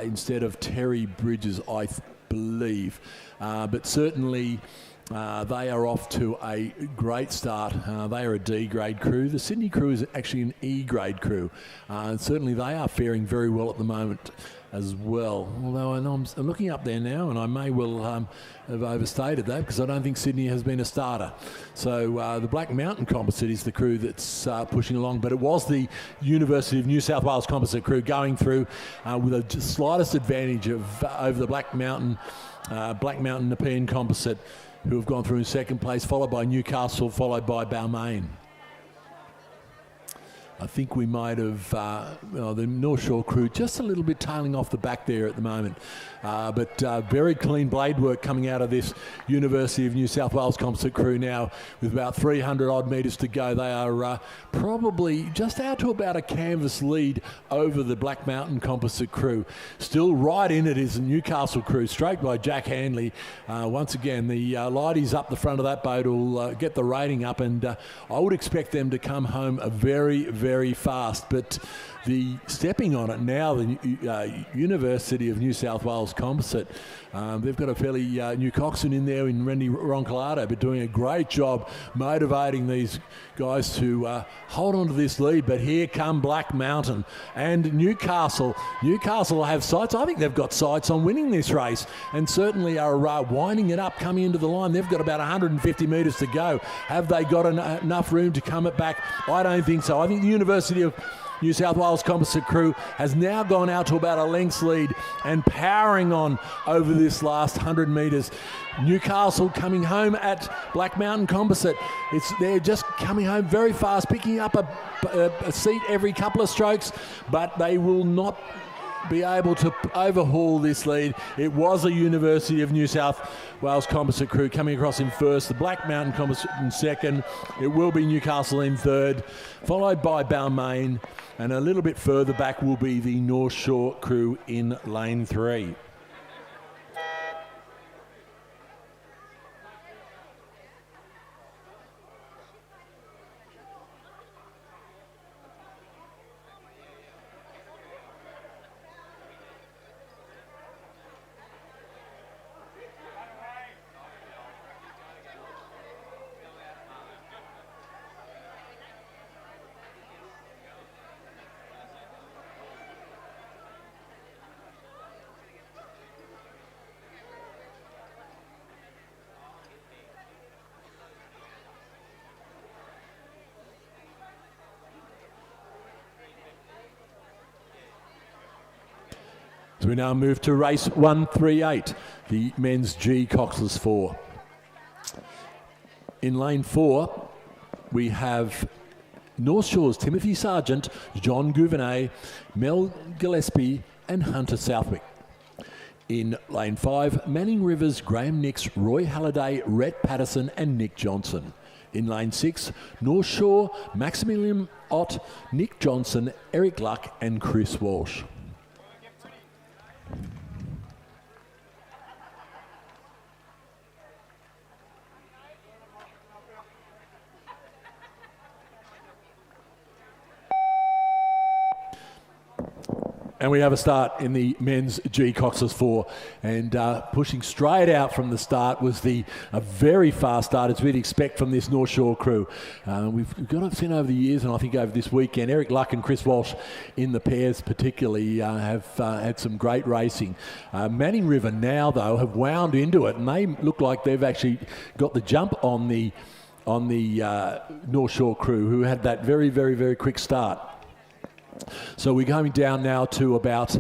instead of Terry Bridges, I believe. But certainly They are off to a great start. They are a D grade crew. The Sydney crew is actually an E grade crew. Certainly they are faring very well at the moment as well. Although I know I'm looking up there now, and I may well have overstated that because I don't think Sydney has been a starter. So the Black Mountain Composite is the crew that's pushing along, but it was the University of New South Wales Composite crew going through with the slightest advantage over the Black Mountain Nepean Composite, who have gone through in second place, followed by Newcastle, followed by Balmain. I think we might have the North Shore crew just a little bit tailing off the back there at the moment. But very clean blade work coming out of this University of New South Wales Composite crew now with about 300 odd metres to go. They are probably just out to about a canvas lead over the Black Mountain Composite crew. Still right in it is the Newcastle crew, straight by Jack Handley. Once again, the lighties up the front of that boat will get the rating up, and I would expect them to come home very, very fast. But the stepping on it now, the University of New South Wales Composite, they've got a fairly new coxswain in there in Randy Roncolato, but doing a great job motivating these guys to hold on to this lead. But here come Black Mountain and Newcastle. Newcastle have sights. I think they've got sights on winning this race, and certainly are winding it up coming into the line. They've got about 150 metres to go. Have they got enough room to come it back? I don't think so. I think the University of New South Wales Composite crew has now gone out to about a length's lead and powering on over this last 100 metres. Newcastle coming home at Black Mountain Composite. They're just coming home very fast, picking up a seat every couple of strokes, but they will not be able to overhaul this lead. It was a University of New South Wales Composite crew coming across in first, the Black Mountain Composite in second. It will be Newcastle in third, followed by Balmain, and a little bit further back will be the North Shore crew in lane 3. So we now move to race 138, the men's G Coxless 4. In lane 4, we have North Shore's Timothy Sargent, John Gouvenet, Mel Gillespie and Hunter Southwick. In lane 5, Manning Rivers, Graham Nix, Roy Halliday, Rhett Patterson and Nick Johnson. In lane 6, North Shore, Maximilian Ott, Nick Johnson, Eric Luck and Chris Walsh. And we have a start in the men's G Coxless 4, and pushing straight out from the start was a very fast start, as we'd expect from this North Shore crew. We've got it seen over the years, and I think over this weekend, Eric Luck and Chris Walsh in the pairs particularly have had some great racing. Manning River now, though, have wound into it, and they look like they've actually got the jump on the North Shore crew, who had that very, very, very quick start. So we're going down now to about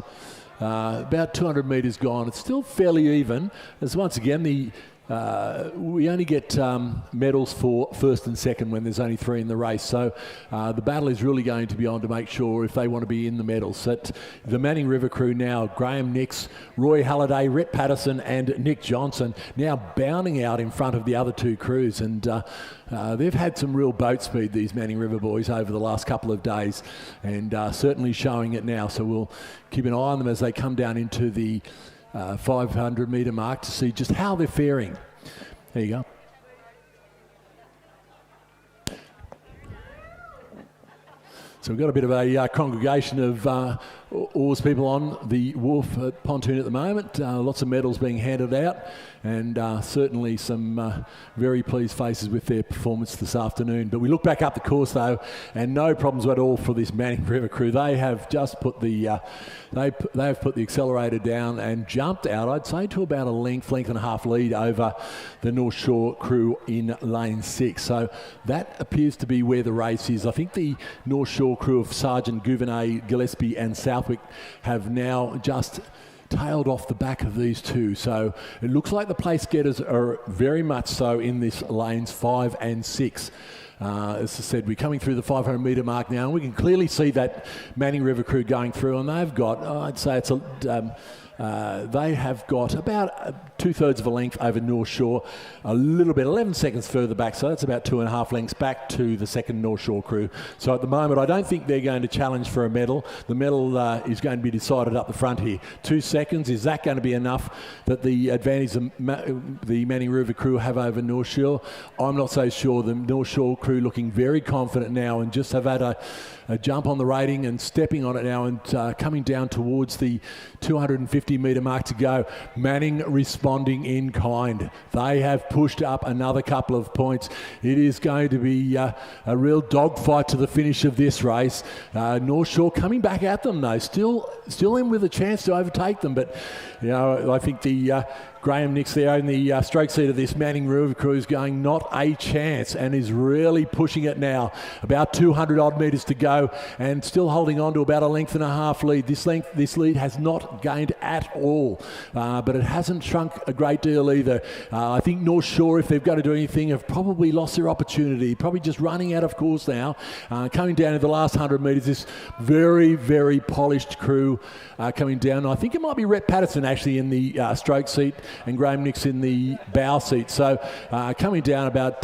200 metres gone. It's still fairly even, as once again we only get medals for first and second when there's only 3 in the race. So the battle is really going to be on to make sure if they want to be in the medals. So the Manning River crew now, Graham Nix, Roy Halliday, Rhett Patterson and Nick Johnson now bounding out in front of the other 2 crews. And they've had some real boat speed, these Manning River boys, over the last couple of days, and certainly showing it now. So we'll keep an eye on them as they come down into the 500 metre mark to see just how they're faring. There you go. So we've got a bit of a congregation of oars people on the wharf at Pontoon at the moment. Lots of medals being handed out, and certainly some very pleased faces with their performance this afternoon. But we look back up the course though, and no problems at all for this Manning River crew. They have just put the they have put the accelerator down and jumped out, I'd say, to about a length and a half lead over the North Shore crew in lane 6. So that appears to be where the race is. I think the North Shore crew of Sargent, Gouvenet, Gillespie and Southwick have now just tailed off the back of these two. So it looks like the place getters are very much so in this lanes 5 and 6. As I said, we're coming through the 500 metre mark now, and we can clearly see that Manning River crew going through, and they've got, I'd say it's they have got about 2/3 of a length over North Shore, a little bit, 11 seconds further back, so that's about 2.5 lengths back to the second North Shore crew. So at the moment, I don't think they're going to challenge for a medal. The medal is going to be decided up the front here. 2 seconds, is that going to be enough that the advantage the Manning River crew have over North Shore? I'm not so sure. The North Shore crew looking very confident now and just have had a jump on the rating and stepping on it now and coming down towards the 250 metre mark to go. Manning responding in kind. They have pushed up another couple of points. It is going to be a real dogfight to the finish of this race. North Shore coming back at them though, still in with a chance to overtake them, but you know, I think the Graham Nix there in the stroke seat of this Manning River crew is going not a chance and is really pushing it now. About 200 odd metres to go and still holding on to about a length and a half lead. This lead has not gained at all, but it hasn't shrunk a great deal either. I think North Shore, if they've got to do anything, have probably lost their opportunity. Probably just running out of course now. Coming down to the last 100 metres, this very, very polished crew coming down. I think it might be Rhett Patterson actually in the stroke seat and Graham Nix in the bow seat. So coming down about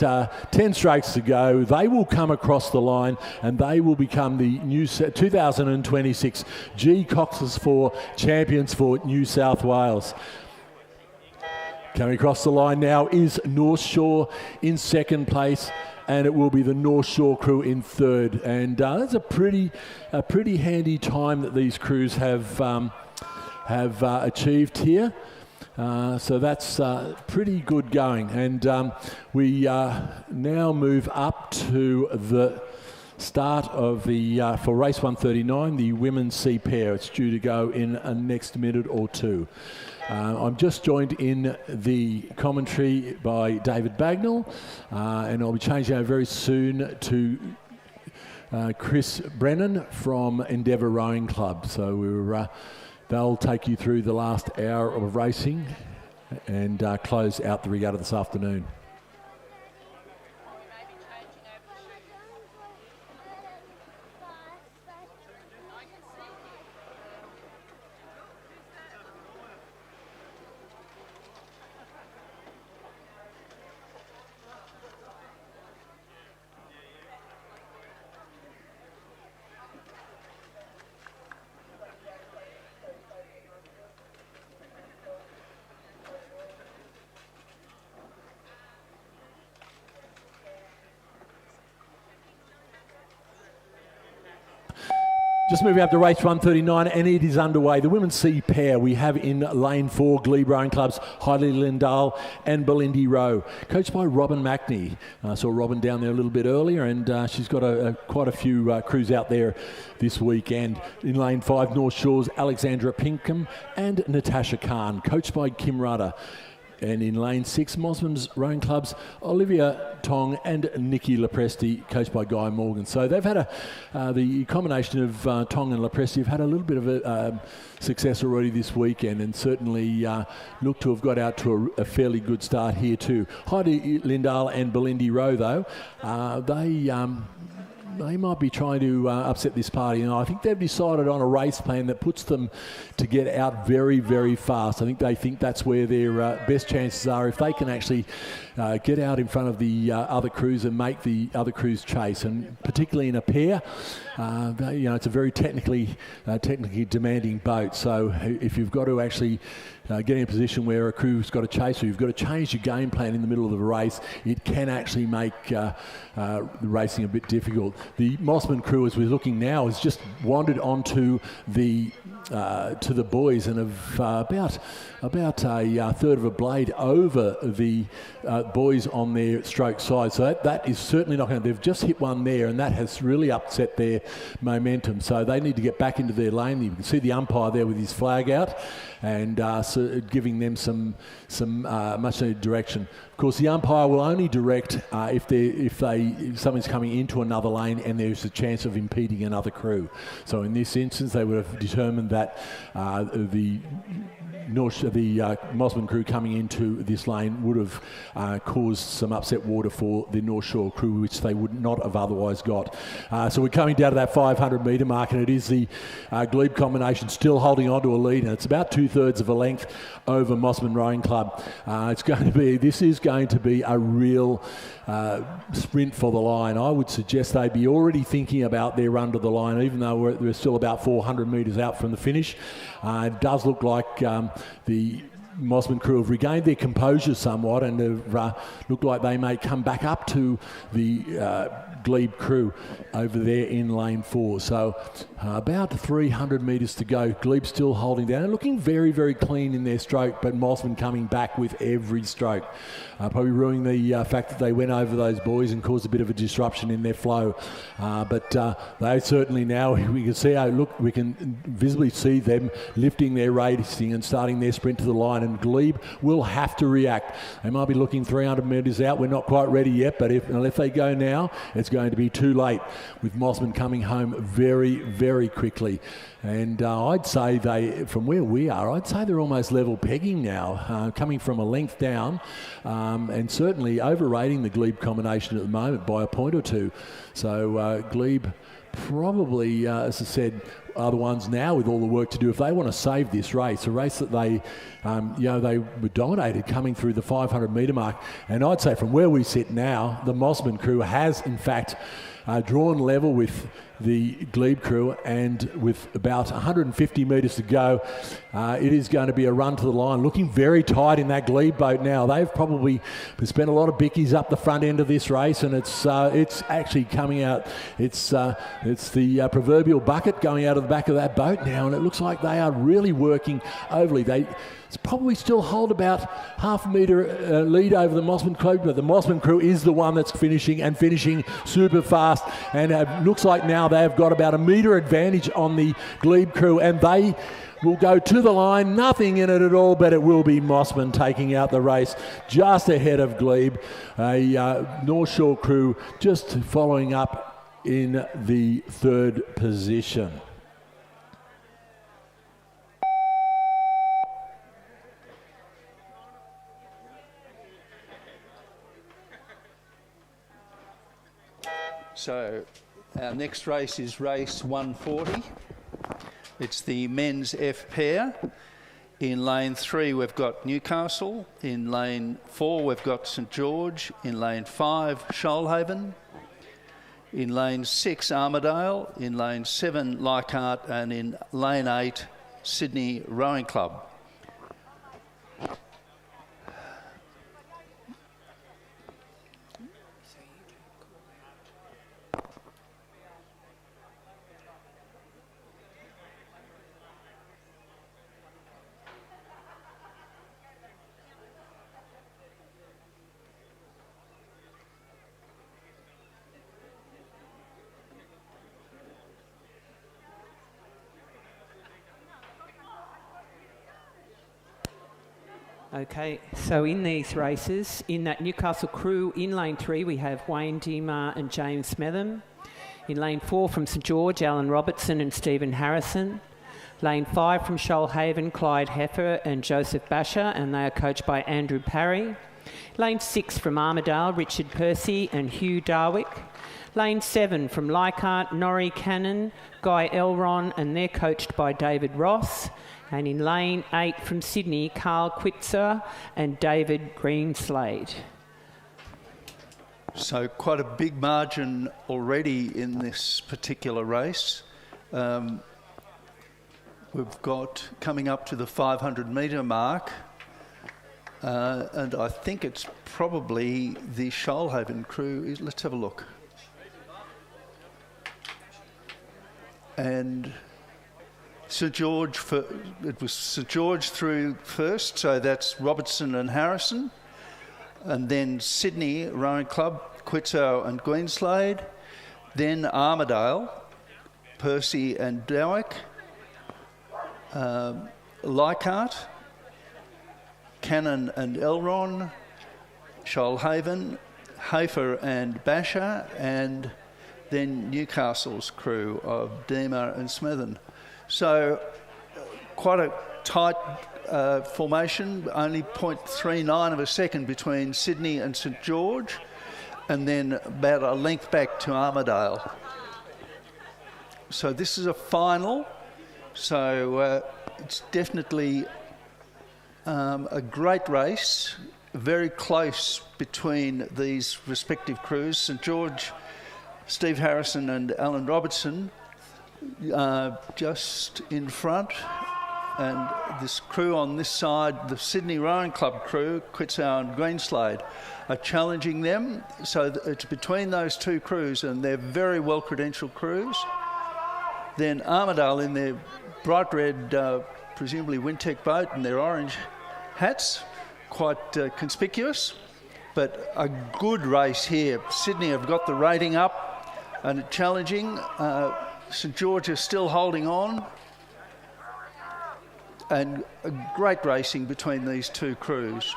10 strokes to go, they will come across the line and they will become the new 2026 G Cox's 4 champions for New South Wales. Coming across the line now is North Shore in second place, and it will be the North Shore crew in third. And that's a pretty handy time that these crews have achieved here. So that's pretty good going. And we now move up to the start of the for race 139, the women's C pair. It's due to go in a next minute or two. I'm just joined in the commentary by David Bagnall, and I'll be changing over very soon to Chris Brennan from Endeavour Rowing Club. So they'll take you through the last hour of racing and close out the regatta this afternoon. Just moving up to race 139, and it is underway. The women's C pair we have in lane 4, Glebe Rowing Club's Heidi Lindahl and Belindy Rowe, coached by Robin Mackney. Saw Robin down there a little bit earlier, and she's got quite a few crews out there this weekend. In lane 5, North Shore's Alexandra Pinkham and Natasha Khan, coached by Kim Rudder. And in lane 6, Mosman's Rowing Club's Olivia Tong and Nikki Lepresti, coached by Guy Morgan. So they've had the combination of Tong and Lepresti have had a little bit of a success already this weekend, and certainly look to have got out to a fairly good start here too. Heidi Lindahl and Belindy Rowe, though, they might be trying to upset this party. And I think they've decided on a race plan that puts them to get out very, very fast. I think they think that's where their best chances are, if they can actually get out in front of the other crews and make the other crews chase. And particularly in a pair, it's a very technically demanding boat. So if you've got to actually getting in a position where a crew's got to chase you. You've got to change your game plan in the middle of the race. It can actually make the racing a bit difficult. The Mossman crew, as we're looking now, has just wandered onto the to the boys and have about a third of a blade over the boys on their stroke side. So that is certainly not going to. They've just hit one there, and that has really upset their momentum. So they need to get back into their lane. You can see the umpire there with his flag out, and so giving them some much needed direction. Of course, the umpire will only direct if something's coming into another lane and there's a chance of impeding another crew. So in this instance, they would have determined that the Mossman crew coming into this lane would have caused some upset water for the North Shore crew, which they would not have otherwise got. So we're coming down to that 500 metre mark, and it is the Glebe combination still holding on to a lead, and it's about 2/3 of a length over Mossman Rowing Club. This is going to be a real sprint for the line. I would suggest they'd be already thinking about their run to the line, even though we're still about 400 metres out from the finish. It does look like the Mossman crew have regained their composure somewhat and have looked like they may come back up to the Glebe crew over there in lane 4. So about 300 metres to go. Glebe still holding down and looking very, very clean in their stroke, but Mossman coming back with every stroke. Probably ruining the fact that they went over those boys and caused a bit of a disruption in their flow. But they certainly now, we can see, we can visibly see them lifting their racing and starting their sprint to the line, and Glebe will have to react. They might be looking 300 metres out. We're not quite ready yet, but if they go now, it's going to be too late, with Mossman coming home very, very quickly. And I'd say from where we are, I'd say they're almost level pegging now, coming from a length down, and certainly overrating the Glebe combination at the moment by a point or two. So Glebe probably, as I said, are the ones now with all the work to do if they want to save this race, a race that they were dominated coming through the 500 metre mark. And I'd say from where we sit now, the Mossman crew has in fact drawn level with the Glebe crew, and with about 150 metres to go, it is going to be a run to the line. Looking very tight in that Glebe boat now. They've probably spent a lot of bickies up the front end of this race, and it's actually coming out. It's the proverbial bucket going out of the back of that boat now, and it looks like they are really working overly. It's probably still hold about half a metre lead over the Mossman crew, but the Mossman crew is the one that's finishing super fast, and it looks like now they've got about a metre advantage on the Glebe crew, and they will go to the line, nothing in it at all, but it will be Mossman taking out the race just ahead of Glebe. North Shore crew just following up in the 3rd position. So our next race is race 140. It's the men's F pair. In lane 3 we've got Newcastle. In lane 4 we've got St George. In lane 5 Shoalhaven. In lane 6 Armidale. In lane 7 Leichhardt, and in lane 8 Sydney Rowing Club. Okay, so in these races, in that Newcastle crew, in lane 3 we have Wayne Demar and James Smetham. In lane 4 from St George, Alan Robertson and Stephen Harrison. Lane 5 from Shoalhaven, Clyde Heffer and Joseph Basher, and they are coached by Andrew Parry. Lane 6 from Armidale, Richard Percy and Hugh Darwick. Lane 7 from Leichhardt, Norrie Cannon, Guy Elron, and they're coached by David Ross. And in lane 8 from Sydney, Carl Quitzer and David Greenslade. So quite a big margin already in this particular race. we've got coming up to the 500 metre mark, and I think it's probably the Shoalhaven crew. Let's have a look. And St George, it was St George through first, so that's Robertson and Harrison, and then Sydney Rowing Club, Quitsow and Greenslade, then Armidale, Percy and Dowick, Leichhardt, Cannon and Elron, Shoalhaven, Hafer and Basher, and then Newcastle's crew of Deemer and Smethen. So quite a tight formation, only 0.39 of a second between Sydney and St George, and then about a length back to Armidale. So this is a final, so it's definitely a great race, very close between these respective crews. St George, Steve Harrison and Alan Robertson just in front, and this crew on this side, the Sydney Rowing Club crew, Quitsow and Greenslade, are challenging them. So it's between those two crews, and they're very well-credentialed crews. Then Armidale in their bright red, presumably Wintec boat, and their orange hats, quite conspicuous. But a good race here. Sydney have got the rating up and challenging. St George is still holding on. And a great racing between these two crews.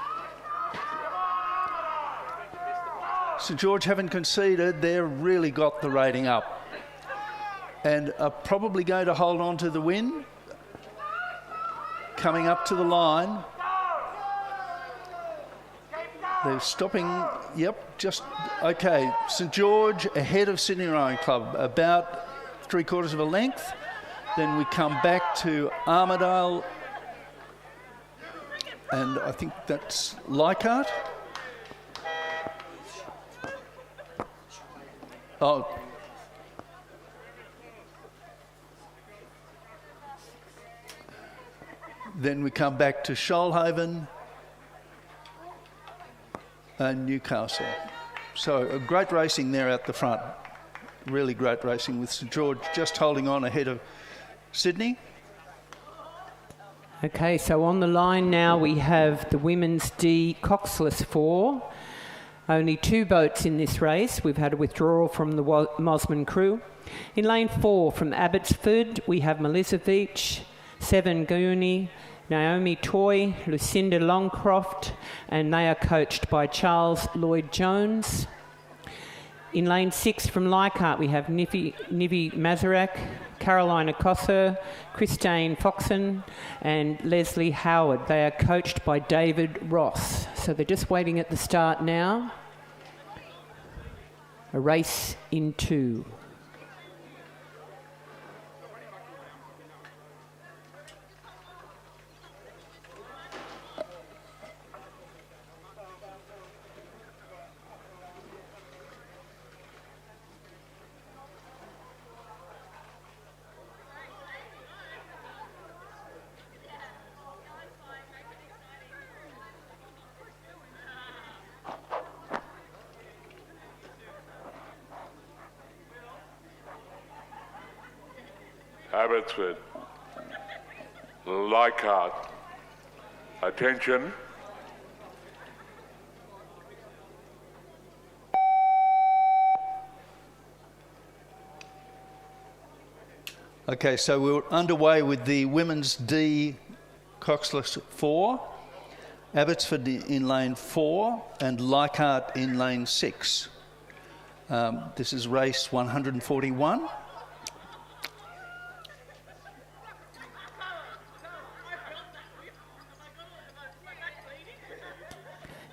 St George haven't conceded. They've really got the rating up and are probably going to hold on to the win. Coming up to the line. They're stopping, yep, just, okay. St George ahead of Sydney Rowing Club, about 3/4 of a length. Then we come back to Armidale, and I think that's Leichhardt. Oh. Then we come back to Shoalhaven and Newcastle. So a great racing there at the front. Really great racing with St George just holding on ahead of Sydney. Okay, so on the line now we have the women's D Coxless 4. Only 2 boats in this race. We've had a withdrawal from the Mosman crew. In lane 4 from Abbotsford, we have Melissa Veach, Seven Gooney, Naomi Toy, Lucinda Longcroft, and they are coached by Charles Lloyd-Jones. In lane 6 from Leichhardt, we have Nivi Mazarak, Carolina Cosser, Christine Foxon, and Leslie Howard. They are coached by David Ross. So they're just waiting at the start now. A race in 2. Abbotsford, Leichhardt, attention. Okay, so we're underway with the women's D Coxless 4, Abbotsford in lane 4 and Leichhardt in lane 6. This is race 141.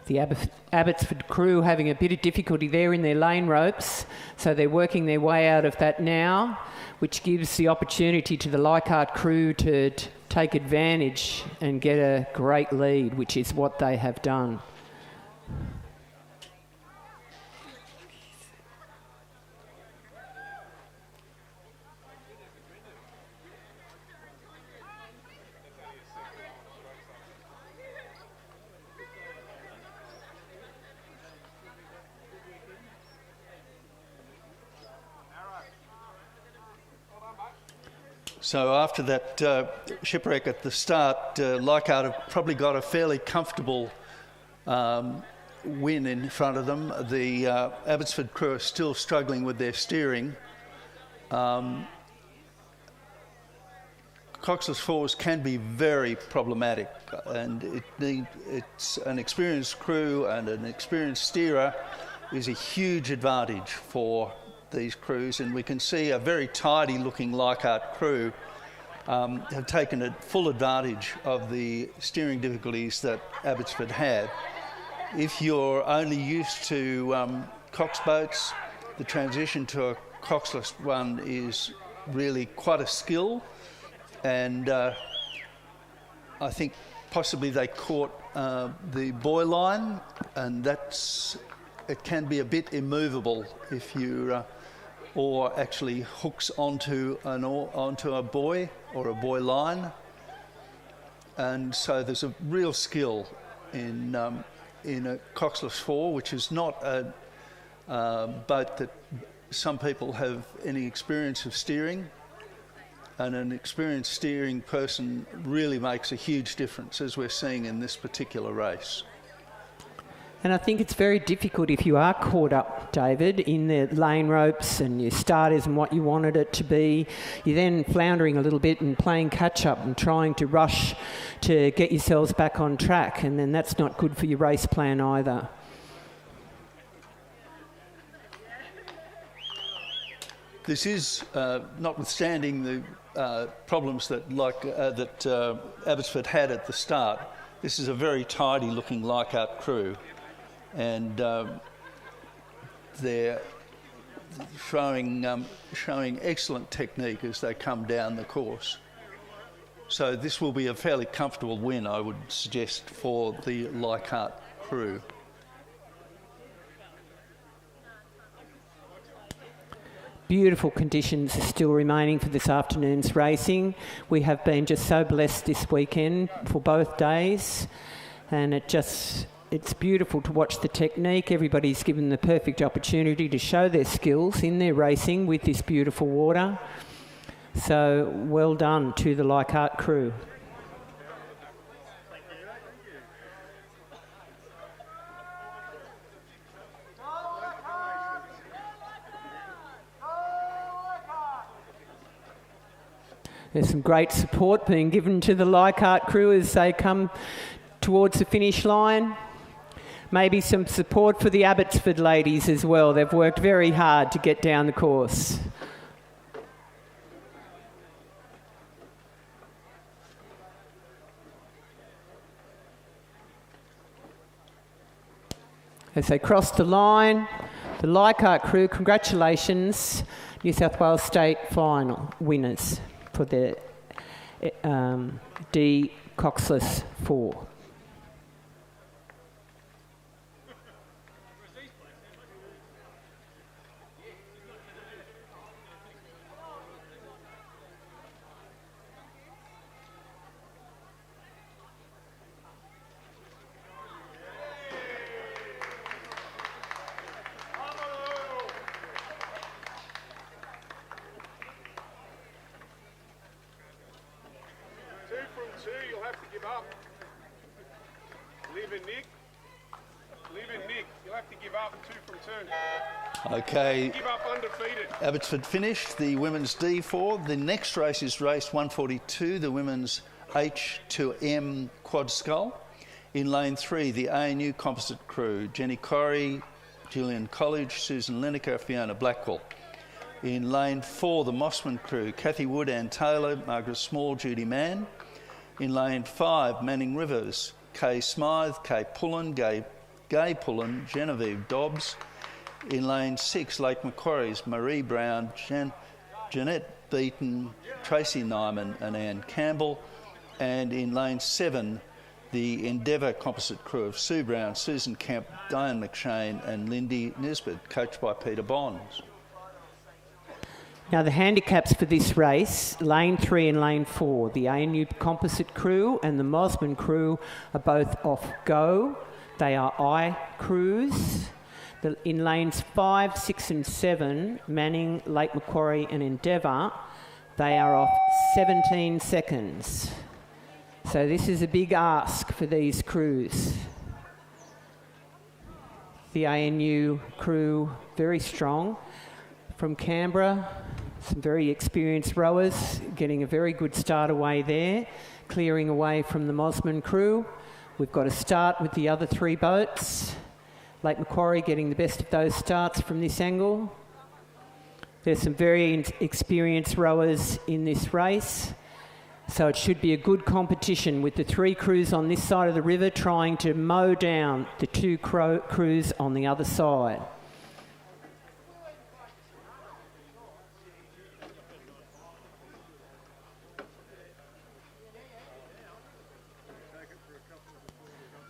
The Abbotsford crew having a bit of difficulty there in their lane ropes, so they're working their way out of that now, which gives the opportunity to the Leichhardt crew to take advantage and get a great lead, which is what they have done. So after that shipwreck at the start, Leichhardt have probably got a fairly comfortable win in front of them. The Abbotsford crew are still struggling with their steering. Coxless fours can be very problematic, and it's an experienced crew and an experienced steerer is a huge advantage for these crews, and we can see a very tidy looking Leichhardt crew have taken full advantage of the steering difficulties that Abbotsford had. If you're only used to Cox boats, the transition to a Coxless one is really quite a skill. And I think possibly they caught the buoy line, and it can be a bit immovable if you, or actually hooks onto a buoy or a buoy line. And so there's a real skill in a Coxless 4, which is not a boat that some people have any experience of steering. And an experienced steering person really makes a huge difference, as we're seeing in this particular race. And I think it's very difficult if you are caught up, David, in the lane ropes and your start isn't what you wanted it to be. You're then floundering a little bit and playing catch-up and trying to rush to get yourselves back on track, and then that's not good for your race plan either. This is, notwithstanding the problems that Abbotsford had at the start, this is a very tidy looking Leichhardt crew, and they're showing excellent technique as they come down the course. So this will be a fairly comfortable win, I would suggest, for the Leichhardt crew. Beautiful conditions are still remaining for this afternoon's racing. We have been just so blessed this weekend for both days, and it's beautiful to watch the technique. Everybody's given the perfect opportunity to show their skills in their racing with this beautiful water. So well done to the Leichhardt crew. There's some great support being given to the Leichhardt crew as they come towards the finish line. Maybe some support for the Abbotsford ladies as well. They've worked very hard to get down the course. As they cross the line, the Leichhardt crew, congratulations, New South Wales State final winners for the D Coxless 4. Okay, Give up undefeated. Abbotsford finished the women's D4. The next race is race 142, the women's H to M quad scull. In lane 3, the ANU composite crew, Jenny Corrie, Julian College, Susan Lineker, Fiona Blackwell. In lane 4, the Mossman crew, Kathy Wood, Ann Taylor, Margaret Small, Judy Mann. In lane 5, Manning Rivers, Kay Smythe, Kay Pullen, Gay Pullen, Genevieve Dobbs. In lane 6, Lake Macquarie's Marie Brown, Jeanette Beaton, Tracy Nyman and Anne Campbell. And in lane 7, the Endeavour composite crew of Sue Brown, Susan Kemp, Diane McShane and Lindy Nisbet, coached by Peter Bonds. Now the handicaps for this race, lane 3 and lane 4, the ANU composite crew and the Mosman crew are both off go. They are I crews. In lanes 5, 6 and 7, Manning, Lake Macquarie and Endeavour They are off 17 seconds. So this is a big ask for these crews. The ANU crew, very strong. From Canberra, some very experienced rowers, getting a very good start away there, clearing away from the Mosman crew. We've got a start with the other 3 boats. Lake Macquarie getting the best of those starts from this angle. There's some very experienced rowers in this race. So it should be a good competition with the 3 crews on this side of the river trying to mow down the 2 crews on the other side.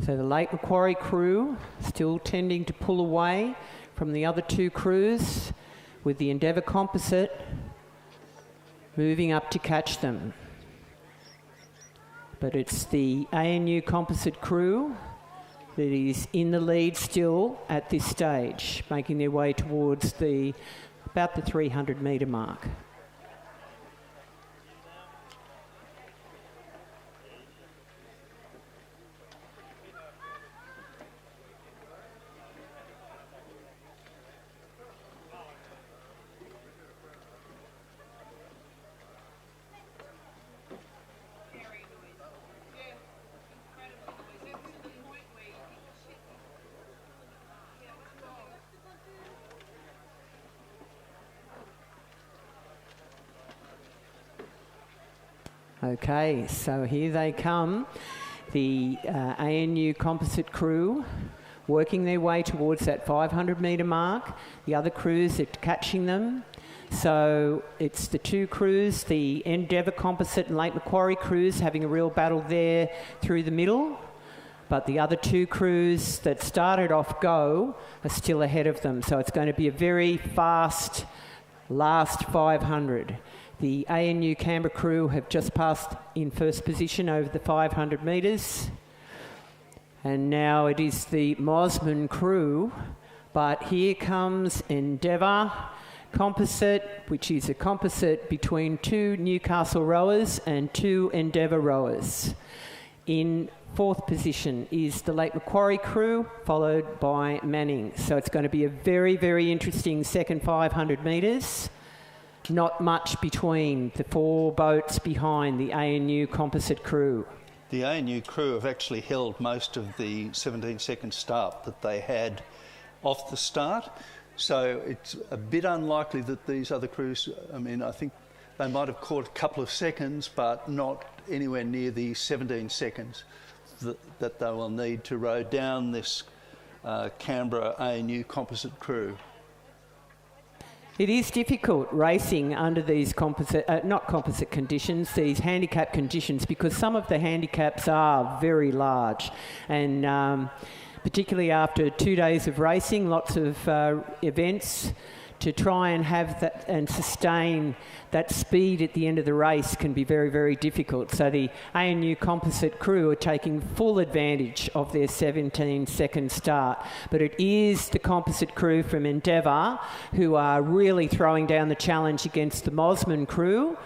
So the Lake Macquarie crew still tending to pull away from the other 2 crews, with the Endeavour Composite moving up to catch them. But it's the ANU Composite crew that is in the lead still at this stage, making their way towards about the 300 metre mark. Okay, so here they come, the ANU Composite crew working their way towards that 500 metre mark. The other crews are catching them. So it's the 2 crews, the Endeavour Composite and Lake Macquarie crews having a real battle there through the middle. But the other 2 crews that started off go are still ahead of them. So it's going to be a very fast last 500. The ANU Canberra crew have just passed in first position over the 500 metres. And now it is the Mosman crew. But here comes Endeavour Composite, which is a composite between 2 Newcastle rowers and 2 Endeavour rowers. In 4th position is the Lake Macquarie crew, followed by Manning. So it's going to be a very, very interesting second 500 metres. Not much between the 4 boats behind the ANU Composite crew. The ANU crew have actually held most of the 17-second start that they had off the start. So it's a bit unlikely that these other crews, I think they might have caught a couple of seconds, but not anywhere near the 17 seconds that they will need to row down this Canberra ANU Composite crew. It is difficult racing under these not composite conditions, these handicap conditions, because some of the handicaps are very large. And particularly after 2 days of racing, lots of events, to try and have that and sustain that speed at the end of the race can be very, very difficult. So the ANU Composite crew are taking full advantage of their 17-second start. But it is the composite crew from Endeavour who are really throwing down the challenge against the Mosman crew.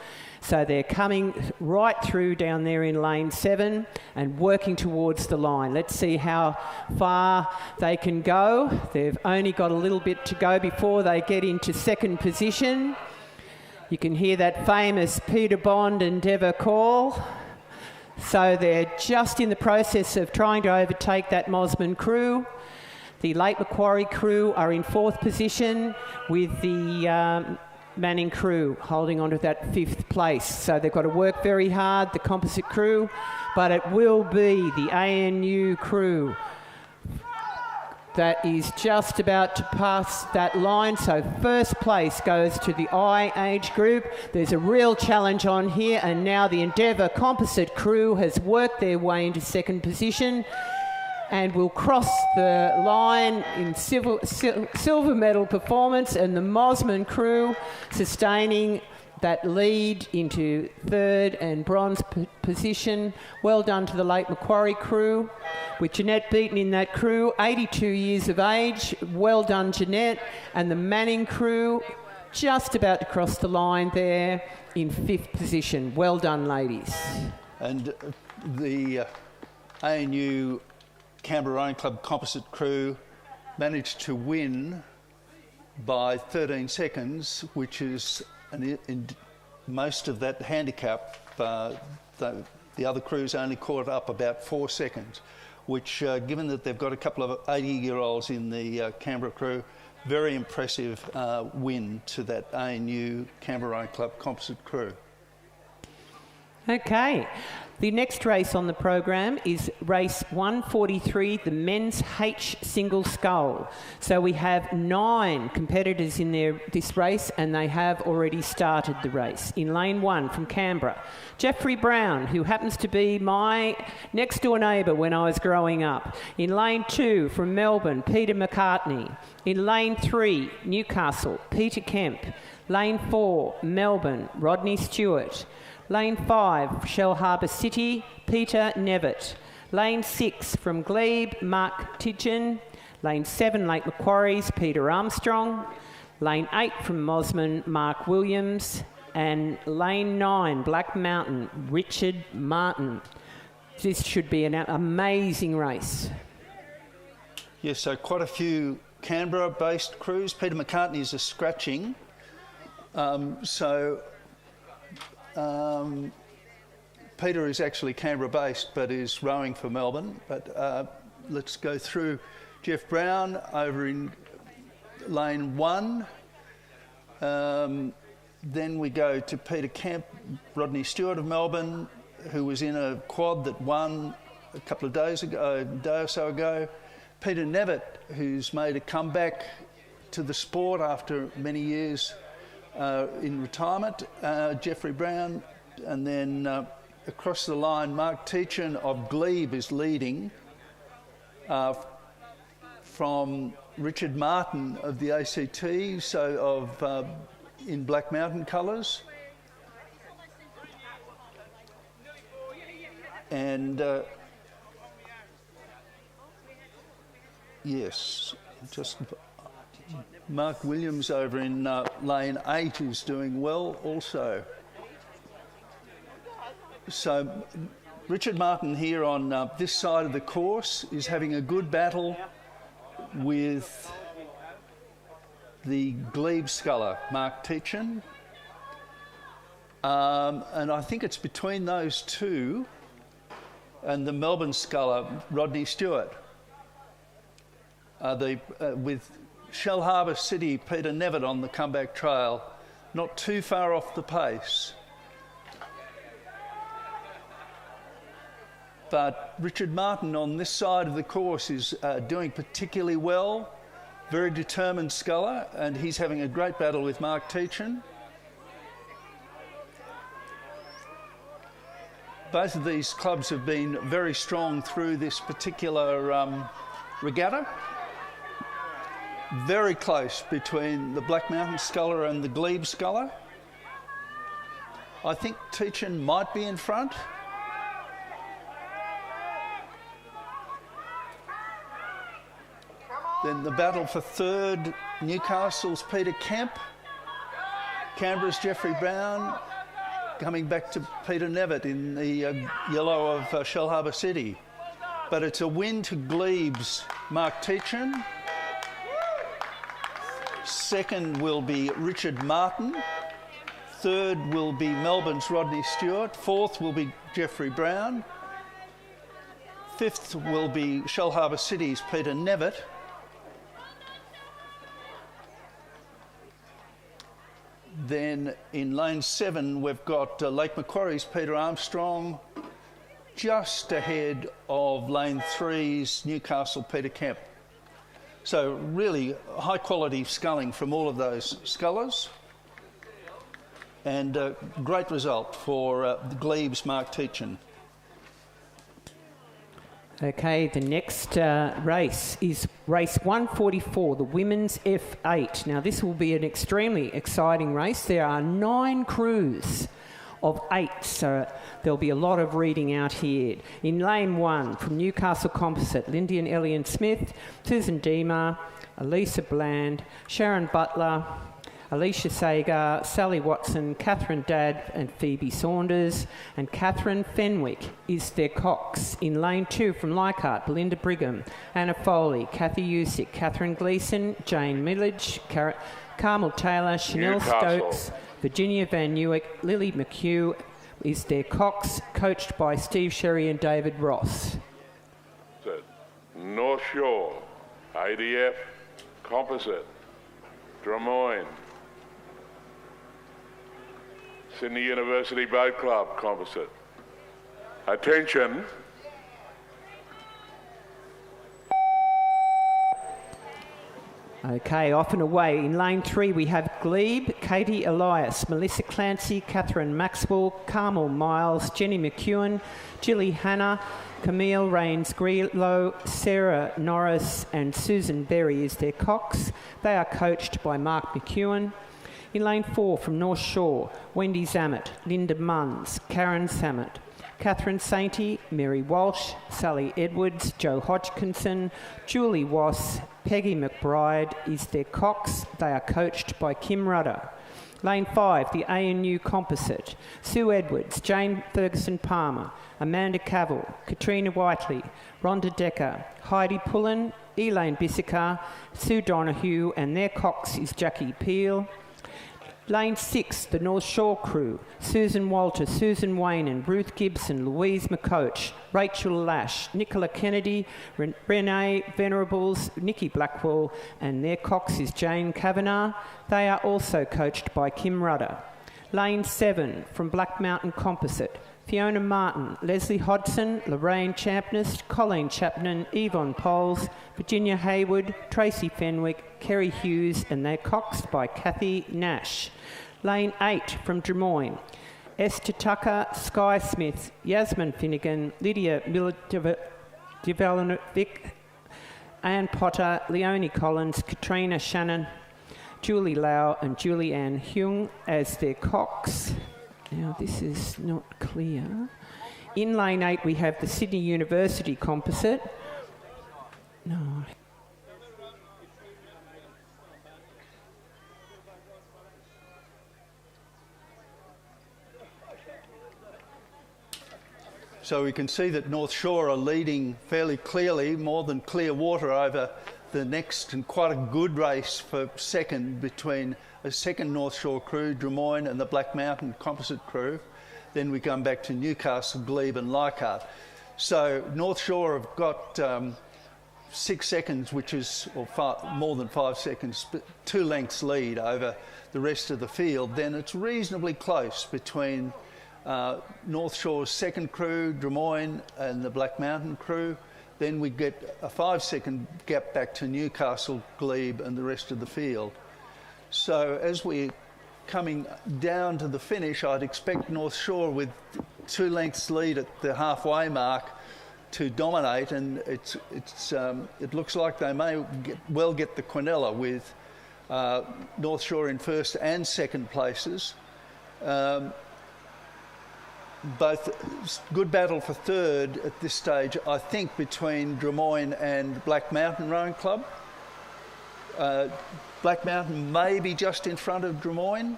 So they're coming right through down there in lane 7 and working towards the line. Let's see how far they can go. They've only got a little bit to go before they get into second position. You can hear that famous Peter Bond Endeavour call. So they're just in the process of trying to overtake that Mosman crew. The Lake Macquarie crew are in 4th position with the Manning crew holding on to that 5th place. So they've got to work very hard, the composite crew, but it will be the ANU crew that is just about to pass that line. So first place goes to the I age group. There's a real challenge on here, and now the Endeavour Composite crew has worked their way into second position and will cross the line in silver medal performance, and the Mosman crew sustaining that lead into 3rd and bronze position. Well done to the Lake Macquarie crew, with Jeanette Beaton in that crew, 82 years of age. Well done, Jeanette. And the Manning crew, just about to cross the line there in 5th position. Well done, ladies. And the ANU Canberra Rowing Club composite crew managed to win by 13 seconds, which is in most of that handicap. The other crews only caught up about 4 seconds, which, given that they've got a couple of 80-year-olds in the Canberra crew, very impressive win to that ANU Canberra Rowing Club composite crew. Okay. The next race on the program is race 143, the men's H single scull. So we have 9 competitors in this race, and they have already started the race. In lane 1 from Canberra, Jeffrey Brown, who happens to be my next door neighbour when I was growing up. In lane 2 from Melbourne, Peter McCartney. In lane 3, Newcastle, Peter Kemp. Lane 4, Melbourne, Rodney Stewart. Lane 5, Shell Harbour City, Peter Nevitt. Lane 6, from Glebe, Mark Tidgen. Lane 7, Lake Macquarie's, Peter Armstrong. Lane 8, from Mosman, Mark Williams. And Lane 9, Black Mountain, Richard Martin. This should be an amazing race. Yes, so quite a few Canberra-based crews. Peter McCartney is a scratching. Peter is actually Canberra-based but is rowing for Melbourne. But let's go through Jeff Brown over in lane 1. Then we go to Peter Kemp, Rodney Stewart of Melbourne, who was in a quad that won a couple of days ago, a day or so ago. Peter Nevitt, who's made a comeback to the sport after many years in retirement, Jeffrey Brown, and then across the line, Mark Teachin of Glebe is leading from Richard Martin of the ACT, so of in Black Mountain colours. And yes, just Mark Williams over in lane 8 is doing well also. So Richard Martin here on this side of the course is having a good battle with the Glebe sculler, Mark Teachin. And I think it's between those two and the Melbourne sculler, Rodney Stewart. With Shell Harbour City, Peter Nevitt on the comeback trail, not too far off the pace. But Richard Martin on this side of the course is doing particularly well, very determined sculler, and he's having a great battle with Mark Teachin. Both of these clubs have been very strong through this particular regatta. Very close between the Black Mountain sculler and the Glebe sculler. I think Teachin might be in front. Then the battle for third, Newcastle's Peter Kemp. Canberra's Jeffrey Brown. Coming back to Peter Nevitt in the yellow of Shell Harbour City. But it's a win to Glebe's Mark Teachin. Second will be Richard Martin. Third will be Melbourne's Rodney Stewart. Fourth will be Jeffrey Brown. Fifth will be Shell Harbour City's Peter Nevitt. Then in lane 7, we've got Lake Macquarie's Peter Armstrong, just ahead of lane 3's Newcastle Peter Kemp. So really high quality sculling from all of those scullers. And a great result for Glebe's Mark Teachin. Okay, the next race is race 144, the women's F8. Now, this will be an extremely exciting race. There are 9 crews of 8, so there'll be a lot of reading out here. In lane 1, from Newcastle Composite, Lindy and Elian Smith, Susan Deemer, Elisa Bland, Sharon Butler, Alicia Sagar, Sally Watson, Catherine Dadd and Phoebe Saunders, and Catherine Fenwick is their cox. In lane 2 from Leichhardt, Belinda Brigham, Anna Foley, Kathy Usick, Catherine Gleeson, Jane Millage, Carmel Taylor, Chanel Stokes, Virginia Van Newick, Lily McHugh is their cox, coached by Steve Sherry and David Ross. North Shore, IDF, Composite, Des Moines, Sydney University Boat Club, Composite. Attention. Okay, off and away. In lane 3, we have Glebe, Katie Elias, Melissa Clancy, Catherine Maxwell, Carmel Miles, Jenny McEwen, Jilly Hanna, Camille Rains-Grillo, Sarah Norris and Susan Berry is their cox. They are coached by Mark McEwen. In lane 4 from North Shore, Wendy Zammett, Linda Munns, Karen Sammett, Catherine Sainty, Mary Walsh, Sally Edwards, Jo Hodgkinson, Julie Wass, Peggy McBride is their cox. They are coached by Kim Rudder. Lane 5, the ANU Composite, Sue Edwards, Jane Ferguson-Palmer, Amanda Cavill, Katrina Whiteley, Rhonda Decker, Heidi Pullen, Elaine Bissica, Sue Donahue, and their cox is Jackie Peel. Lane 6, the North Shore crew, Susan Walter, Susan Wayne and Ruth Gibson, Louise McCoach, Rachel Lash, Nicola Kennedy, Renee Venerables, Nikki Blackwell, and their cox is Jane Kavanagh. They are also coached by Kim Rudder. Lane 7, from Black Mountain Composite, Fiona Martin, Leslie Hodson, Lorraine Champness, Colleen Chapman, Yvonne Poles, Virginia Hayward, Tracy Fenwick, Kerry Hughes, and they're coxed by Kathy Nash. Lane 8 from Des Moines, Esther Tucker, Sky Smith, Yasmin Finnegan, Lydia Milanovic, Anne Potter, Leonie Collins, Katrina Shannon, Julie Lau and Julie Ann Huang as their cox. Now this is not clear. In lane 8 we have the Sydney University Composite. No. So we can see that North Shore are leading fairly clearly, more than Clearwater over the next, and quite a good race for second between a second North Shore crew, Des Moines, and the Black Mountain Composite crew. Then we come back to Newcastle, Glebe and Leichhardt. So North Shore have got 6 seconds, which is, or more than 5 seconds, 2 lengths lead over the rest of the field. Then it's reasonably close between North Shore's second crew, Des Moines, and the Black Mountain crew. Then we get a 5-second gap back to Newcastle, Glebe, and the rest of the field. So as we're coming down to the finish, I'd expect North Shore with 2 lengths lead at the halfway mark to dominate, and it looks like they may well get the Quinella with North Shore in first and second places. Both good battle for third at this stage, I think, between Des Moines and Black Mountain Rowing Club. Black Mountain may be just in front of Des Moines,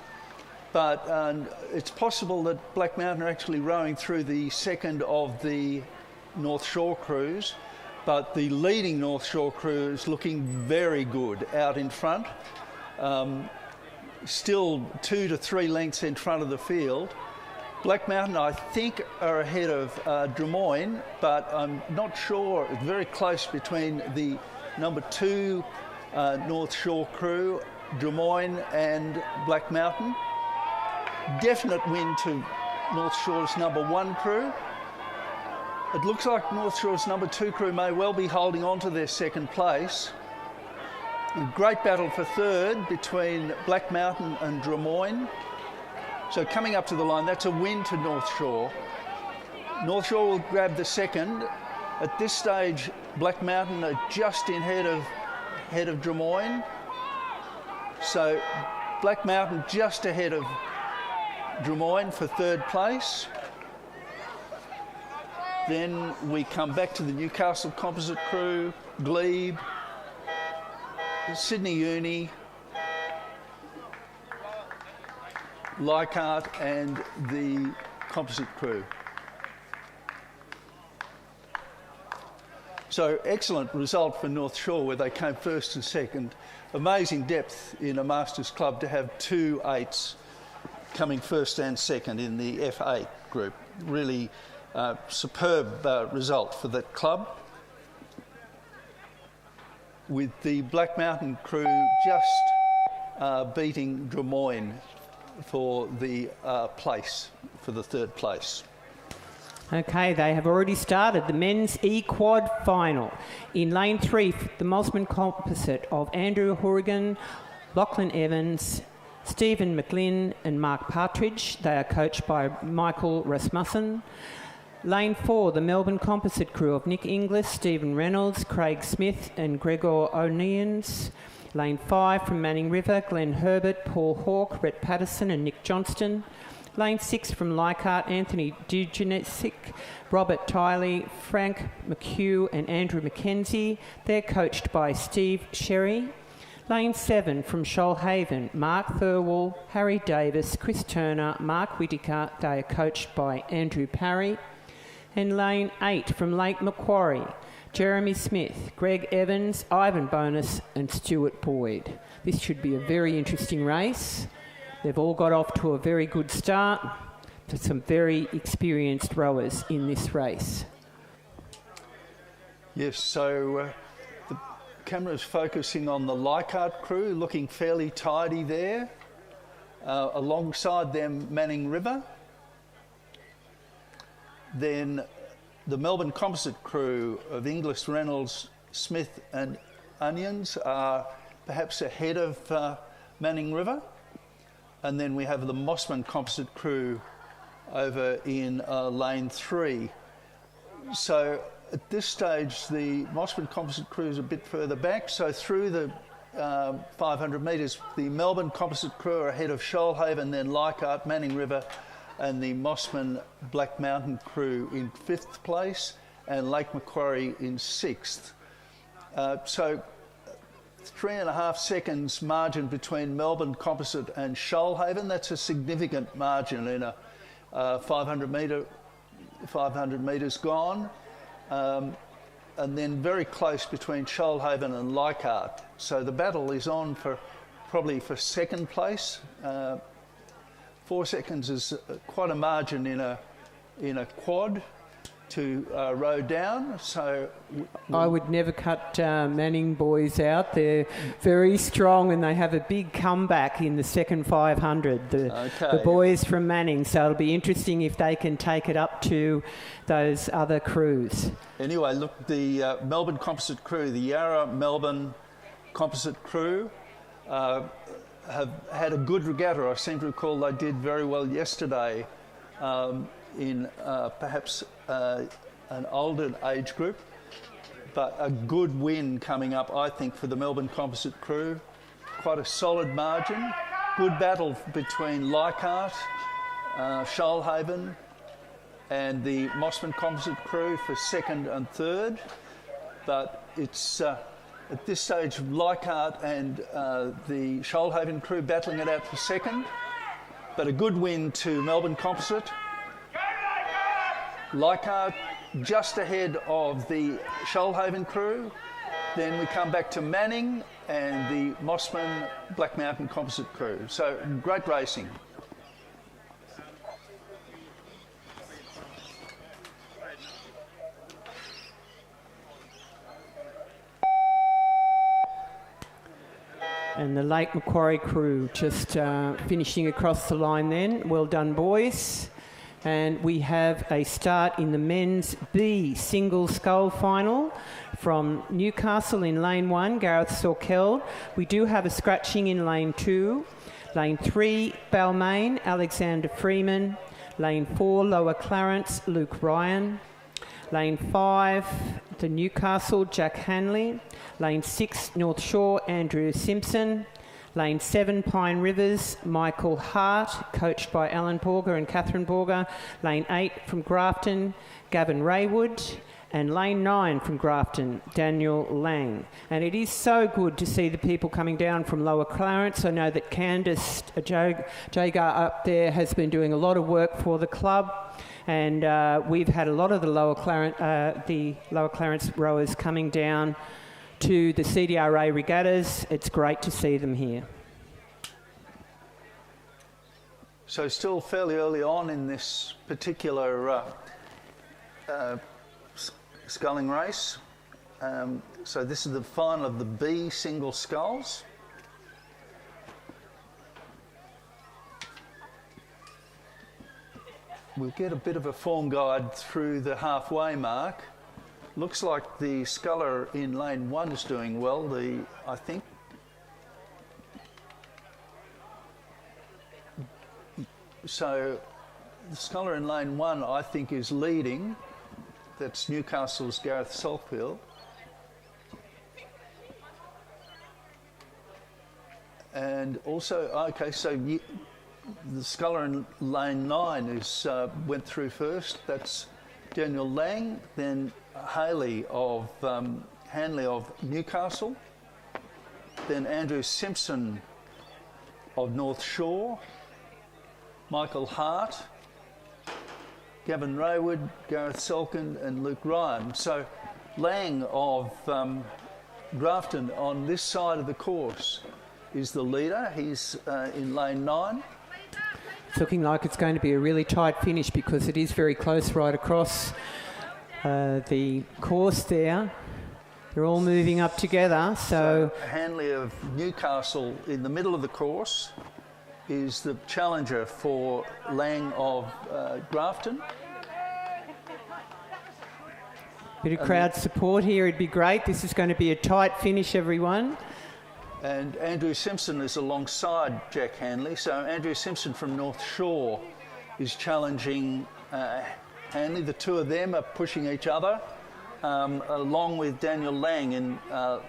but it's possible that Black Mountain are actually rowing through the second of the North Shore crews, but the leading North Shore crew is looking very good out in front. Still 2 to 3 lengths in front of the field. Black Mountain, I think, are ahead of Des Moines, but I'm not sure. It's very close between the number 2 North Shore crew, Des Moines and Black Mountain. Definite win to North Shore's number 1 crew. It looks like North Shore's number 2 crew may well be holding on to their second place. A great battle for third between Black Mountain and Des Moines. So coming up to the line, that's a win to North Shore. North Shore will grab the second. At this stage, Black Mountain are just ahead of Des Moines. So Black Mountain just ahead of Des Moines for third place. Then we come back to the Newcastle Composite crew, Glebe, Sydney Uni, Leichhardt and the composite crew. So excellent result for North Shore where they came first and second. Amazing depth in a Masters club to have 2 8s coming first and second in the F8 group. Really superb result for that club. With the Black Mountain crew just beating Drummoyne for the place, for the 3rd place. Okay, they have already started the men's E-Quad final. In lane 3, the Mosman composite of Andrew Horrigan, Lachlan Evans, Stephen McLinn and Mark Partridge. They are coached by Michael Rasmussen. Lane 4, the Melbourne composite crew of Nick Inglis, Stephen Reynolds, Craig Smith and Gregor O'Neans. Lane 5 from Manning River, Glenn Herbert, Paul Hawke, Rhett Patterson and Nick Johnston. Lane 6 from Leichhardt, Anthony Dujanesic, Robert Tiley, Frank McHugh and Andrew McKenzie. They're coached by Steve Sherry. Lane 7 from Shoalhaven, Mark Thirlwall, Harry Davis, Chris Turner, Mark Whittaker. They are coached by Andrew Parry. And lane 8 from Lake Macquarie, Jeremy Smith, Greg Evans, Ivan Bonus and Stuart Boyd. This should be a very interesting race. They've all got off to a very good start. There's some very experienced rowers in this race. Yes, so the camera's focusing on the Leichhardt crew, looking fairly tidy there. Alongside them, Manning River. Then the Melbourne composite crew of Inglis, Reynolds, Smith and Onions are perhaps ahead of Manning River. And then we have the Mossman composite crew over in lane 3. So at this stage, the Mossman composite crew is a bit further back. So through the 500 metres, the Melbourne composite crew are ahead of Shoalhaven, then Leichhardt, Manning River, and the Mossman Black Mountain crew in 5th place, and Lake Macquarie in 6th. So 3.5 seconds margin between Melbourne composite and Shoalhaven. That's a significant margin in a 500 metres gone. And then very close between Shoalhaven and Leichhardt. So the battle is on for probably for 2nd place. 4 seconds is quite a margin in a quad to row down. So I would never cut Manning boys out. They're very strong and they have a big comeback in the second 500, the boys from Manning. So it'll be interesting if they can take it up to those other crews. Anyway, look, the Melbourne composite crew, the Yarra Melbourne composite crew, have had a good regatta. I seem to recall they did very well yesterday in perhaps an older age group, but a good win coming up, I think, for the Melbourne composite crew. Quite a solid margin. Good battle between Leichhardt, Shoalhaven and the Mossman composite crew for 2nd and 3rd, but it's at this stage, Leichhardt and the Shoalhaven crew battling it out for 2nd, but a good win to Melbourne composite. Leichhardt just ahead of the Shoalhaven crew. Then we come back to Manning and the Mossman Black Mountain composite crew. So great racing. And the Lake Macquarie crew just finishing across the line then. Well done, boys. And we have a start in the men's B single scull final from Newcastle in lane 1, Gareth Sorkel. We do have a scratching in lane 2. Lane 3, Balmain, Alexander Freeman. Lane 4, Lower Clarence, Luke Ryan. Lane 5, the Newcastle, Jack Hanley. Lane 6, North Shore, Andrew Simpson. Lane 7, Pine Rivers, Michael Hart, coached by Alan Borger and Catherine Borger. Lane 8 from Grafton, Gavin Raywood. And lane 9 from Grafton, Daniel Lang. And it is so good to see the people coming down from Lower Clarence. I know that Candice Jagar up there has been doing a lot of work for the club. And we've had a lot of the Lower Clarence rowers coming down to the CDRA regattas. It's great to see them here. So still fairly early on in this particular sculling race. So this is the final of the B single sculls. We'll get a bit of a form guide through the halfway mark. Looks like the sculler in lane 1 is doing well. I think so. The sculler in lane 1, I think, is leading. That's Newcastle's Gareth Salkfield. And also, okay, so the sculler in lane 9 went through first. That's Daniel Lang, then Hanley of Newcastle, then Andrew Simpson of North Shore, Michael Hart, Gavin Raywood, Gareth Selkin and Luke Ryan. So Lang of Grafton on this side of the course is the leader. He's in lane 9. It's looking like it's going to be a really tight finish because it is very close right across the course there. They're all moving up together. So Hanley of Newcastle in the middle of the course is the challenger for Lang of Grafton. Bit of crowd support here, it'd be great. This is going to be a tight finish, everyone. And Andrew Simpson is alongside Jack Hanley. So Andrew Simpson from North Shore is challenging Hanley. The two of them are pushing each other, along with Daniel Lang in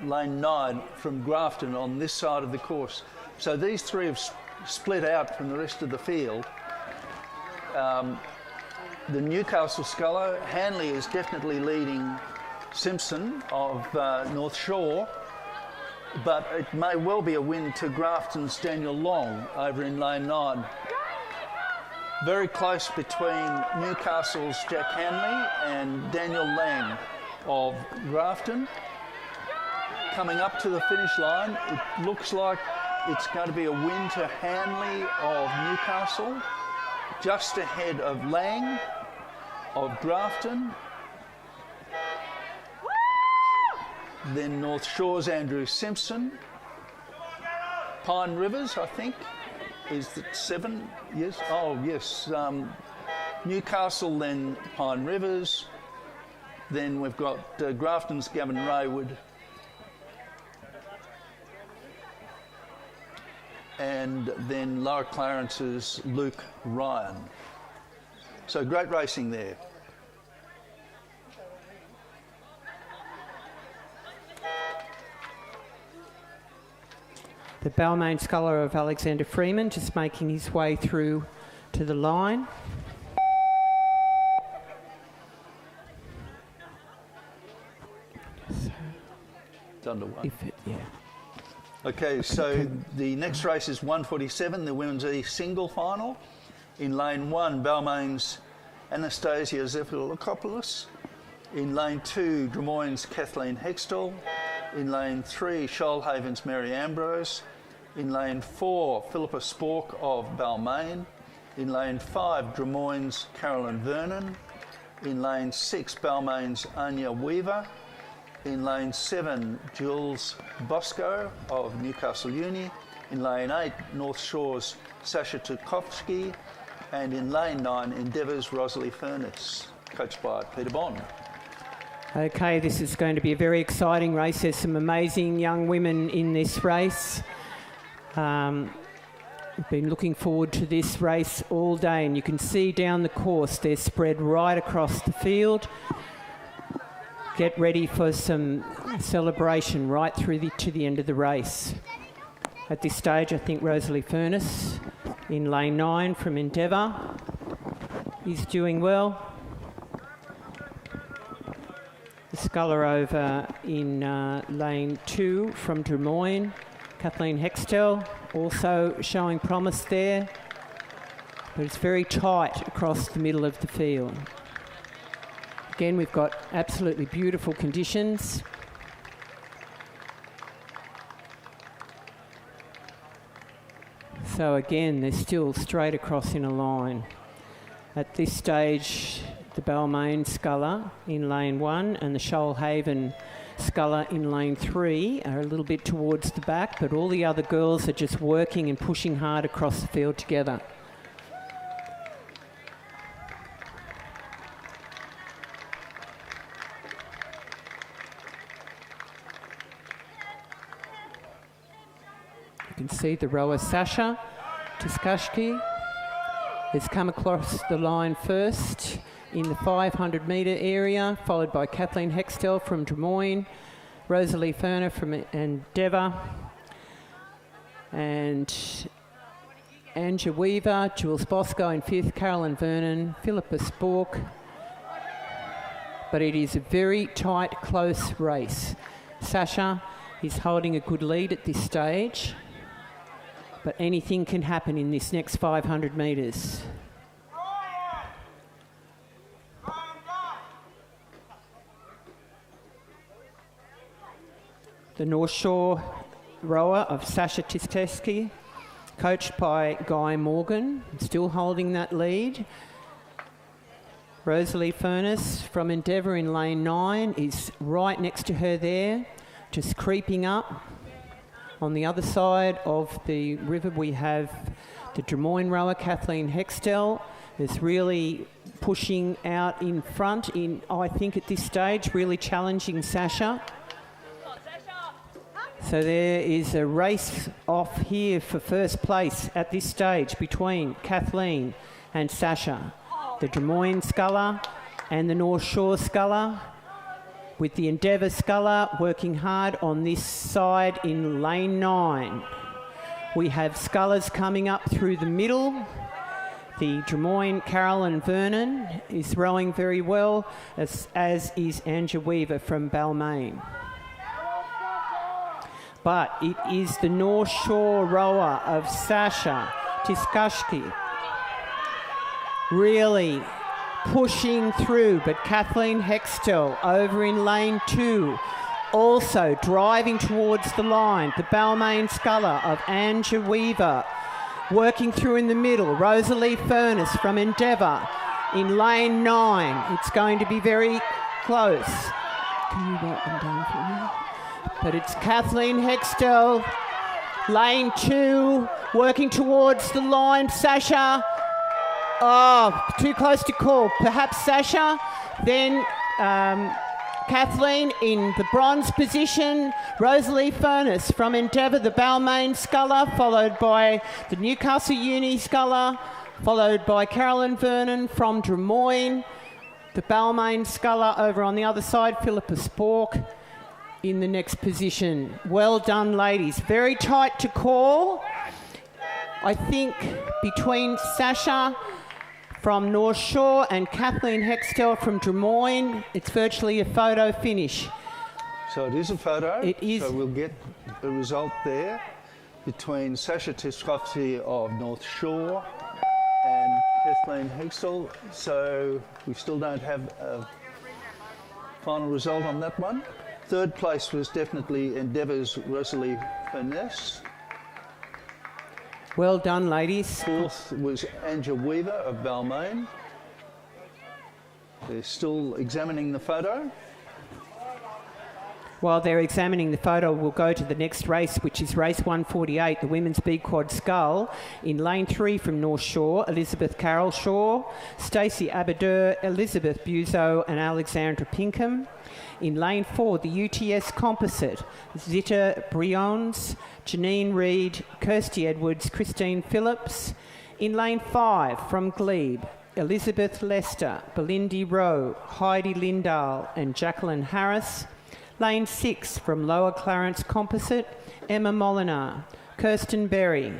lane 9 from Grafton on this side of the course. So these three have split out from the rest of the field. The Newcastle sculler, Hanley is definitely leading Simpson of North Shore, but it may well be a win to Grafton's Daniel Long over in lane 9. Very close between Newcastle's Jack Hanley and Daniel Lang of Grafton. Coming up to the finish line, it looks like it's going to be a win to Hanley of Newcastle, just ahead of Lang of Grafton. Then North Shore's Andrew Simpson. Pine Rivers, I think, is the 7. Yes. Oh, yes. Newcastle, then Pine Rivers. Then we've got Grafton's Gavin Raywood. And then Lower Clarence's Luke Ryan. So great racing there. The Balmain sculler of Alexander Freeman just making his way through to the line. It's underway. Yeah. Okay, so the next race is 147, the Women's E single final. In lane 1, Balmain's Anastasia Zephyloukopoulos. In lane 2, Drummoyne's Kathleen Hextall. In lane 3, Shoalhaven's Mary Ambrose. In lane 4, Philippa Spork of Balmain. In lane 5, Drummoyne's Carolyn Vernon. In lane 6, Balmain's Anya Weaver. In lane 7, Jules Bosco of Newcastle Uni. In lane 8, North Shore's Sasha Tukovsky. And in lane 9, Endeavour's Rosalie Furness, coached by Peter Bond. Okay, this is going to be a very exciting race. There's some amazing young women in this race. We've been looking forward to this race all day, and you can see down the course they're spread right across the field. Get ready for some celebration right through to the end of the race. At this stage, I think Rosalie Furness in lane 9 from Endeavour is doing well. sculler over in lane 2 from Des Moines. Kathleen Hextel also showing promise there, but it's very tight across the middle of the field. Again, we've got absolutely beautiful conditions. So again, they're still straight across in a line. At this stage, the Balmain sculler in lane 1 and the Shoalhaven sculler in lane 3 are a little bit towards the back, but all the other girls are just working and pushing hard across the field together. You can see the rower Sasha Tiskashki has come across the line first in the 500 metre area, followed by Kathleen Hextel from Des Moines, Rosalie Ferner from Endeavour, and Anja Weaver, Jules Bosco in 5th, Carolyn Vernon, Philippa Spork. But it is a very tight, close race. Sasha is holding a good lead at this stage, but anything can happen in this next 500 metres. The North Shore rower of Sasha Tisteski, coached by Guy Morgan, still holding that lead. Rosalie Furness from Endeavour in lane 9 is right next to her there, just creeping up. On the other side of the river, we have the Des Moines rower, Kathleen Hextel, is really pushing out in front, I think at this stage, really challenging Sasha. So there is a race off here for first place at this stage between Kathleen and Sasha. The Des Moines sculler and the North Shore sculler, with the Endeavour sculler working hard on this side in lane 9. We have scullers coming up through the middle. The Des Moines Carolyn Vernon is rowing very well, as is Anja Weaver from Balmain. But it is the North Shore rower of Sasha Tiskashki really pushing through, but Kathleen Hextel over in lane 2 also driving towards the line. The Balmain sculler of Anja Weaver working through in the middle. Rosalie Furness from Endeavour in lane 9. It's going to be very close. Can you write them down for me? But it's Kathleen Hextel, lane 2, working towards the line. Sasha, too close to call. Perhaps Sasha, then Kathleen in the bronze position. Rosalie Furness from Endeavour, the Balmain sculler, followed by the Newcastle Uni sculler, followed by Carolyn Vernon from Des Moines. The Balmain sculler over on the other side, Philippa Spork in the next position. Well done, ladies. Very tight to call. I think between Sasha from North Shore and Kathleen Hextel from Des Moines, it's virtually a photo finish. So it is a photo. It is. So we'll get a result there between Sasha Tiskovsky of North Shore and Kathleen Hextel. So we still don't have a final result on that one. Third place was definitely Endeavour's Rosalie Furness. Well done, ladies. Fourth was Anja Weaver of Balmain. They're still examining the photo. While they're examining the photo, we'll go to the next race, which is race 148, the women's B quad scull. In lane 3 from North Shore, Elizabeth Carroll Shaw, Stacey Aberdeur, Elizabeth Buzo and Alexandra Pinkham. In lane 4, the UTS composite, Zita Briones, Janine Reid, Kirsty Edwards, Christine Phillips. In lane 5 from Glebe, Elizabeth Lester, Belindy Rowe, Heidi Lindahl and Jacqueline Harris. Lane 6 from Lower Clarence Composite, Emma Molinar, Kirsten Berry,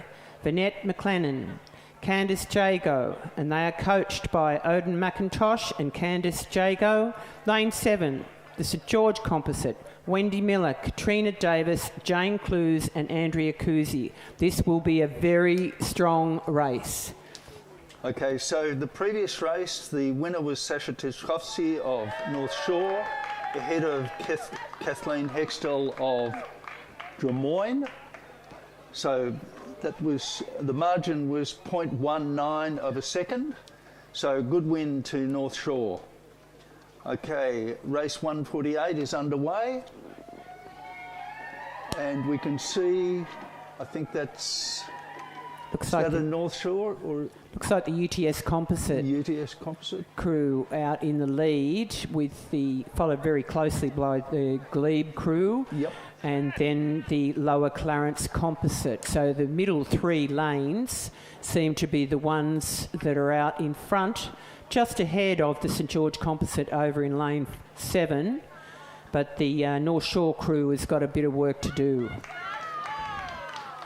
Vanette McLennan, Candice Jago, and they are coached by Odin McIntosh and Candice Jago. Lane 7, the St George Composite, Wendy Miller, Katrina Davis, Jane Clues and Andrea Kuzi. This will be a very strong race. Okay, so the previous race, the winner was Sasha Tischkovsky of North Shore, ahead of Kathleen Hextall of Drummoyne. So that was, the margin was 0.19 of a second. So good win to North Shore. Okay, race 148 is underway. And we can see, I think that's, looks like a North Shore or? Looks like the UTS Composite. UTS Composite. Crew out in the lead, with the followed very closely by the Glebe crew. Yep. And then the Lower Clarence Composite. So the middle three lanes seem to be the ones that are out in front, just ahead of the St George Composite over in lane 7. But the North Shore crew has got a bit of work to do.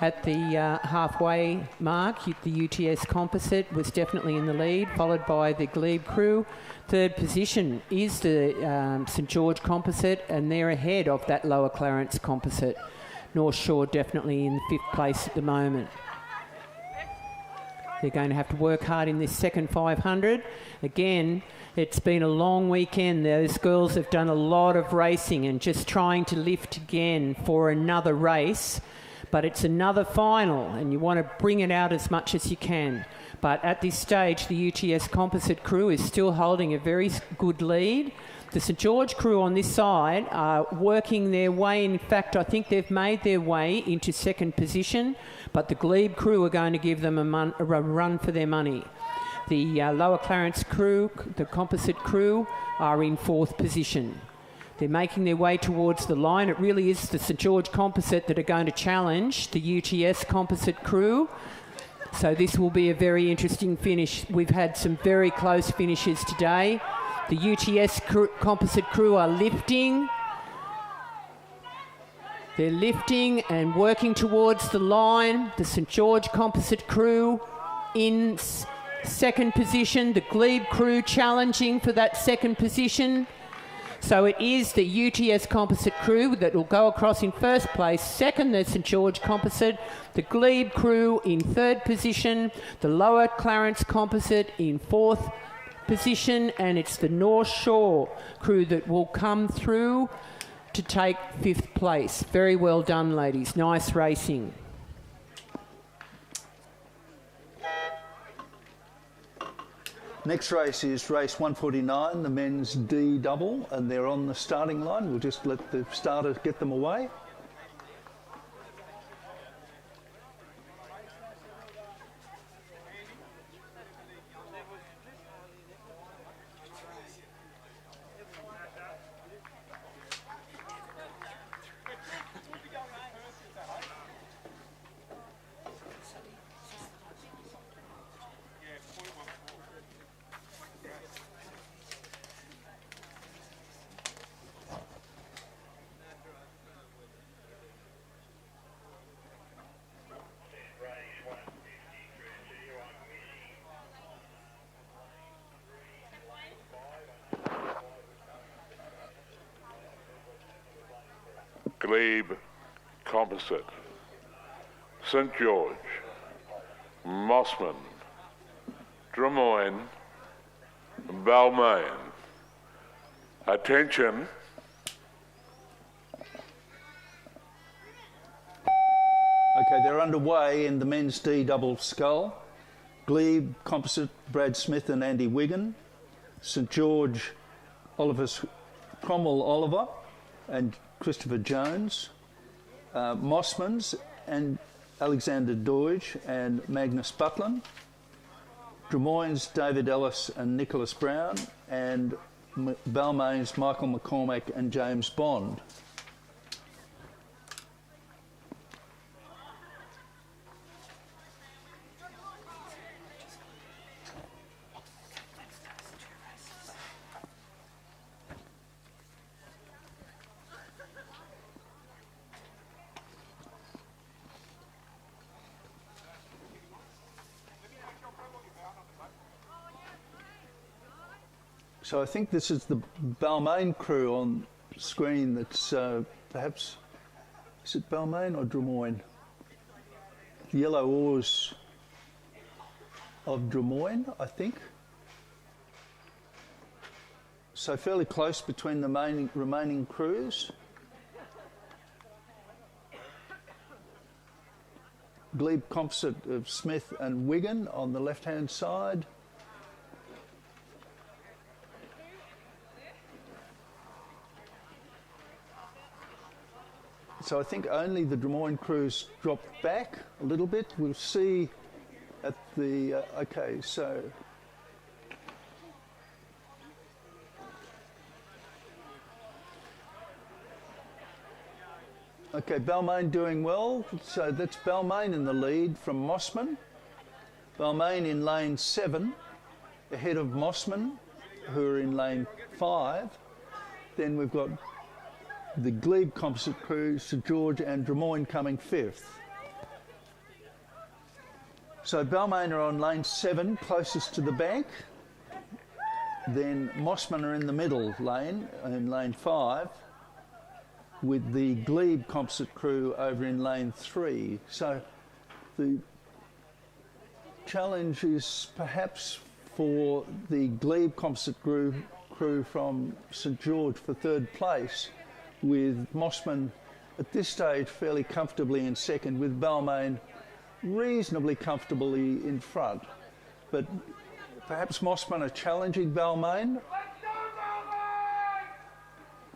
At the halfway mark, the UTS Composite was definitely in the lead, followed by the Glebe crew. Third position is the St George Composite, and they're ahead of that Lower Clarence Composite. North Shore definitely in 5th place at the moment. They're going to have to work hard in this second 500. Again, it's been a long weekend. Those girls have done a lot of racing and just trying to lift again for another race. But it's another final, and you want to bring it out as much as you can. But at this stage, the UTS Composite crew is still holding a very good lead. The St George crew on this side are working their way. In fact, I think they've made their way into second position, but the Glebe crew are going to give them a run for their money. The Lower Clarence crew, the Composite crew, are in 4th position. They're making their way towards the line. It really is the St George Composite that are going to challenge the UTS Composite crew. So this will be a very interesting finish. We've had some very close finishes today. The UTS Composite crew are lifting. They're lifting and working towards the line. The St George Composite crew in second position. The Glebe crew challenging for that second position. So it is the UTS Composite crew that will go across in first place. Second, the St George Composite. The Glebe crew in 3rd position. The Lower Clarence Composite in 4th position. And it's the North Shore crew that will come through to take 5th place. Very well done, ladies. Nice racing. Next race is race 149, the men's D double, and they're on the starting line. We'll just let the starters get them away. Glebe Composite, St George, Mossman, Drummoyne, Balmain. Attention. Okay, they're underway in the men's D double scull. Glebe Composite, Brad Smith and Andy Wigan. St George, Cromwell Oliver and Christopher Jones. Mossmans and Alexander Deutsch and Magnus Butlin. Drummoyne's David Ellis and Nicholas Brown, and Balmain's Michael McCormack and James Bond. So I think this is the Balmain crew on screen that's perhaps, is it Balmain or Drummoyne? The yellow oars of Drummoyne, I think. So fairly close between the remaining crews. Glebe composite of Smith and Wigan on the left-hand side. So I think only the Drummoyne crews dropped back a little bit. We'll see at the, okay, so. Okay, Balmain doing well. So that's Balmain in the lead from Mossman. Balmain in lane 7, ahead of Mossman, who are in lane 5. Then we've got the Glebe composite crew, St George and Drummoyne coming 5th. So Balmain are on lane 7, closest to the bank. Then Mossman are in the middle lane, in lane 5, with the Glebe composite crew over in lane 3. So the challenge is perhaps for the Glebe composite crew from St George for 3rd place, with Mossman at this stage fairly comfortably in 2nd, with Balmain reasonably comfortably in front. But perhaps Mossman are challenging Balmain.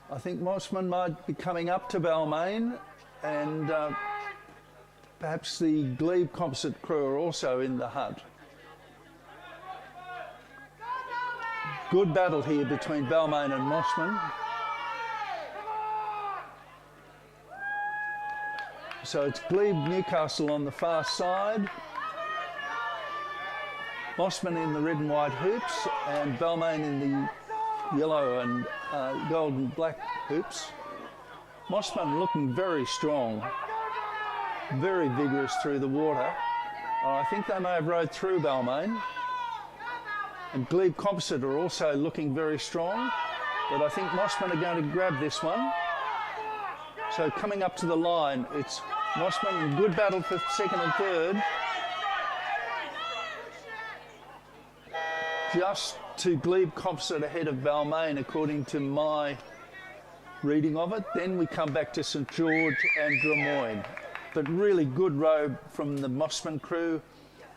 I think Mossman might be coming up to Balmain, and perhaps the Glebe composite crew are also in the hunt. Good battle here between Balmain and Mossman. So it's Glebe Newcastle on the far side. Mossman in the red and white hoops, and Balmain in the yellow and gold and black hoops. Mossman looking very strong, very vigorous through the water. I think they may have rode through Balmain. And Glebe Composite are also looking very strong, but I think Mossman are going to grab this one. So coming up to the line, it's Mossman, good battle for 2nd and 3rd. Just to Glebe Composite ahead of Balmain, according to my reading of it. Then we come back to St George and Drummoyne. But really good row from the Mossman crew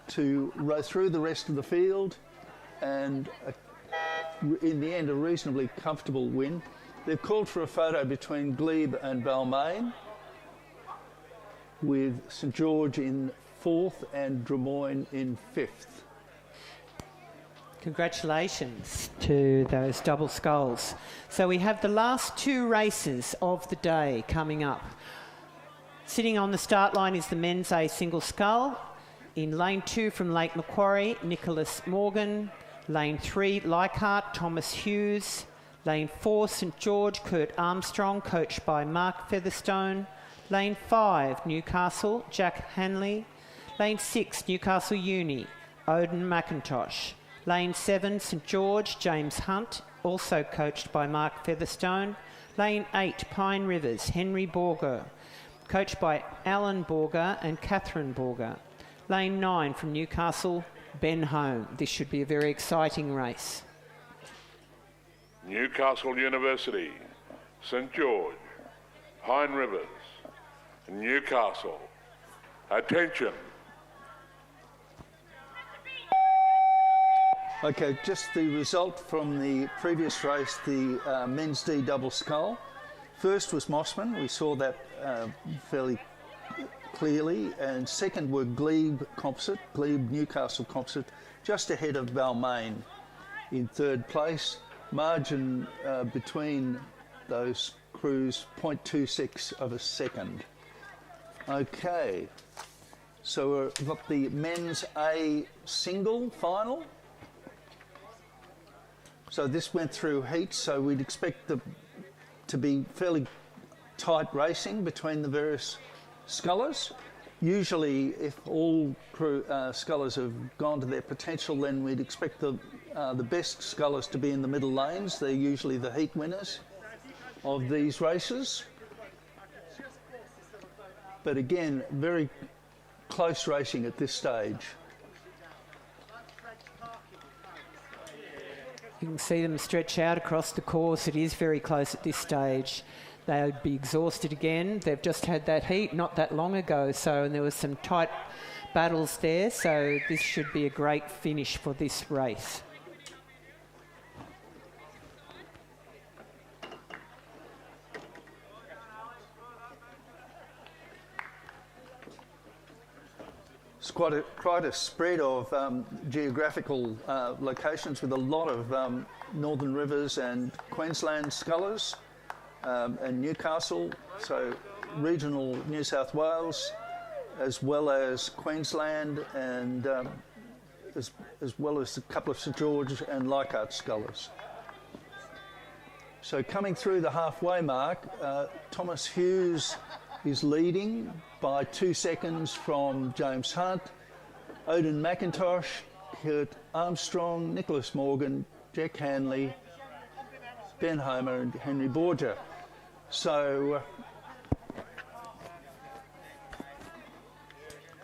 to row through the rest of the field, and in the end a reasonably comfortable win. They've called for a photo between Glebe and Balmain, with St George in 4th and Drummoyne in 5th. Congratulations to those double sculls. So we have the last 2 races of the day coming up. Sitting on the start line is the men's A single scull. In lane 2 from Lake Macquarie, Nicholas Morgan. Lane 3, Leichhardt, Thomas Hughes. Lane 4, St George, Kurt Armstrong, coached by Mark Featherstone. Lane 5, Newcastle, Jack Hanley. Lane 6, Newcastle Uni, Odin McIntosh. Lane 7, St George, James Hunt, also coached by Mark Featherstone. Lane 8, Pine Rivers, Henry Borger, coached by Alan Borger and Catherine Borger. Lane 9 from Newcastle, Ben Home. This should be a very exciting race. Newcastle University, St George, Pine Rivers, Newcastle. Attention. Okay, just the result from the previous race, the men's D double scull. First was Mossman, we saw that fairly clearly, and second were Glebe Composite, Glebe Newcastle Composite, just ahead of Balmain in 3rd place. Margin between those crews, 0.26 of a second. Okay, so we've got the men's A single final. So this went through heats, so we'd expect to be fairly tight racing between the various scullers. Usually, if all scullers have gone to their potential, then we'd expect the best scullers to be in the middle lanes. They're usually the heat winners. of these races. But again, very close racing at this stage. You can see them stretch out across the course. It is very close at this stage. They'll be exhausted again. They've just had that heat not that long ago, and there was some tight battles there, so this should be a great finish for this race. It's quite a spread of geographical locations with a lot of Northern Rivers and Queensland scullers and Newcastle, so regional New South Wales, as well as Queensland and as well as a couple of St George and Leichhardt scullers. So coming through the halfway mark, Thomas Hughes is leading by 2 seconds from James Hunt, Odin McIntosh, Kurt Armstrong, Nicholas Morgan, Jack Hanley, Ben Homer and Henry Borger. So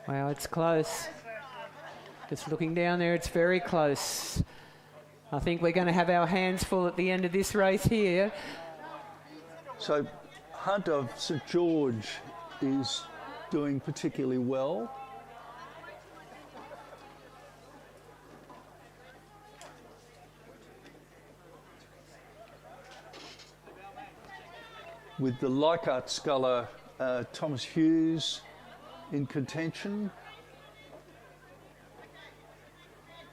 wow, it's close. Just looking down there, it's very close. I think we're going to have our hands full at the end of this race here. So Hunt of St George is doing particularly well. With the Leichhardt sculler, Thomas Hughes in contention.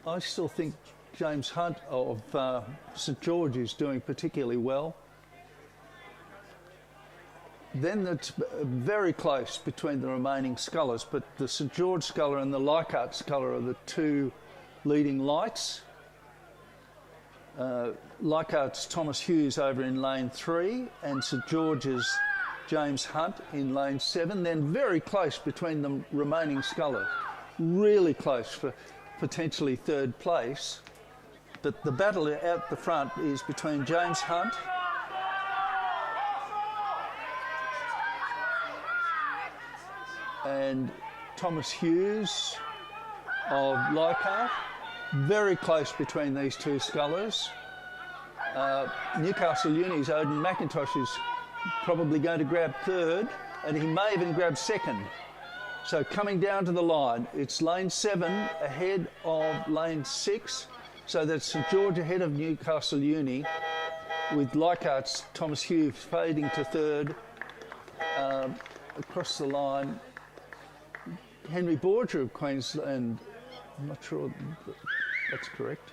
I still think James Hunt of St George is doing particularly well. Then it's very close between the remaining scullers, but the St George sculler and the Leichhardt sculler are the two leading lights. Leichhardt's Thomas Hughes over in lane 3 and St George's James Hunt in lane 7. Then very close between the remaining scullers, really close for potentially third place. But the battle out the front is between James Hunt and Thomas Hughes of Leichhardt. Very close between these two scullers. Newcastle Uni's Odin McIntosh is probably going to grab third, and he may even grab second. So coming down to the line, it's lane 7 ahead of lane 6. So that's St George ahead of Newcastle Uni, with Leichhardt's Thomas Hughes fading to third. Across the line, Henry Borger of Queensland. I'm not sure that's correct.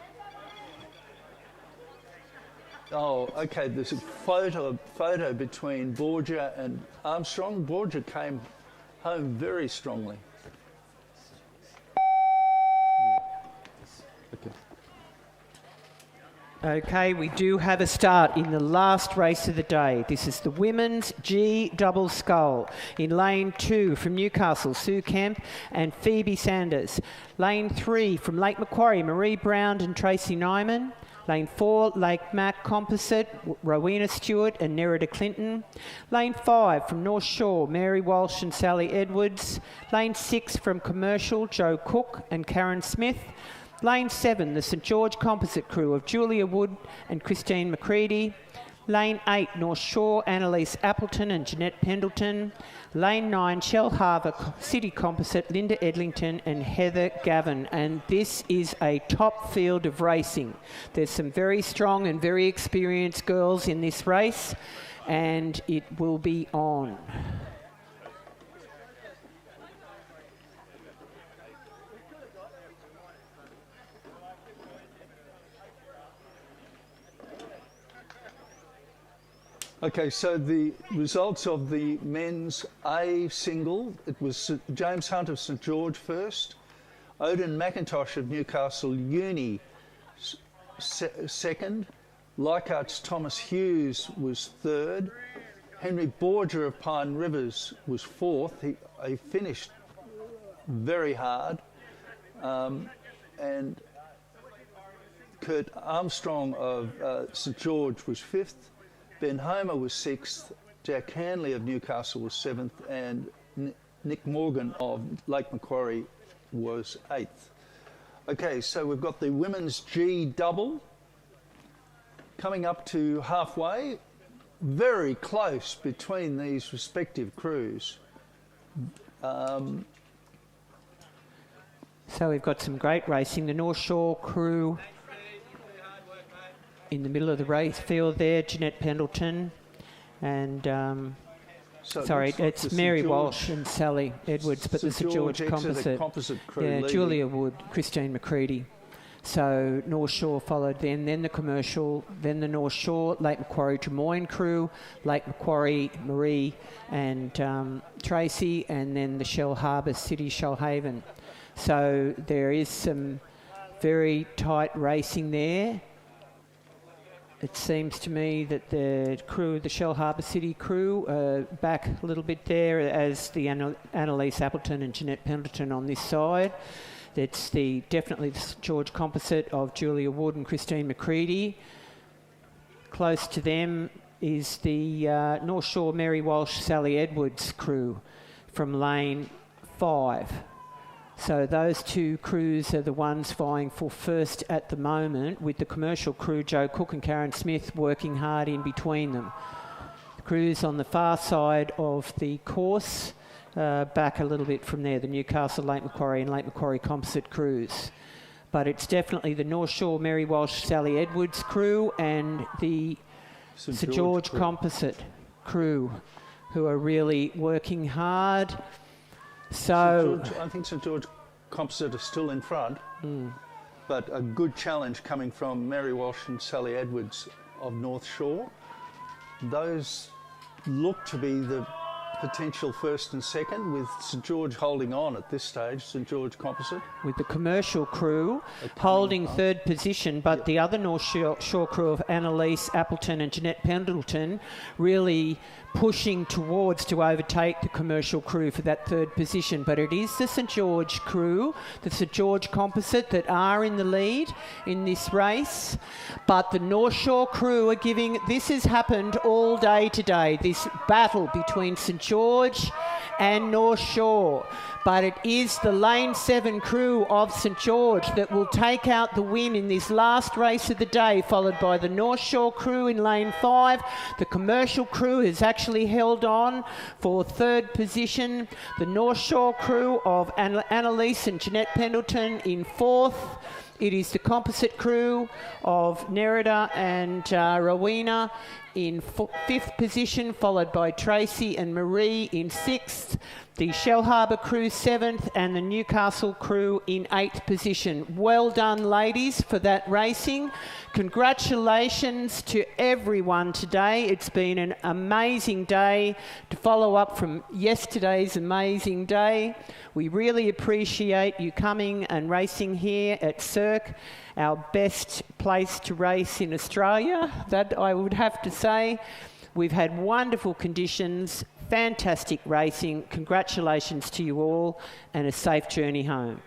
Oh, okay, there's a photo between Borger and Armstrong. Borger came home very strongly. Okay. Okay, we do have a start in the last race of the day. This is the women's G double scull. In lane 2 from Newcastle, Sue Kemp and Phoebe Sanders. Lane 3 from Lake Macquarie, Marie Brown and Tracy Nyman. Lane 4, Lake Mac Composite, Rowena Stewart and Nerida Clinton. Lane 5 from North Shore, Mary Walsh and Sally Edwards. Lane 6 from Commercial, Joe Cook and Karen Smith. Lane 7, the St George Composite crew of Julia Wood and Christine McCready. Lane 8, North Shore, Annalise Appleton and Jeanette Pendleton. Lane 9, Shell Harbour City Composite, Linda Edlington and Heather Gavin. And this is a top field of racing. There's some very strong and very experienced girls in this race, and it will be on. Okay, so the results of the men's A single, it was James Hunt of St George first, Odin McIntosh of Newcastle Uni second, Leichhardt's Thomas Hughes was third, Henry Borger of Pine Rivers was fourth. He finished very hard, and Kurt Armstrong of St George was fifth. Ben Homer was 6th, Jack Hanley of Newcastle was 7th, and Nick Morgan of Lake Macquarie was 8th. Okay, so we've got the women's G double coming up to halfway, very close between these respective crews. So we've got some great racing. The North Shore crew in the middle of the race field there, Jeanette Pendleton, and it's Mary Walsh and Sally Edwards, but the St George composite crew yeah, leading. Julia Wood, Christine McCready. So North Shore followed then the commercial, then the North Shore, Lake Macquarie Drummoyne crew, Lake Macquarie Marie and Tracy, and then the Shell Harbour City Shoalhaven. So there is some very tight racing there. It seems to me that the crew, the Shell Harbour City crew, back a little bit there as the Annalise Appleton and Jeanette Pendleton on this side. That's definitely the St George composite of Julia Wood and Christine McCready. Close to them is the North Shore Mary Walsh, Sally Edwards crew from lane 5. So those two crews are the ones vying for first at the moment, with the commercial crew, Joe Cook and Karen Smith, working hard in between them. The crews on the far side of the course, back a little bit from there, the Newcastle, Lake Macquarie and Lake Macquarie composite crews. But it's definitely the North Shore Mary Walsh, Sally Edwards crew and the St George composite crew who are really working hard. So I think St George composite are still in front, but a good challenge coming from Mary Walsh and Sally Edwards of North Shore. Those look to be the potential first and second, with St George holding on at this stage, St George composite. With the commercial crew holding third position, but the other North Shore crew of Annalise Appleton and Jeanette Pendleton really pushing towards to overtake the commercial crew for that third position. But it is the St George crew, the St George composite, that are in the lead in this race. But the North Shore crew are giving, this has happened all day today, this battle between St George and North Shore. But it is the lane 7 crew of St George that will take out the win in this last race of the day, followed by the North Shore crew in lane 5. The commercial crew has actually held on for third position. The North Shore crew of Annalise and Jeanette Pendleton in 4th. It is the composite crew of Nerida and Rowena in 5th position, followed by Tracy and Marie in 6th. The Shell Harbour crew 7th and the Newcastle crew in 8th position. Well done, ladies, for that racing. Congratulations to everyone today. It's been an amazing day to follow up from yesterday's amazing day. We really appreciate you coming and racing here at Cirque, our best place to race in Australia, that I would have to say. We've had wonderful conditions, fantastic racing. Congratulations to you all and a safe journey home.